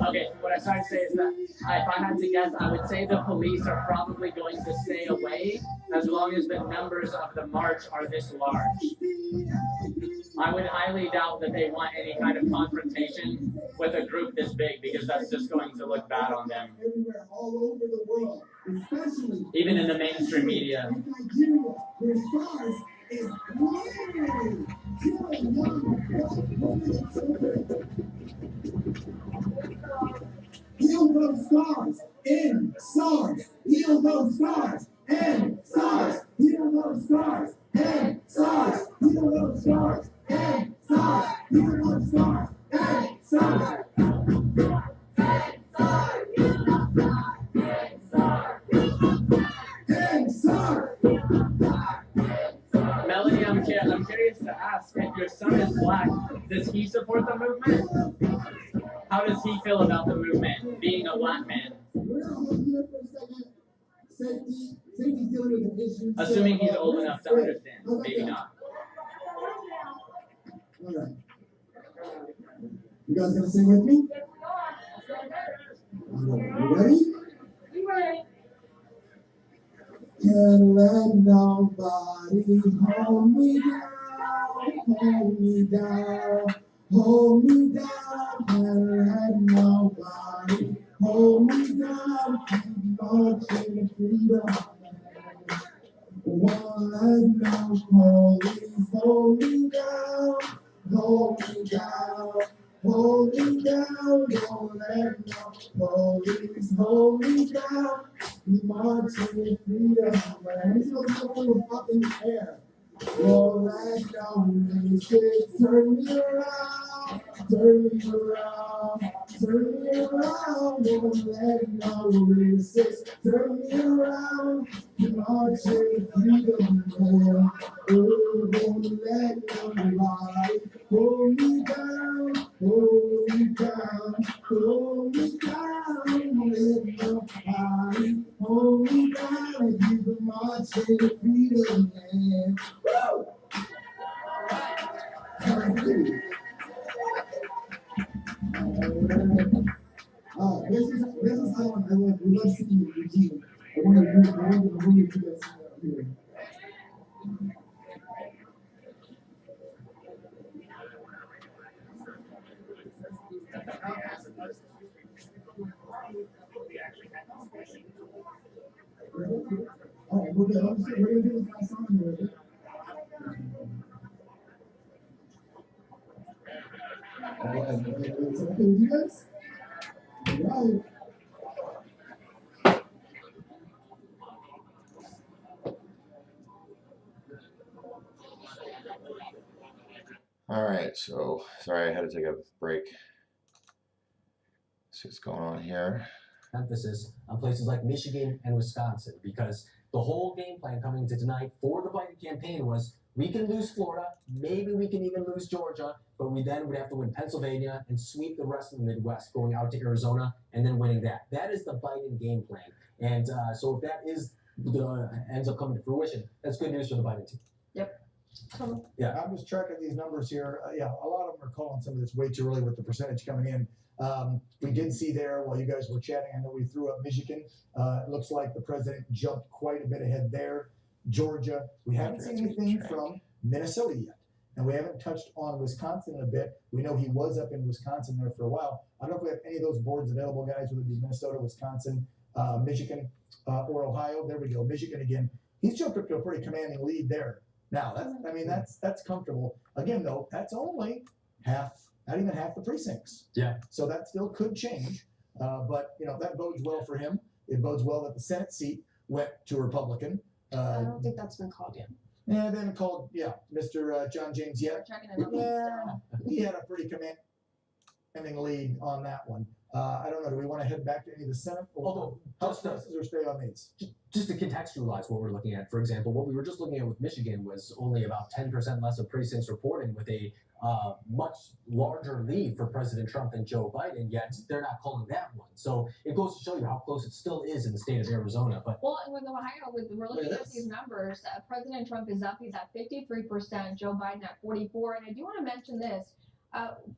S12: Okay, so what I started to say is that if I had to guess, I would say the police are probably going to stay away as long as the numbers of the march are this large. I would highly doubt that they want any kind of confrontation with a group this big, because that's just going to look bad on them.
S18: Everywhere, all over the world, especially
S12: Even in the mainstream media.
S18: in Nigeria, where SARS is literally killing young black women and children. Heal those scars, end SARS. Heal those scars, end SARS. Heal those scars, end SARS. Heal those scars, end SARS. Heal those scars, end SARS. End SARS.
S12: Melanie, I'm curious to ask, if your son is black, does he support the movement? How does he feel about the movement, being a black man?
S18: We're gonna hold here for a second. Safety's dealing with an issue.
S12: Assuming he's old enough to understand. Maybe not.
S18: All right. You guys gonna sing with me? All right. You ready?
S5: You ready?
S18: Can't let nobody hold me down, hold me down, hold me down. Can't let nobody hold me down. Keep marching freedom. Won't let no police hold me down, hold me down, hold me down. Won't let no police hold me down. We marching freedom, man. This is what we're up in the air. Won't let no resist. Turn me around, turn me around, turn me around. Won't let no resist. Turn me around. We marching freedom, man. Oh, won't let nobody hold me down, hold me down, hold me down. Won't let nobody hold me down. Keep marching freedom, man. Woo! This is how I love seeing you, Eugene. I want to do you guys here. All right, we're good. We're gonna do this last song here. All right, it's okay with you guys? All right.
S1: All right, so sorry I had to take a break. See what's going on here.
S9: Emphasis on places like Michigan and Wisconsin, because the whole game plan coming into tonight for the Biden campaign was We can lose Florida, maybe we can even lose Georgia, but we then would have to win Pennsylvania and sweep the rest of the Midwest, going out to Arizona and then winning that. That is the Biden game plan. And so if that ends up coming to fruition, that's good news for the Biden team.
S5: Yep.
S23: Yeah, I'm just tracking these numbers here. Yeah, a lot of them are calling some of this way too early with the percentage coming in. We did see there while you guys were chatting, I know we threw up Michigan. It looks like the president jumped quite a bit ahead there. Georgia, we haven't seen anything from Minnesota yet. And we haven't touched on Wisconsin in a bit. We know he was up in Wisconsin there for a while. I don't know if we have any of those boards available, guys, whether it be Minnesota, Wisconsin, Michigan, or Ohio. There we go, Michigan again. He's jumped up to a pretty commanding lead there. Now, that's comfortable. Again, though, that's only half, not even half the precincts.
S9: Yeah.
S23: So that still could change. But, that bodes well for him. It bodes well that the Senate seat went to a Republican.
S5: I don't think that's been called yet.
S23: Yeah, then called, Mr. John James Yet. Yeah, he had a pretty commanding lead on that one. I don't know. Do we want to head back to any of the Senate? Or House races or stay on these?
S9: Just to contextualize what we're looking at, for example, what we were just looking at with Michigan was only about 10% less of precincts reporting with a much larger lead for President Trump than Joe Biden, yet they're not calling that one. So it goes to show you how close it still is in the state of Arizona. But
S5: well, and with Ohio, we're looking at these numbers. President Trump is up. He's at 53%. Joe Biden at 44%. And I do want to mention this.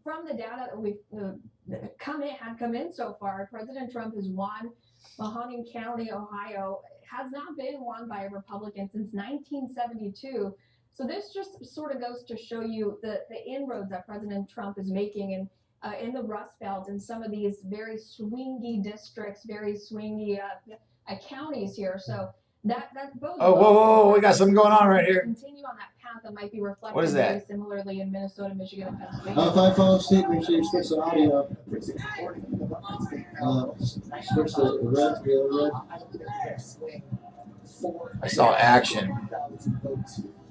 S5: From the data that we've had come in so far, President Trump has won Mahoning County, Ohio, has not been won by a Republican since 1972. So this just sort of goes to show you the inroads that President Trump is making in the Rust Belt and some of these very swingy districts, very swingy counties here. So that both.
S1: Oh, whoa! We got something going on right here.
S5: Continue on that path that might be reflected
S1: What is that?
S5: very similarly in Minnesota, Michigan, and Pennsylvania.
S18: If I fall asleep, make sure you switch the audio up. Switch the red to the other red.
S1: I saw action.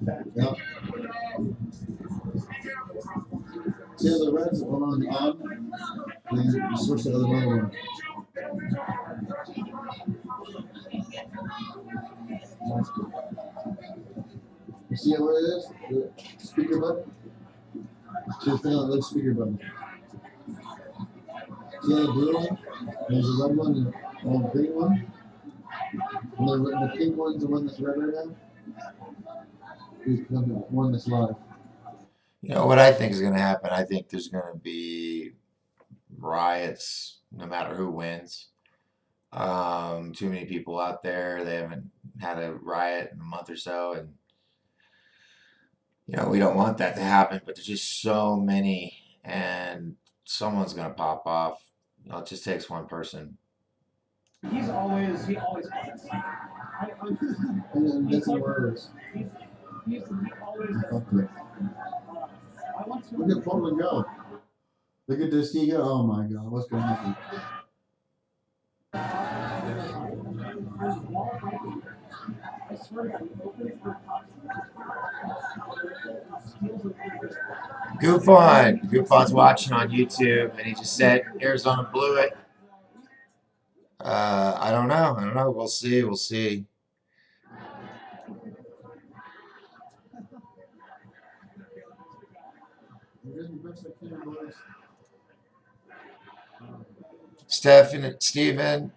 S18: Yep. See how the red's on then you switch to the other one. You see where it is? The speaker button? See the thing on the speaker button. See the blue one? There's a red one and a green one. And the pink one's the one that's red right now. He's the one that's live.
S1: You know what I think is going to happen? I think there's going to be riots no matter who wins. Too many people out there. They haven't had a riot in a month or so, and we don't want that to happen. But there's just so many, and someone's going to pop off. It just takes one person.
S8: He always fights.
S18: And that's the words.
S8: He always
S18: Okay. Look at Portland go. Look at this go. Oh my God, what's going to happen?
S1: Goofon's watching on YouTube, and he just said Arizona blew it. I don't know. We'll see. Stephen,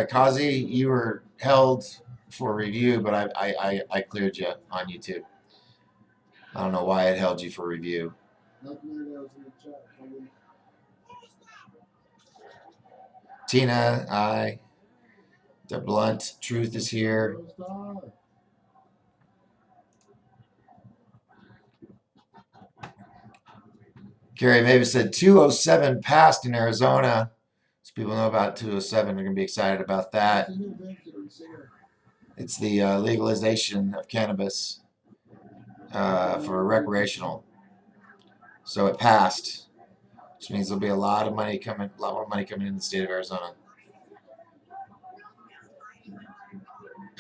S1: Kazi, you were held for review, but I cleared you on YouTube. I don't know why it held you for review. Tina, the blunt truth is here. Gary maybe said 207 passed in Arizona. So people know about 207. They're going to be excited about that. It's the legalization of cannabis for recreational. So it passed, which means there'll be a lot more money coming in the state of Arizona.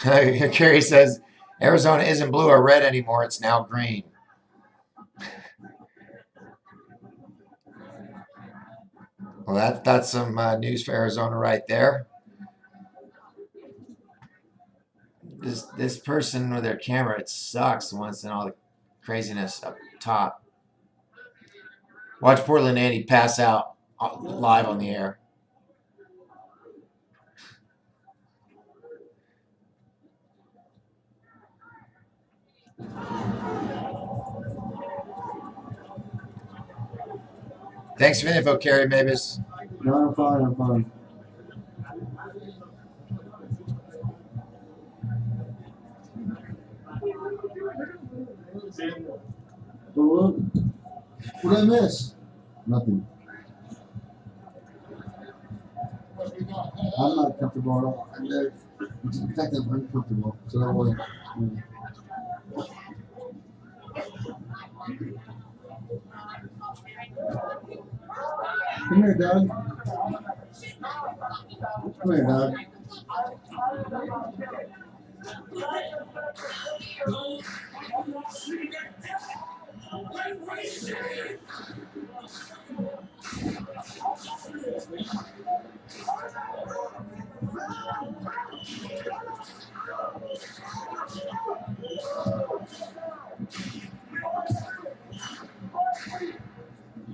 S1: Gary says Arizona isn't blue or red anymore; it's now green. Well, that's some news for Arizona right there. This person with their camera, it sucks once in all the craziness up top. Watch Portland Andy pass out live on the air. Thanks for the info, Kerry Mavis.
S18: No, I'm fine. I'm fine. What did I miss? Nothing. I'm not comfortable at all. In fact, I'm uncomfortable. So that way. Come here, Doug. Come here, Doug.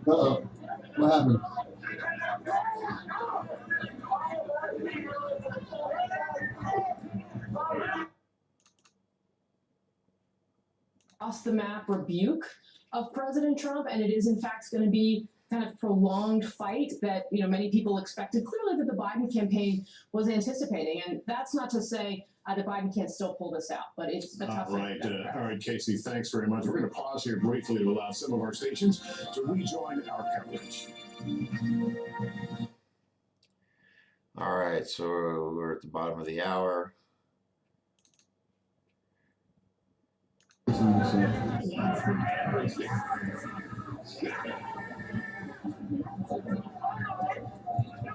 S18: Uh-oh. What happened?
S6: Across the map rebuke of President Trump, and it is in fact going to be kind of prolonged fight that many people expected. Clearly, that the Biden campaign was anticipating, and that's not to say that Biden can't still pull this out, but it's a tough fight.
S15: All right, Casey. Thanks very much. We're going to pause here briefly to allow some of our stations to rejoin our coverage.
S1: All right, so we're at the bottom of the hour.
S18: I'm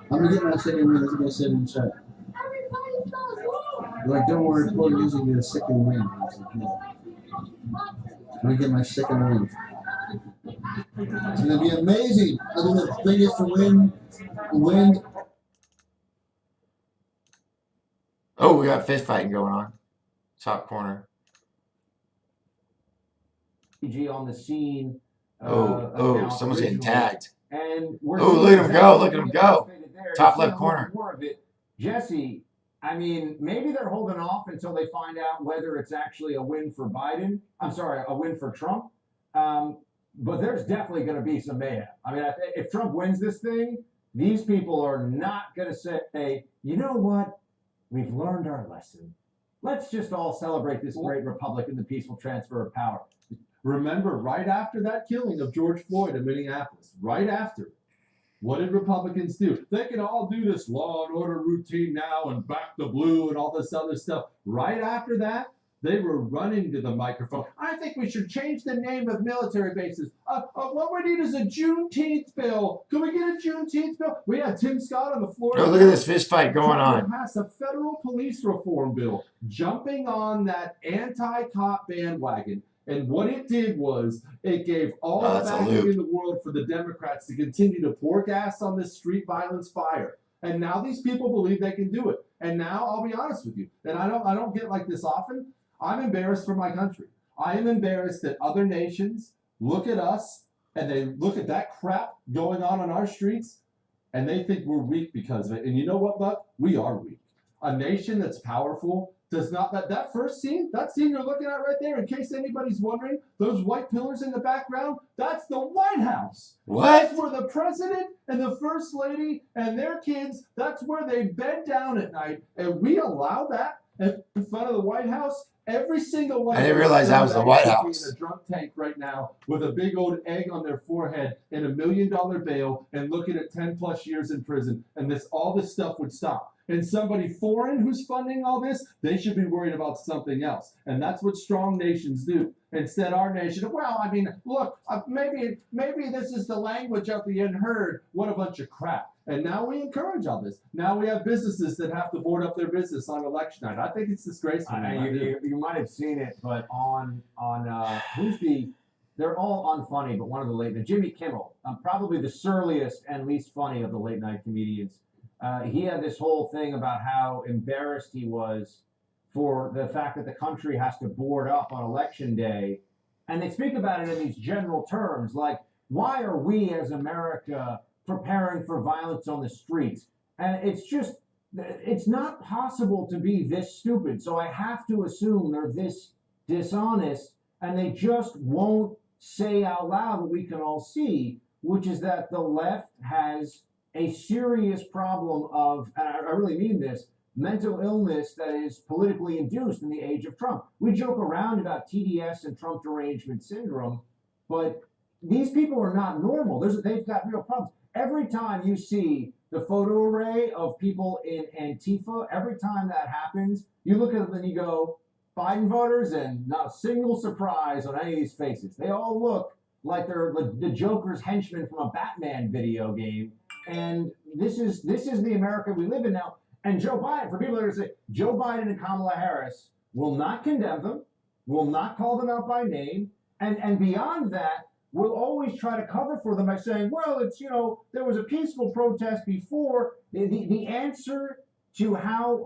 S18: gonna get my second win. That's what I said in the chat. They're like, don't worry, people are usually get a second win. I was like, no. I'm gonna get my second win. It's gonna be amazing. I'm the biggest to win.
S1: Oh, we got fist fighting going on. Top corner.
S3: On the scene.
S1: Someone's getting tagged.
S3: And we're
S1: look at him go! Look at him go! Top left corner.
S3: More of it. Jesse, I mean, maybe they're holding off until they find out whether it's actually a win for Biden. I'm sorry, a win for Trump. But there's definitely going to be some mayhem. I mean, if Trump wins this thing, these people are not going to say, hey, you know what? We've learned our lesson. Let's just all celebrate this great republic and the peaceful transfer of power.
S17: Remember, right after that killing of George Floyd in Minneapolis, right after, what did Republicans do? They can all do this law and order routine now and back the blue and all this other stuff. Right after that, they were running to the microphone. I think we should change the name of military bases. What we need is a Juneteenth bill. Can we get a Juneteenth bill? We had Tim Scott on the floor.
S1: Oh, look at this fist fight going
S17: trying
S1: on.
S17: to pass a federal police reform bill, jumping on that anti-cop bandwagon. And what it did was it gave all the backing in the world for the Democrats to continue to pour gas on this street violence fire. And now these people believe they can do it. And now I'll be honest with you, and I don't get like this often. I'm embarrassed for my country. I am embarrassed that other nations look at us and they look at that crap going on our streets and they think we're weak because of it. And you know what, Buck? We are weak. A nation that's powerful does not, that first scene, that scene you're looking at right there, in case anybody's wondering, those white pillars in the background, that's the White House.
S1: What?
S17: That's where the president and the first lady and their kids, that's where they bed down at night. And we allow that in front of the White House. Every single one.
S1: I didn't realize that was the White House.
S17: In a drunk tank right now with a big old egg on their forehead and $1 million bail and looking at 10+ years in prison. And all this stuff would stop. And somebody foreign who's funding all this, they should be worried about something else. And that's what strong nations do. Instead, our nation, well, I mean, look, maybe this is the language of the unheard. What a bunch of crap. And now we encourage all this. Now we have businesses that have to board up their business on election night. I think it's disgraceful.
S3: You might have seen it, but on they're all unfunny, but one of the late night, Jimmy Kimmel, probably the surliest and least funny of the late night comedians. He had this whole thing about how embarrassed he was for the fact that the country has to board up on election day And they speak about it in these general terms, like, why are we as America preparing for violence on the streets? And it's not possible to be this stupid. So I have to assume they're this dishonest, and they just won't say out loud what we can all see, which is that the left has a serious problem of, and I really mean this, mental illness that is politically induced in the age of Trump. We joke around about TDS and Trump derangement syndrome, but these people are not normal. They've got real problems. Every time you see the photo array of people in Antifa, every time that happens, you look at them and you go, Biden voters, and not a single surprise on any of these faces. They all look like they're the Joker's henchmen from a Batman video game. And this is the America we live in now. And Joe Biden, for people that are going to say, Joe Biden and Kamala Harris will not condemn them, will not call them out by name, and beyond that, will always try to cover for them by saying, well, it's, there was a peaceful protest before. The answer to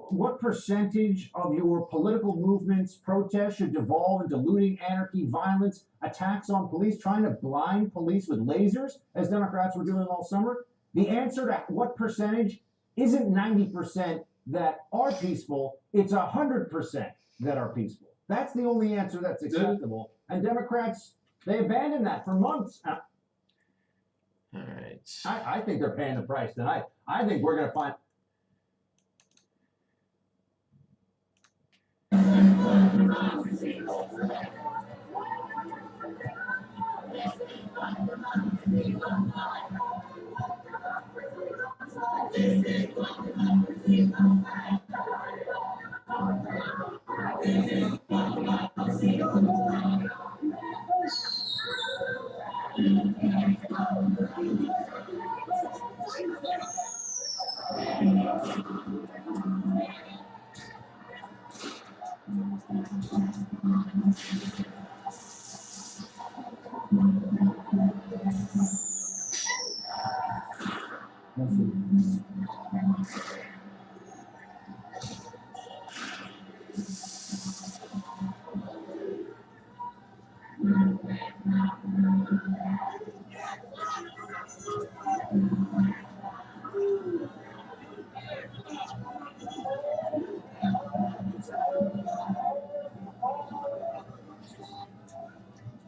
S3: what percentage of your political movements protests should devolve into looting, anarchy, violence, attacks on police, trying to blind police with lasers, as Democrats were doing all summer. The answer to what percentage isn't 90% that are peaceful, it's 100% that are peaceful. That's the only answer that's acceptable. And Democrats, they abandoned that for months.
S1: All right.
S3: I think they're paying the price tonight. I think we're going to find...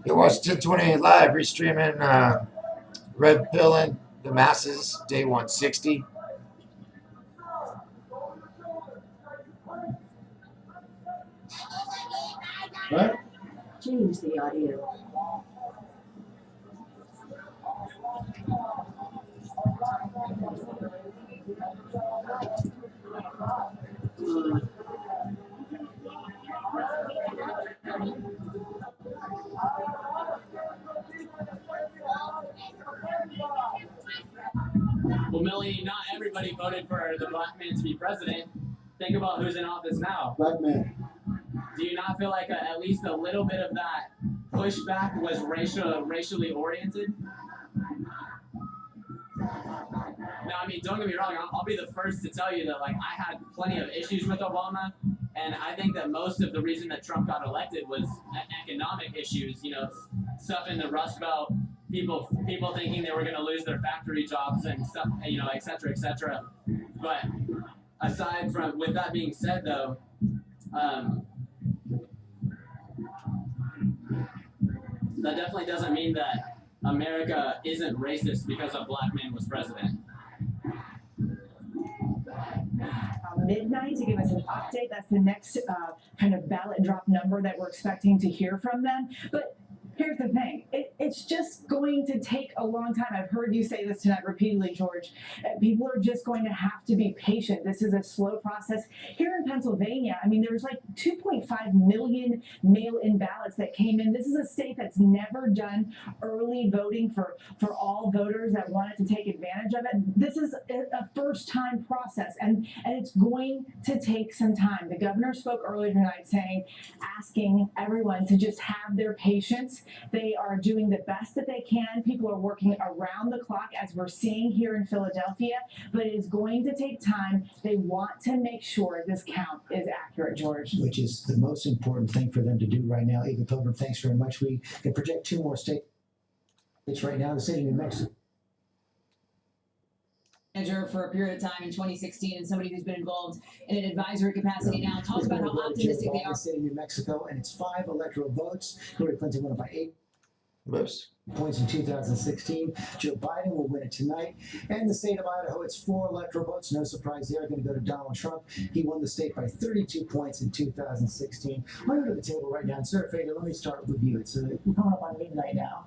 S1: You watch 1028 Live, restreaming Red Pill and the Masses, day 160.
S3: What?
S14: Change the audio.
S12: Well, Millie, not everybody voted for the black man to be president. Think about who's in office now.
S23: Black man.
S12: Do you not feel like at least a little bit of that pushback was racially oriented? Now, I mean, don't get me wrong. I'll be the first to tell you that, like, I had plenty of issues with Obama, and I think that most of the reason that Trump got elected was economic issues. Stuff in the Rust Belt, people thinking they were going to lose their factory jobs and stuff, et cetera, et cetera. But aside from, with that being said, though, that definitely doesn't mean that America isn't racist because a black man was president.
S6: Midnight to give us an update. That's the next kind of ballot drop number that we're expecting to hear from them. But here's the thing. It's just going to take a long time. I've heard you say this tonight repeatedly, George. People are just going to have to be patient. This is a slow process. Here in Pennsylvania, I mean, there was like 2.5 million mail-in ballots that came in. This is a state that's never done early voting for all voters that wanted to take advantage of it. This is a first-time process, and it's going to take some time. The governor spoke earlier tonight asking everyone to just have their patience They are doing the best that they can. People are working around the clock, as we're seeing here in Philadelphia, but it is going to take time. They want to make sure this count is accurate, George.
S8: Which is the most important thing for them to do right now. Eva Pilgrim, thanks very much. We can project 2 more states right now, the state of New Mexico.
S7: Manager for a period of time in 2016 and somebody who's been involved in an advisory capacity now. Talk about how optimistic they are.
S8: The state of New Mexico, and it's 5 electoral votes. Hillary Clinton won it by 8 points in 2016. Joe Biden will win it tonight. And the state of Idaho, it's 4 electoral votes. No surprise there. Going to go to Donald Trump. He won the state by 32 points in 2016. I'm going to go to the table right now. And Sir Fader, let me start with you. It's we're coming up on midnight now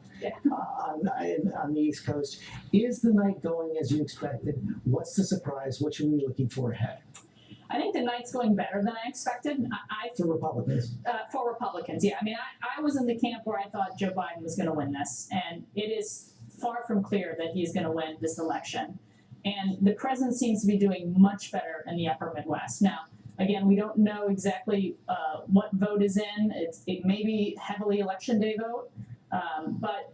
S8: on the East Coast. Is the night going as you expected? What's the surprise? What should we be looking for ahead?
S5: I think the night's going better than I expected.
S8: For Republicans?
S5: For Republicans, yeah. I mean, I was in the camp where I thought Joe Biden was going to win this, and it is far from clear that he's going to win this election. And the president seems to be doing much better in the upper Midwest. Now, again, we don't know exactly what vote is in. It may be heavily election day vote, but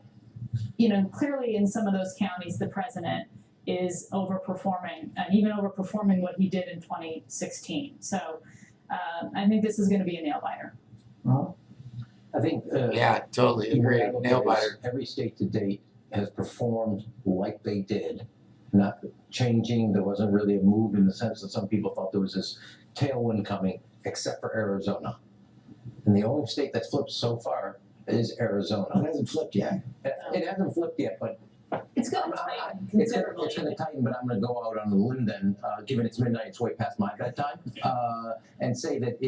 S5: you know, clearly in some of those counties, the president is overperforming, and even overperforming what he did in 2016. So I think this is going to be a nail biter.
S16: I think.
S1: Yeah, totally agree. Nail biter.
S16: Every state to date has performed like they did, not changing. There wasn't really a move in the sense that some people thought there was this tailwind coming, except for Arizona. And the only state that's flipped so far is Arizona.
S8: It hasn't flipped yet.
S16: It hasn't flipped yet, but
S5: it's going to tighten
S16: it's
S5: considerably.
S16: going to tighten, but I'm going to go out on a limb then, given it's midnight, it's way past my bedtime, and say that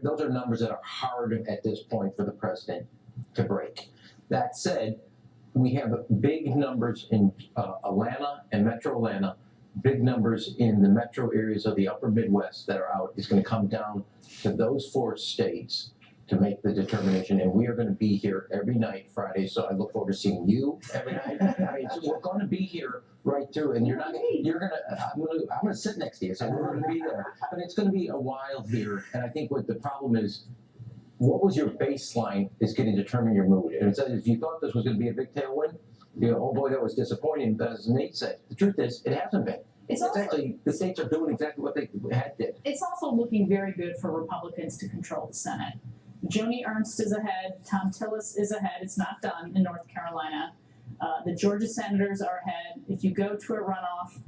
S16: those are numbers that are hard at this point for the president to break. That said, we have big numbers in Atlanta and Metro Atlanta, big numbers in the metro areas of the upper Midwest that are out. It's going to come down to those 4 states to make the determination, and we are going to be here every night Friday. So I look forward to seeing you every night. I mean, so we're going to be here right through, and I'm going to sit next to you, so we're going to be there. But it's going to be a while here, and I think what the problem is, what was your baseline is going to determine your mood. And if you thought this was going to be a big tailwind, you know, oh boy, that was disappointing. As Nate said, the truth is, it hasn't been. It's actually, the states are doing exactly what they did.
S5: It's also looking very good for Republicans to control the Senate. Joni Ernst is ahead. Tom Tillis is ahead. It's not done in North Carolina. The Georgia senators are ahead. If you go to a runoff,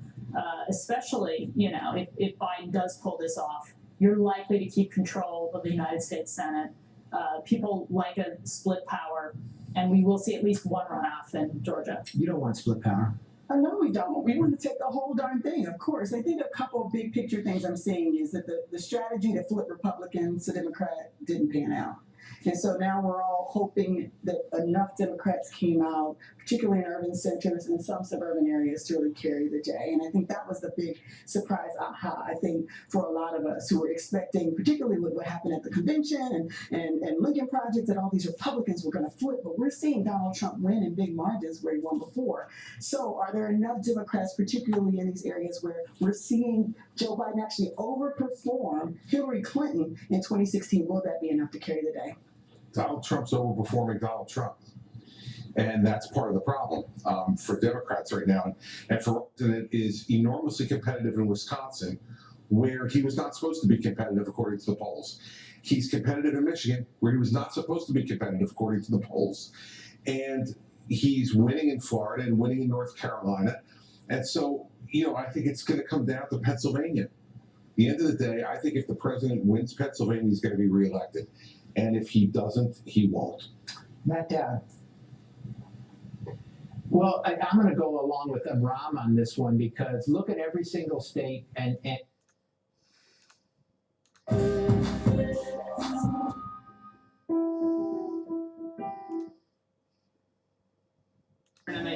S5: especially, you know, if Biden does pull this off, you're likely to keep control of the United States Senate. People like a split power, and we will see at least one runoff in Georgia.
S8: You don't want split power.
S6: No, we don't. We want to take the whole darn thing, of course. I think a couple of big picture things I'm seeing is that the strategy to flip Republicans to Democrat didn't pan out. And so now we're all hoping that enough Democrats came out, particularly in urban centers and some suburban areas, to really carry the day. And I think that was the big surprise aha, I think, for a lot of us who were expecting, particularly with what happened at the convention and Lincoln Project, that all these Republicans were going to flip. But we're seeing Donald Trump win in big margins where he won before. So are there enough Democrats, particularly in these areas where we're seeing Joe Biden actually overperform Hillary Clinton in 2016? Will that be enough to carry the day?
S21: Donald Trump's overperforming Donald Trump. And that's part of the problem for Democrats right now. And for President is enormously competitive in Wisconsin, where he was not supposed to be competitive according to the polls. He's competitive in Michigan, where he was not supposed to be competitive according to the polls. And he's winning in Florida and winning in North Carolina. And so, you know, I think it's going to come down to Pennsylvania. At the end of the day, I think if the president wins Pennsylvania, he's going to be reelected. And if he doesn't, he won't.
S8: Matt Dowd.
S3: Well, I'm going to go along with Ram on this one because look at every single state and
S12: they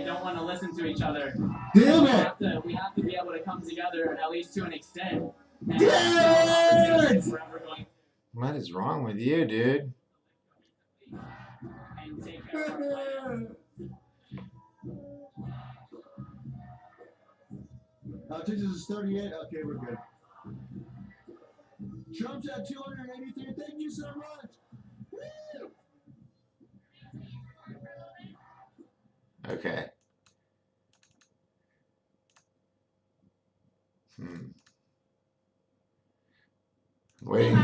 S12: don't want to listen to each other.
S18: Damn it!
S12: We have to be able to come together, at least to an extent.
S1: Damn it! What is wrong with you, dude?
S18: Texas is 38. Okay, we're good. Trump's at 283. Thank you so much. Woo!
S1: Okay. Waiting.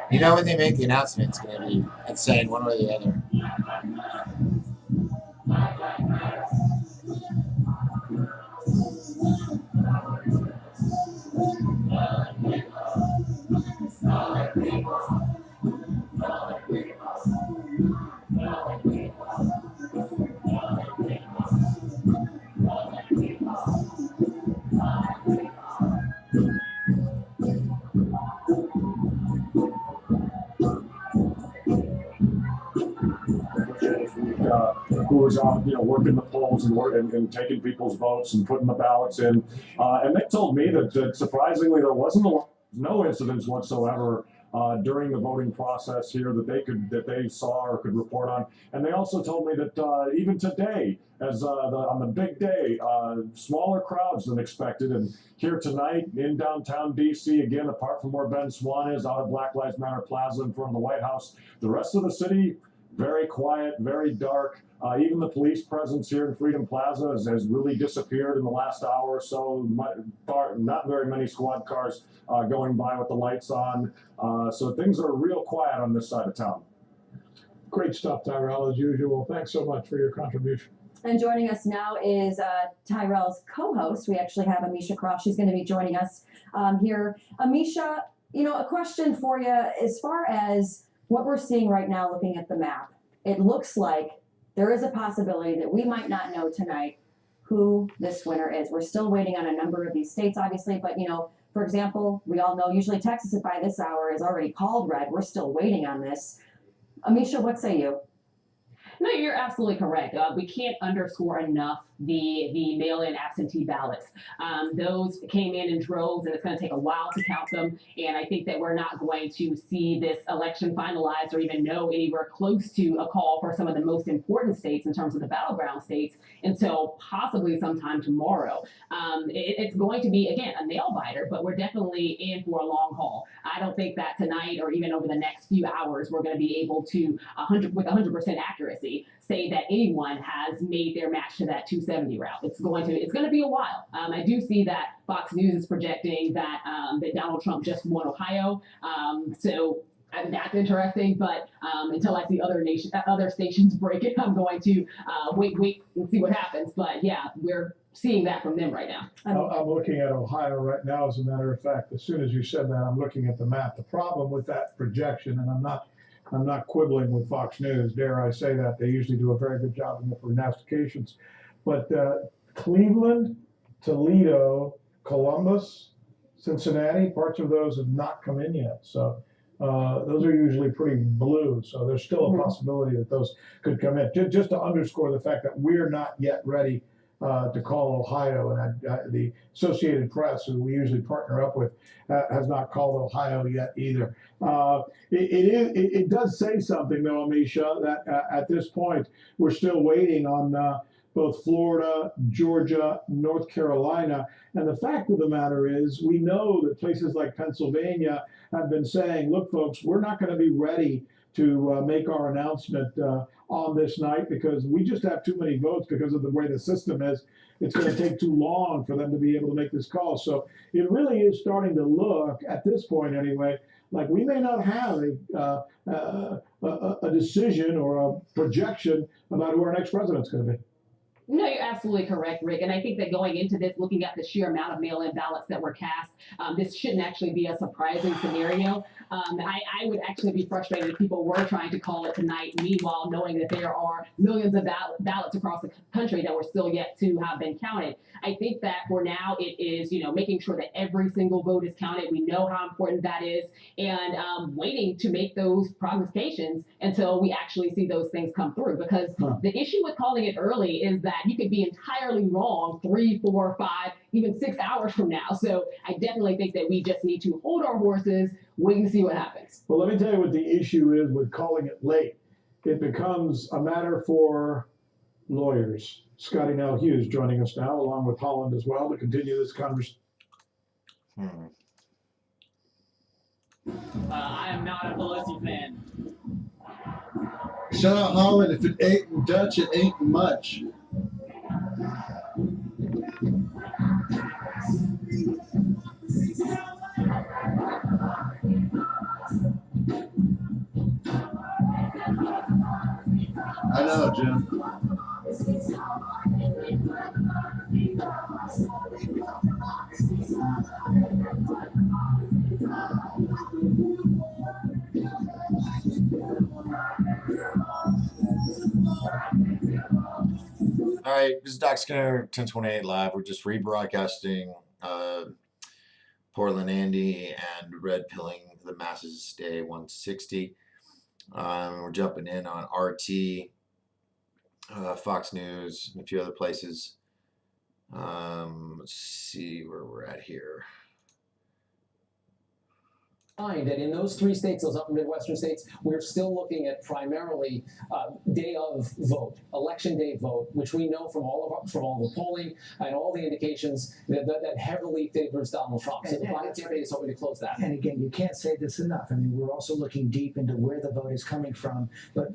S1: You know when they make the announcement, it's going to be insane one way or the other.
S10: Who was out, working the polls and taking people's votes and putting the ballots in. And they told me that surprisingly there wasn't no incidents whatsoever during the voting process here that they saw or could report on. And they also told me that even today, as on the big day, smaller crowds than expected. And here tonight in downtown DC, again, apart from where Ben Swan is, out of Black Lives Matter Plaza in front of the White House, the rest of the city, very quiet, very dark. Even the police presence here in Freedom Plaza has really disappeared in the last hour or so. Not very many squad cars going by with the lights on. So things are real quiet on this side of town. Great stuff, Tyrell, as usual. Thanks so much for your contribution.
S22: And joining us now is Tyrell's co-host. We actually have Amisha Cross. She's going to be joining us here. Amisha, a question for you as far as what we're seeing right now looking at the map. It looks like there is a possibility that we might not know tonight who this winner is. We're still waiting on a number of these states, obviously, but for example, we all know usually Texas by this hour is already called red. We're still waiting on this. Amisha, what say you?
S11: No, you're absolutely correct. We can't underscore enough the mail-in absentee ballots. Those came in droves, and it's going to take a while to count them. And I think that we're not going to see this election finalized or even know anywhere close to a call for some of the most important states in terms of the battleground states until possibly sometime tomorrow. It's going to be, again, a nail biter, but we're definitely in for a long haul. I don't think that tonight or even over the next few hours we're going to be able to 100% accuracy say that anyone has made their match to that 270 route. It's going to be a while. I do see that Fox News is projecting that that Donald Trump just won Ohio. So that's interesting. But until I see other stations break it, I'm going to wait and see what happens. But yeah, we're seeing that from them right now.
S10: I'm looking at Ohio right now, as a matter of fact. As soon as you said that, I'm looking at the map. The problem with that projection, and I'm not quibbling with Fox News, dare I say that. They usually do a very good job in the prognostications. But Cleveland, Toledo, Columbus, Cincinnati, parts of those have not come in yet. So those are usually pretty blue. So there's still a possibility that those could come in. Just to underscore the fact that we're not yet ready to call Ohio, and the Associated Press, who we usually partner up with, has not called Ohio yet either. It does say something, though, Amisha, that at this point we're still waiting on both Florida, Georgia, North Carolina. And the fact of the matter is, we know that places like Pennsylvania have been saying, look, folks, we're not going to be ready to make our announcement on this night because we just have too many votes because of the way the system is. It's going to take too long for them to be able to make this call. So it really is starting to look, at this point anyway, like we may not have a decision or a projection about who our next president's going to be.
S11: No, you're absolutely correct, Rick. And I think that going into this, looking at the sheer amount of mail-in ballots that were cast, this shouldn't actually be a surprising scenario. I would actually be frustrated if people were trying to call it tonight, meanwhile knowing that there are millions of ballots across the country that were still yet to have been counted. I think that for now it is, making sure that every single vote is counted. We know how important that is, and waiting to make those prognostications until we actually see those things come through. Because the issue with calling it early is that you could be entirely wrong 3, 4, 5, even 6 hours from now. So I definitely think that we just need to hold our horses, wait and see what happens.
S10: Well, let me tell you what the issue is with calling it late. It becomes a matter for lawyers. Scotty Nell Hughes joining us now, along with Holland as well, to continue this conversation.
S12: I am not a L.L.C fan.
S13: Shout out Holland. If it ain't Dutch, it ain't much.
S18: I know, Jim.
S1: All right, this is Doc Skinner, 1028 Live. We're just rebroadcasting Portland Andy and red pilling the masses day 160. We're jumping in on RT, Fox News, and a few other places. Let's see where we're at here.
S13: That in those three states, those upper Midwestern states, we're still looking at primarily day of vote, election day vote, which we know from all the polling and all the indications that heavily favors Donald Trump. So the Biden campaign is hoping to close that.
S8: And again, you can't say this enough. I mean, we're also looking deep into where the vote is coming from. But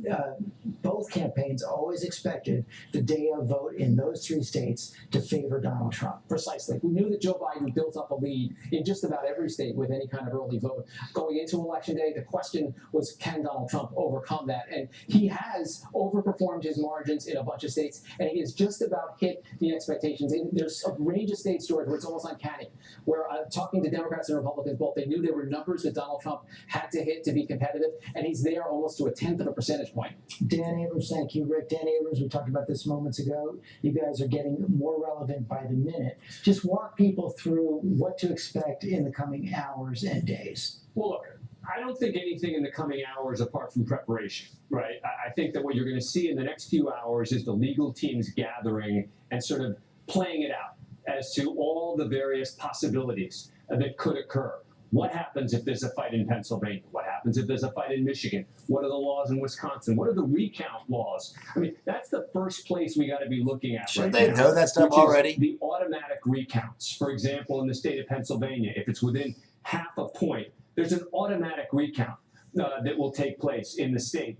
S8: both campaigns always expected the day of vote in those three states to favor Donald Trump.
S13: Precisely. We knew that Joe Biden built up a lead in just about every state with any kind of early vote. Going into Election Day, the question was, can Donald Trump overcome that? And he has overperformed his margins in a bunch of states, and he has just about hit the expectations. There's a range of states, George, where it's almost uncanny, where talking to Democrats and Republicans both, they knew there were numbers that Donald Trump had to hit to be competitive, and he's there almost to a 1/10 of a percentage point.
S8: Dan Abrams, thank you. Rick, Dan Abrams, we talked about this moments ago. You guys are getting more relevant by the minute. Just walk people through what to expect in the coming hours and days.
S19: Well, look, I don't think anything in the coming hours apart from preparation, right? I think that what you're going to see in the next few hours is the legal teams gathering and sort of playing it out as to all the various possibilities that could occur. What happens if there's a fight in Pennsylvania? What happens if there's a fight in Michigan? What are the laws in Wisconsin? What are the recount laws? I mean, that's the first place we got to be looking at.
S1: Should
S19: right
S1: they
S19: now,
S1: know that stuff
S19: which is
S1: already?
S19: the automatic recounts. For example, in the state of Pennsylvania, if it's within half a point, there's an automatic recount that will take place in the state.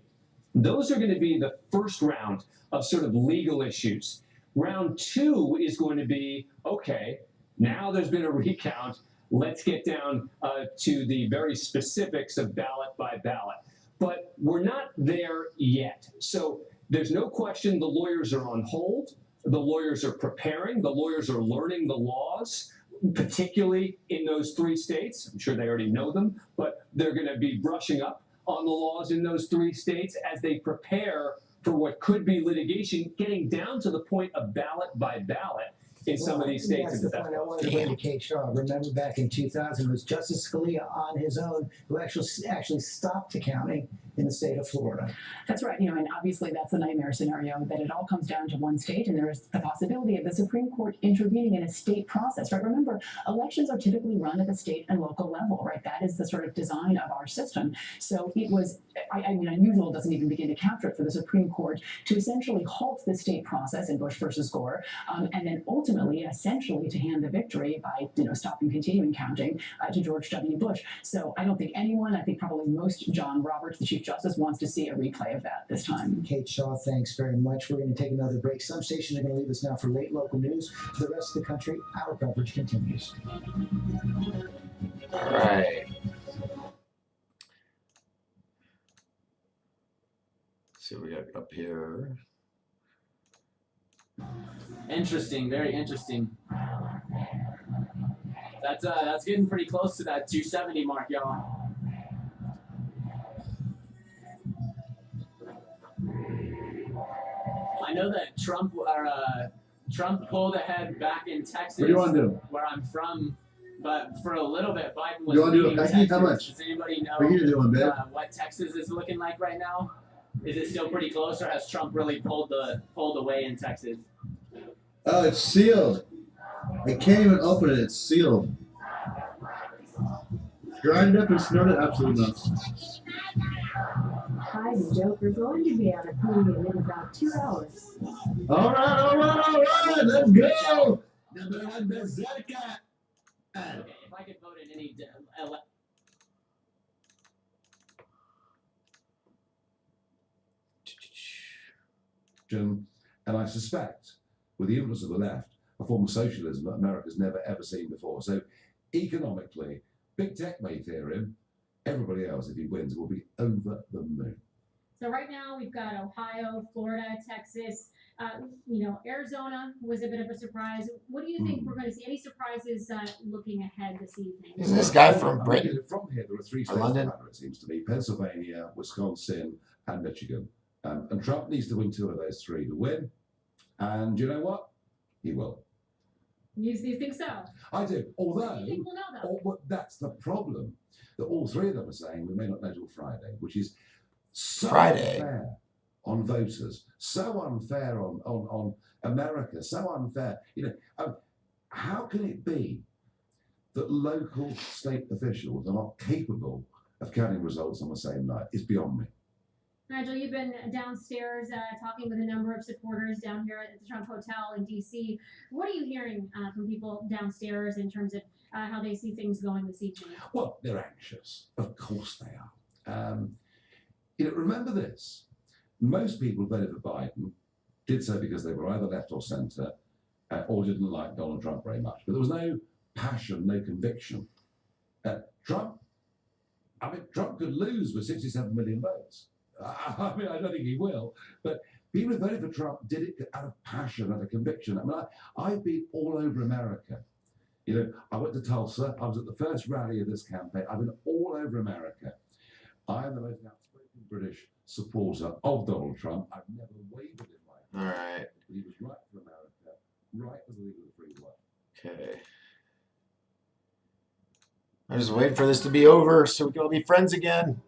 S19: Those are going to be the first round of sort of legal issues. Round two is going to be, okay, now there's been a recount. Let's get down to the very specifics of ballot by ballot. But we're not there yet. So there's no question the lawyers are on hold. The lawyers are preparing. The lawyers are learning the laws, particularly in those three states. I'm sure they already know them, but they're going to be brushing up on the laws in those three states as they prepare for what could be litigation, getting down to the point of ballot by ballot in some of these states.
S8: That's the point I wanted to bring to Kate Shaw. Remember back in 2000, it was Justice Scalia on his own who actually stopped accounting in the state of Florida.
S20: That's right. And obviously that's a nightmare scenario, that it all comes down to one state, and there is the possibility of the Supreme Court intervening in a state process, right? Remember, elections are typically run at the state and local level, right? That is the sort of design of our system. So it was, I mean, unusual doesn't even begin to capture it for the Supreme Court to essentially halt the state process in Bush versus Gore, and then ultimately, essentially, to hand the victory by, stopping continuing counting to George W. Bush. So I don't think anyone, I think probably most, John Roberts, the Chief Justice, wants to see a replay of that this time.
S8: Kate Shaw, thanks very much. We're going to take another break. Some stations are going to leave us now for late local news. For the rest of the country, our coverage continues.
S1: All right. Let's see what we got up here.
S12: Interesting, very interesting. That's getting pretty close to that 270 mark, y'all. I know that Trump pulled ahead back in Texas,
S18: What do you want to do?
S12: where I'm from, but for a little bit, Biden was
S18: You want to do a
S12: leading
S18: Becky? How
S12: Texas.
S18: much?
S12: Does anybody know
S18: What are you doing, babe?
S12: what Texas is looking like right now? Is it still pretty close, or has Trump really pulled away in Texas?
S18: Oh, it's sealed. I can't even open it. It's sealed. Grind it up and snort it. Absolutely not.
S14: Hi, Joke. We're going to be at a podium in about 2 hours.
S18: All right. Let's go.
S12: Okay, if I could vote in any
S21: And I suspect, with the influence of the left, a form of socialism that America's never ever seen before. So economically, big tech may fear him. Everybody else, if he wins, will be over the moon.
S5: So right now we've got Ohio, Florida, Texas. Arizona was a bit of a surprise. What do you think we're going to see? Any surprises looking ahead this evening?
S1: Isn't this guy from
S15: I
S1: Britain?
S15: mean, from here, there are three
S1: Or
S15: states
S1: London?
S15: that matter, it seems to me: Pennsylvania, Wisconsin, and Michigan. And Trump needs to win two of those three to win. And you know what? He will.
S5: You think so?
S15: I do. Although,
S5: You think we'll know, though?
S15: but that's the problem. That all three of them are saying we may not know till Friday, which is so
S1: Friday.
S15: unfair on voters, so unfair on America, so unfair. How can it be that local state officials are not capable of counting results on the same night? It's beyond me.
S5: Nigel, you've been downstairs talking with a number of supporters down here at the Trump Hotel in D.C. What are you hearing from people downstairs in terms of how they see things going this evening?
S15: Well, they're anxious. Of course they are. Remember this. Most people voted for Biden did so because they were either left or center or didn't like Donald Trump very much. But there was no passion, no conviction. Trump could lose with 67 million votes. I don't think he will, but people who voted for Trump did it out of passion, out of conviction. I've been all over America. I went to Tulsa. I was at the first rally of this campaign. I've been all over America. I am the most outspoken British supporter of Donald Trump. I've never wavered in my
S1: All right.
S15: But he was right for America, right for the legal free world.
S1: Okay. I'm just waiting for this to be over so we can all be friends again.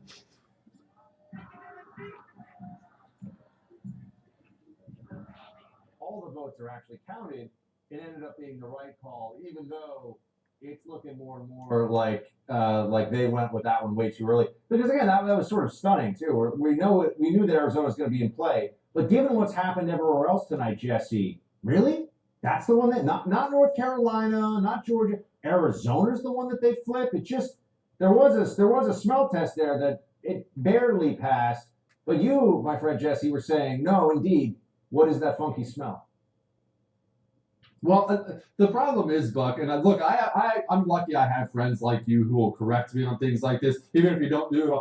S3: All the votes are actually counted. It ended up being the right call, even though it's looking more and more like they went with that one way too early. Because again, that was sort of stunning too. We knew that Arizona was going to be in play, but given what's happened everywhere else tonight, Jesse, really, that's the one that not North Carolina, not Georgia, Arizona's the one that they flip. It just there was a smell test there that it barely passed. But you, my friend Jesse, were saying no, indeed. What is that funky smell?
S17: Well, the problem is, Buck, and look, I'm lucky I have friends like you who will correct me on things like this, even if you don't do it.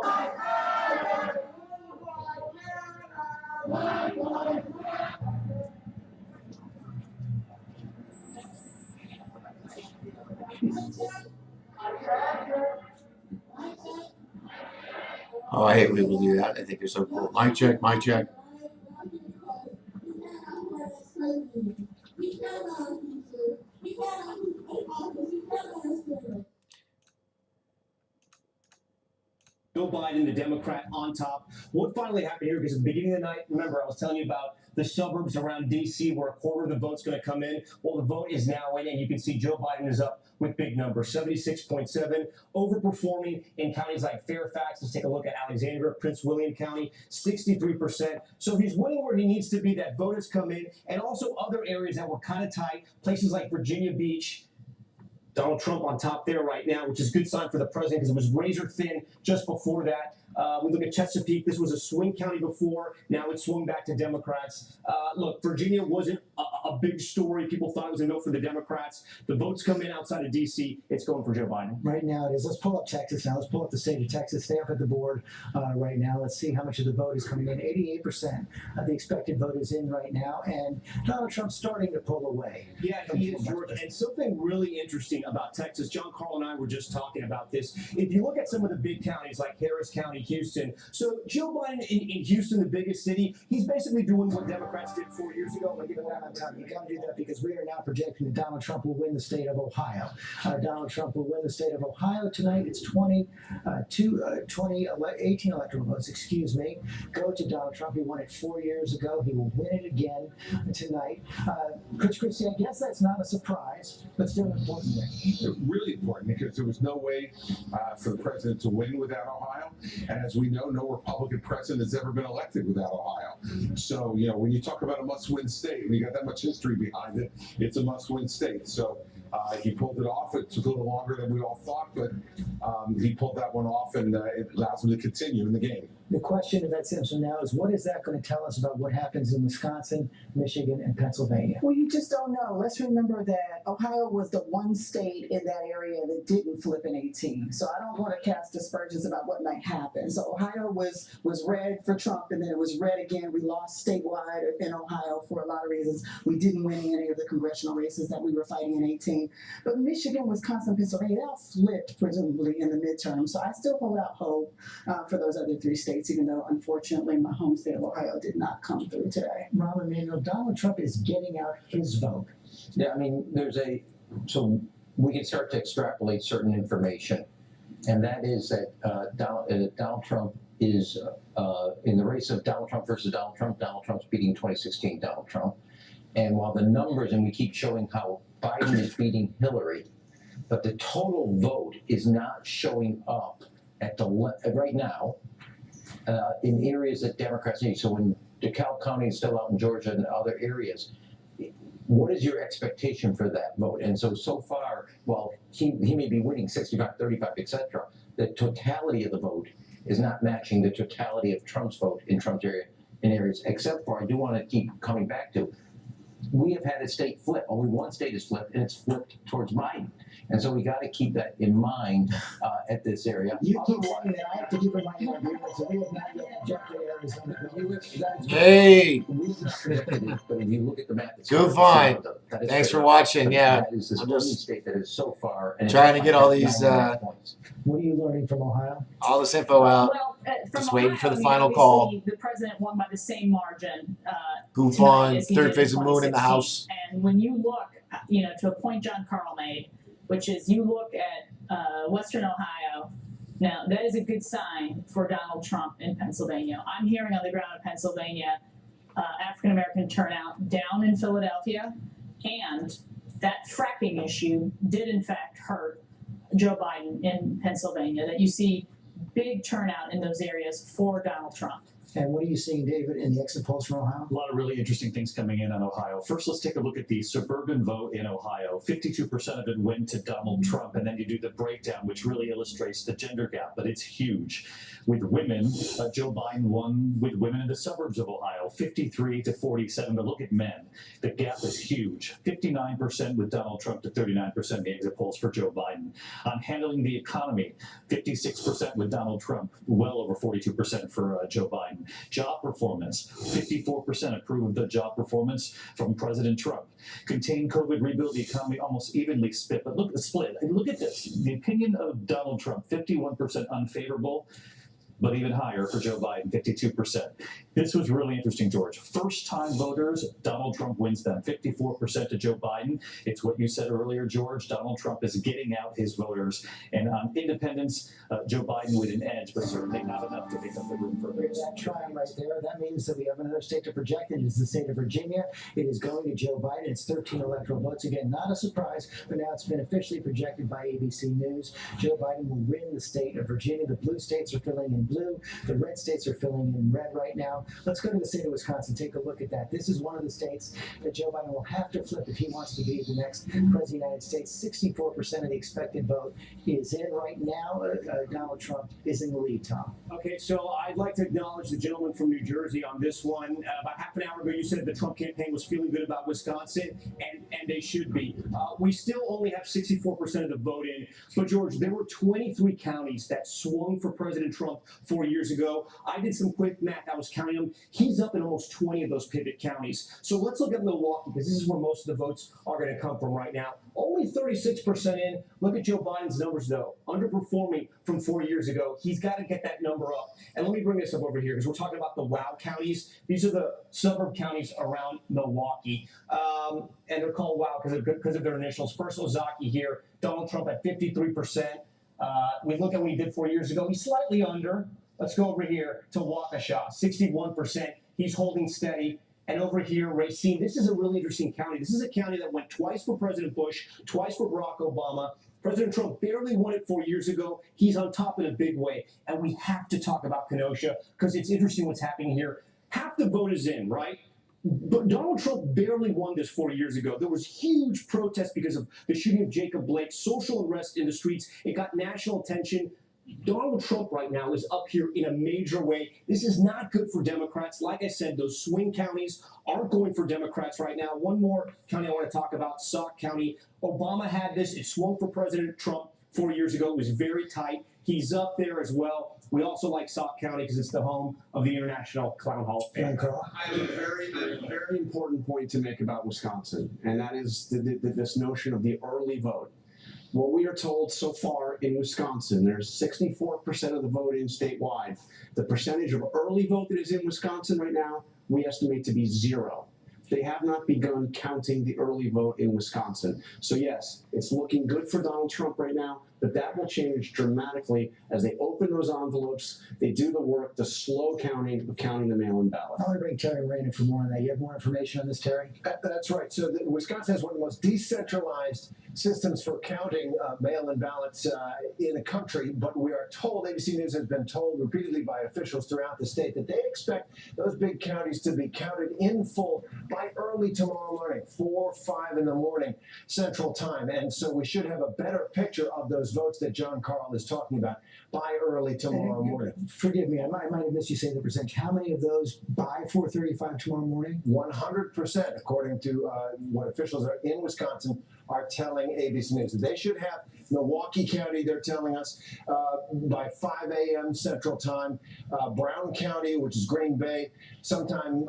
S1: Oh, I hate when people do that. I think they're so cool. Mic check, mic check.
S2: Joe Biden, the Democrat, on top. What finally happened here? Because at the beginning of the night, remember, I was telling you about the suburbs around D.C. where a quarter of the vote's going to come in. Well, the vote is now in, and you can see Joe Biden is up with big numbers, 76.7, overperforming in counties like Fairfax. Let's take a look at Alexandria, Prince William County, 63%. So he's winning where he needs to be. That vote has come in, and also other areas that were kind of tight, places like Virginia Beach. Donald Trump on top there right now, which is a good sign for the president because it was razor thin just before that. We look at Chesapeake. This was a swing county before. Now it's swung back to Democrats. Look, Virginia wasn't a big story. People thought it was a no for the Democrats. The votes come in outside of D.C. It's going for Joe Biden.
S8: Right now it is. Let's pull up Texas now. Let's pull up the state of Texas. Stay up at the board right now. Let's see how much of the vote is coming in. 88% of the expected vote is in right now. And Donald Trump's starting to pull away.
S2: Yeah, he is, George. And something really interesting about Texas, John Carl and I were just talking about this. If you look at some of the big counties like Harris County, Houston. So Joe Biden in Houston, the biggest city, he's basically doing what Democrats did 4 years ago.
S8: You got to do that because we are now projecting that Donald Trump will win the state of Ohio. Donald Trump will win the state of Ohio tonight. It's 18 electoral votes, excuse me, go to Donald Trump. He won it 4 years ago. He will win it again tonight. Christie, I guess that's not a surprise, but still important.
S21: Really important because there was no way for the president to win without Ohio. And as we know, no Republican president has ever been elected without Ohio. So, when you talk about a must-win state, when you got that much history behind it, it's a must-win state. So He pulled it off. It took a little longer than we all thought, but he pulled that one off, and it allows him to continue in the game.
S8: The question that Simpson now is, what is that going to tell us about what happens in Wisconsin, Michigan, and Pennsylvania?
S4: Well, you just don't know. Let's remember that Ohio was the one state in that area that didn't flip in 18. So I don't want to cast aspersions about what might happen. So Ohio was red for Trump, and then it was red again. We lost statewide in Ohio for a lot of reasons. We didn't win any of the congressional races that we were fighting in 18. But Michigan, Wisconsin, Pennsylvania, they all flipped presumably in the midterm. So I still hold out hope for those other three states, even though unfortunately my home state of Ohio did not come through today.
S8: Rahm Emanuel, Donald Trump is getting out his vote.
S16: Yeah, I mean, so we can start to extrapolate certain information, and that is that Donald Trump is in the race of Donald Trump versus Donald Trump's beating 2016 Donald Trump. And while the numbers, and we keep showing how Biden is beating Hillary, but the total vote is not showing up at right now in areas that Democrats need. So when DeKalb County is still out in Georgia and other areas, what is your expectation for that vote? And so far, while he may be winning 65, 35, etc., the totality of the vote is not matching the totality of Trump's vote in Trump's area in areas, except for, I do want to keep coming back to, we have had a state flip. Only one state is flipped, and it's flipped towards Biden. And so we got to keep that in mind at this area.
S8: You keep saying that. I have to keep reminding our viewers that we have not yet projected Arizona.
S1: Hey.
S16: But if you look at the map,
S1: Go fine. Thanks for watching. Yeah,
S16: that is the
S1: I'm
S16: only
S1: just
S16: state that is so far. And
S1: trying to get all these
S8: What are you learning from Ohio?
S1: all this info out.
S11: Well, from
S1: Just waiting for
S11: Ohio,
S1: the
S11: I mean,
S1: final
S11: obviously,
S1: call.
S11: The president won by the same margin.
S1: Goof
S11: tonight
S1: on
S11: as he
S1: third
S11: did
S1: phase of the moon in the
S11: 2016.
S1: house.
S11: And when you look, to a point John Carl made, which is you look at Western Ohio. Now that is a good sign for Donald Trump in Pennsylvania. I'm hearing on the ground in Pennsylvania, African American turnout down in Philadelphia, and that fracking issue did in fact hurt Joe Biden in Pennsylvania. That you see big turnout in those areas for Donald Trump.
S8: And what are you seeing, David, in the exit polls from Ohio?
S9: A lot of really interesting things coming in on Ohio. First, let's take a look at the suburban vote in Ohio. 52% of it went to Donald Trump, and then you do the breakdown, which really illustrates the gender gap, but it's huge. With women, Joe Biden won with women in the suburbs of Ohio, 53 to 47. But look at men. The gap is huge. 59% with Donald Trump to 39% in the exit polls for Joe Biden. On handling the economy, 56% with Donald Trump, well over 42% for Joe Biden. Job performance, 54% approve of the job performance from President Trump. Contain COVID, rebuild the economy, almost evenly split. But look at this. The opinion of Donald Trump, 51% unfavorable, but even higher for Joe Biden, 52%. This was really interesting, George. First-time voters, Donald Trump wins them, 54% to Joe Biden. It's what you said earlier, George. Donald Trump is getting out his voters. And on independents, Joe Biden with an edge, but certainly not enough to make up the room for
S8: There's
S9: others.
S8: that trying right there. That means that we have another state to project. It is the state of Virginia. It is going to Joe Biden. It's 13 electoral votes. Again, not a surprise, but now it's been officially projected by ABC News. Joe Biden will win the state of Virginia. The blue states are filling in blue. The red states are filling in red right now. Let's go to the state of Wisconsin. Take a look at that. This is one of the states that Joe Biden will have to flip if he wants to be the next president of the United States. 64% of the expected vote is in right now. Donald Trump is in the lead, Tom.
S2: Okay, so I'd like to acknowledge the gentleman from New Jersey on this one. About half an hour ago, you said the Trump campaign was feeling good about Wisconsin, and they should be. We still only have 64% of the vote in, but George, there were 23 counties that swung for President Trump 4 years ago. I did some quick math. I was counting them. He's up in almost 20 of those pivot counties. So let's look at Milwaukee, because this is where most of the votes are going to come from right now. Only 36% in. Look at Joe Biden's numbers, though. Underperforming from 4 years ago. He's got to get that number up. And let me bring this up over here, because we're talking about the WOW counties. These are the suburb counties around Milwaukee. And they're called WOW because of their initials. First, Ozaki here. Donald Trump at 53%. We look at what he did 4 years ago. He's slightly under. Let's go over here to Waukesha, 61%. He's holding steady. And over here, Racine. This is a really interesting county. This is a county that went twice for President Bush, twice for Barack Obama. President Trump barely won it 4 years ago. He's on top in a big way. And we have to talk about Kenosha because it's interesting what's happening here. Half the vote is in, right? But Donald Trump barely won this 4 years ago. There was huge protests because of the shooting of Jacob Blake, social unrest in the streets. It got national attention. Donald Trump right now is up here in a major way. This is not good for Democrats. Like I said, those swing counties aren't going for Democrats right now. One more county I want to talk about, Sauk County. Obama had this. It swung for President Trump 4 years ago. It was very tight. He's up there as well. We also like Sauk County because it's the home of the International Clown Hall of Fame.
S6: I have a very important point to make about Wisconsin, and that is this notion of the early vote. What we are told so far in Wisconsin, there's 64% of the vote in statewide. The percentage of early vote that is in Wisconsin right now, we estimate to be 0. They have not begun counting the early vote in Wisconsin. So yes, it's looking good for Donald Trump right now, but that will change dramatically as they open those envelopes, they do the work, the slow counting of counting the mail-in ballot.
S8: I want to bring Terry Rainer for more on that. You have more information on this, Terry?
S7: That's right. So Wisconsin has one of the most decentralized systems for counting mail-in ballots in the country, but we are told, ABC News has been told repeatedly by officials throughout the state that they expect those big counties to be counted in full by early tomorrow morning, 4 or 5 in the morning Central Time. And so we should have a better picture of those votes that John Carl is talking about by early tomorrow morning.
S8: Forgive me, I might have missed you say the percentage. How many of those by 4:35 tomorrow morning?
S7: 100%, according to what officials are in Wisconsin are telling ABC News. They should have Milwaukee County, they're telling us, by 5 a.m. Central Time. Brown County, which is Green Bay, sometime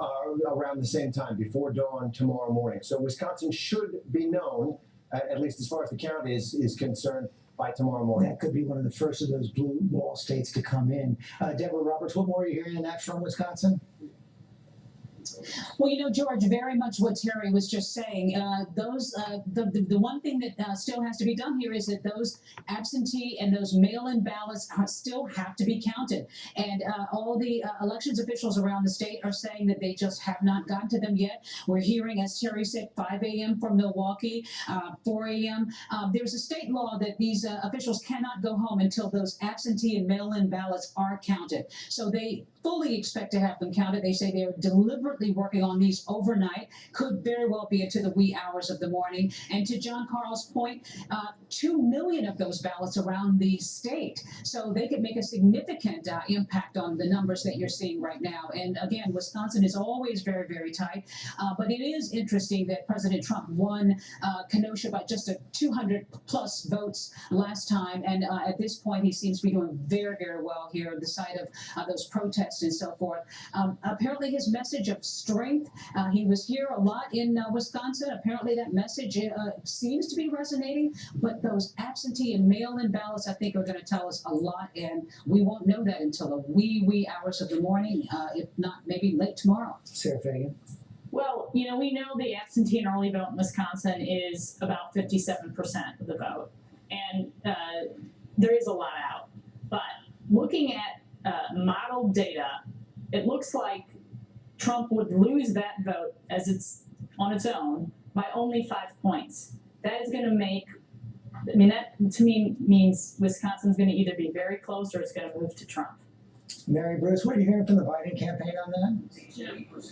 S7: around the same time, before dawn tomorrow morning. So Wisconsin should be known, at least as far as the county is concerned, by tomorrow morning.
S8: That could be one of the first of those blue wall states to come in. Deborah Roberts, what more are you hearing on that from Wisconsin?
S5: Well, George, very much what Terry was just saying. The one thing that still has to be done here is that those absentee and those mail-in ballots still have to be counted. And all the elections officials around the state are saying that they just have not gotten to them yet. We're hearing, as Terry said, 5 a.m. from Milwaukee, 4 a.m. There's a state law that these officials cannot go home until those absentee and mail-in ballots are counted. So they fully expect to have them counted. They say they're deliberately working on these overnight, could very well be into the wee hours of the morning. And to John Carl's point, 2 million of those ballots around the state. So they could make a significant impact on the numbers that you're seeing right now. And again, Wisconsin is always very, very tight. But it is interesting that President Trump won Kenosha by just 200 plus votes last time. And at this point, he seems to be doing very, very well here on the side of those protests and so forth. Apparently his message of strength, he was here a lot in Wisconsin. Apparently that message seems to be resonating, but those absentee and mail-in ballots, I think, are going to tell us a lot, and we won't know that until the wee hours of the morning, if not maybe late tomorrow.
S8: Sarah Fagan.
S11: Well, we know the absentee and early vote in Wisconsin is about 57% of the vote, and there is a lot out. But looking at model data, it looks like Trump would lose that vote as it's on its own by only 5 points. That is going to make, that to me means Wisconsin's going to either be very close or it's going to move to Trump.
S8: Mary Bruce, what are you hearing from the Biden campaign on that?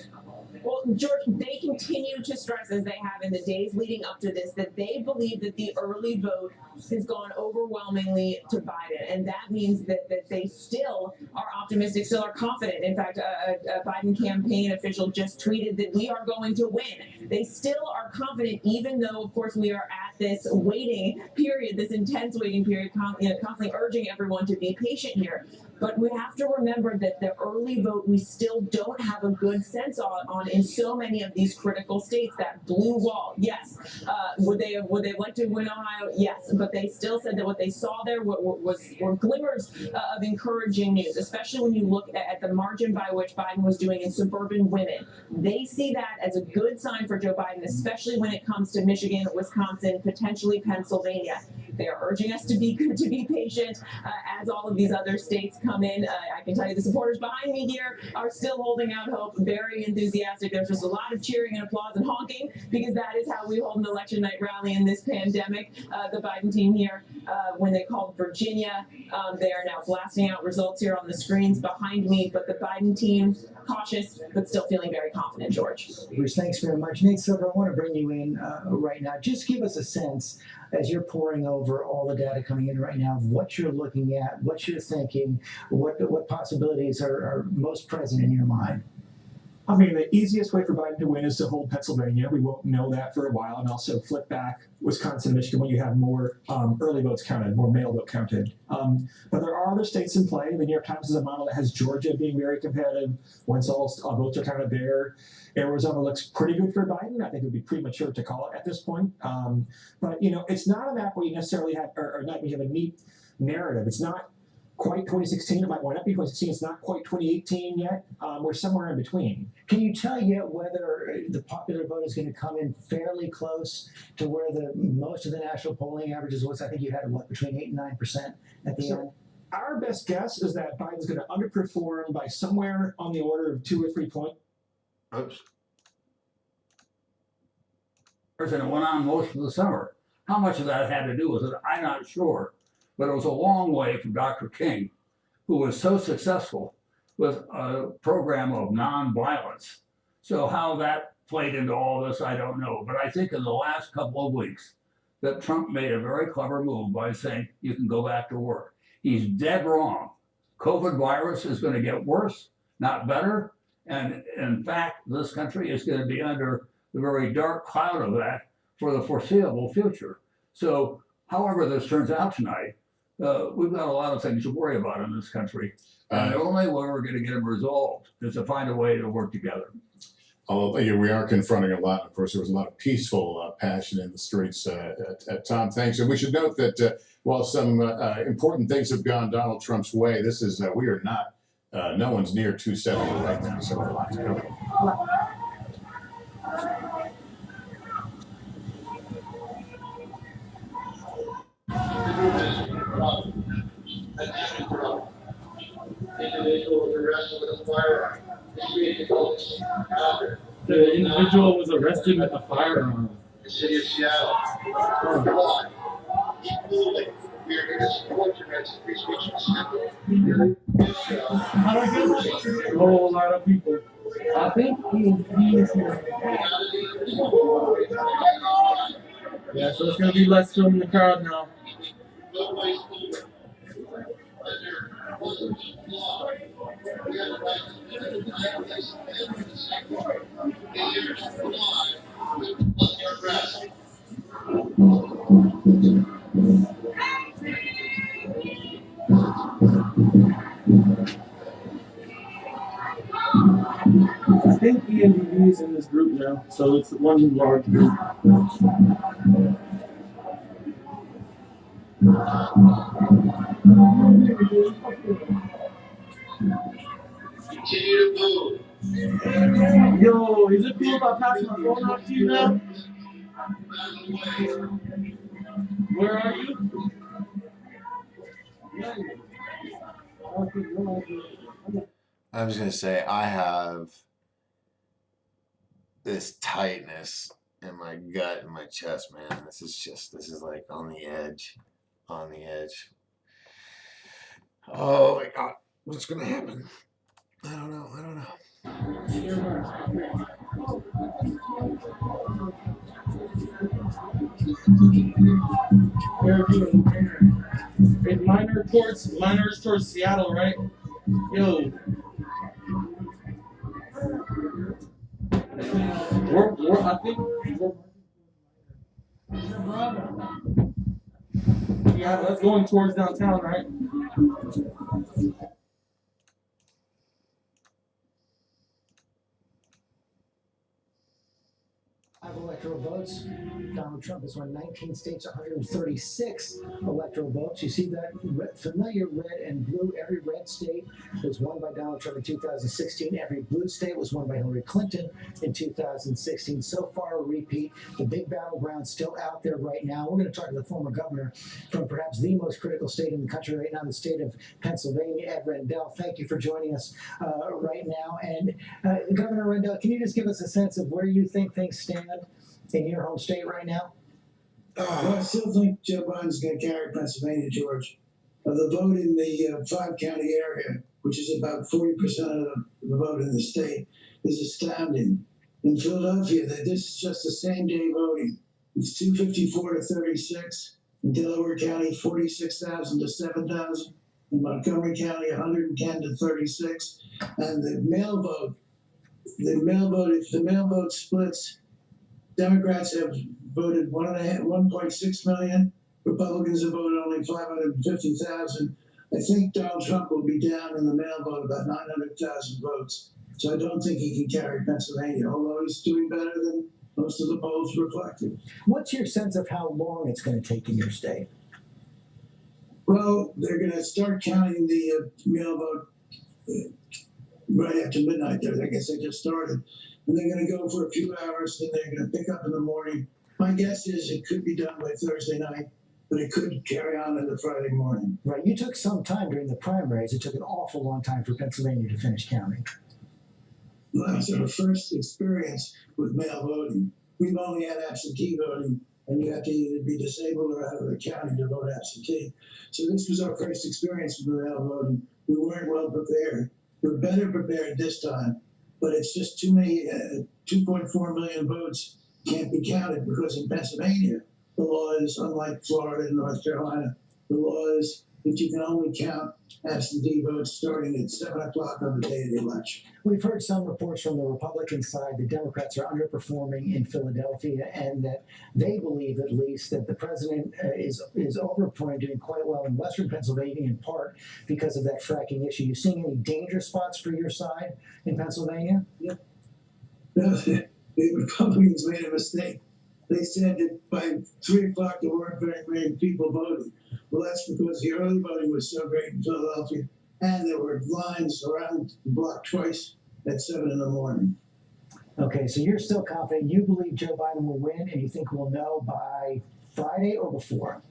S23: Well, George, they continue to stress, as they have in the days leading up to this, that they believe that the early vote has gone overwhelmingly to Biden. And that means that they still are optimistic, still are confident. In fact, a Biden campaign official just tweeted that we are going to win. They still are confident, even though, of course, we are at this waiting period, this intense waiting period, constantly urging everyone to be patient here. But we have to remember that the early vote, we still don't have a good sense on in so many of these critical states. That blue wall, yes. Would they like to win Ohio? Yes. But they still said that what they saw there were glimmers of encouraging news, especially when you look at the margin by which Biden was doing in suburban women. They see that as a good sign for Joe Biden, especially when it comes to Michigan, Wisconsin, potentially Pennsylvania. They are urging us to be patient, as all of these other states. come in. I can tell you the supporters behind me here are still holding out hope, very enthusiastic. There's just a lot of cheering and applause and honking because that is how we hold an election night rally in this pandemic. The Biden team here, when they called Virginia, they are now blasting out results here on the screens behind me, but the Biden team, cautious, but still feeling very confident, George.
S8: Bruce, thanks very much. Nate Silver, I want to bring you in right now. Just give us a sense, as you're poring over all the data coming in right now, of what you're looking at, what you're thinking, what possibilities are most present in your mind.
S10: I mean, the easiest way for Biden to win is to hold Pennsylvania. We won't know that for a while, and also flip back Wisconsin, Michigan when you have more early votes counted, more mail vote counted. But there are other states in play. The New York Times is a model that has Georgia being very competitive once all votes are counted there. Arizona looks pretty good for Biden. I think it would be premature to call it at this point. But, you know, it's not a map where you necessarily have, or not where you have a neat narrative. It's not quite 2016. It might not be 2016. It's not quite 2018 yet. We're somewhere in between.
S8: Can you tell yet whether the popular vote is going to come in fairly close to where most of the national polling averages was? I think you had between 8 and 9% at the end.
S10: Our best guess is that Biden's going to underperform by somewhere on the order of 2 or 3 points.
S1: Oops.
S13: And it went on most of the summer. How much of that had to do with it, I'm not sure. But it was a long way from Dr. King, who was so successful with a program of nonviolence. So how that played into all this, I don't know. But I think in the last couple of weeks that Trump made a very clever move by saying you can go back to work. He's dead wrong. COVID virus is going to get worse, not better. And in fact, this country is going to be under the very dark cloud of that for the foreseeable future. So however this turns out tonight, we've got a lot of things to worry about in this country. And the only way we're going to get them resolved is to find a way to work together.
S21: We are confronting a lot. Of course, there was a lot of peaceful passion in the streets at Tom. Thanks. And we should note that while some important things have gone Donald Trump's way, this is we are not. No one's near 270 right now, so we're a lot to go.
S18: Individual was arrested with a firearm.
S22: The individual was arrested with a firearm.
S18: The city of Seattle. We are here to support your rights and free speech.
S22: A whole lot of people. I think he's here. Yeah, so it's going to be less film in the crowd now. I think ENDB is in this group now, so it's one large group.
S18: Continue to move.
S22: Yo, is it cool if I pass my phone off to you now? Where are you?
S1: I was going to say, I have this tightness in my gut and my chest, man. This is like on the edge. Oh my God. What's going to happen? I don't know.
S22: Miners towards Seattle, right? Yo. I think yeah, that's going towards downtown, right?
S8: electoral votes. Donald Trump has won 19 states, 136 electoral votes. You see that familiar red and blue. Every red state was won by Donald Trump in 2016. Every blue state was won by Hillary Clinton in 2016. So far, a repeat. The big battleground still out there right now. We're going to talk to the former governor from perhaps the most critical state in the country right now, the state of Pennsylvania, Ed Rendell. Thank you for joining us right now. And Governor Rendell, can you just give us a sense of where you think things stand in your home state right now?
S14: Well, I still think Joe Biden's going to carry Pennsylvania, George. The vote in the five-county area, which is about 40% of the vote in the state, is astounding. In Philadelphia, this is just the same day voting. It's 254 to 36. In Delaware County, 46,000 to 7,000. In Montgomery County, 110 to 36. And the mail vote, if the mail vote splits, Democrats have voted 1.6 million. Republicans have voted only 550,000. I think Donald Trump will be down in the mail vote about 900,000 votes. So I don't think he can carry Pennsylvania, although he's doing better than most of the polls reflected.
S8: What's your sense of how long it's going to take in your state?
S14: Well, they're going to start counting the mail vote right after midnight. I guess they just started. And they're going to go for a few hours, then they're going to pick up in the morning. My guess is it could be done by Thursday night, but it could carry on into Friday morning.
S8: Right. You took some time during the primaries. It took an awful long time for Pennsylvania to finish counting.
S14: Well, that was our first experience with mail voting. We've only had absentee voting, and you have to either be disabled or out of the county to vote absentee. So this was our first experience with mail voting. We weren't well prepared. We're better prepared this time, but it's just too many, 2.4 million votes can't be counted because in Pennsylvania, the law is unlike Florida and North Carolina. The law is that you can only count absentee votes starting at 7 o'clock on the day of the election.
S8: We've heard some reports from the Republican side that Democrats are underperforming in Philadelphia, and that they believe, at least, that the president is overperforming, doing quite well in Western Pennsylvania, in part because of that fracking issue. You seeing any danger spots for your side in Pennsylvania?
S14: Yeah. The Republicans made a mistake. They said that by 3 o'clock there weren't very many people voting. Well, that's because the early voting was so great in Philadelphia, and there were lines around the block twice at 7 in the morning.
S8: Okay, so you're still confident. You believe Joe Biden will win, and you think we'll know by Friday or before?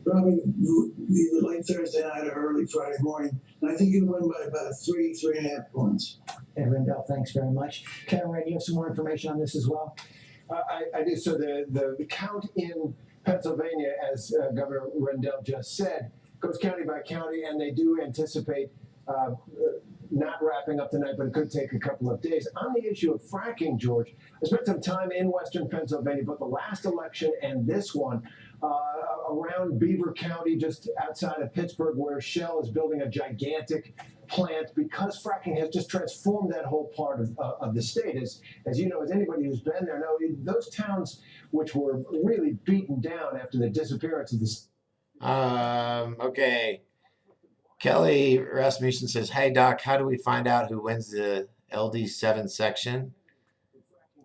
S14: Probably either late Thursday night or early Friday morning. And I think he'll win by about 3.5 points.
S8: Ed Rendell, thanks very much. Cameron, you have some more information on this as well?
S7: I do. So the count in Pennsylvania, as Governor Rendell just said, goes county by county, and they do anticipate not wrapping up tonight, but it could take a couple of days. On the issue of fracking, George, I spent some time in Western Pennsylvania, both the last election and this one, around Beaver County, just outside of Pittsburgh, where Shell is building a gigantic plant because fracking has just transformed that whole part of the state. As you know, as anybody who's been there, know those towns which were really beaten down after the disappearance of the.
S1: Okay. Kelly Rasmussen says, "Hey Doc, how do we find out who wins the LD7 section?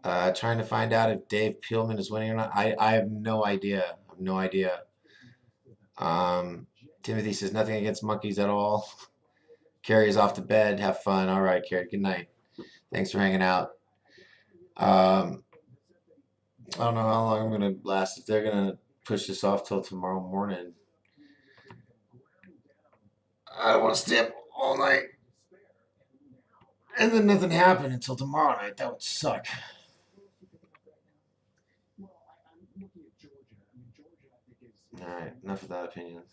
S1: Trying to find out if Dave Peelman is winning or not. I have no idea. I have no idea." Timothy says, "Nothing against monkeys at all." Carrie is off to bed. Have fun. All right, Carrie. Good night. Thanks for hanging out. I don't know how long I'm gonna last. If they're gonna push this off till tomorrow morning, I don't want to stay up all night and then nothing happened until tomorrow night. That would suck. All right, enough of that opinion.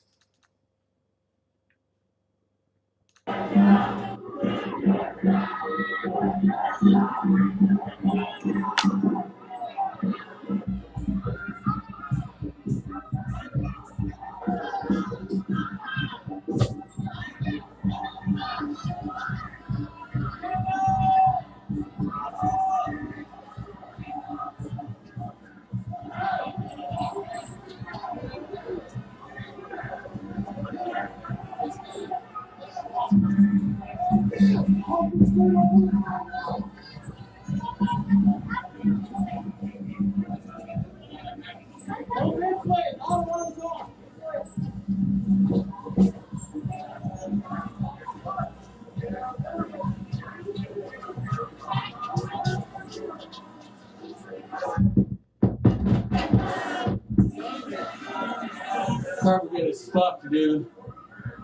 S22: as fuck, dude.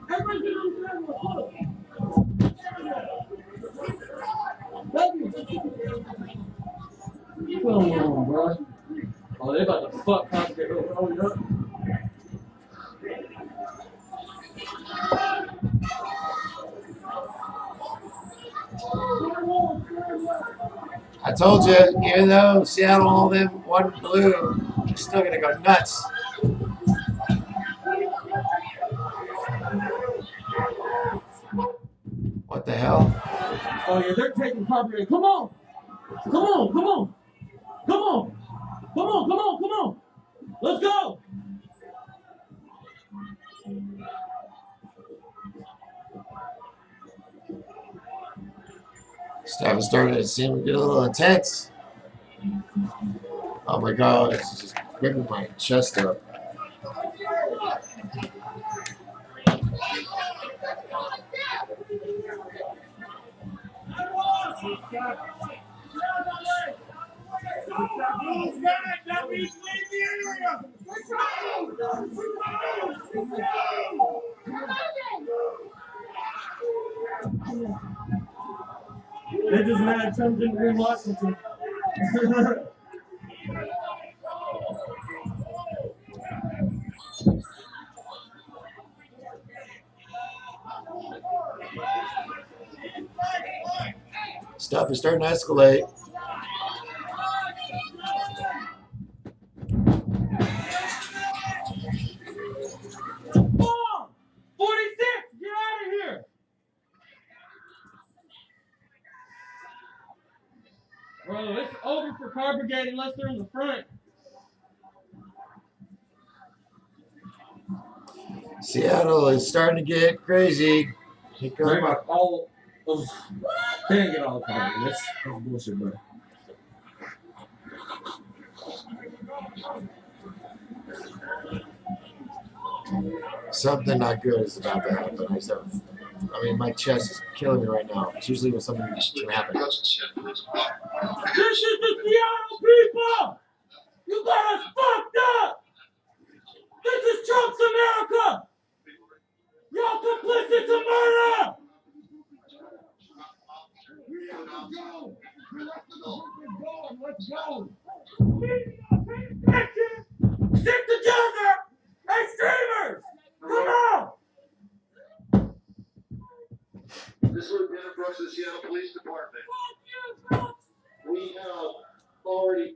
S22: Come on, bro. Oh, they about to fuck congregate. Oh, yeah.
S1: I told you, even though Seattle all them won blue, they're still gonna go nuts. What the hell?
S22: Oh yeah, they're taking congregate. Come on, come on, come on, come on, come on, come on, come on. Let's go.
S1: Stuff is starting to seem to get a little intense. Oh my god, it's just ripping my chest up.
S22: They just mad Trump didn't win Washington.
S1: Stuff is starting to escalate.
S22: Come on! 46! Get out of here! Bro, it's over for car brigade unless they're in the front.
S1: Seattle is starting to get crazy.
S22: They got all of. They didn't get all the car brigade. That's bullshit, bro.
S1: Something not good is about to happen. I mean, my chest is killing me right now. It's usually when something is going to happen.
S22: This is the Seattle people! You got us fucked up! This is Trump's America! Y'all complicit to murder! We have to go! The rest of the group is gone. Let's go! Stick together! Hey, streamers! Come on!
S12: This is Lieutenant Brooks of the Seattle Police Department. We have already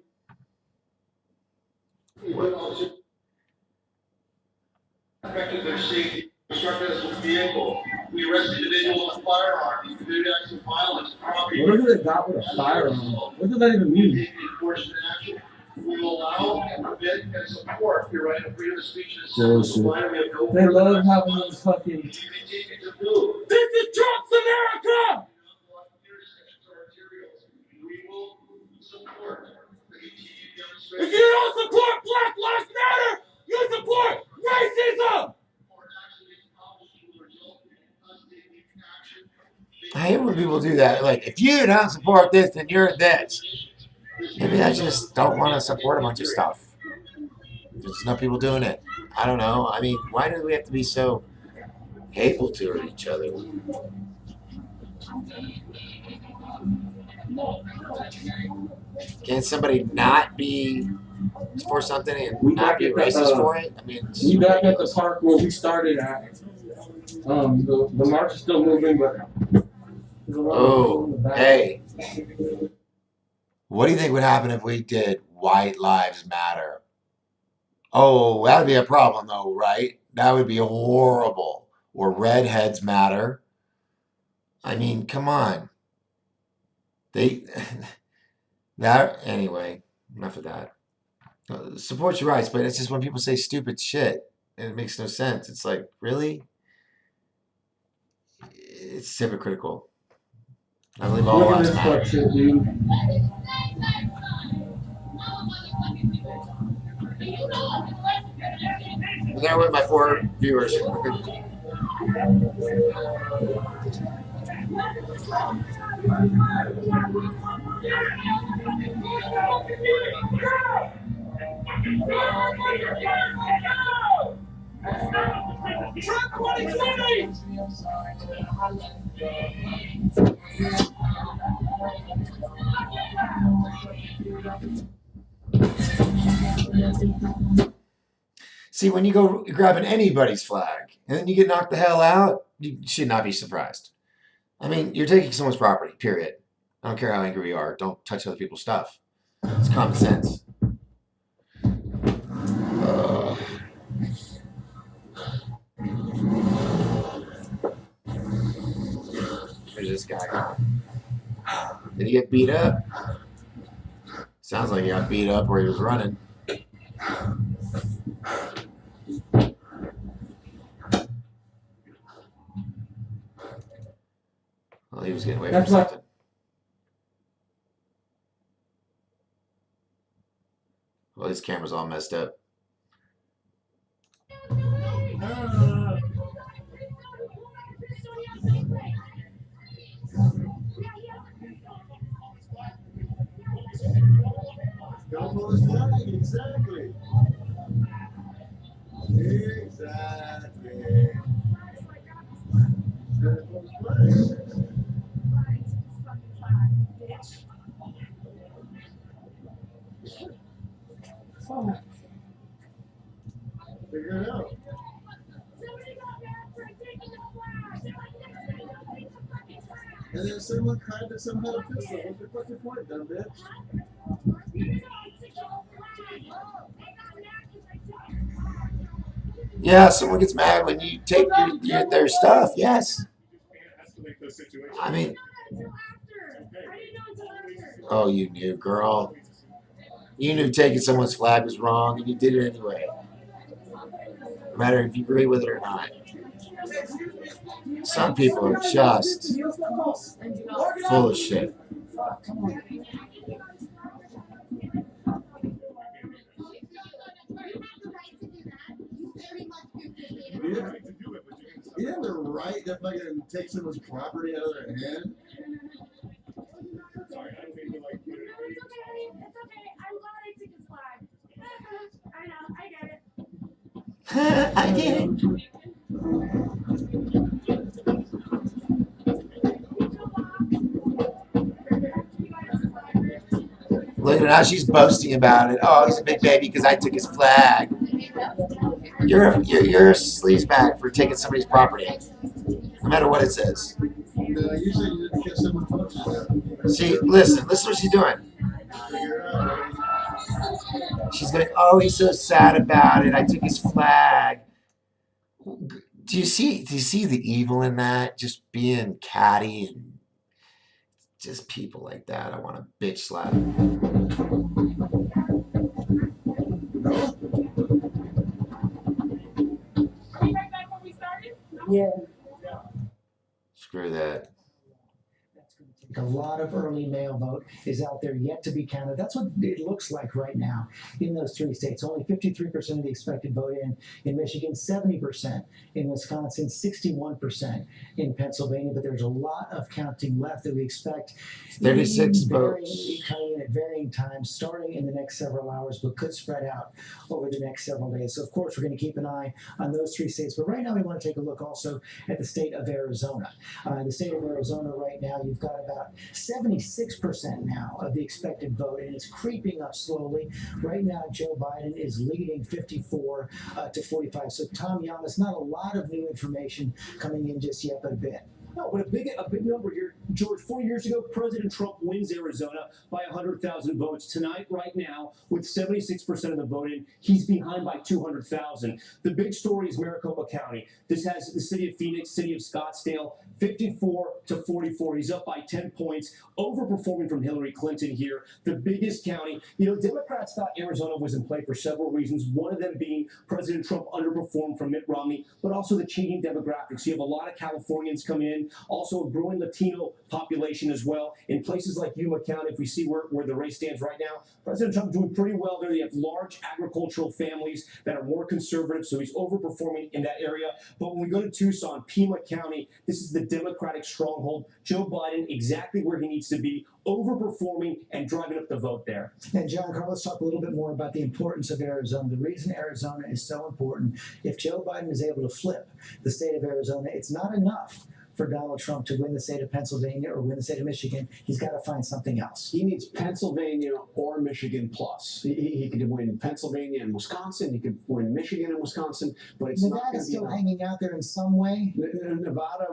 S12: affected their safety, obstructed us with vehicle. We arrested individuals with firearms, he committed acts of violence.
S22: What is it got with a firearm? What does that even mean?
S12: Enforcement action. We will allow and permit and support your right of freedom of speech and
S22: Bullshit. They love having those fucking. This is Trump's America! If you don't support Black Lives Matter, you support racism!
S1: I hate when people do that. Like, if you don't support this, then you're this. Maybe I just don't want to support a bunch of stuff. There's enough people doing it. I don't know. I mean, why do we have to be so hateful to each other? Can somebody not be for something and not be racist for it? I mean,
S22: we back at the park where we started at. The march is still moving, but.
S1: Oh, hey. What do you think would happen if we did White Lives Matter? Oh, that would be a problem, though, right? That would be horrible. Or Redheads Matter. I mean, come on. Anyway, enough of that. Support your rights, but it's just when people say stupid shit and it makes no sense. It's like, really? It's hypocritical. I believe all lives matter. There went my 4 viewers.
S22: Trump 2020!
S1: See, when you go grabbing anybody's flag and then you get knocked the hell out, you should not be surprised. I mean, you're taking someone's property, period. I don't care how angry you are. Don't touch other people's stuff. It's common sense. Where's this guy? Did he get beat up? Sounds like he got beat up where he was running. Well, he was getting away from something. Well, his camera's all messed up.
S18: Exactly. Exactly. Figure it out. And then someone cried that someone had a pistol. What's your fucking point, dumb bitch?
S1: Yeah, someone gets mad when you take their stuff. Yes. I mean, oh, you knew, girl. You knew taking someone's flag was wrong, and you did it anyway. No matter if you agree with it or not. Some people are just full of shit.
S18: You have the right to fucking take someone's property out of their hand.
S22: Sorry, I don't mean to like. No, it's okay. It's okay. I'm glad I took his flag. I know. I get it.
S1: I get it. Look at how she's boasting about it. Oh, he's a big baby because I took his flag. You're a sleazebag for taking somebody's property, no matter what it says.
S18: Usually you didn't get someone punches.
S1: See, listen what she's doing. She's going, oh, he's so sad about it. I took his flag. Do you see the evil in that? Just being catty and just people like that. I want to bitch slap.
S22: Are we right back where we started?
S4: Yeah.
S1: Screw that.
S8: A lot of early mail vote is out there yet to be counted. That's what it looks like right now in those three states. Only 53% of the expected vote in Michigan, 70% in Wisconsin, 61% in Pennsylvania. But there's a lot of counting left that we expect.
S1: 36 votes.
S8: Coming in at varying times, starting in the next several hours, but could spread out over the next several days. So, of course, we're going to keep an eye on those three states. But right now, we want to take a look also at the state of Arizona. The state of Arizona right now, you've got about 76% now of the expected vote, and it's creeping up slowly. Right now, Joe Biden is leading 54 to 45. So, Tom Yamas, not a lot of new information coming in just yet, but a bit.
S2: No, but a big number here. George, 4 years ago, President Trump wins Arizona by 100,000 votes. Tonight, right now, with 76% of the vote in, he's behind by 200,000. The big story is Maricopa County. This has the city of Phoenix, city of Scottsdale, 54 to 44. He's up by 10 points, overperforming from Hillary Clinton here. The biggest county. You know, Democrats thought Arizona was in play for several reasons, one of them being President Trump underperformed from Mitt Romney, but also the changing demographics. You have a lot of Californians come in, also a growing Latino population as well. In places like Yuma County, if we see where the race stands right now, President Trump doing pretty well there. They have large agricultural families that are more conservative, so he's overperforming in that area. But when we go to Tucson, Pima County, this is the Democratic stronghold. Joe Biden exactly where he needs to be, overperforming and driving up the vote there.
S8: And John, Carl, let's talk a little bit more about the importance of Arizona. The reason Arizona is so important, if Joe Biden is able to flip the state of Arizona, it's not enough for Donald Trump to win the state of Pennsylvania or win the state of Michigan. He's got to find something else.
S6: He needs Pennsylvania or Michigan plus. He could win Pennsylvania and Wisconsin. He could win Michigan and Wisconsin, but it's not going to
S8: Nevada's
S6: be
S8: still
S6: enough.
S8: hanging out there in some way.
S6: Nevada,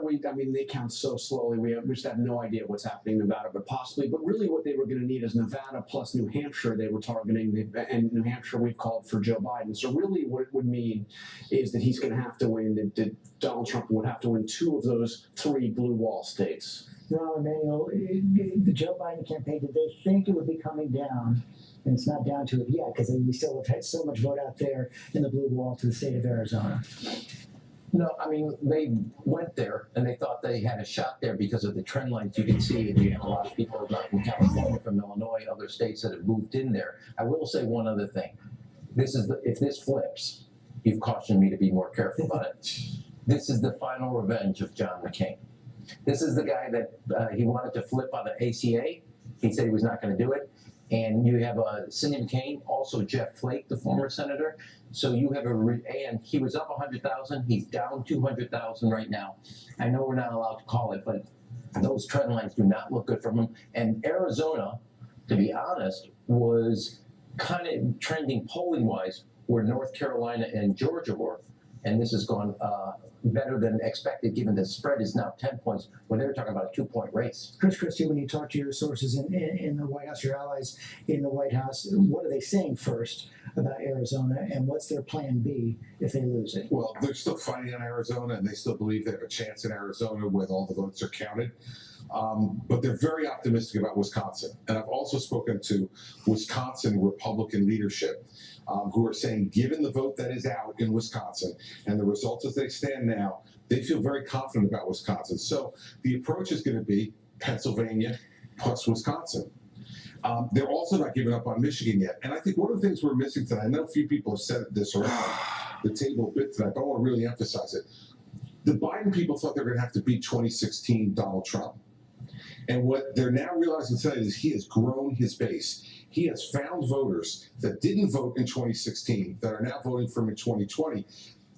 S6: they count so slowly. We just have no idea what's happening in Nevada, but possibly. But really, what they were going to need is Nevada plus New Hampshire. They were targeting, and New Hampshire we've called for Joe Biden. So really, what it would mean is that he's going to have to win. That Donald Trump would have to win 2 of those 3 blue wall states.
S8: Ron Emanuel, the Joe Biden campaign, did they think it would be coming down? And it's not down to it yet because we still have had so much vote out there in the blue wall to the state of Arizona.
S16: No, I mean, they went there and they thought they had a shot there because of the trend lines you can see. And you have a lot of people from California, from Illinois, other states that have moved in there. I will say one other thing. If this flips, you've cautioned me to be more careful about it. This is the final revenge of John McCain. This is the guy that he wanted to flip on the ACA. He said he was not going to do it. And you have Cindy McCain, also Jeff Flake, the former senator. So you have and he was up 100,000. He's down 200,000 right now. I know we're not allowed to call it, but those trend lines do not look good from him. And Arizona, to be honest, was kind of trending polling-wise where North Carolina and Georgia were. And this has gone better than expected, given the spread is now 10 points, when they were talking about a 2-point race.
S8: Chris Christie, when you talk to your sources in the White House, your allies in the White House, what are they saying first about Arizona, and what's their plan B if they lose it?
S21: Well, they're still fighting on Arizona, and they still believe they have a chance in Arizona when all the votes are counted. But they're very optimistic about Wisconsin. And I've also spoken to Wisconsin Republican leadership who are saying, given the vote that is out in Wisconsin and the results as they stand now, they feel very confident about Wisconsin. So the approach is going to be Pennsylvania plus Wisconsin. They're also not giving up on Michigan yet. And I think one of the things we're missing tonight, I know a few people have said this around the table a bit tonight, but I want to really emphasize it. The Biden people thought they were going to have to beat 2016 Donald Trump. And what they're now realizing tonight is he has grown his base. He has found voters that didn't vote in 2016 that are now voting for him in 2020.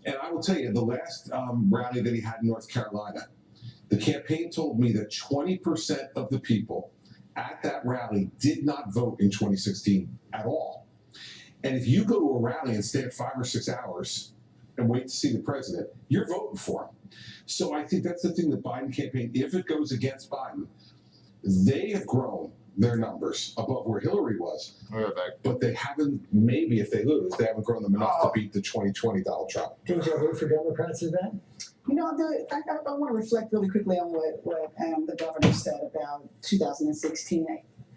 S21: And I will tell you, the last rally that he had in North Carolina, the campaign told me that 20% of the people at that rally did not vote in 2016 at all. And if you go to a rally and stand 5 or 6 hours and wait to see the president, you're voting for him. So I think that's the thing, the Biden campaign, if it goes against Biden, they have grown their numbers above where Hillary was. But they haven't, maybe if they lose, they haven't grown them enough to beat the 2020 Donald Trump.
S8: Deja vu for Democrats, is that?
S4: You know, I want to reflect really quickly on what the governor said about 2016.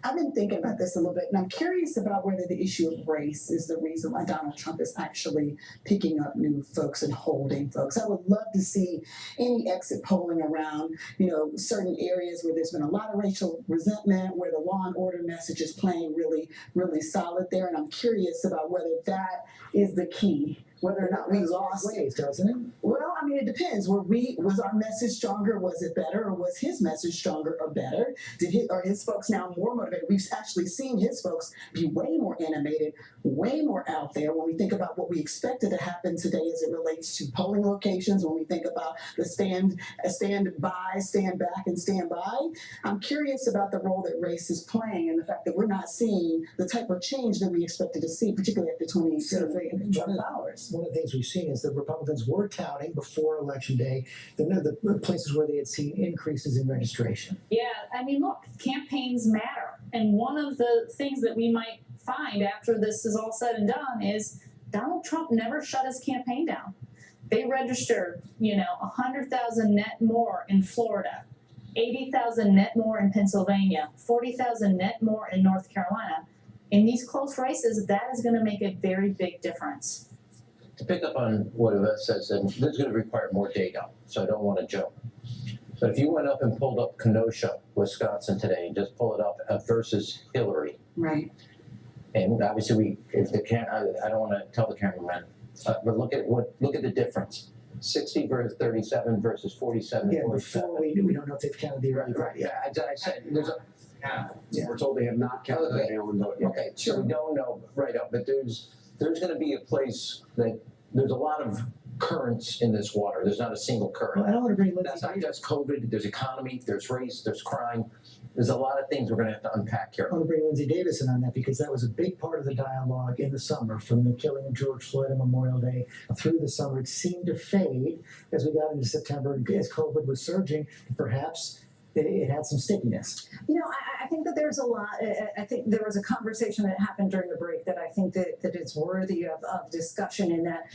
S4: I've been thinking about this a little bit, and I'm curious about whether the issue of race is the reason why Donald Trump is actually picking up new folks and holding folks. I would love to see any exit polling around, certain areas where there's been a lot of racial resentment, where the law and order message is playing really, really solid there. And I'm curious about whether that is the key. Whether or not we lost
S8: ways, doesn't it?
S4: Well, I mean, it depends. Was our message stronger? Was it better, or was his message stronger or better? Are his folks now more motivated? We've actually seen his folks be way more animated, way more out there. When we think about what we expected to happen today, as it relates to polling locations, when we think about the stand by, stand back, and stand by, I'm curious about the role that race is playing, and the fact that we're not seeing the type of change that we expected to see, particularly after 2018 Trump powers.
S8: One of the things we've seen is that Republicans were touting before Election Day the places where they had seen increases in registration.
S15: Yeah, I mean, look, campaigns matter. And one of the things that we might find after this is all said and done is Donald Trump never shut his campaign down. They registered, 100,000 net more in Florida, 80,000 net more in Pennsylvania, 40,000 net more in North Carolina. In these close races, that is going to make a very big difference.
S16: To pick up on what Yvette says, and this is going to require more data, so I don't want to jump. But if you went up and pulled up Kenosha, Wisconsin today, and just pull it up versus Hillary,
S4: Right.
S16: and obviously if the I don't want to tell the cameraman, but look at the difference. 60 versus 37 versus 47
S8: Yeah,
S16: 47.
S8: before we don't know if they've counted the early vote.
S16: Right, yeah, I said there's a.
S6: Yeah. We're told they have not counted the mail-in vote yet.
S16: Okay, so we don't know right up, but there's going to be a place that there's a lot of currents in this water. There's not a single current.
S8: Well, I don't want to bring
S16: That's not just COVID. There's economy. There's race. There's crime. There's a lot of things we're going to have to unpack here.
S8: I want to bring Lindsay Davis in on that because that was a big part of the dialogue in the summer, from the killing of George Floyd on Memorial Day through the summer. It seemed to fade as we got into September, as COVID was surging. Perhaps it had some stickiness.
S4: You know, I think that there's a lot. I think there was a conversation that happened during the break that I think that it's worthy of discussion, in that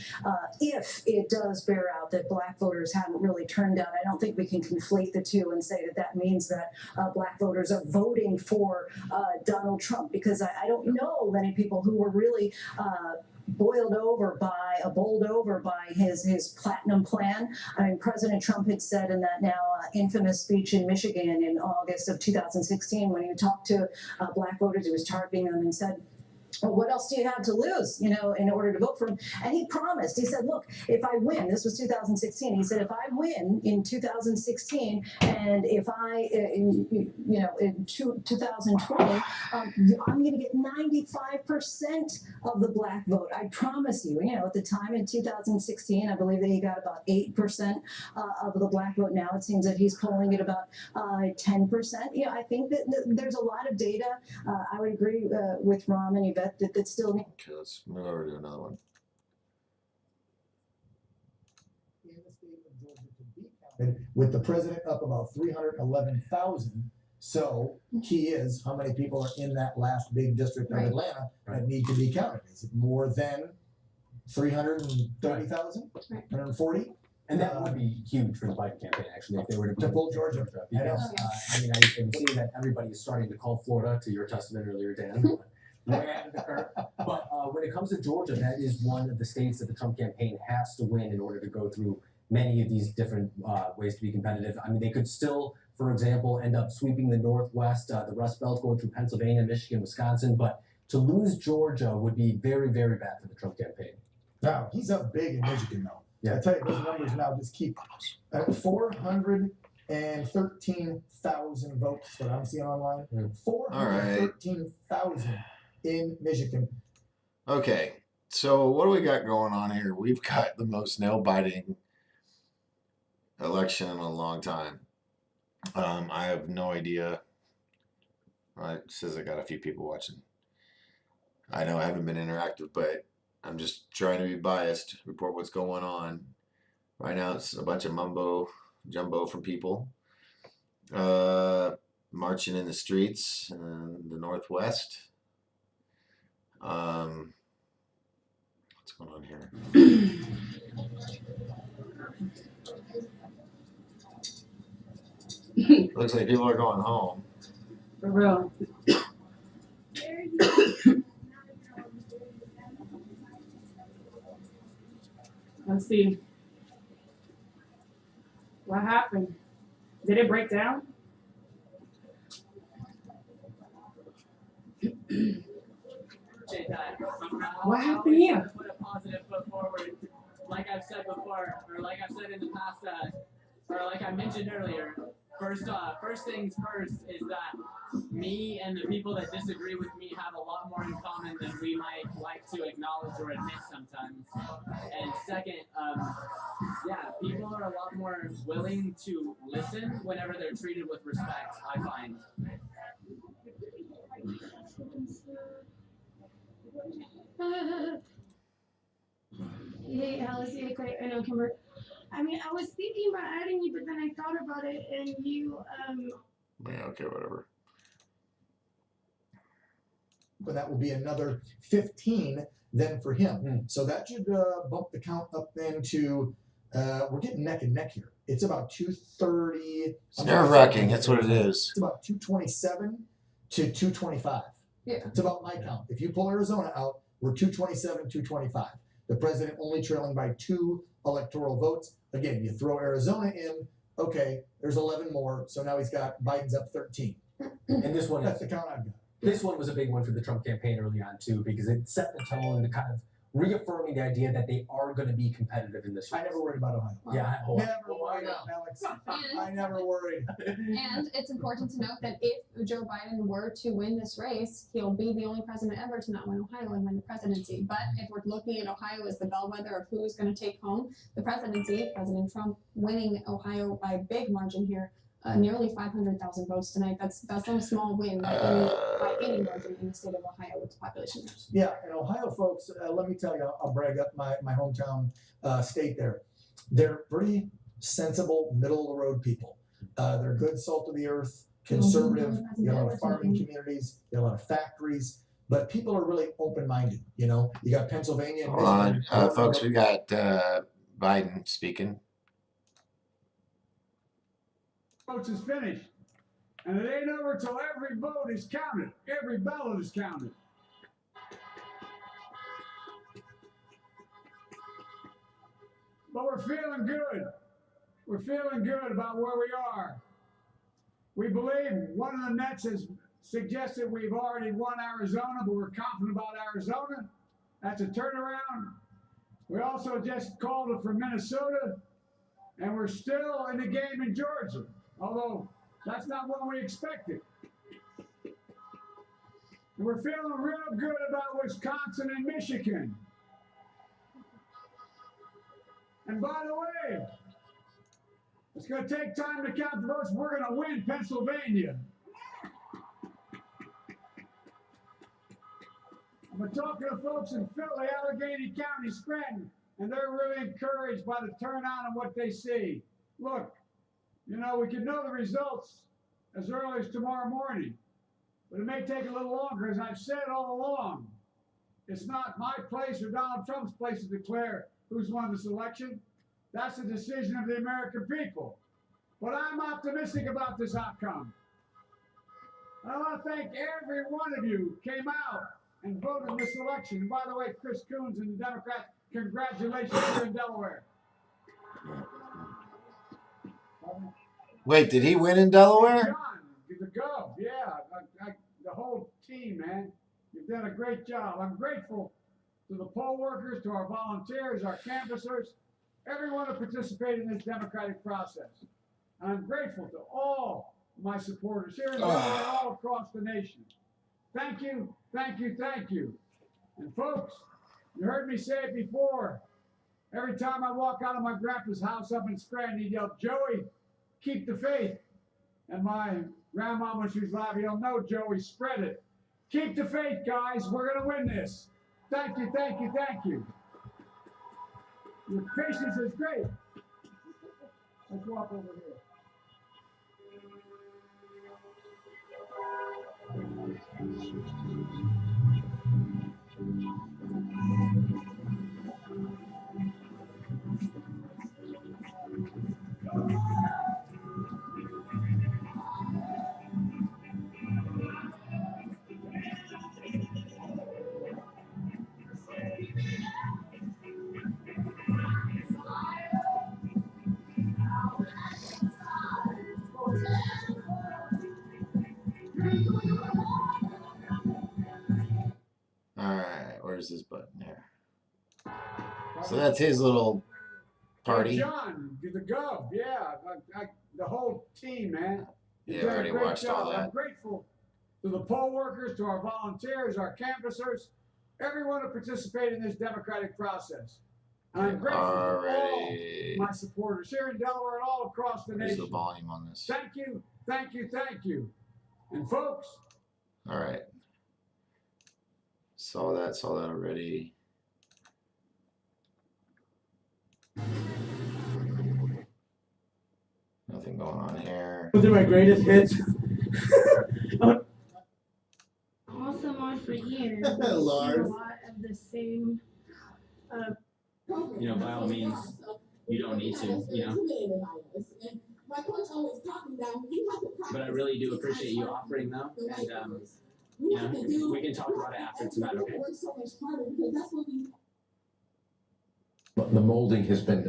S4: if it does bear out that black voters haven't really turned out, I don't think we can conflate the two and say that that means that black voters are voting for Donald Trump, because I don't know many people who were really bowled over by his platinum plan. I mean, President Trump had said in that now infamous speech in Michigan in August of 2016, when he talked to black voters, he was targeting them and said, well, what else do you have to lose, you know, in order to vote for him? And he promised, he said, look, if I win, this was 2016, he said, if I win in 2016, and if I, in 2020, I'm going to get 95% of the black vote. I promise you. You know, at the time in 2016, I believe that he got about 8% of the black vote. Now it seems that he's polling at about 10%. You know, I think that there's a lot of data. I would agree with Ram and Yvette that still.
S1: Okay, let's move over to another one.
S3: In the state of Georgia to be counted, with the president up about 311,000. So key is how many people are in that last big district of Atlanta that need to be counted. Is it more than 330,000? 140?
S19: And that would be huge for the Biden campaign, actually, if they were to
S3: pull Georgia.
S19: Because, I mean, I'm seeing that everybody is starting to call Florida, to your testament earlier, Dan. Way ahead of the curve. But when it comes to Georgia, that is one of the states that the Trump campaign has to win in order to go through many of these different ways to be competitive. I mean, they could still, for example, end up sweeping the Northwest, the Rust Belt, going through Pennsylvania, Michigan, Wisconsin. But to lose Georgia would be very, very bad for the Trump campaign.
S3: Now, he's up big in Michigan, though.
S19: Yeah.
S3: I tell you, those numbers now just keep 413,000 votes that I'm seeing online. 413,000 in Michigan.
S1: Okay, so what do we got going on here? We've got the most nail-biting election in a long time. I have no idea. It says I got a few people watching. I know I haven't been interactive, but I'm just trying to be biased, report what's going on. Right now it's a bunch of mumbo jumbo from people marching in the streets in the Northwest. What's going on here? Looks like people are going home.
S11: For real. Let's see. What happened? Did it break down? What happened here?
S20: Put a positive foot forward, like I've said before, or like I've said in the past, or like I mentioned earlier. First things first is that me and the people that disagree with me have a lot more in common than we might like to acknowledge or admit sometimes. And second, people are a lot more willing to listen whenever they're treated with respect, I find.
S24: Hey, L.L.C, I know, Kimber. I mean, I was thinking about adding you, but then I thought about it, and you,
S1: Yeah, okay, whatever.
S3: But that will be another 15 then for him. So that should bump the count up then to, we're getting neck and neck here. It's about 230.
S1: It's nerve-wracking, that's what it is.
S3: It's about 227 to 225.
S24: Yeah.
S3: It's about my count. If you pull Arizona out, we're 227, 225. The president only trailing by 2 electoral votes. Again, you throw Arizona in, okay, there's 11 more, so now Biden's up 13.
S19: And this one,
S3: That's the count I've got.
S19: this one was a big one for the Trump campaign early on too, because it set the tone to kind of reaffirming the idea that they are going to be competitive in this race.
S3: I never worried about Ohio.
S19: Yeah,
S3: Never worried, Alex. I never worried.
S5: And it's important to note that if Joe Biden were to win this race, he'll be the only president ever to not win Ohio and win the presidency. But if we're looking at Ohio as the bellwether of who's going to take home the presidency, President Trump winning Ohio by a big margin here, nearly 500,000 votes tonight. That's no small win by any margin in the state of Ohio with the population.
S3: Yeah, and Ohio folks, let me tell you, I'll brag up my hometown state there. They're pretty sensible, middle of the road people. They're good, salt of the earth, conservative. You got a lot of farming communities, you got a lot of factories, but people are really open-minded. You know, you got Pennsylvania and
S1: Hold
S3: Michigan.
S1: on, folks, we got Biden speaking.
S9: Votes is finished, and it ain't over till every vote is counted, every ballot is counted. But we're feeling good. We're feeling good about where we are. We believe one of the Nets has suggested we've already won Arizona, but we're confident about Arizona. That's a turnaround. We also just called it for Minnesota, and we're still in the game in Georgia, although that's not what we expected. And we're feeling real good about Wisconsin and Michigan. And by the way, it's going to take time to count the votes. We're going to win Pennsylvania. I've been talking to folks in Philly, Allegheny County, Scranton, and they're really encouraged by the turnout and what they see. Look, you know, we can know the results as early as tomorrow morning, but it may take a little longer. As I've said all along, it's not my place or Donald Trump's place to declare who's won this election. That's the decision of the American people. But I'm optimistic about this outcome. I want to thank every one of you who came out and voted in this election. And by the way, Chris Coons and the Democrats, congratulations here in Delaware.
S1: Wait, did he win in Delaware?
S9: John, the Gov, yeah, the whole team, man. You've done a great job. I'm grateful to the poll workers, to our volunteers, our canvassers, everyone who participated in this democratic process. And I'm grateful to all my supporters here in Delaware and all across the nation. Thank you, thank you, thank you. And folks, you heard me say it before. Every time I walk out of my grandpa's house up in Scranton, he'd yell, Joey, keep the faith. And my grandma, when she was alive, he'll know, Joey, spread it. Keep the faith, guys. We're going to win this. Thank you, thank you, thank you. Your patience is great. Let's walk over here.
S1: Alright, where's this button here? So that's his little party.
S9: Hey, John, the Gov, yeah, the whole team, man. You've
S1: Yeah,
S9: done
S1: I already
S9: a great
S1: watched all
S9: job.
S1: that.
S9: I'm grateful to the poll workers, to our volunteers, our canvassers, everyone who participated in this democratic process. And I'm grateful to all my supporters here in Delaware and all across the
S1: Where's
S9: nation.
S1: the volume on this?
S9: Thank you, thank you, thank you. And folks,
S1: Alright. Saw that already. Nothing going on here.
S22: Those are my greatest hits.
S24: Also on for years.
S3: Lars.
S24: A lot of the same.
S17: You know, by all means, you don't need to, you know. But I really do appreciate you offering them, and you know, we can talk about it after. It's about okay.
S16: the molding has been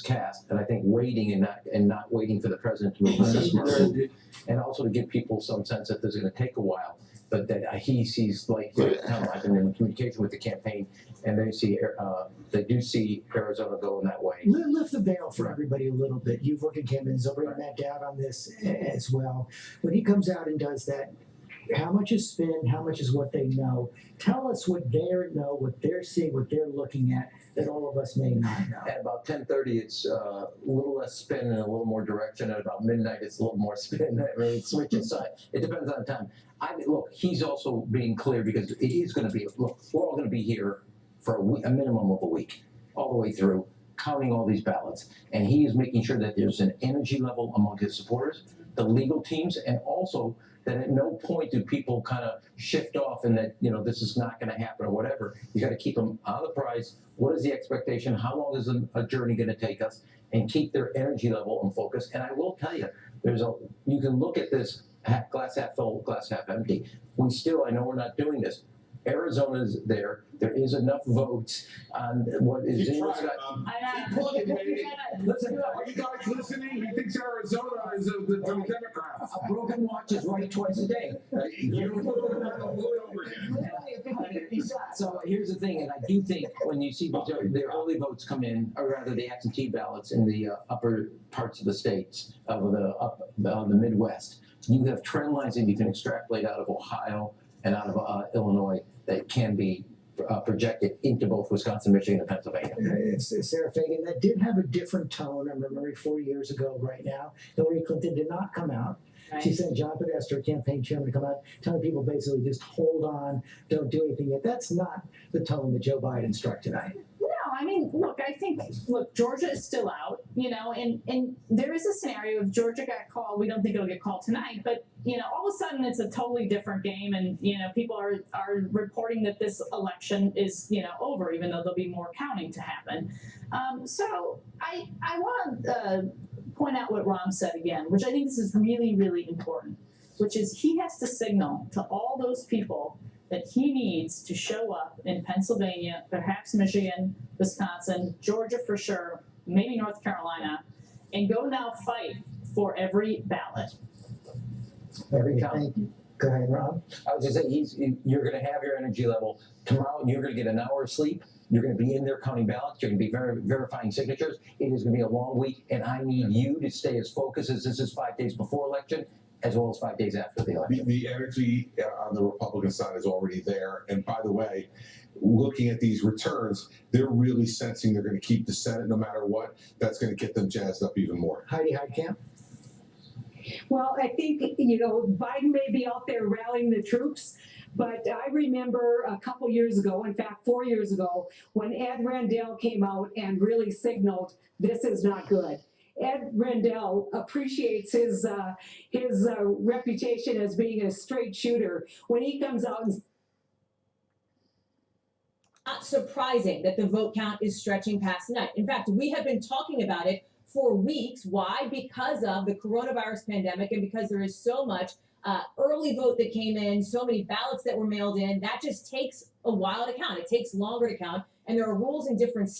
S16: cast, and I think waiting and not waiting for the president to move on this mercy, and also to give people some sense that this is going to take a while, but that he sees, like I've been in communication with the campaign, and they do see Arizona going that way.
S8: Lift the veil for everybody a little bit. You've worked in campaigns. I'll bring Matt down on this as well. When he comes out and does that, how much is spin? How much is what they know? Tell us what they know, what they're seeing, what they're looking at that all of us may not know.
S16: At about 10:30, it's a little less spin and a little more direction. At about midnight, it's a little more spin. I mean, it switches side. It depends on the time. Look, he's also being clear because it is going to be. Look, we're all going to be here for a minimum of a week, all the way through, counting all these ballots, and he is making sure that there's an energy level among his supporters, the legal teams, and also that at no point do people kind of shift off and that, this is not going to happen or whatever. You got to keep them on the prize. What is the expectation? How long is a journey going to take us? And keep their energy level and focus. And I will tell you, you can look at this glass half full, glass half empty. I know we're not doing this. Arizona's there. There is enough votes on what is in this.
S21: Listen, are you guys listening? He thinks Arizona is the Democrats.
S16: A broken watch is right twice a day. So here's the thing, and I do think when you see the early votes come in, or rather the absentee ballots in the upper parts of the states, of the Midwest, you have trend lines that you can extrapolate out of Ohio and out of Illinois that can be projected into both Wisconsin, Michigan, and Pennsylvania.
S8: Sarah Fagan, that did have a different tone. I remember 4 years ago right now, Hillary Clinton did not come out. Right. She sent John Podesta, campaign chairman, to come out telling people basically just hold on, don't do anything yet. That's not the tone that Joe Biden struck tonight.
S15: No, I mean, I think Georgia is still out, and there is a scenario if Georgia got called. We don't think it'll get called tonight, but all of a sudden it's a totally different game, and people are reporting that this election is over, even though there'll be more counting to happen. So I want to point out what Ram said again, which I think this is really, really important, which is he has to signal to all those people that he needs to show up in Pennsylvania, perhaps Michigan, Wisconsin, Georgia for sure, maybe North Carolina, and go now fight for every ballot.
S8: Every time. Go ahead, Rob.
S16: I was going to say, you're going to have your energy level tomorrow. You're going to get an hour of sleep. You're going to be in there counting ballots. You're going to be verifying signatures. It is going to be a long week, and I need you to stay as focused as this is 5 days before election, as well as 5 days after the election.
S21: The energy on the Republican side is already there. And by the way, looking at these returns, they're really sensing they're going to keep the Senate no matter what. That's going to get them jazzed up even more.
S8: Heidi Heitkamp.
S10: Well, I think, Biden may be out there rallying the troops, but I remember a couple years ago, in fact, 4 years ago, when Ed Rendell came out and really signaled this is not good. Ed Rendell appreciates his reputation as being a straight shooter. When he comes out and
S13: not surprising that the vote count is stretching past tonight. In fact, we have been talking about it for weeks. Why? Because of the coronavirus pandemic and because there is so much early vote that came in, so many ballots that were mailed in. That just takes a while to count. It takes longer to count. And there are rules in different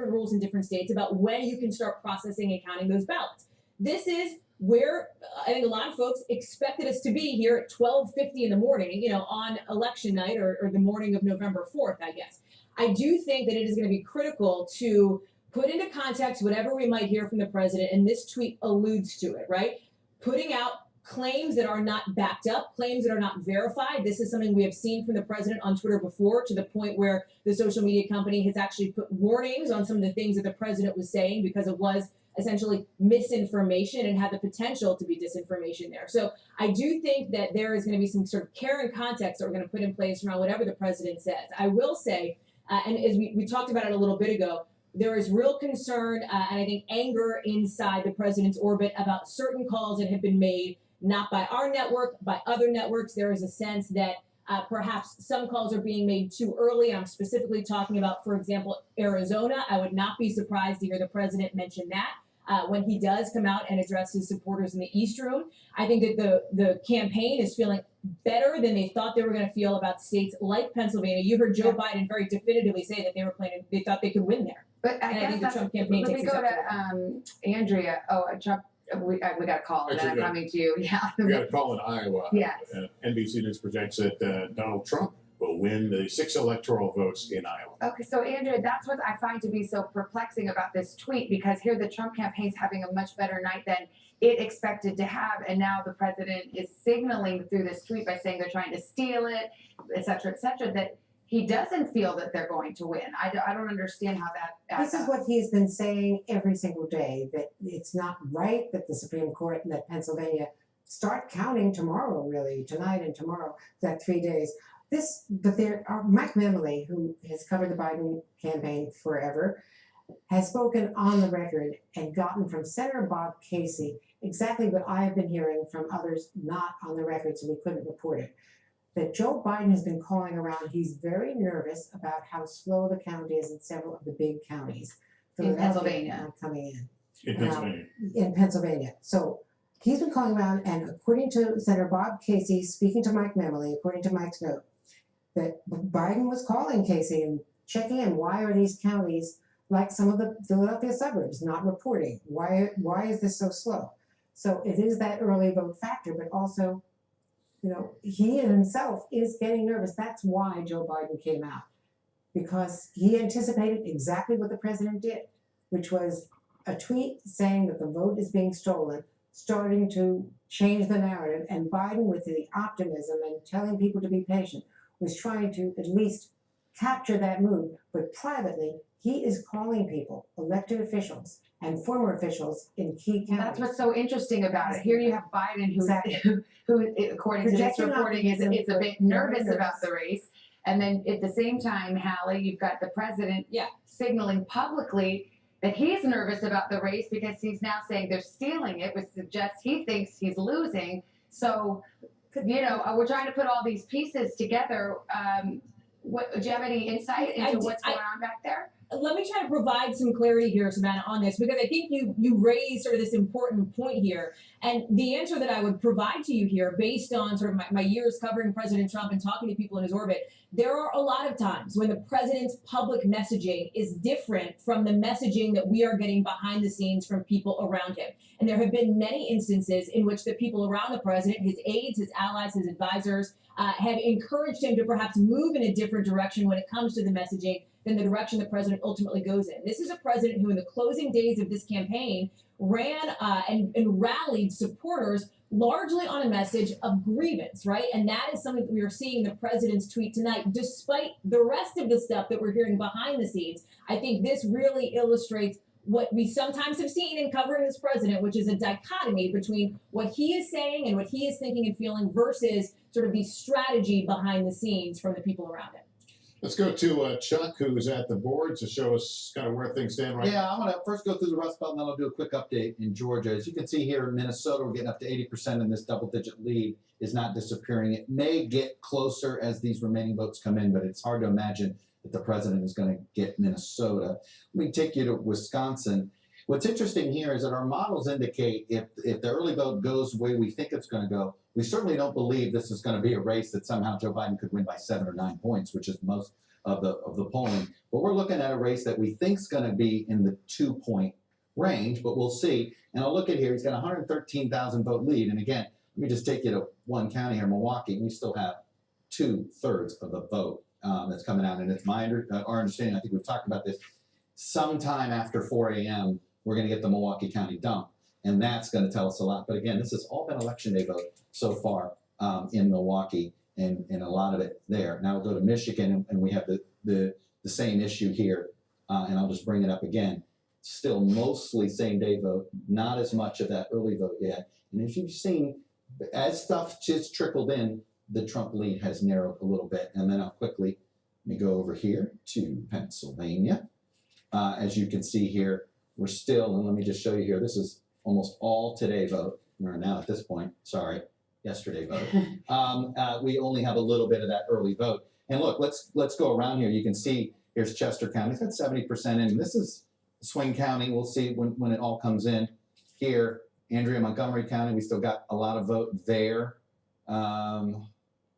S13: rules in different states about when you can start processing and counting those ballots. This is where I think a lot of folks expected us to be here at 12:50 in the morning, on election night or the morning of November 4th, I guess. I do think that it is going to be critical to put into context whatever we might hear from the president, and this tweet alludes to it, right? Putting out claims that are not backed up, claims that are not verified. This is something we have seen from the president on Twitter before, to the point where the social media company has actually put warnings on some of the things that the president was saying because it was essentially misinformation and had the potential to be disinformation there. So I do think that there is going to be some sort of care and context that we're going to put in place around whatever the president says. I will say, and as we talked about it a little bit ago, there is real concern and I think anger inside the president's orbit about certain calls that have been made, not by our network, by other networks. There is a sense that perhaps some calls are being made too early. I'm specifically talking about, for example, Arizona. I would not be surprised to hear the president mention that when he does come out and address his supporters in the East Room. I think that the campaign is feeling better than they thought they were going to feel about states like Pennsylvania. You heard Joe Biden very definitively say that they thought they could win there.
S7: But I
S13: And I
S7: guess
S13: think the
S7: that's,
S13: Trump campaign
S7: let
S13: takes
S7: me
S13: a
S7: go
S13: step
S7: to Andrea. Oh, Trump. We got a call, and then I'm coming to you. Yeah.
S12: We got a call in Iowa.
S7: Yes.
S12: NBC News projects that Donald Trump will win the 6 electoral votes in Iowa.
S7: Okay, so Andrea, that's what I find to be so perplexing about this tweet, because here the Trump campaign's having a much better night than it expected to have, and now the president is signaling through this tweet by saying they're trying to steal it, et cetera, that he doesn't feel that they're going to win. I don't understand how that adds
S14: This is
S7: up.
S14: what he's been saying every single day, that it's not right that the Supreme Court and that Pennsylvania start counting tomorrow, really, tonight and tomorrow, that 3 days. But there are, Mike Memley, who has covered the Biden campaign forever, has spoken on the record and gotten from Senator Bob Casey exactly what I have been hearing from others not on the record, so we couldn't report it. That Joe Biden has been calling around. He's very nervous about how slow the count is in several of the big counties.
S7: In Pennsylvania.
S14: Not coming in.
S12: In Pennsylvania.
S14: In Pennsylvania. So he's been calling around, and according to Senator Bob Casey, speaking to Mike Memley, according to Mike's note, that Biden was calling Casey and checking in. Why are these counties, like some of the Philadelphia suburbs, not reporting? Why is this so slow? So it is that early vote factor, but also, you know, he himself is getting nervous. That's why Joe Biden came out, because he anticipated exactly what the president did, which was a tweet saying that the vote is being stolen, starting to change the narrative. And Biden, with the optimism and telling people to be patient, was trying to at least capture that mood. But privately, he is calling people, elected officials and former officials in key counties.
S7: That's what's so interesting about it. Here you have Biden, who according to this
S14: Projecting
S7: reporting, is
S14: optimism,
S7: a
S14: but
S7: bit nervous
S14: nervous.
S7: about the race. And then at the same time, Hallie, you've got the president signaling publicly that he's nervous about the race because he's now saying they're stealing it, which suggests he thinks he's losing. So, you know, we're trying to put all these pieces together. Do you have any insight into what's going on back there?
S13: Let me try to provide some clarity here, Savannah, on this, because I think you raised sort of this important point here. And the answer that I would provide to you here, based on sort of my years covering President Trump and talking to people in his orbit, there are a lot of times when the president's public messaging is different from the messaging that we are getting behind the scenes from people around him. And there have been many instances in which the people around the president, his aides, his allies, his advisors, have encouraged him to perhaps move in a different direction when it comes to the messaging than the direction the president ultimately goes in. This is a president who, in the closing days of this campaign, ran and rallied supporters largely on a message of grievance, right? And that is something that we are seeing in the president's tweet tonight, despite the rest of the stuff that we're hearing behind the scenes. I think this really illustrates what we sometimes have seen in covering this president, which is a dichotomy between what he is saying and what he is thinking and feeling versus sort of the strategy behind the scenes from the people around him.
S12: Let's go to Chuck, who's at the board, to show us kind of where things stand right now.
S23: Yeah, I'm going to first go through the Rust Belt, and then I'll do a quick update in Georgia. As you can see here in Minnesota, we're getting up to 80%, and this double-digit lead is not disappearing. It may get closer as these remaining votes come in, but it's hard to imagine that the president is going to get Minnesota. Let me take you to Wisconsin. What's interesting here is that our models indicate if the early vote goes the way we think it's going to go, we certainly don't believe this is going to be a race that somehow Joe Biden could win by 7 or 9 points, which is most of the polling. But we're looking at a race that we think is going to be in the 2-point range, but we'll see. And I'll look at here, he's got a 113,000 vote lead. And again, let me just take you to one county here, Milwaukee. We still have 2/3 of the vote that's coming out. And it's our understanding, I think we've talked about this, sometime after 4 a.m., we're going to get the Milwaukee County dump. And that's going to tell us a lot. But again, this has all been election day vote so far in Milwaukee, and a lot of it there. Now we'll go to Michigan, and we have the same issue here. And I'll just bring it up again. Still mostly same day vote, not as much of that early vote yet. And as you've seen, as stuff just trickled in, the Trump lead has narrowed a little bit. And then I'll quickly, let me go over here to Pennsylvania. As you can see here, we're still, and let me just show you here, this is almost all today vote, or now at this point, sorry, yesterday vote. We only have a little bit of that early vote. And look, let's go around here. You can see here's Chester County. It's got 70% in. This is Swing County. We'll see when it all comes in. Here, Andrea, Montgomery County, we still got a lot of vote there.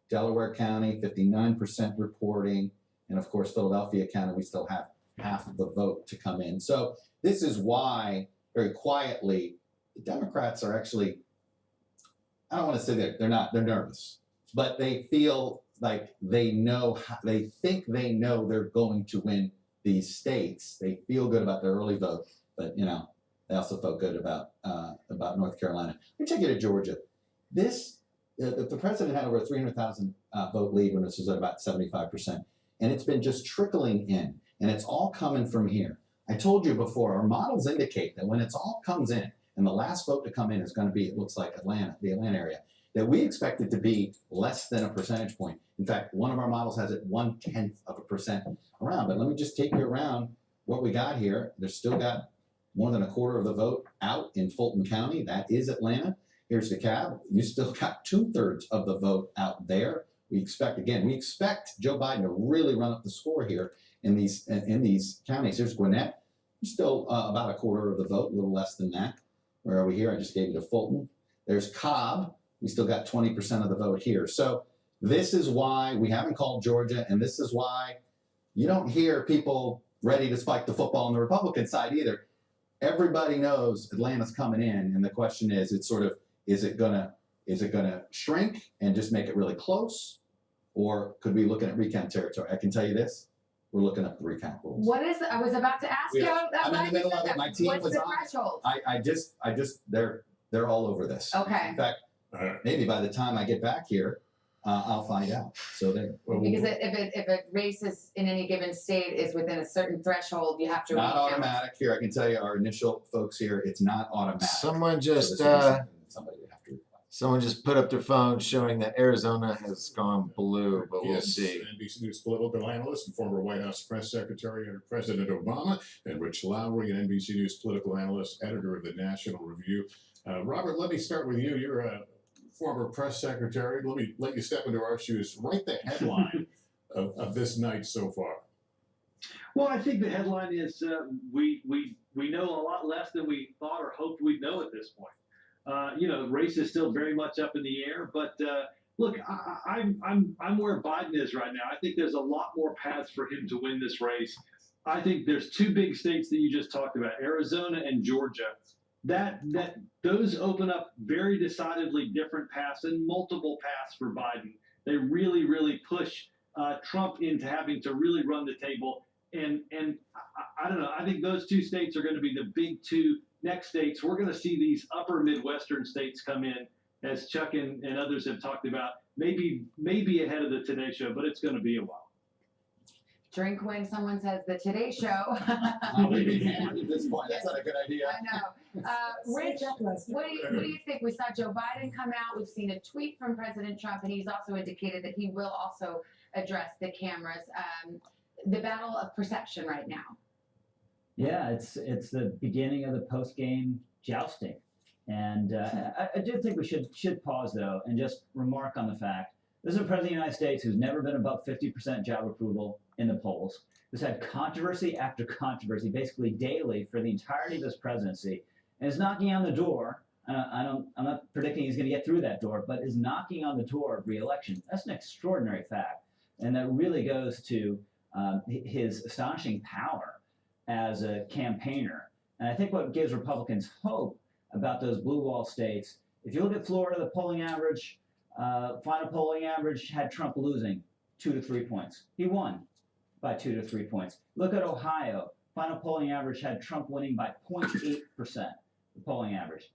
S23: Delaware County, 59% reporting. And of course, Philadelphia County, we still have half of the vote to come in. So this is why, very quietly, the Democrats are actually, I don't want to say they're not, they're nervous, but they feel like they know, they think they know they're going to win these states. They feel good about their early vote, but they also felt good about North Carolina. Let me take you to Georgia. The president had over a 300,000 vote lead when this was at about 75%, and it's been just trickling in, and it's all coming from here. I told you before, our models indicate that when it's all comes in, and the last vote to come in is going to be, it looks like Atlanta, the Atlanta area, that we expect it to be less than a percentage point. In fact, one of our models has it 0.1% around. But let me just take you around what we got here. There's still got more than a quarter of the vote out in Fulton County. That is Atlanta. Here's DeKalb. You still got 2/3 of the vote out there. We expect Joe Biden to really run up the score here in these counties. Here's Gwinnett. Still about a quarter of the vote, a little less than that. Where are we here? I just gave you to Fulton. There's Cobb. We still got 20% of the vote here. So this is why we haven't called Georgia, and this is why you don't hear people ready to spike the football on the Republican side either. Everybody knows Atlanta's coming in, and the question is, is it gonna shrink and just make it really close, or could we be looking at recount territory? I can tell you this: we're looking at the recount rules.
S7: What is? I was about to ask you.
S23: I'm in the middle of it. My team
S7: What's
S23: was
S7: the
S23: on it.
S7: threshold?
S23: I just they're all over this.
S7: Okay.
S23: In fact, maybe by the time I get back here, I'll find out. So there.
S7: Because if a race is in any given state is within a certain threshold, you have to
S23: Not
S7: recount.
S23: automatic here. I can tell you, our initial folks here, it's not automatic.
S1: Someone just
S23: somebody would have to.
S1: someone just put up their phone showing that Arizona has gone blue, but we'll see.
S12: NBC News political analyst and former White House press secretary under President Obama, and Rich Lowry, an NBC News political analyst, editor of the National Review. Robert, let me start with you. You're a former press secretary. Let me let you step into our shoes. Write the headline of this night so far.
S2: Well, I think the headline is we know a lot less than we thought or hoped we'd know at this point. The race is still very much up in the air, but look, I'm where Biden is right now. I think there's a lot more paths for him to win this race. I think there's two big states that you just talked about, Arizona and Georgia. That those open up very decidedly different paths and multiple paths for Biden. They really, really push Trump into having to really run the table. And I don't know. I think those two states are going to be the big two next states. We're going to see these upper Midwestern states come in, as Chuck and others have talked about, maybe ahead of the Today Show, but it's going to be a while.
S7: Drink when someone says the Today Show.
S23: I'm leaving hammered at this point. That's not a good idea.
S7: I know. Rich, what do you think? We saw Joe Biden come out. We've seen a tweet from President Trump, and he's also indicated that he will also address the cameras. The battle of perception right now.
S4: Yeah, it's the beginning of the post-game jousting, and I do think we should pause though and just remark on the fact this is a president of the United States who's never been above 50% job approval in the polls, who's had controversy after controversy basically daily for the entirety of his presidency, and is knocking on the door. I'm not predicting he's going to get through that door, but is knocking on the door of re-election. That's an extraordinary fact, and that really goes to his astonishing power as a campaigner. And I think what gives Republicans hope about those blue wall states, if you look at Florida, the polling average, final polling average had Trump losing 2 to 3 points. He won by 2 to 3 points. Look at Ohio, final polling average had Trump winning by 0.8%, the polling average.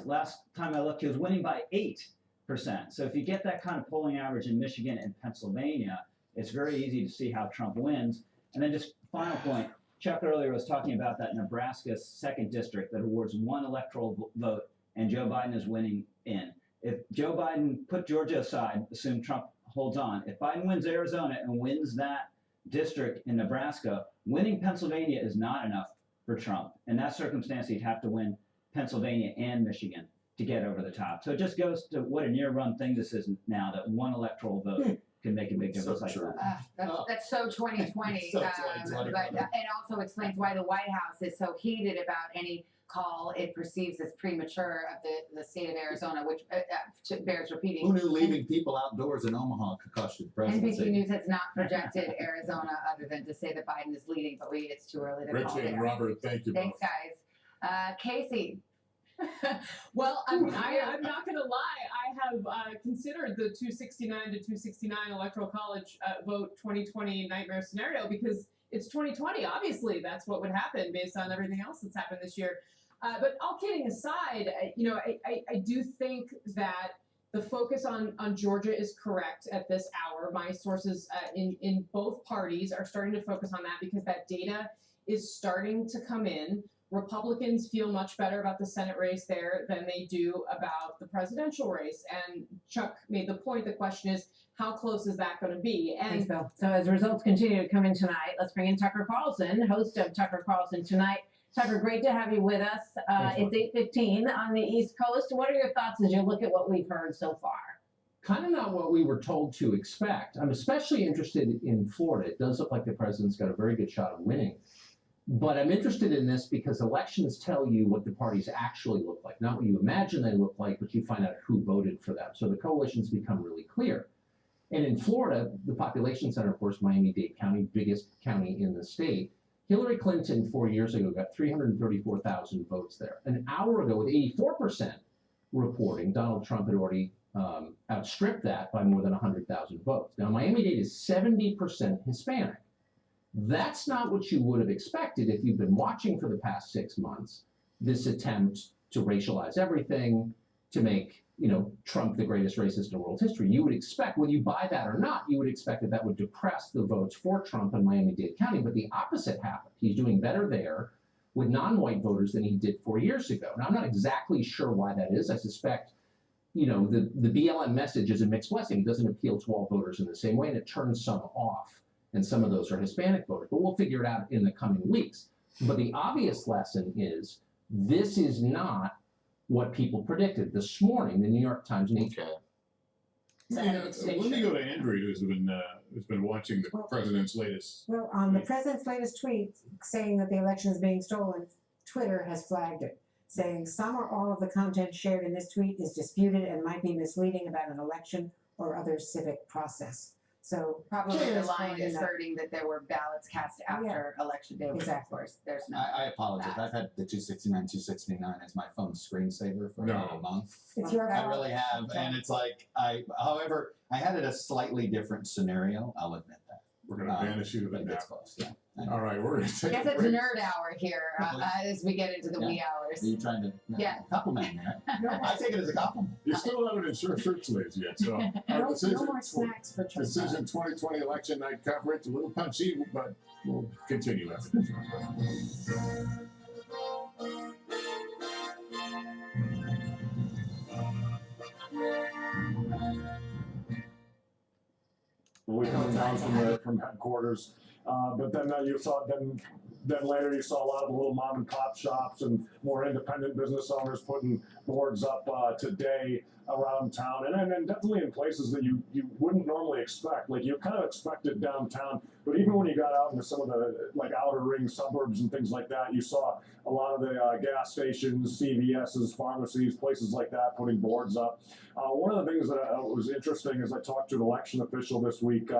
S4: Last time I looked, he was winning by 8%. So if you get that kind of polling average in Michigan and Pennsylvania, it's very easy to see how Trump wins. And then just final point, Chuck earlier was talking about that Nebraska 2nd district that awards 1 electoral vote, and Joe Biden is winning in. If Joe Biden, put Georgia aside, assume Trump holds on. If Biden wins Arizona and wins that district in Nebraska, winning Pennsylvania is not enough for Trump. In that circumstance, he'd have to win Pennsylvania and Michigan to get over the top. So it just goes to what a near-run thing this is now, that 1 electoral vote can make a big difference like that.
S7: That's so 2020.
S23: So 2020.
S7: But it also explains why the White House is so heated about any call it perceives as premature of the state of Arizona, which bears repeating.
S23: Who knew leaving people outdoors in Omaha could cost you the presidency?
S7: NBC News has not projected Arizona other than to say that Biden is leading, but it's too early to call
S12: Richie
S7: it.
S12: and Robert, thank you
S7: Thanks,
S12: both.
S7: guys. Casey.
S6: Well, I mean, I'm not going to lie. I have considered the 269 to 269 Electoral College vote 2020 nightmare scenario because it's 2020. Obviously, that's what would happen based on everything else that's happened this year. But all kidding aside, I do think that the focus on Georgia is correct at this hour. My sources in both parties are starting to focus on that because that data is starting to come in. Republicans feel much better about the Senate race there than they do about the presidential race. And Chuck made the point, the question is, how close is that going to be? And
S11: thanks, Bill. So as results continue to come in tonight, let's bring in Tucker Carlson, host of Tucker Carlson Tonight. Tucker, great to have you with us. It's 8:15 on the East Coast. What are your thoughts as you look at what we've heard so far?
S18: Kind of not what we were told to expect. I'm especially interested in Florida. It does look like the president's got a very good shot of winning. But I'm interested in this because elections tell you what the parties actually look like, not what you imagine they look like, but you find out who voted for them. So the coalitions become really clear. And in Florida, the population center, of course, Miami-Dade County, biggest county in the state, Hillary Clinton 4 years ago got 334,000 votes there. An hour ago, with 84% reporting, Donald Trump had already outstripped that by more than 100,000 votes. Now, Miami-Dade is 70% Hispanic. That's not what you would have expected if you've been watching for the past 6 months, this attempt to racialize everything, to make, Trump the greatest racist in world history. You would expect, whether you buy that or not, you would expect that that would depress the votes for Trump in Miami-Dade County, but the opposite happened. He's doing better there with non-white voters than he did 4 years ago. Now, I'm not exactly sure why that is. I suspect, the BLM message is a mixed blessing. It doesn't appeal to all voters in the same way, and it turns some off. And some of those are Hispanic voters, but we'll figure it out in the coming weeks. But the obvious lesson is this is not what people predicted. This morning, the New York Times
S12: Let me go to Andrew, who's been watching the president's latest.
S14: Well, the president's latest tweet saying that the election is being stolen, Twitter has flagged it, saying some or all of the content shared in this tweet is disputed and might be misleading about an election or other civic process. So
S7: probably
S14: Twitter
S7: the
S14: is
S7: line
S14: calling
S7: is
S14: that.
S7: hurting that there were ballots cast after election day, which of course there's no.
S23: I apologize. I've had the 269 as my phone screensaver for about a month.
S14: It's your
S23: I
S14: fault.
S23: really have, and it's like however, I had it a slightly different scenario. I'll admit that.
S12: We're going to banish you to the
S23: but
S12: nap.
S23: it's close. Yeah.
S12: All right, we're going to
S7: I
S12: take
S7: guess
S12: a
S7: it's
S12: break.
S7: nerd hour here as we get into the wee hours.
S23: Are you trying to compliment me? Right? I take it as a compliment.
S12: You still haven't insured shirt sleeves yet, so our
S14: No
S12: decision,
S14: more snacks for Trump.
S12: decision 2020 election night coverage, a little punchy, but we'll continue after this.
S20: We coming down from headquarters, but then then later you saw a lot of little mom and pop shops and more independent business owners putting boards up today around town, and then definitely in places that you wouldn't normally expect. Like you kind of expected downtown, but even when you got out into some of the outer ring suburbs and things like that, you saw a lot of the gas stations, CVS's, pharmacies, places like that putting boards up. One of the things that was interesting is I talked to an election official this week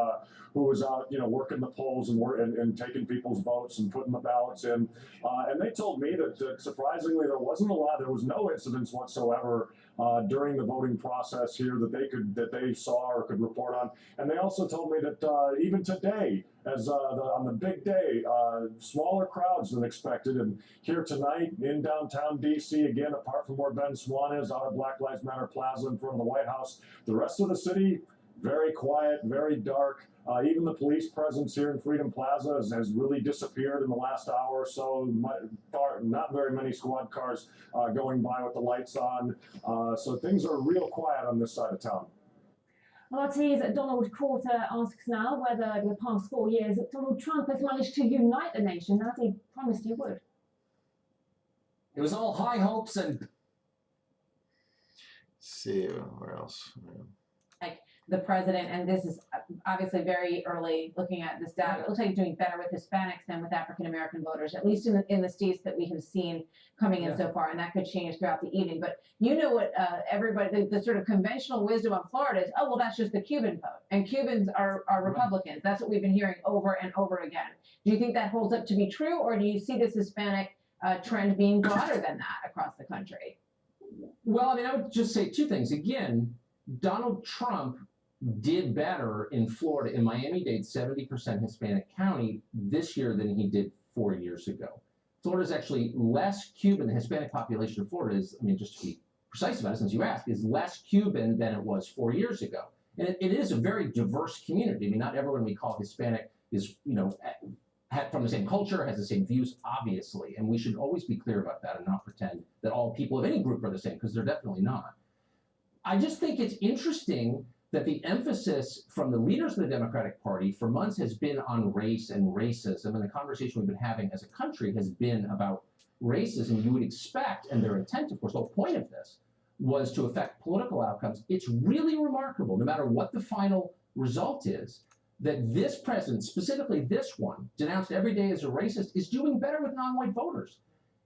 S20: who was out, working the polls and taking people's votes and putting the ballots in, and they told me that surprisingly there was no incidents whatsoever during the voting process here that they saw or could report on. And they also told me that even today, as on the big day, smaller crowds than expected. And here tonight in downtown DC, again, apart from where Ben Swan is, out of Black Lives Matter Plaza in front of the White House, the rest of the city, very quiet, very dark. Even the police presence here in Freedom Plaza has really disappeared in the last hour or so. Not very many squad cars going by with the lights on. So things are real quiet on this side of town.
S11: Well, it is Donald Porter asks now whether in the past 4 years Donald Trump has managed to unite the nation as he promised he would.
S25: It was all high hopes and.
S1: Let's see where else.
S11: Like the president, and this is obviously very early looking at this data. It looks like it's doing better with Hispanics than with African American voters, at least in the states that we have seen coming in so far, and that could change throughout the evening. But you know what everybody, the sort of conventional wisdom on Florida is, oh, well, that's just the Cuban vote, and Cubans are Republicans. That's what we've been hearing over and over again. Do you think that holds up to be true, or do you see this Hispanic trend being broader than that across the country?
S18: Well, I mean, I would just say two things. Again, Donald Trump did better in Florida. In Miami-Dade, 70% Hispanic county this year than he did 4 years ago. Florida is actually less Cuban. The Hispanic population of Florida is, I mean, just to be precise about it, since you asked, is less Cuban than it was 4 years ago. And it is a very diverse community. I mean, not everyone we call Hispanic is, you know, from the same culture, has the same views, obviously. And we should always be clear about that and not pretend that all people of any group are the same, because they're definitely not. I just think it's interesting that the emphasis from the leaders of the Democratic Party for months has been on race and racism, and the conversation we've been having as a country has been about racism. You would expect, and their intent, of course, the whole point of this was to affect political outcomes. It's really remarkable, no matter what the final result is, that this president, specifically this one, denounced every day as a racist, is doing better with non-white voters.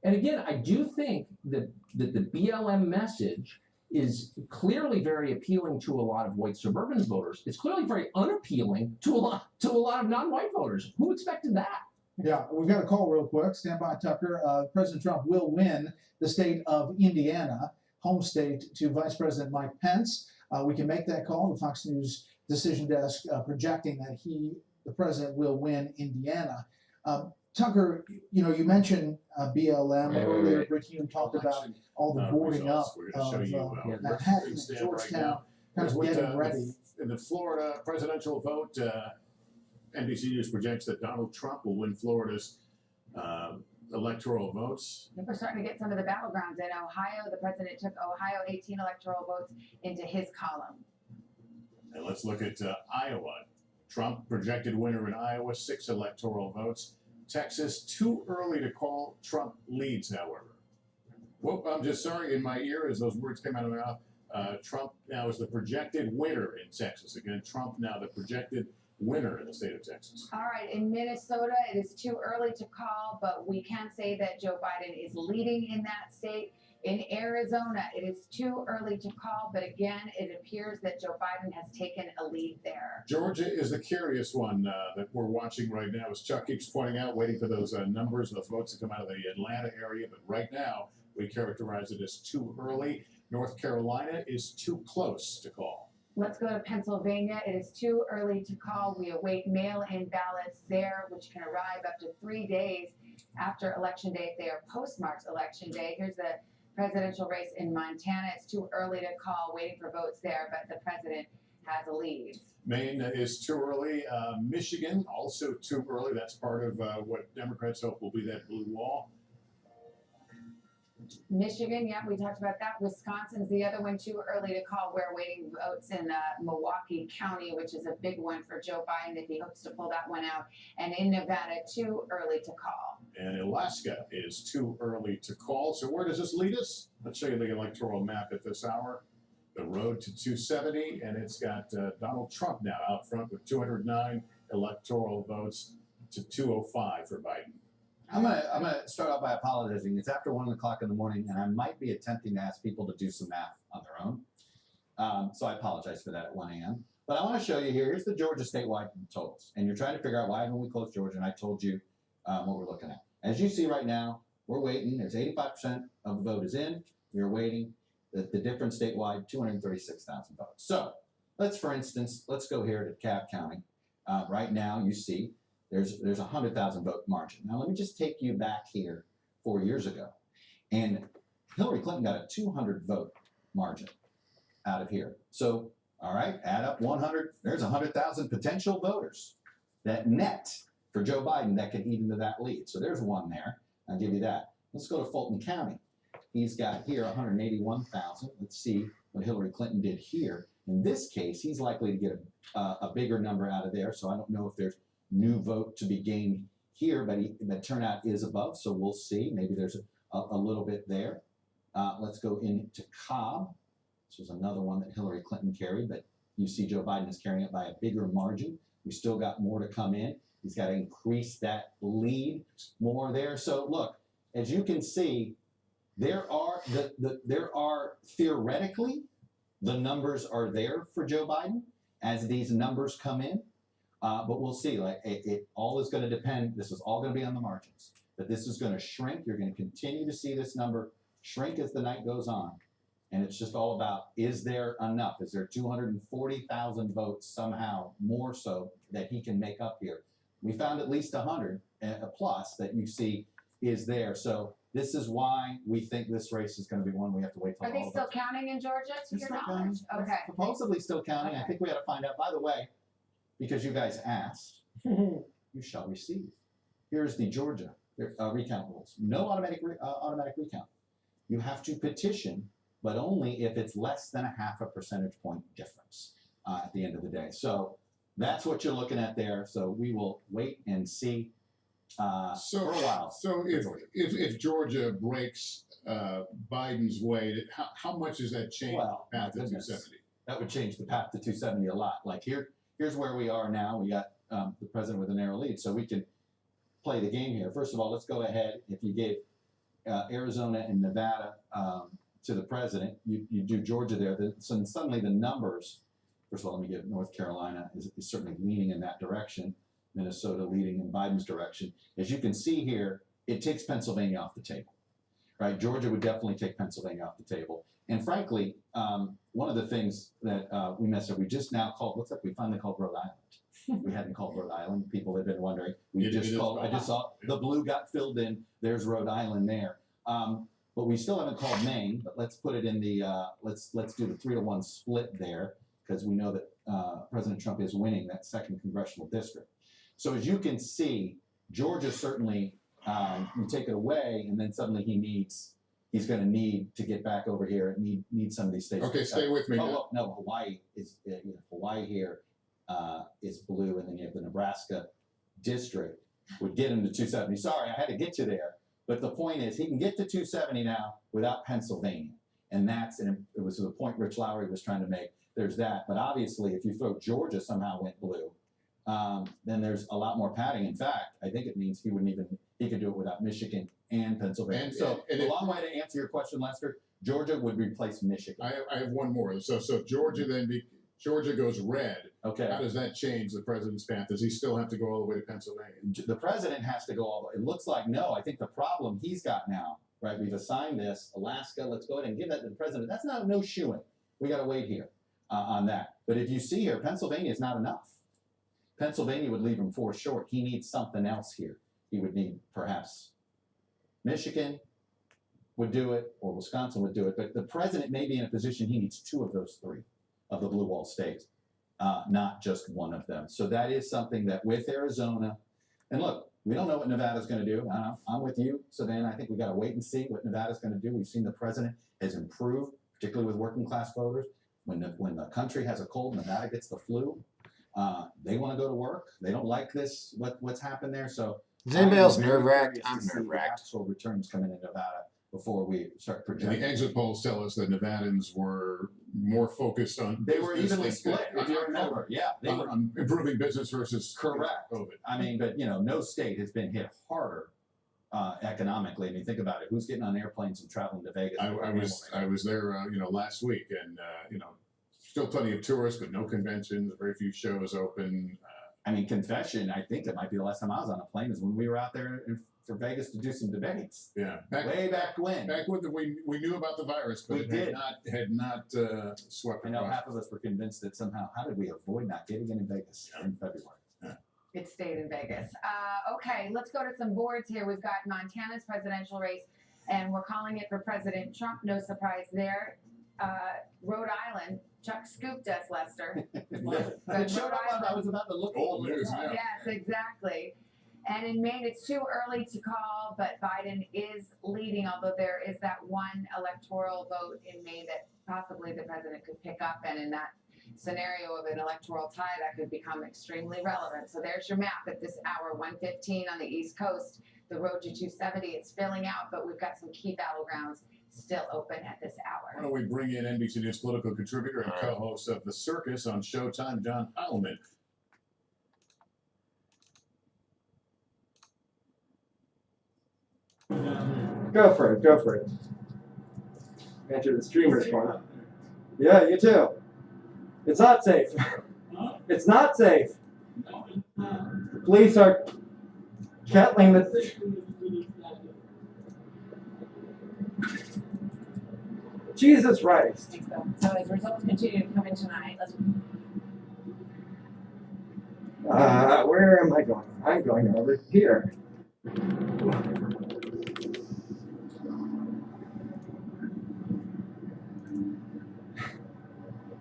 S18: And again, I do think that the BLM message is clearly very appealing to a lot of white suburban voters. It's clearly very unappealing to a lot of non-white voters. Who expected that?
S3: Yeah, we've got a call real quick. Stand by, Tucker. President Trump will win the state of Indiana, home state to Vice President Mike Pence. We can make that call. The Fox News decision desk projecting that the president, will win Indiana. Tucker, you know, you mentioned BLM earlier. Rick Hume talked about all the boarding up of Manhattan and Georgetown, kind of getting ready.
S12: In the Florida presidential vote, NBC News projects that Donald Trump will win Florida's electoral votes.
S7: I think we're starting to get some of the battlegrounds. In Ohio, the president took Ohio 18 electoral votes into his column.
S12: And let's look at Iowa. Trump projected winner in Iowa, 6 electoral votes. Texas, too early to call. Trump leads, however. Whoop, I'm just sorry, in my ear as those words came out of my mouth. Trump now is the projected winner in Texas. Again, Trump now the projected winner in the state of Texas.
S7: All right, in Minnesota, it is too early to call, but we can say that Joe Biden is leading in that state. In Arizona, it is too early to call, but again, it appears that Joe Biden has taken a lead there.
S12: Georgia is the curious one that we're watching right now, as Chuck keeps pointing out, waiting for those numbers, those votes to come out of the Atlanta area. But right now, we characterize it as too early. North Carolina is too close to call.
S7: Let's go to Pennsylvania. It is too early to call. We await mail-in ballots there, which can arrive up to 3 days after Election Day if they are postmarked Election Day. Here's the presidential race in Montana. It's too early to call, waiting for votes there, but the president has a lead.
S12: Maine is too early. Michigan, also too early. That's part of what Democrats hope will be that blue wall.
S7: Michigan, yeah, we talked about that. Wisconsin's the other one, too early to call. We're waiting votes in Milwaukee County, which is a big one for Joe Biden if he hopes to pull that one out. And in Nevada, too early to call.
S12: And Alaska is too early to call. So where does this lead us? Let's show you the electoral map at this hour. The road to 270, and it's got Donald Trump now out front with 209 electoral votes to 205 for Biden.
S23: I'm gonna start out by apologizing. It's after 1 o'clock in the morning, and I might be attempting to ask people to do some math on their own. So I apologize for that at 1 a.m. But I want to show you here. Here's the Georgia statewide totals, and you're trying to figure out why haven't we closed Georgia? And I told you what we're looking at. As you see right now, we're waiting. There's 85% of the vote is in. We're waiting. The difference statewide, 236,000 votes. So for instance, let's go here to DeKalb County. Right now, you see. There's a 100,000 vote margin. Now let me just take you back here 4 years ago, and Hillary Clinton got a 200 vote margin out of here. So all right, add up 100. There's 100,000 potential voters that net for Joe Biden that could eat into that lead. So there's one there. I'll give you that. Let's go to Fulton County. He's got here 181,000. Let's see what Hillary Clinton did here. In this case, he's likely to get a bigger number out of there. So I don't know if there's new vote to be gained here, but the turnout is above, so we'll see. Maybe there's a little bit there. Let's go into Cobb. This was another one that Hillary Clinton carried, but you see Joe Biden is carrying it by a bigger margin. We still got more to come in. He's got to increase that lead more there. So look, as you can see, there are theoretically the numbers are there for Joe Biden as these numbers come in, but we'll see. Like it all is going to depend. This is all going to be on the margins. But this is going to shrink. You're going to continue to see this number shrink as the night goes on, and it's just all about, is there enough? Is there 240,000 votes somehow more so that he can make up here? We found at least 100 plus that you see is there. So this is why we think this race is going to be one we have to wait till.
S7: Are they still counting in Georgia, to your knowledge? Okay.
S23: Supposedly still counting. I think we had to find out. By the way, because you guys asked, you shall receive. Here's the Georgia recount rules. No automatic recount. You have to petition, but only if it's less than a half a percentage point difference at the end of the day. So that's what you're looking at there. So we will wait and see for a while.
S12: So if Georgia breaks Biden's way, how much does that change the path to 270?
S23: That would change the path to 270 a lot. Like here's where we are now. We got the president with a narrow lead, so we can play the game here. First of all, let's go ahead. If you gave Arizona and Nevada to the president, you do Georgia there, so suddenly the numbers. First of all, let me give North Carolina is certainly leaning in that direction. Minnesota leading in Biden's direction. As you can see here, it takes Pennsylvania off the table, right? Georgia would definitely take Pennsylvania off the table. And frankly, one of the things that we messed up, we just now called, looks like we finally called Rhode Island. We hadn't called Rhode Island. People have been wondering. We just called, I just saw the blue got filled in. There's Rhode Island there. But we still haven't called Maine, but let's put it in the, let's do the 3-1 split there, because we know that President Trump is winning that 2nd congressional district. So as you can see, Georgia certainly, you take it away, and then suddenly he's going to need to get back over here and need some of these states.
S12: Okay, stay with me.
S23: No, Hawaii is Hawaii here is blue, and then you have the Nebraska district would get him to 270. Sorry, I had to get you there, but the point is he can get to 270 now without Pennsylvania, and it was the point Rich Lowry was trying to make. There's that, but obviously if you throw Georgia somehow went blue. Then there's a lot more padding. In fact, I think it means he could do it without Michigan and Pennsylvania. And a long way to answer your question, Lester, Georgia would replace Michigan.
S12: I have one more. So Georgia Georgia goes red.
S23: Okay.
S12: How does that change the president's path? Does he still have to go all the way to Pennsylvania?
S23: The president has to go all the way. It looks like no. I think the problem he's got now, right? We've assigned this, Alaska. Let's go ahead and give that to the president. That's not no shoo-in. We got to wait here on that. But if you see here, Pennsylvania is not enough. Pennsylvania would leave him 4 short. He needs something else here. He would need perhaps Michigan would do it, or Wisconsin would do it. But the president may be in a position he needs 2 of those 3 of the blue wall states, not just one of them. So that is something that with Arizona, and look, we don't know what Nevada's going to do. I'm with you, Savannah. I think we got to wait and see what Nevada's going to do. We've seen the president has improved, particularly with working class voters. When the country has a cold, Nevada gets the flu. They want to go to work. They don't like this, what's happened there. So
S1: is anybody else nerve-wracked? I'm nerve-wracked.
S23: Actual returns coming in Nevada before we start projecting.
S12: The exit polls tell us that Nevadans were more focused on
S23: they were evenly split, if you remember. Yeah, they were
S12: on improving business versus
S23: correct.
S12: COVID.
S23: I mean, but no state has been hit harder economically. I mean, think about it. Who's getting on airplanes and traveling to Vegas?
S12: I was there, last week, and still plenty of tourists, but no conventions, very few shows open.
S23: I mean, confession, I think it might be the last time I was on a plane is when we were out there for Vegas to do some debates.
S12: Yeah.
S23: Way back when.
S12: Back when we knew about the virus, but it had not swept
S23: I know
S12: across.
S23: half of us were convinced that somehow, how did we avoid not getting it in Vegas in February?
S12: Yeah.
S7: It stayed in Vegas. Okay, let's go to some boards here. We've got Montana's presidential race, and we're calling it for President Trump. No surprise there. Rhode Island. Chuck scooped us, Lester.
S23: It showed up. I was about to look.
S12: Old news now.
S7: Yes, exactly. And in Maine, it's too early to call, but Biden is leading, although there is that one electoral vote in Maine that possibly the president could pick up. And in that scenario of an electoral tie, that could become extremely relevant. So there's your map at this hour, 1:15 on the East Coast. The road to 270, it's filling out, but we've got some key battlegrounds still open at this
S12: Why
S7: hour.
S12: don't we bring in NBC News political contributor and co-host of The Circus on Showtime, John Heilman.
S5: Go for it. Go for it. Enter the streamer's corner. Yeah, you too. It's not safe. It's not safe. The police are kettling the. Jesus Christ.
S11: So as results continue to come in tonight, let's.
S5: Where am I going? I'm going over here.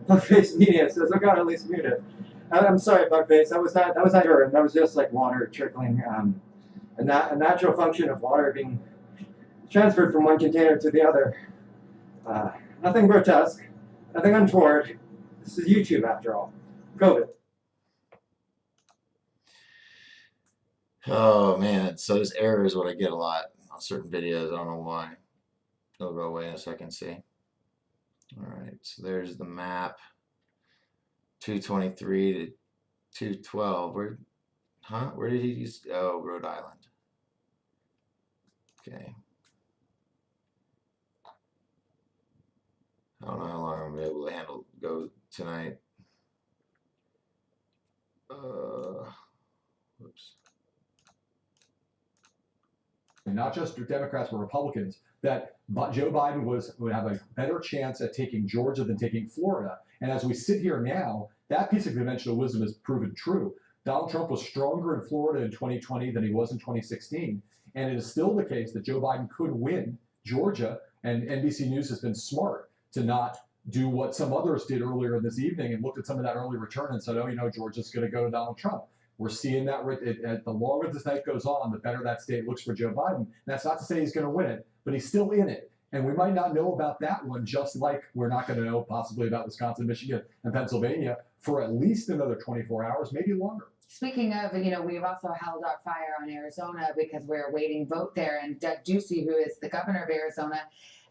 S5: Bugface Media says, "Oh God, at least mute it." I'm sorry, Bugface. That was not urine. That was just like water trickling. A natural function of water being transferred from one container to the other. Nothing grotesque, nothing untoward. This is YouTube after all. COVID.
S1: Oh man, so this error is what I get a lot on certain videos. I don't know why. It'll go away in a second. See. All right, so there's the map. 223 to 212. Where did he use? Oh, Rhode Island. Okay. I don't know how long I'm gonna be able to go tonight. Whoops.
S9: And not just Democrats but Republicans, that Joe Biden would have a better chance at taking Georgia than taking Florida. And as we sit here now, that piece of conventional wisdom has proven true. Donald Trump was stronger in Florida in 2020 than he was in 2016. And it is still the case that Joe Biden could win Georgia. And NBC News has been smart to not do what some others did earlier this evening and looked at some of that early return and said, oh, Georgia's going to go to Donald Trump. We're seeing that the longer this night goes on, the better that state looks for Joe Biden. And that's not to say he's going to win it, but he's still in it. And we might not know about that one, just like we're not going to know possibly about Wisconsin, Michigan, and Pennsylvania for at least another 24 hours, maybe longer.
S7: Speaking of, we've also held our fire on Arizona because we're awaiting vote there. And Doug Ducey, who is the governor of Arizona,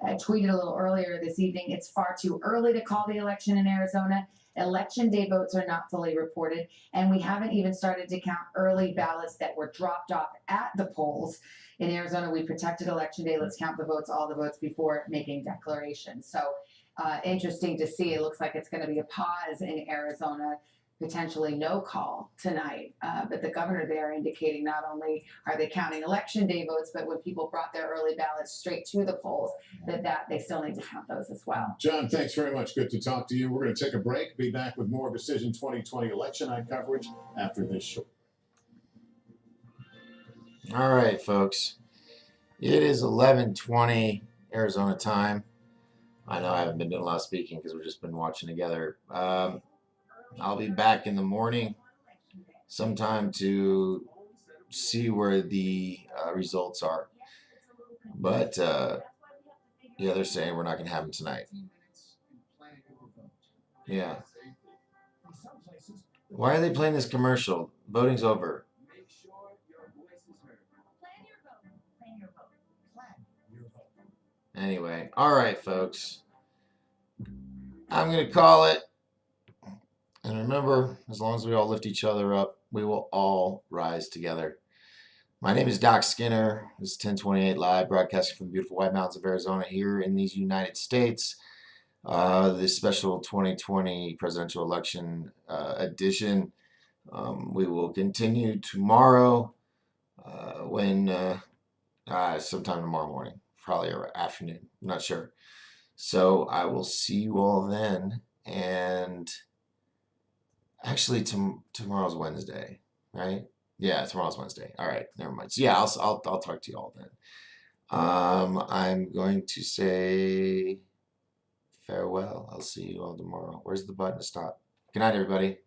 S7: tweeted a little earlier this evening, it's far too early to call the election in Arizona. Election day votes are not fully reported, and we haven't even started to count early ballots that were dropped off at the polls. In Arizona, we protected election day. Let's count the votes, all the votes, before making declarations. So interesting to see. It looks like it's going to be a pause in Arizona, potentially no call tonight. But the governor there indicating not only are they counting election day votes, but when people brought their early ballots straight to the polls, that they still need to count those as well.
S12: John, thanks very much. Good to talk to you. We're going to take a break. Be back with more Decision 2020 election night coverage after this show.
S1: All right, folks. It is 11:20 Arizona time. I know I haven't been doing a lot of speaking because we've just been watching together. I'll be back in the morning sometime to see where the results are. But, yeah, they're saying we're not going to have them tonight. Yeah. Why are they playing this commercial? Voting's over. Anyway, all right, folks. I'm going to call it. And remember, as long as we all lift each other up, we will all rise together. My name is Doc Skinner. This is 1028 Live, broadcasting from the beautiful White Mountains of Arizona here in these United States. This special 2020 presidential election edition. We will continue tomorrow sometime tomorrow morning, probably afternoon. I'm not sure. So I will see you all then. And actually, tomorrow's Wednesday, right? Yeah, tomorrow's Wednesday. All right, never mind. So yeah, I'll talk to you all then. I'm going to say farewell. I'll see you all tomorrow. Where's the button to stop? Good night, everybody.